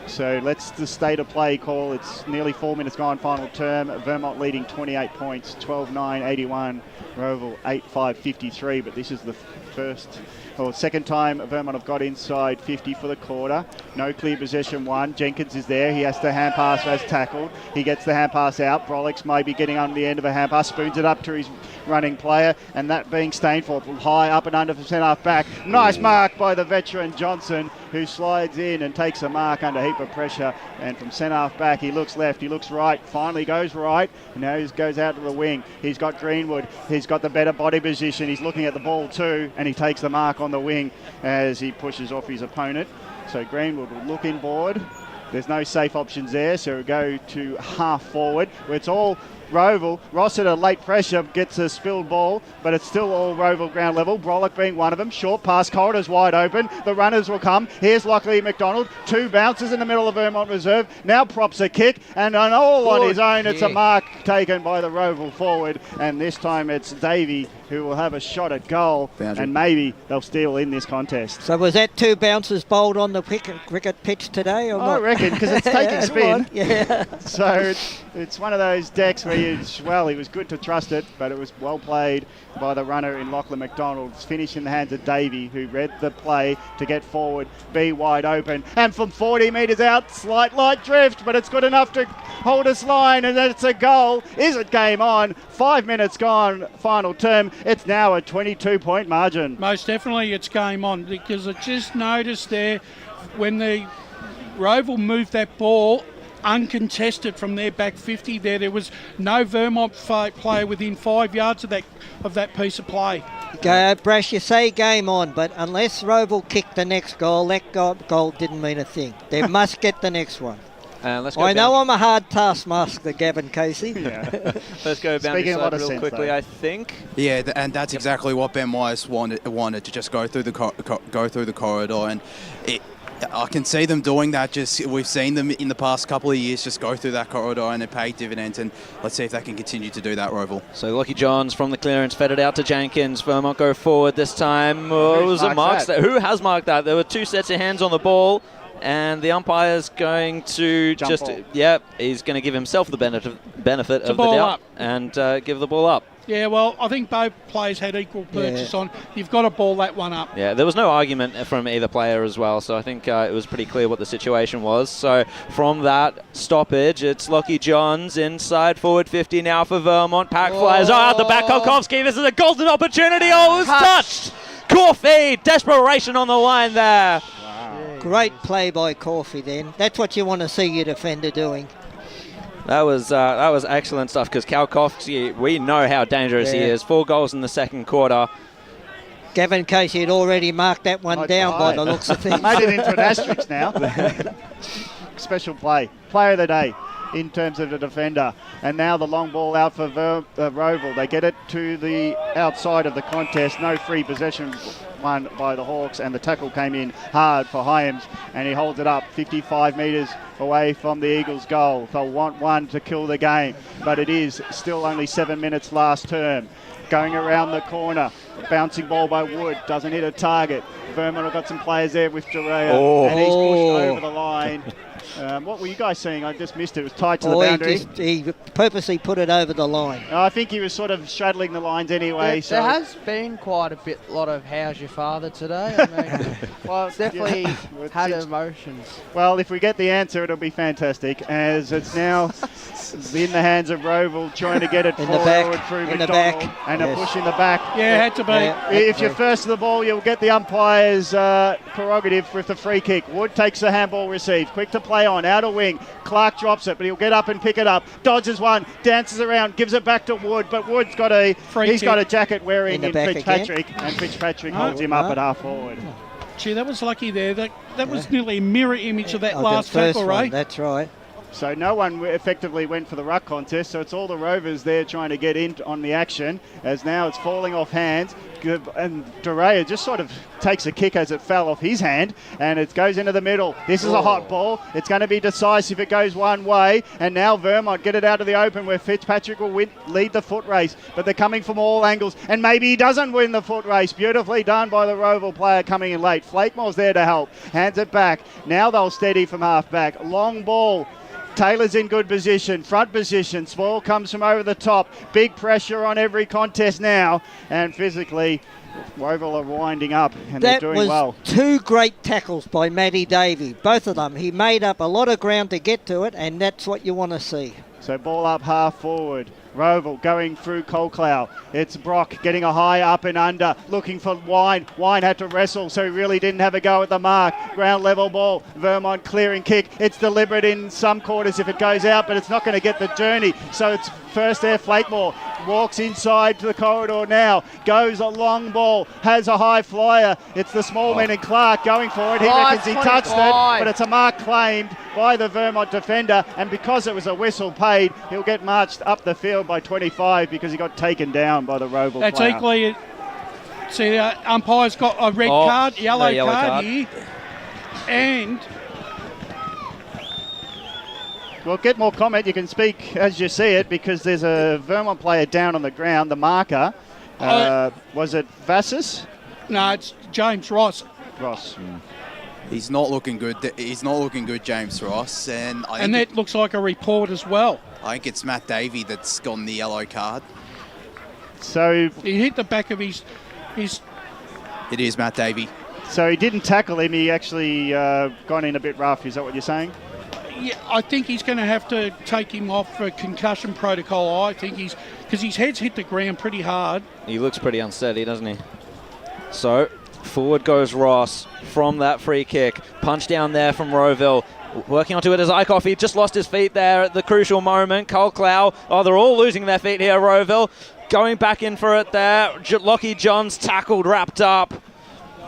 Speaker 17: So let's the state of play call. It's nearly 4 minutes gone, final term. Vermont leading 28 points, 12-9-81. Rowville 8-5-53, but this is the second time Vermont have got inside 50 for the quarter. No clear possession one. Jenkins is there. He has to hand pass as tackled. He gets the hand pass out. Brolick's maybe getting on the end of a hand pass, spoons it up to his running player, and that being Stainthorpe, high up and under for centre half back. Nice mark by the veteran Johnson, who slides in and takes a mark under heap of pressure. And from centre half back, he looks left, he looks right, finally goes right, and now he goes out to the wing. He's got Greenwood, he's got the better body position, he's looking at the ball too, and he takes the mark on the wing as he pushes off his opponent. So Greenwood will look inboard. There's no safe options there, so we'll go to half forward, where it's all Rowville. Rossiter, late pressure, gets a spilled ball, but it's still all Rowville ground level. Brolick being one of them. Short pass, corridor's wide open. The runners will come. Here's Lockley McDonald. Two bounces in the middle of Vermont Reserve. Now props a kick, and on his own, it's a mark taken by the Rowville forward, and this time it's Davey who will have a shot at goal, and maybe they'll steal in this contest.
Speaker 4: So was that two bounces bowled on the cricket pitch today? Or
Speaker 17: I reckon, because it's taking spin.
Speaker 4: Yeah.
Speaker 17: So it's one of those decks where foliage, well, he was good to trust it, but it was well played by the runner in Lachlan McDonald. Finish in the hands of Davey, who read the play to get forward, be wide open. And from 40 metres out, slight light drift, but it's good enough to hold us line, and then it's a goal. Is it game on? 5 minutes gone, final term. It's now a 22-point margin.
Speaker 5: Most definitely it's game on, because I just noticed there when the Rowville moved that ball uncontested from their back 50 there was no Vermont player within 5 yards of that piece of play.
Speaker 4: Brash, you say game on, but unless Rowville kicked the next goal, that goal didn't mean a thing. They must get the next one. I know I'm a hard taskmaster, Gavin Casey.
Speaker 6: Yeah. Let's go boundary side real quickly, I think.
Speaker 21: Yeah, and that's exactly what Ben Weiss wanted to just go through the corridor, and I can see them doing that. Just we've seen them in the past couple of years just go through that corridor and it paid dividends, and let's see if they can continue to do that, Rowville.
Speaker 6: So Lockie Johns from the clearance fed it out to Jenkins. Vermont go forward this time. Oh, it was a mark. Who has marked that? There were two sets of hands on the ball, and the umpire's going to he's going to give himself the benefit of the doubt and give the ball up.
Speaker 5: Yeah, well, I think both players had equal purchase on. You've got to ball that one up.
Speaker 6: Yeah, there was no argument from either player as well, so I think it was pretty clear what the situation was. So from that stoppage, it's Lockie Johns inside forward 50 now for Vermont. Pack flies out the back. Kolkovsky, this is a golden opportunity. Oh, it was touched. Corfie, desperation on the line there.
Speaker 4: Wow. Great play by Corfie then. That's what you want to see your defender doing.
Speaker 6: That was excellent stuff, because Kalkovsky, we know how dangerous he is. 4 goals in the second quarter.
Speaker 4: Gavin Casey had already marked that one down by the looks of things.
Speaker 17: Made it into an asterisk now. Special play. Player of the day in terms of the defender. And now the long ball out for Rowville. They get it to the outside of the contest. No free possession won by the Hawks, and the tackle came in hard for Hyams, and he holds it up 55 metres away from the Eagles' goal. They'll want one to kill the game, but it is still only 7 minutes last term. Going around the corner, bouncing ball by Wood, doesn't hit a target. Vermont have got some players there with Durea, and he's pushed over the line. What were you guys seeing? I just missed it. It was tight to the boundary.
Speaker 4: He purposely put it over the line.
Speaker 17: I think he was sort of straddling the lines anyway.
Speaker 20: There has been quite a lot of "How's your father" today. I mean, well, it's definitely had emotions.
Speaker 17: Well, if we get the answer, it'll be fantastic. As it's now in the hands of Rowville, trying to get it forward through McDonald, and a push in the back.
Speaker 5: Yeah, it had to be.
Speaker 17: Yeah, if you're first to the ball, you'll get the umpire's prerogative with the free kick. Wood takes the handball received, quick to play on, outer wing. Clark drops it, but he'll get up and pick it up. Dodges one, dances around, gives it back to Wood, but Wood's got a jacket wearing in Fitzpatrick, and Fitzpatrick holds him up at half forward.
Speaker 5: Gee, that was lucky there. That was nearly a mirror image of that last tackle, right?
Speaker 4: That's right.
Speaker 17: So no one effectively went for the ruck contest, so it's all the Rovers there trying to get in on the action, as now it's falling off hands, and Durea just sort of takes a kick as it fell off his hand, and it goes into the middle. This is a hot ball. It's going to be decisive. It goes one way, and now Vermont get it out of the open, where Fitzpatrick will lead the foot race, but they're coming from all angles, and maybe he doesn't win the foot race. Beautifully done by the Rowville player coming in late. Flakemore's there to help. Hands it back. Now they'll steady from half back. Long ball. Taylor's in good position, front position. Spoil comes from over the top. Big pressure on every contest now. And physically, Rowville are winding up, and they're doing well.
Speaker 4: That was 2 great tackles by Matty Davey. Both of them. He made up a lot of ground to get to it, and that's what you want to see.
Speaker 17: So ball up half forward. Rowville going through Colclough. It's Brock getting a high up and under, looking for Wine. Wine had to wrestle, so he really didn't have a go at the mark. Ground level ball. Vermont clearing kick. It's deliberate in some quarters if it goes out, but it's not going to get the journey. So it's first there, Flakemore. Walks inside to the corridor now. Goes a long ball. Has a high flyer. It's the small man in Clark going for it. He reckons he touched it, but it's a mark claimed by the Vermont defender, and because it was a whistle paid, he'll get marched up the field by 25 because he got taken down by the Rowville player.
Speaker 5: That's equally. See, the umpire's got a red card, yellow card here, and.
Speaker 17: Well, get more comment. You can speak as you see it, because there's a Vermont player down on the ground. The marker, was it Vassis?
Speaker 5: No, it's James Ross.
Speaker 21: He's not looking good. He's not looking good, James Ross. And
Speaker 5: that looks like a report as well.
Speaker 21: I think it's Matt Davey that's gotten the yellow card.
Speaker 17: So
Speaker 5: he hit the back of his.
Speaker 21: It is Matt Davey.
Speaker 17: So he didn't tackle him. He actually gone in a bit rough. Is that what you're saying?
Speaker 5: Yeah, I think he's going to have to take him off for concussion protocol. I think because his head's hit the ground pretty hard.
Speaker 6: He looks pretty unsteady, doesn't he? So forward goes Ross from that free kick. Punch down there from Rowville. Working onto it as Eichhoff. He just lost his feet there at the crucial moment. Cole Clow. Oh, they're all losing their feet here, Rowville. Going back in for it there. Lockie Johns tackled, wrapped up.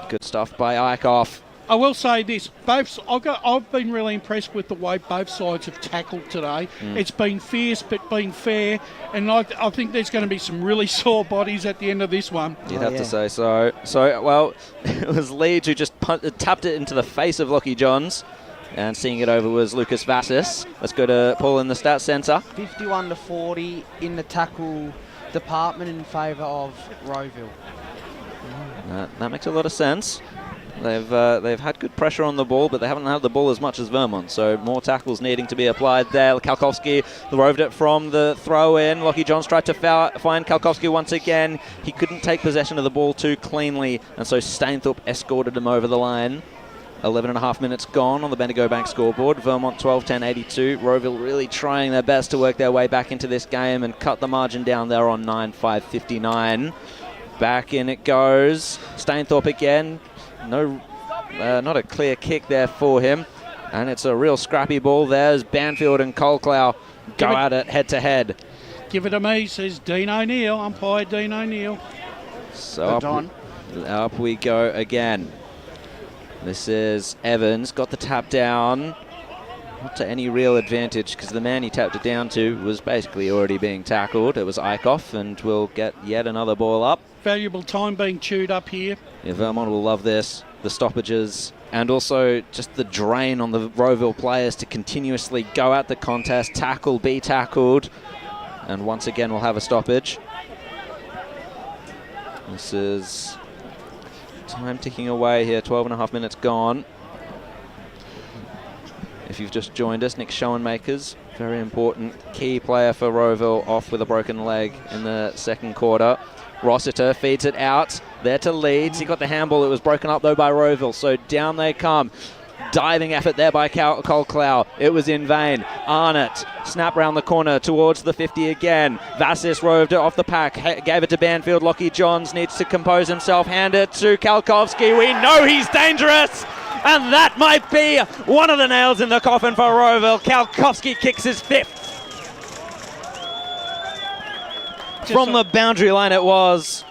Speaker 6: Good stuff by Eichhoff.
Speaker 5: I will say this, I've been really impressed with the way both sides have tackled today. It's been fierce but been fair, and I think there's going to be some really sore bodies at the end of this one.
Speaker 6: You'd have to say so. So, well, it was Leeds who just tapped it into the face of Lockie Johns, and seeing it over was Lucas Vassis. Let's go to Paul in the stats centre.
Speaker 20: 51-40 in the tackle department in favour of Rowville.
Speaker 6: That makes a lot of sense. They've had good pressure on the ball, but they haven't had the ball as much as Vermont, so more tackles needing to be applied there. Kalkowski roved it from the throw-in. Lockie Johns tried to find Kalkowski once again. He couldn't take possession of the ball too cleanly, and so Stainthorpe escorted him over the line. 11 and a half minutes gone on the Bendigo Bank scoreboard. Vermont 12-10-82. Rowville really trying their best to work their way back into this game and cut the margin down there on 9-5-59. Back in it goes. Stainthorpe again. No, not a clear kick there for him. And it's a real scrappy ball there as Banfield and Colclough go at it head to head.
Speaker 5: Give it to me, says Dean O'Neill, umpire Dean O'Neill.
Speaker 6: So up we go again. This is Evans, got the tap down. Not to any real advantage because the man he tapped it down to was basically already being tackled. It was Eichhoff, and we'll get yet another ball up.
Speaker 5: Valuable time being chewed up here.
Speaker 6: Yeah, Vermont will love this. The stoppages and also just the drain on the Rowville players to continuously go at the contest, tackle, be tackled. And once again, we'll have a stoppage. This is time ticking away here, 12 and a half minutes gone. If you've just joined us, Nick Schoenmakers, very important key player for Rowville, off with a broken leg in the second quarter. Rossiter feeds it out there to Leeds. He got the handball. It was broken up though by Rowville, so down they come. Diving effort there by Cole Clow. It was in vain. Arnott, snap round the corner towards the 50 again. Vassis roved it off the pack, gave it to Banfield. Lockie Johns needs to compose himself, hand it to Kalkowski. We know he's dangerous, and that might be one of the nails in the coffin for Rowville. Kalkowski kicks his fifth. From the boundary line it was.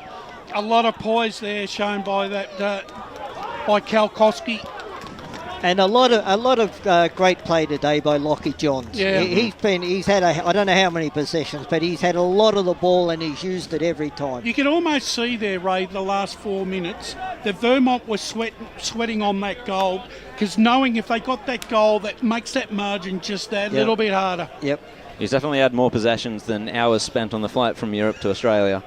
Speaker 5: A lot of poise there shown by by Kalkowski.
Speaker 4: And a lot of great play today by Lockie Johns.
Speaker 5: Yeah.
Speaker 4: He's had I don't know how many possessions, but he's had a lot of the ball and he's used it every time.
Speaker 5: You can almost see there, Ray, the last 4 minutes, that Vermont was sweating on that goal, because knowing if they got that goal, that makes that margin just that little bit harder.
Speaker 4: Yep.
Speaker 6: He's definitely had more possessions than hours spent on the flight from Europe to Australia.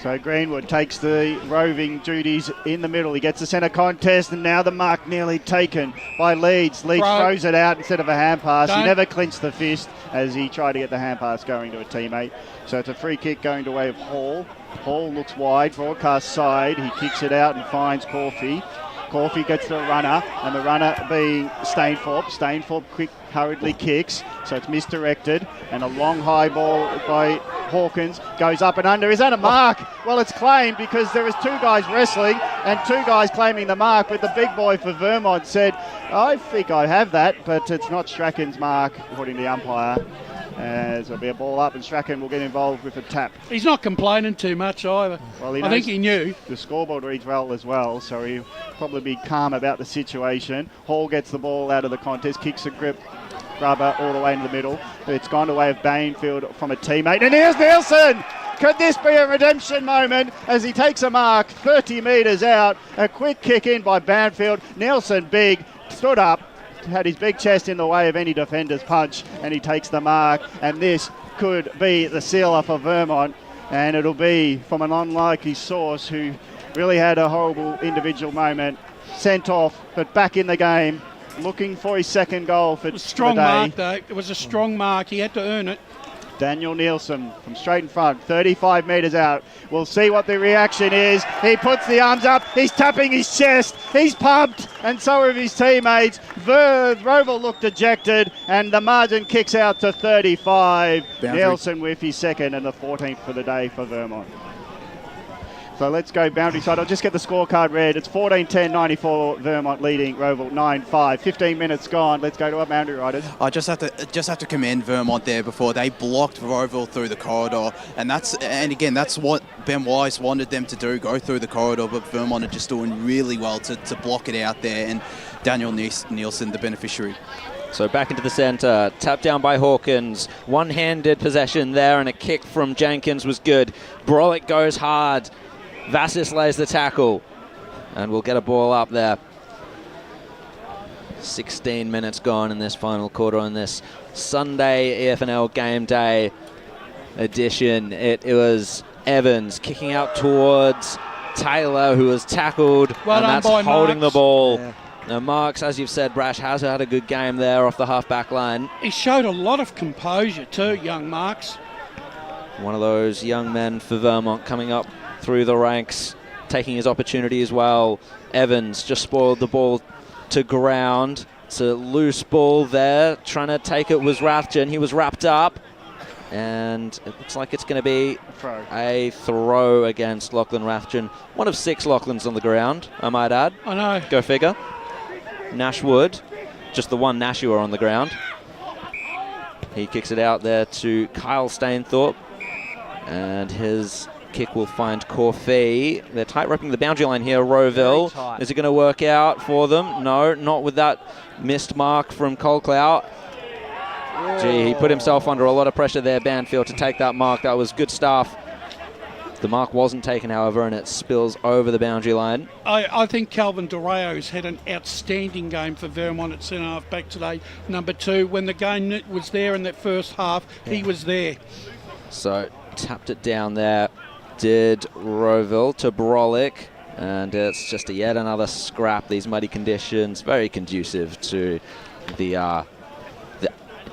Speaker 17: So Greenwood takes the roving duties in the middle. He gets the centre contest, and now the mark nearly taken by Leeds. Leeds throws it out instead of a hand pass. He never clinched the fist as he tried to get the hand pass going to a teammate. So it's a free kick going to way of Hall. Hall looks wide, broadcast side. He kicks it out and finds Corfey. Corfey gets the runner, and the runner being Stainthorpe. Stainthorpe hurriedly kicks, so it's misdirected, and a long high ball by Hawkins goes up and under. Is that a mark? Well, it's claimed because there was two guys wrestling and two guys claiming the mark, but the big boy for Vermont said, I think I have that, but it's not Strachan's mark, according to the umpire. As there'll be a ball up, and Strachan will get involved with a tap.
Speaker 5: He's not complaining too much either.
Speaker 17: Well,
Speaker 5: I think he knew.
Speaker 17: The scoreboard reads well as well, so he'll probably be calm about the situation. Hall gets the ball out of the contest, kicks a grubber all the way into the middle. It's gone to way of Banfield from a teammate, and here's Nielsen! Could this be a redemption moment as he takes a mark 30 metres out? A quick kick in by Banfield. Nielsen, big, stood up, had his big chest in the way of any defender's punch, and he takes the mark, and this could be the sealer for Vermont, and it'll be from an unlikely source who really had a horrible individual moment. Sent off, but back in the game looking for his second goal for
Speaker 5: Strong
Speaker 17: the day.
Speaker 5: mark, though. It was a strong mark. He had to earn it.
Speaker 17: Daniel Nielsen from straight in front, 35 metres out. We'll see what the reaction is. He puts the arms up. He's tapping his chest. He's pumped, and so are his teammates. Rowville looked dejected, and the margin kicks out to 35.
Speaker 21: Boundary.
Speaker 17: Nielsen with his second and the 14th for the day for Vermont. So let's go boundary side. I'll just get the scorecard read. It's 14-10-94, Vermont leading Rowville 9-5. 15 minutes gone. Let's go to our boundary riders.
Speaker 21: I just have to commend Vermont there before they blocked Rowville through the corridor, and again that's what Ben Wise wanted them to do, go through the corridor, but Vermont are just doing really well to block it out there, and Daniel Nielsen the beneficiary.
Speaker 6: So back into the centre, tapped down by Hawkins, one-handed possession there, and a kick from Jenkins was good. Brolick goes hard. Vassis lays the tackle, and we'll get a ball up there. 16 minutes gone in this final quarter on this Sunday EFNL game day edition. It was Evans kicking out towards Taylor, who was tackled, and that's holding the ball. Yeah. Now Marks, as you've said, Brash has had a good game there off the half-back line.
Speaker 5: He showed a lot of composure too, young Marks.
Speaker 6: One of those young men for Vermont coming up through the ranks, taking his opportunity as well. Evans just spoiled the ball to ground. It's a loose ball there. Trying to take it was Rathjen. He was wrapped up. And it looks like it's going to be a throw against Lachlan Rathjen. One of 6 Lachlans on the ground, I might add.
Speaker 5: I know.
Speaker 6: Go figure. Nash Wood, just the one Nashua on the ground. He kicks it out there to Kyle Stainthorpe. And his kick will find Corfee. They're tight roping the boundary line here, Rowville. Is it going to work out for them? No, not with that missed mark from Colclough. Gee, he put himself under a lot of pressure there, Banfield, to take that mark. That was good stuff. The mark wasn't taken, however, and it spills over the boundary line.
Speaker 5: I think Calvin Doreo's had an outstanding game for Vermont at centre half back today. Number 2, when the game was there in that first half, he was there.
Speaker 6: So tapped it down there. Did Rowville to Brolick, and it's just yet another scrap. These muddy conditions, very conducive to the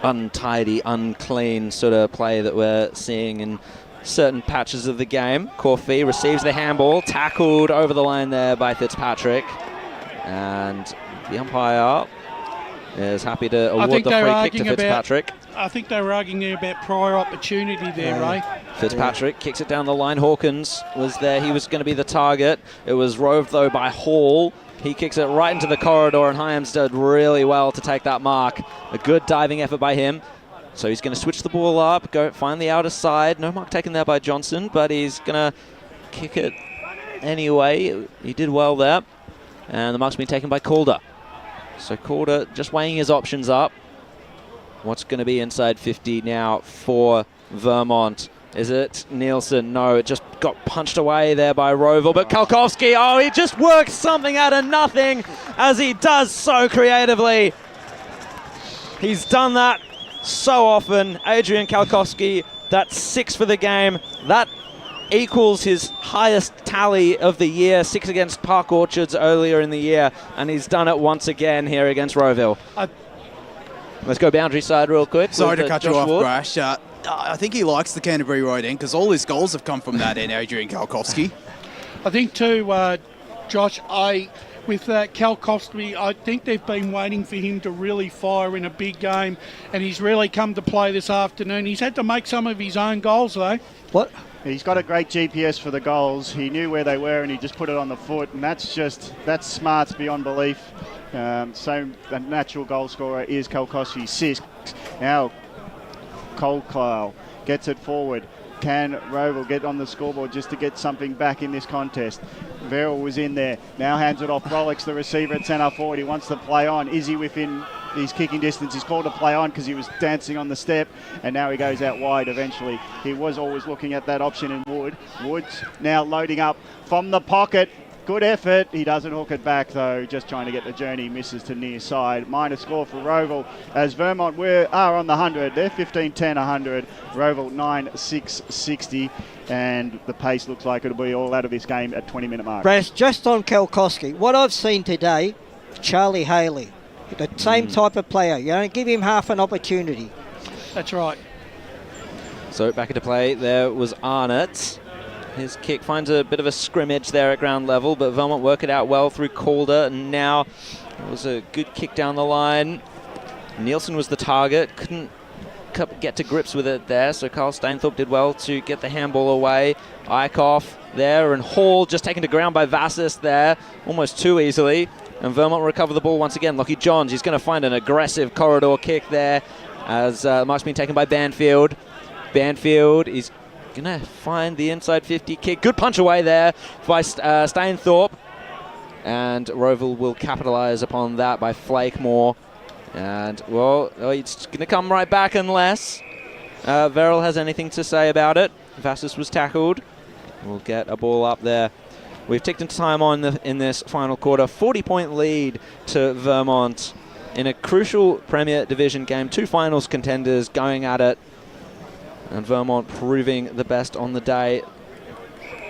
Speaker 6: untidy, unclean sort of play that we're seeing in certain patches of the game. Corfee receives the handball, tackled over the line there by Fitzpatrick, and the umpire is happy to award the free kick to Fitzpatrick.
Speaker 5: I think they were arguing about prior opportunity there, Ray.
Speaker 6: Fitzpatrick kicks it down the line. Hawkins was there. He was going to be the target. It was roved, though, by Hall. He kicks it right into the corridor, and Hyams did really well to take that mark. A good diving effort by him. So he's going to switch the ball up, go find the outer side. No mark taken there by Johnson, but he's going to kick it anyway. He did well there. And the mark's been taken by Calder. So Calder just weighing his options up. What's going to be inside 50 now for Vermont? Is it Nielsen? No, it just got punched away there by Rowville. But Kalkowski, he just worked something out of nothing, as he does so creatively. He's done that so often. Adrian Kalkowski, that's 6 for the game. That equals his highest tally of the year, 6 against Park Orchards earlier in the year, and he's done it once again here against Rowville. Let's go boundary side real quick.
Speaker 21: Sorry to cut you off, Brash. I think he likes the Canterbury Road end because all his goals have come from that end, Adrian Kalkowski.
Speaker 5: I think too, Josh, with Kalkowski, I think they've been waiting for him to really fire in a big game, and he's really come to play this afternoon. He's had to make some of his own goals, though.
Speaker 17: What? He's got a great GPS for the goals. He knew where they were, and he just put it on the foot, and that's smarts beyond belief. So the natural goal scorer is Kalkowski. 6. Now Colclough gets it forward. Can Rowville get on the scoreboard just to get something back in this contest? Verrill was in there. Now hands it off. Brolick's the receiver at centre forward. He wants to play on. Is he within his kicking distance? He's called to play on because he was dancing on the step, and now he goes out wide eventually. He was always looking at that option in Wood. Wood's now loading up from the pocket. Good effort. He doesn't hook it back, though. Just trying to get the journey. Misses to near side. Minor score for Rowville as Vermont are on the 100. They're 15-10-100. Rowville 9-6-60. And the pace looks like it'll be all out of this game at 20-minute mark.
Speaker 4: Brass, just on Kalkowski, what I've seen today, Charlie Haley, The same type of player. You don't give him half an opportunity.
Speaker 5: That's right.
Speaker 6: So back into play, there was Arnott. His kick finds a bit of a scrimmage there at ground level, but Vermont work it out well through Calder, and now it was a good kick down the line. Nielsen was the target, couldn't get to grips with it there, so Carl Stainthorpe did well to get the handball away. Eichhoff there, and Hall just taken to ground by Vassis there, almost too easily. And Vermont recover the ball once again. Lockie Johns, he's going to find an aggressive corridor kick there as the mark's been taken by Banfield. Banfield is going to find the inside 50 kick. Good punch away there by Stainthorpe. And Rowville will capitalise upon that by Flakemore. And, well, it's going to come right back unless Verrill has anything to say about it. Vassis was tackled. We'll get a ball up there. We've ticked into time in this final quarter. 40-point lead to Vermont in a crucial Premier Division game. Two finals contenders going at it. And Vermont proving the best on the day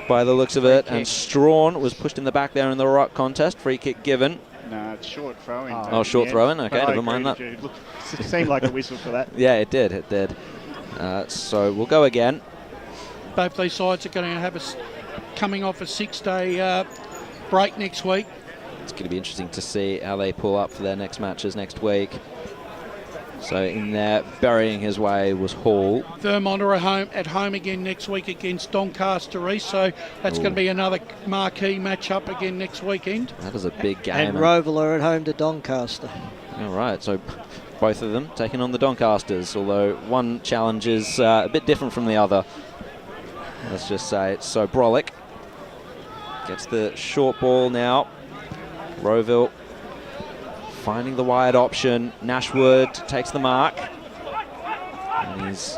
Speaker 6: by the looks of it. And Strawn was pushed in the back there in the ruck contest. Free kick given.
Speaker 17: No, it's short throw-in.
Speaker 6: Oh, short throw-in? Okay, never mind that.
Speaker 17: Look, it seemed like a whistle for that.
Speaker 6: Yeah, it did. It did. So we'll go again.
Speaker 5: Both these sides are going to have us coming off a 6-day break next week.
Speaker 6: It's going to be interesting to see how they pull up for their next matches next week. So in there, burying his way was Hall.
Speaker 5: Vermont are at home again next week against Doncaster East, so that's going to be another marquee match-up again next weekend.
Speaker 6: That is a big game.
Speaker 4: And Rowville are at home to Doncaster.
Speaker 6: All right, so both of them taking on the Doncasters, although one challenge is a bit different from the other. Let's just say. So Brolick gets the short ball now. Rowville finding the wide option. Nashwood takes the mark. And he's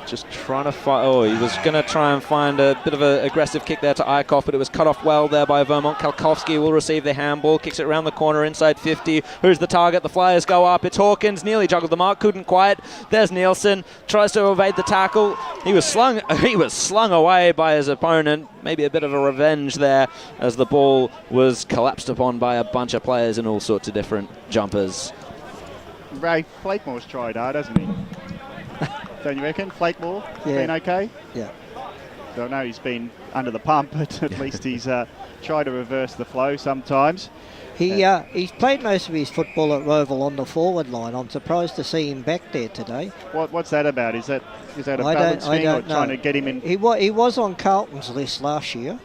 Speaker 6: just trying to find... Oh, he was going to try and find a bit of an aggressive kick there to Eichhoff, but it was cut off well there by Vermont. Kalkowski will receive the handball, kicks it around the corner inside 50. Who's the target? The Flyers go up. It's Hawkins. Nearly juggled the mark. Couldn't quite. There's Nielsen. Tries to evade the tackle. He was slung away by his opponent. Maybe a bit of a revenge there as the ball was collapsed upon by a bunch of players in all sorts of different jumpers.
Speaker 17: Ray Flakemore's tried hard, hasn't he? Don't you reckon? Flakemore been okay?
Speaker 4: Yeah.
Speaker 17: So I know he's been under the pump, but at least he's tried to reverse the flow sometimes.
Speaker 4: He's played most of his football at Rowville on the forward line. I'm surprised to see him back there today.
Speaker 17: What's that about? Is that a balance thing or trying to get him in?
Speaker 4: He was on Carlton's list last year.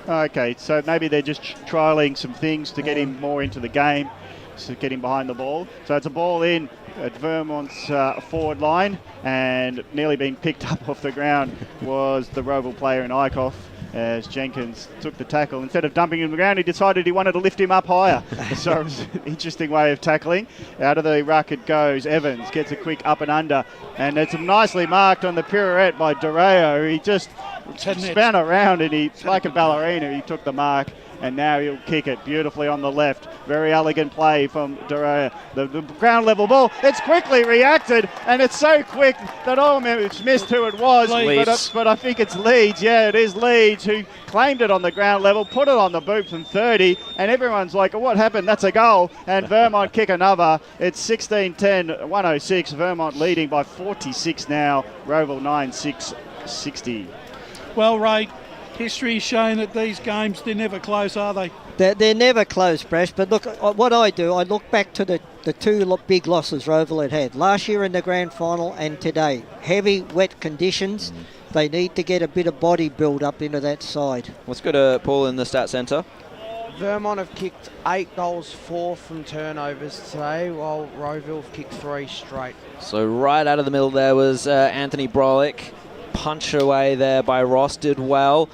Speaker 17: Okay, so maybe they're just trialling some things to get him more into the game, to get him behind the ball. So it's a ball in at Vermont's forward line, and nearly being picked up off the ground was the Rowville player in Eichhoff, as Jenkins took the tackle. Instead of dumping him on the ground, he decided he wanted to lift him up higher. So it was an interesting way of tackling. Out of the ruck it goes. Evans gets a quick up and under, and it's nicely marked on the pirouette by Doreo. He just span around, and he, like a ballerina, he took the mark. And now he'll kick it beautifully on the left. Very elegant play from Doraya. The ground level ball. It's quickly reacted, and it's so quick that it's missed who it was. But I think it's Leeds. Yeah, it is Leeds who claimed it on the ground level, put it on the boot from 30, and everyone's like, what happened? That's a goal. And Vermont kick another. It's 16-10, 106. Vermont leading by 46 now. Rowville 9-6, 60.
Speaker 5: Well, Ray, history's shown that these games, they're never close, are they?
Speaker 4: They're never close, Brash, but look, what I do, I look back to the two big losses Rowville had last year in the grand final and today. Heavy, wet conditions. They need to get a bit of body build up into that side.
Speaker 6: Let's go to Paul in the stat centre.
Speaker 20: Vermont have kicked 8 goals, 4 from turnovers today, while Rowville have kicked 3 straight.
Speaker 6: So right out of the middle there was Anthony Brolick. Punch away there by Ross, did well.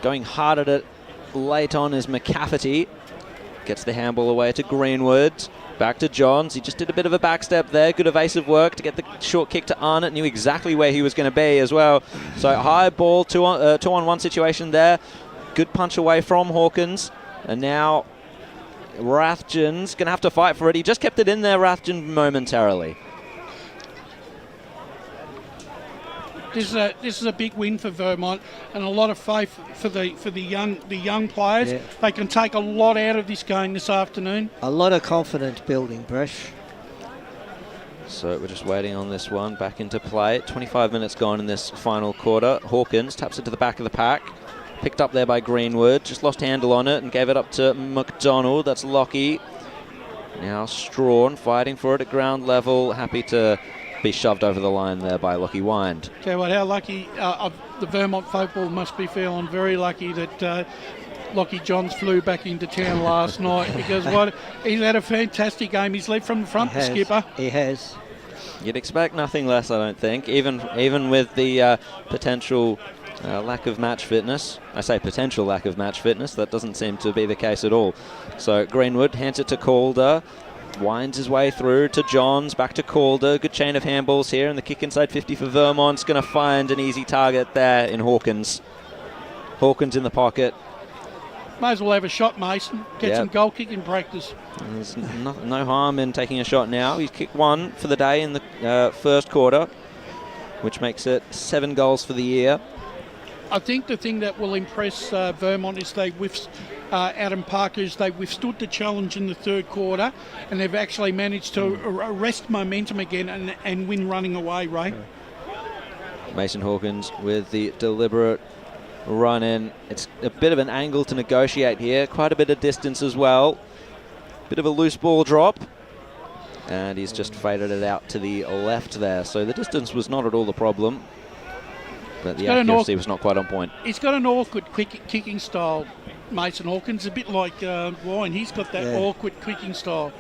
Speaker 6: Going hard at it late on is McCafferty. Gets the handball away to Greenwood. Back to Johns. He just did a bit of a backstep there. Good evasive work to get the short kick to Arnott. Knew exactly where he was going to be as well. So high ball, 2-on-1 situation there. Good punch away from Hawkins. And now Rathjen's going to have to fight for it. He just kept it in there, Rathjen, momentarily.
Speaker 5: This is a big win for Vermont, and a lot of faith for the young players.
Speaker 4: Yeah.
Speaker 5: They can take a lot out of this game this afternoon.
Speaker 4: A lot of confidence building, Bresh.
Speaker 6: So we're just waiting on this one back into play. 25 minutes gone in this final quarter. Hawkins taps it to the back of the pack. Picked up there by Greenwood. Just lost handle on it and gave it up to McDonald. That's Lockie. Now Strawn fighting for it at ground level. Happy to be shoved over the line there by Lockie Wind.
Speaker 5: Tell you what, how lucky the Vermont football must be feeling very lucky that Lockie Johns flew back into town last night, because he's had a fantastic game. He's led from the front, the skipper.
Speaker 4: He has.
Speaker 6: You'd expect nothing less, I don't think, even with the potential lack of match fitness. I say potential lack of match fitness. That doesn't seem to be the case at all. So Greenwood hands it to Calder. Winds his way through to Johns, back to Calder. Good chain of handballs here, and the kick inside 50 for Vermont's going to find an easy target there in Hawkins. Hawkins in the pocket.
Speaker 5: May as well have a shot, Mason. Get some goal kicking practice.
Speaker 6: There's no harm in taking a shot now. He's kicked one for the day in the first quarter, which makes it 7 goals for the year.
Speaker 5: I think the thing that will impress Vermont is Adam Parker's. They withstood the challenge in the third quarter, and they've actually managed to arrest momentum again and win running away, Ray.
Speaker 6: Mason Hawkins with the deliberate run in. It's a bit of an angle to negotiate here. Quite a bit of distance as well. Bit of a loose ball drop. And he's just faded it out to the left there. So the distance was not at all the problem. But the accuracy was not quite on point.
Speaker 5: He's got an awkward kicking style, Mason Hawkins, a bit like Wine. He's got that awkward kicking style.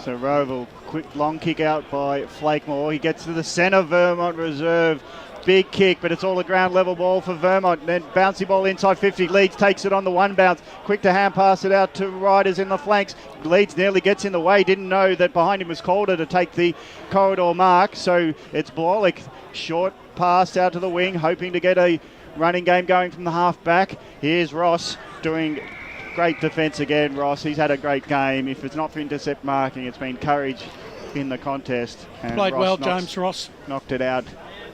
Speaker 17: So Rowville, quick long kick out by Flakemore. He gets to the centre, Vermont Reserve. Big kick, but it's all a ground level ball for Vermont. Then bouncy ball inside 50. Leeds takes it on the one bounce. Quick to hand pass it out to Riders in the flanks. Leeds nearly gets in the way. Didn't know that behind him was Calder to take the corridor mark. So it's Blorlick. Short pass out to the wing, hoping to get a running game going from the half back. Here's Ross doing great defence again. Ross, he's had a great game. If it's not for intercept marking, it's been courage in the contest. And
Speaker 5: played well, James Ross.
Speaker 17: Knocked it out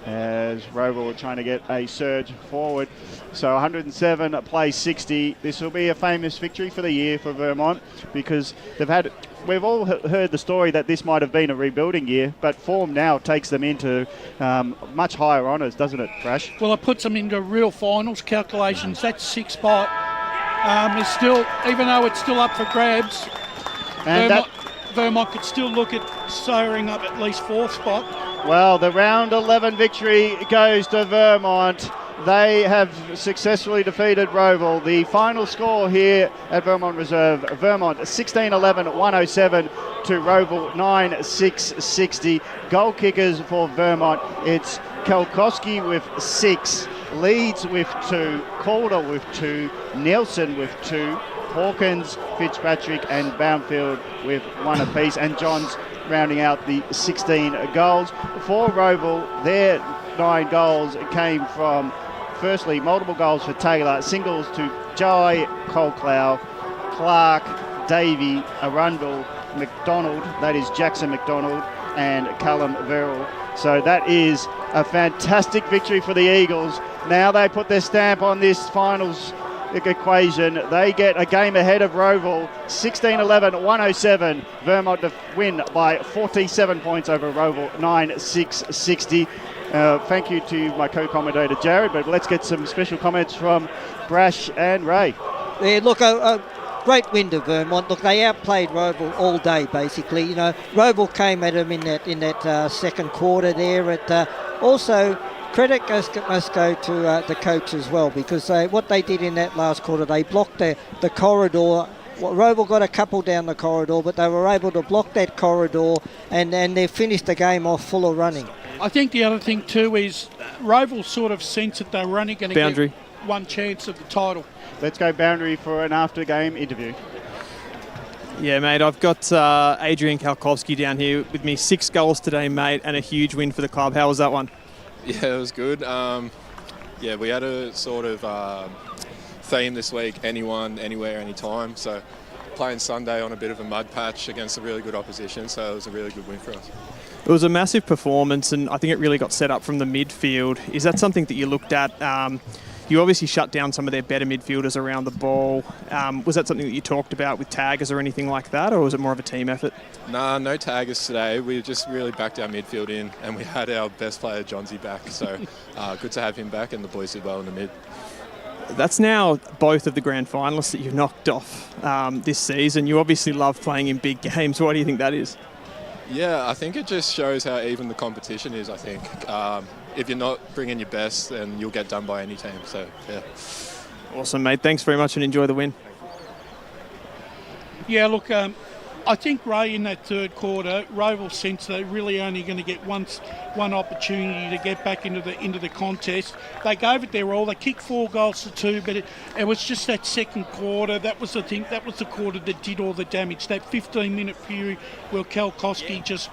Speaker 17: as Rowville were trying to get a surge forward. So 107 plays 60. This will be a famous victory for the year for Vermont, because we've all heard the story that this might have been a rebuilding year, but form now takes them into much higher honours, doesn't it, Crash?
Speaker 5: Well, it puts them into real finals calculations. That 6th spot is still, even though it's still up for grabs, and Vermont could still look at soaring up at least 4th spot.
Speaker 17: Well, the round 11 victory goes to Vermont. They have successfully defeated Rowville. The final score here at Vermont Reserve, Vermont 16-11-107 to Rowville 9-6-60. Goal kickers for Vermont, it's Kalkowski with 6, Leeds with 2, Calder with 2, Nelson with 2, Hawkins, Fitzpatrick and Boundfield with 1 apiece, and Johns rounding out the 16 goals. For Rowville, their 9 goals came from, firstly, multiple goals for Taylor, singles to Jai, Colclough, Clark, Davey, Arundel, McDonald, that is Jackson McDonald, and Callum Verrill. So that is a fantastic victory for the Eagles. Now they put their stamp on this finals equation. They get a game ahead of Rowville, 16-11-107. Vermont to win by 47 points over Rowville, 9-6-60. Thank you to my co-commentator Jared, but let's get some special comments from Brash and Ray.
Speaker 4: Yeah, look, a great win to Vermont. Look, they outplayed Rowville all day, basically. You know, Rowville came at them in that second quarter there. Also, credit must go to the coach as well, because what they did in that last quarter, they blocked the corridor. Rowville got a couple down the corridor, but they were able to block that corridor, and they finished the game off full of running.
Speaker 5: I think the other thing too is Rowville sort of sensed that they were only going to get one chance of the title.
Speaker 17: Let's go Boundary for an after-game interview.
Speaker 19: Yeah, mate, I've got Adrian Kalkowski down here with me. 6 goals today, mate, and a huge win for the club. How was that one?
Speaker 9: Yeah, it was good. We had a sort of theme this week, anyone, anywhere, anytime. So playing Sunday on a bit of a mud patch against a really good opposition, so it was a really good win for us.
Speaker 19: It was a massive performance, and I think it really got set up from the midfield. Is that something that you looked at? You obviously shut down some of their better midfielders around the ball. Was that something that you talked about with taggers or anything like that, or was it more of a team effort?
Speaker 9: Nah, no taggers today. We just really backed our midfield in, and we had our best player, Johnsy, back. So good to have him back, and the boys did well in the mid.
Speaker 19: That's now both of the grand finalists that you've knocked off this season. You obviously love playing in big games. Why do you think that is?
Speaker 9: Yeah, I think it just shows how even the competition is, I think. If you're not bringing your best, then you'll get done by any team. So, yeah.
Speaker 19: Awesome, mate. Thanks very much and enjoy the win.
Speaker 5: Yeah, look, I think Ray in that third quarter, Rowville sensed they're really only going to get one opportunity to get back into the contest. They gave it their all. They kicked 4 goals to 2, but it was just that second quarter. That was the thing. That was the quarter that did all the damage. That 15-minute period where Kalkowski just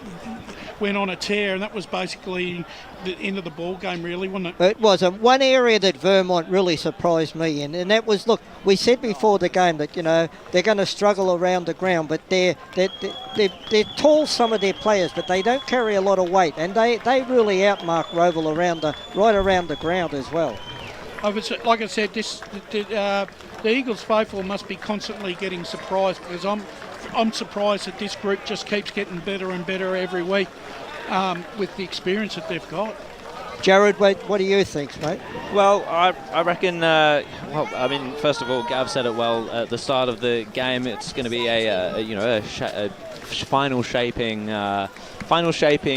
Speaker 5: went on a tear, and that was basically the end of the ball game, really, wasn't it?
Speaker 4: It was. One area that Vermont really surprised me in, and that was, look, we said before the game that, they're going to struggle around the ground, but they're tall, some of their players, but they don't carry a lot of weight, and they really outmark Rowville right around the ground as well.
Speaker 5: Like I said, the Eagles faithful must be constantly getting surprised, because I'm surprised that this group just keeps getting better and better every week with the experience that they've got.
Speaker 4: Jared, what do you think, mate?
Speaker 6: Well, I reckon, first of all, Gav said it well at the start of the game. It's going to be a final shaping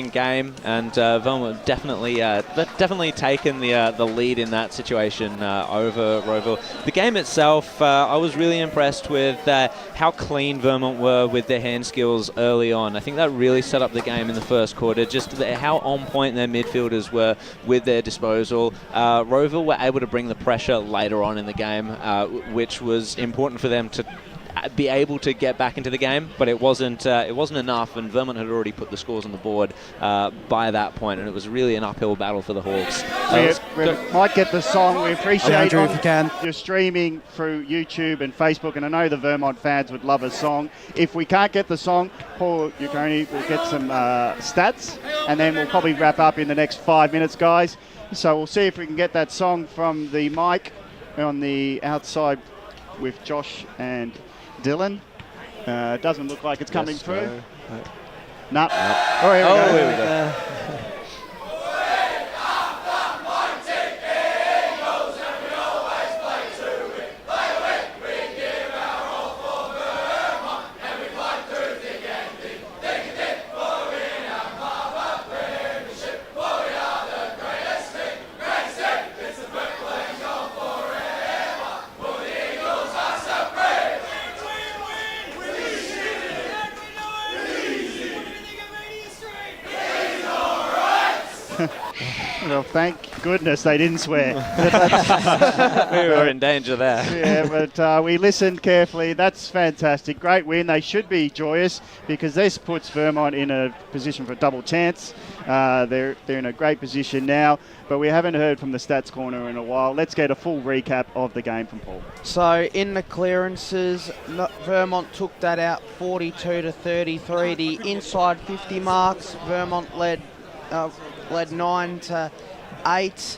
Speaker 6: game, and Vermont definitely taken the lead in that situation over Rowville. The game itself, I was really impressed with how clean Vermont were with their hand skills early on. I think that really set up the game in the first quarter, just how on point their midfielders were with their disposal. Rowville were able to bring the pressure later on in the game, which was important for them to be able to get back into the game, but it wasn't enough, and Vermont had already put the scores on the board by that point, and it was really an uphill battle for the Hawks.
Speaker 17: We might get the song. We appreciate
Speaker 21: Andrew, if you can.
Speaker 17: You're streaming through YouTube and Facebook, and I know the Vermont fans would love a song. If we can't get the song, Paul Uconi will get some stats, and then we'll probably wrap up in the next 5 minutes, guys. So we'll see if we can get that song from the mic on the outside with Josh and Dylan. Doesn't look like it's coming through. No. Oh, here we go. Well, thank goodness they didn't swear.
Speaker 6: We were in danger there.
Speaker 17: Yeah, but we listened carefully. That's fantastic. Great win. They should be joyous because this puts Vermont in a position for a double chance. They're in a great position now, but we haven't heard from the stats corner in a while. Let's get a full recap of the game from Paul.
Speaker 20: So in the clearances, Vermont took that out 42-33. The inside 50 marks, Vermont led 9-8.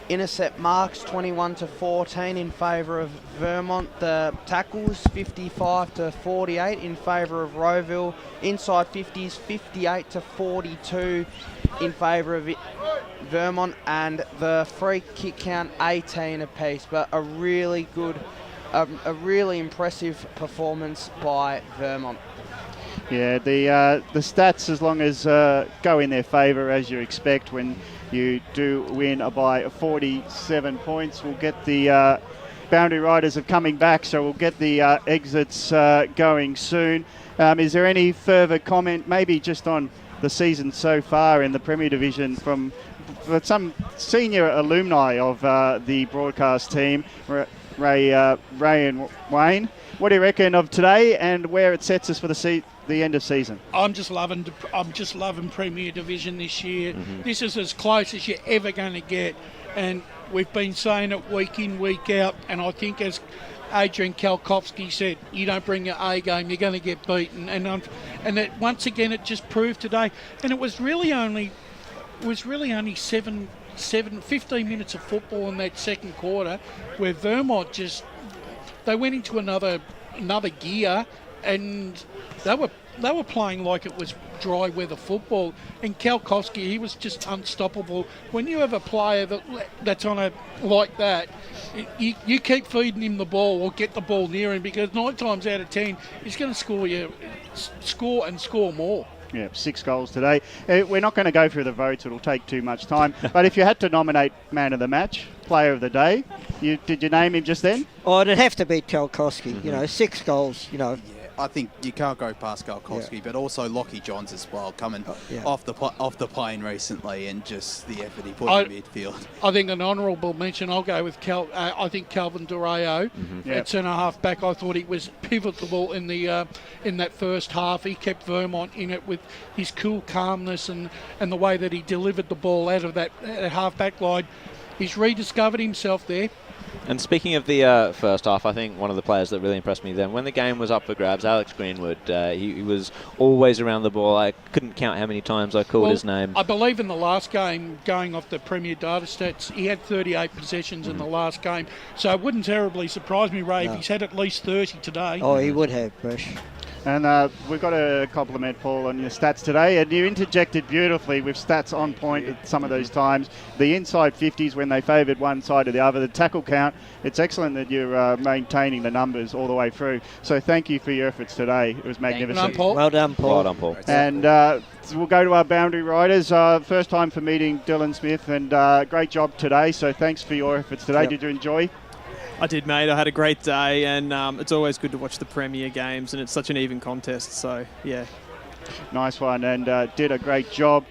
Speaker 20: Intercept marks 21-14 in favour of Vermont. The tackles 55-48 in favour of Rowville. Inside 50s 58-42 in favour of Vermont, and the free kick count 18 apiece. But a really good, a really impressive performance by Vermont.
Speaker 17: Yeah, the stats, as long as go in their favour, as you expect when you do win by 47 points. We'll get the boundary riders are coming back, so we'll get the exits going soon. Is there any further comment, maybe just on the season so far in the Premier Division from some senior alumni of the broadcast team, Ray and Wayne? What do you reckon of today and where it sets us for the end of season?
Speaker 5: I'm just loving Premier Division this year. Mm-hmm. This is as close as you're ever going to get, and we've been saying it week in, week out, and I think as Adrian Kalkowski said, you don't bring your A game, you're going to get beaten, and and that once again it just proved today. And it was really only 15 minutes of football in that second quarter, where Vermont they went into another gear, and they were playing like it was dry weather football. And Kalkowski, he was just unstoppable. When you have a player that's on like that, you keep feeding him the ball or get the ball near him, because 9 times out of 10 he's going to score more.
Speaker 17: Yeah, 6 goals today. We're not going to go through the votes. It'll take too much time. But if you had to nominate man of the match, player of the day, did you name him just then?
Speaker 4: Oh, it'd have to be Kalkowski. 6 goals,
Speaker 21: I think you can't go past Galkowski, but also Lockie Johns as well, coming off the plane recently, and just the effort he put in midfield.
Speaker 5: I think an honourable mention, I'll go with I think Calvin Dureo at centre half back. I thought he was pivotal in that first half. He kept Vermont in it with his cool calmness and the way that he delivered the ball out of that half back line. He's rediscovered himself there.
Speaker 6: And speaking of the first half, I think one of the players that really impressed me then, when the game was up for grabs, Alex Greenwood, he was always around the ball. I couldn't count how many times I called his name.
Speaker 5: I believe in the last game, going off the Premier data stats, he had 38 possessions in the last game. So it wouldn't terribly surprise me, Ray, if he's had at least 30 today.
Speaker 4: Oh, he would have, Bush.
Speaker 17: And we've got to compliment Paul on your stats today, and you interjected beautifully with stats on point at some of those times. The inside 50s when they favoured one side or the other, the tackle count. It's excellent that you're maintaining the numbers all the way through. So thank you for your efforts today. It was magnificent.
Speaker 4: Well done, Paul.
Speaker 6: Well done, Paul.
Speaker 17: And we'll go to our boundary riders. First time for meeting Dylan Smith, and great job today. So thanks for your efforts today. Yep. Did you enjoy?
Speaker 19: I did, mate. I had a great day, and it's always good to watch the Premier games, and it's such an even contest, so yeah.
Speaker 17: Nice one, and did a great job.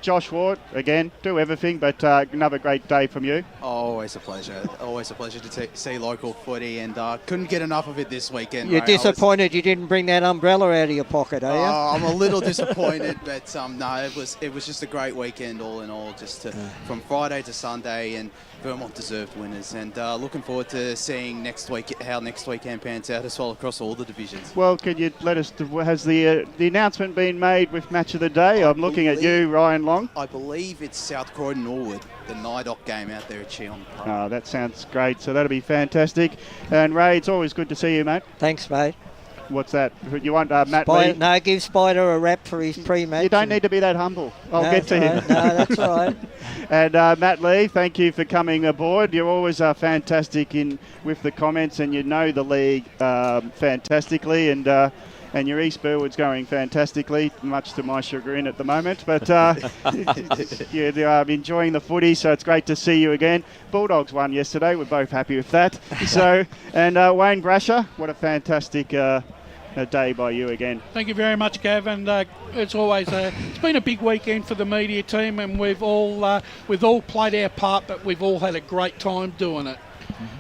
Speaker 17: Josh Ward, again, do everything, but another great day from you.
Speaker 21: Always a pleasure. Always a pleasure to see local footy, and couldn't get enough of it this weekend.
Speaker 4: You're disappointed you didn't bring that umbrella out of your pocket, are you?
Speaker 21: I'm a little disappointed, but no, it was just a great weekend all in all, from Friday to Sunday, and Vermont deserved winners, and looking forward to seeing how next weekend pans out as well across all the divisions.
Speaker 17: Well, can you let us, has the announcement been made with match of the day? I'm looking at you, Ryan Long.
Speaker 21: I believe it's South Croydon Norwood, the NIDOC game out there at Cheon Park.
Speaker 17: Oh, that sounds great, so that'll be fantastic. And Ray, it's always good to see you, mate.
Speaker 4: Thanks, mate.
Speaker 17: What's that? You want Matt Lee?
Speaker 4: No, give Spider a rap for his pre-match.
Speaker 17: You don't need to be that humble. I'll get to him.
Speaker 4: No, that's all right.
Speaker 17: And Matt Lee, thank you for coming aboard. You're always fantastic with the comments, and you know the league fantastically, and your East Burwood's going fantastically, much to my chagrin at the moment. But you're enjoying the footy, so it's great to see you again. Bulldogs won yesterday. We're both happy with that. So, and Wayne Brasher, what a fantastic day by you again.
Speaker 5: Thank you very much, Gav. And it's always it's been a big weekend for the media team, and we've all played our part, but we've all had a great time doing it.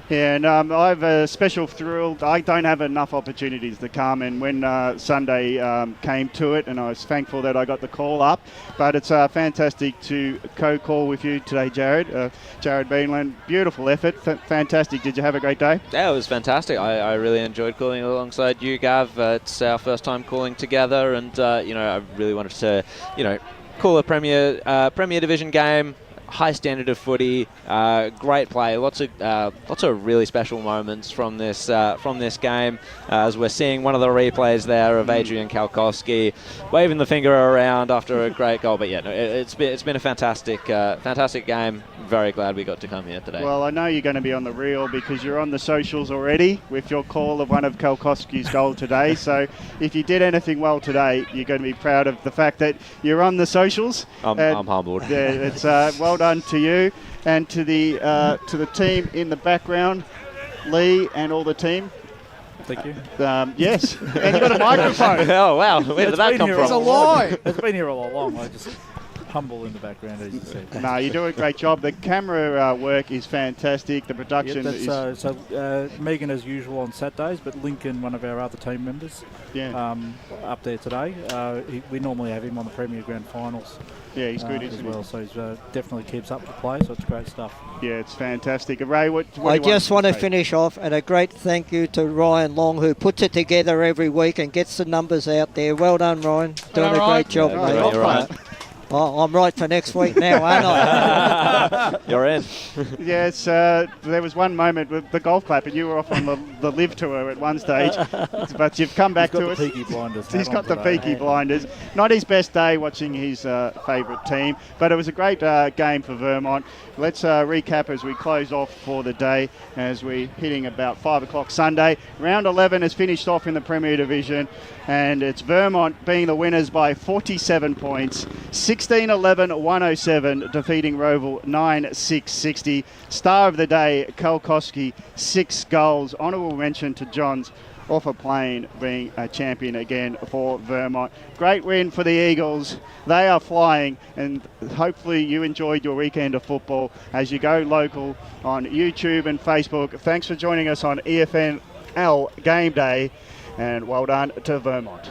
Speaker 17: Yeah, and I have a special thrill. I don't have enough opportunities to come, and when Sunday came to it, and I was thankful that I got the call up. But it's fantastic to co-call with you today, Jared. Jared Beanland, beautiful effort, fantastic. Did you have a great day?
Speaker 6: Yeah, it was fantastic. I really enjoyed calling alongside you, Gav. It's our first time calling together, and I really wanted to, call a Premier Division game. High standard of footy, great play, lots of really special moments from this game, as we're seeing one of the replays there of Adrian Kalkowski waving the finger around after a great goal. But yeah, no, it's been a fantastic game. Very glad we got to come here today.
Speaker 17: Well, I know you're going to be on the reel because you're on the socials already with your call of one of Kalkowski's goal today. So if you did anything well today, you're going to be proud of the fact that you're on the socials.
Speaker 6: I'm humbled.
Speaker 17: Yeah, it's well done to you and to the team in the background, Lee and all the team.
Speaker 15: Thank you.
Speaker 17: Yes, and you got a microphone.
Speaker 6: Oh wow, where did that come from?
Speaker 21: It's a lie.
Speaker 15: It's been here all along. humble in the background, as you said.
Speaker 17: No, you do a great job. The camera work is fantastic. The production is...
Speaker 15: So Megan, as usual, on Saturdays, but Lincoln, one of our other team members, up there today. We normally have him on the Premier Grand Finals.
Speaker 17: Yeah, he's good
Speaker 15: as well. So he's definitely keeps up to play. So it's great stuff.
Speaker 17: Yeah, it's fantastic. Ray, what
Speaker 4: I just want to finish off, and a great thank you to Ryan Long, who puts it together every week and gets the numbers out there. Well done, Ryan. Doing a great job, mate.
Speaker 6: You're right.
Speaker 4: Oh, I'm right for next week now, aren't I?
Speaker 6: You're in.
Speaker 17: Yes, there was one moment with the golf clap, and you were off on the live tour at one stage, but you've come back to us. He's got the peaky blinders. Not his best day watching his favourite team, but it was a great game for Vermont. Let's recap as we close off for the day, as we're hitting about 5 o'clock Sunday. Round 11 has finished off in the Premier Division, and it's Vermont being the winners by 47 points. 16-11-107, defeating Rowville 9-6-60. Star of the day, Kalkoski, 6 goals. Honourable mention to Johns off a plane, being a champion again for Vermont. Great win for the Eagles. They are flying, and hopefully you enjoyed your weekend of football as you go local on YouTube and Facebook. Thanks for joining us on EFNL Game Day, and well done to Vermont.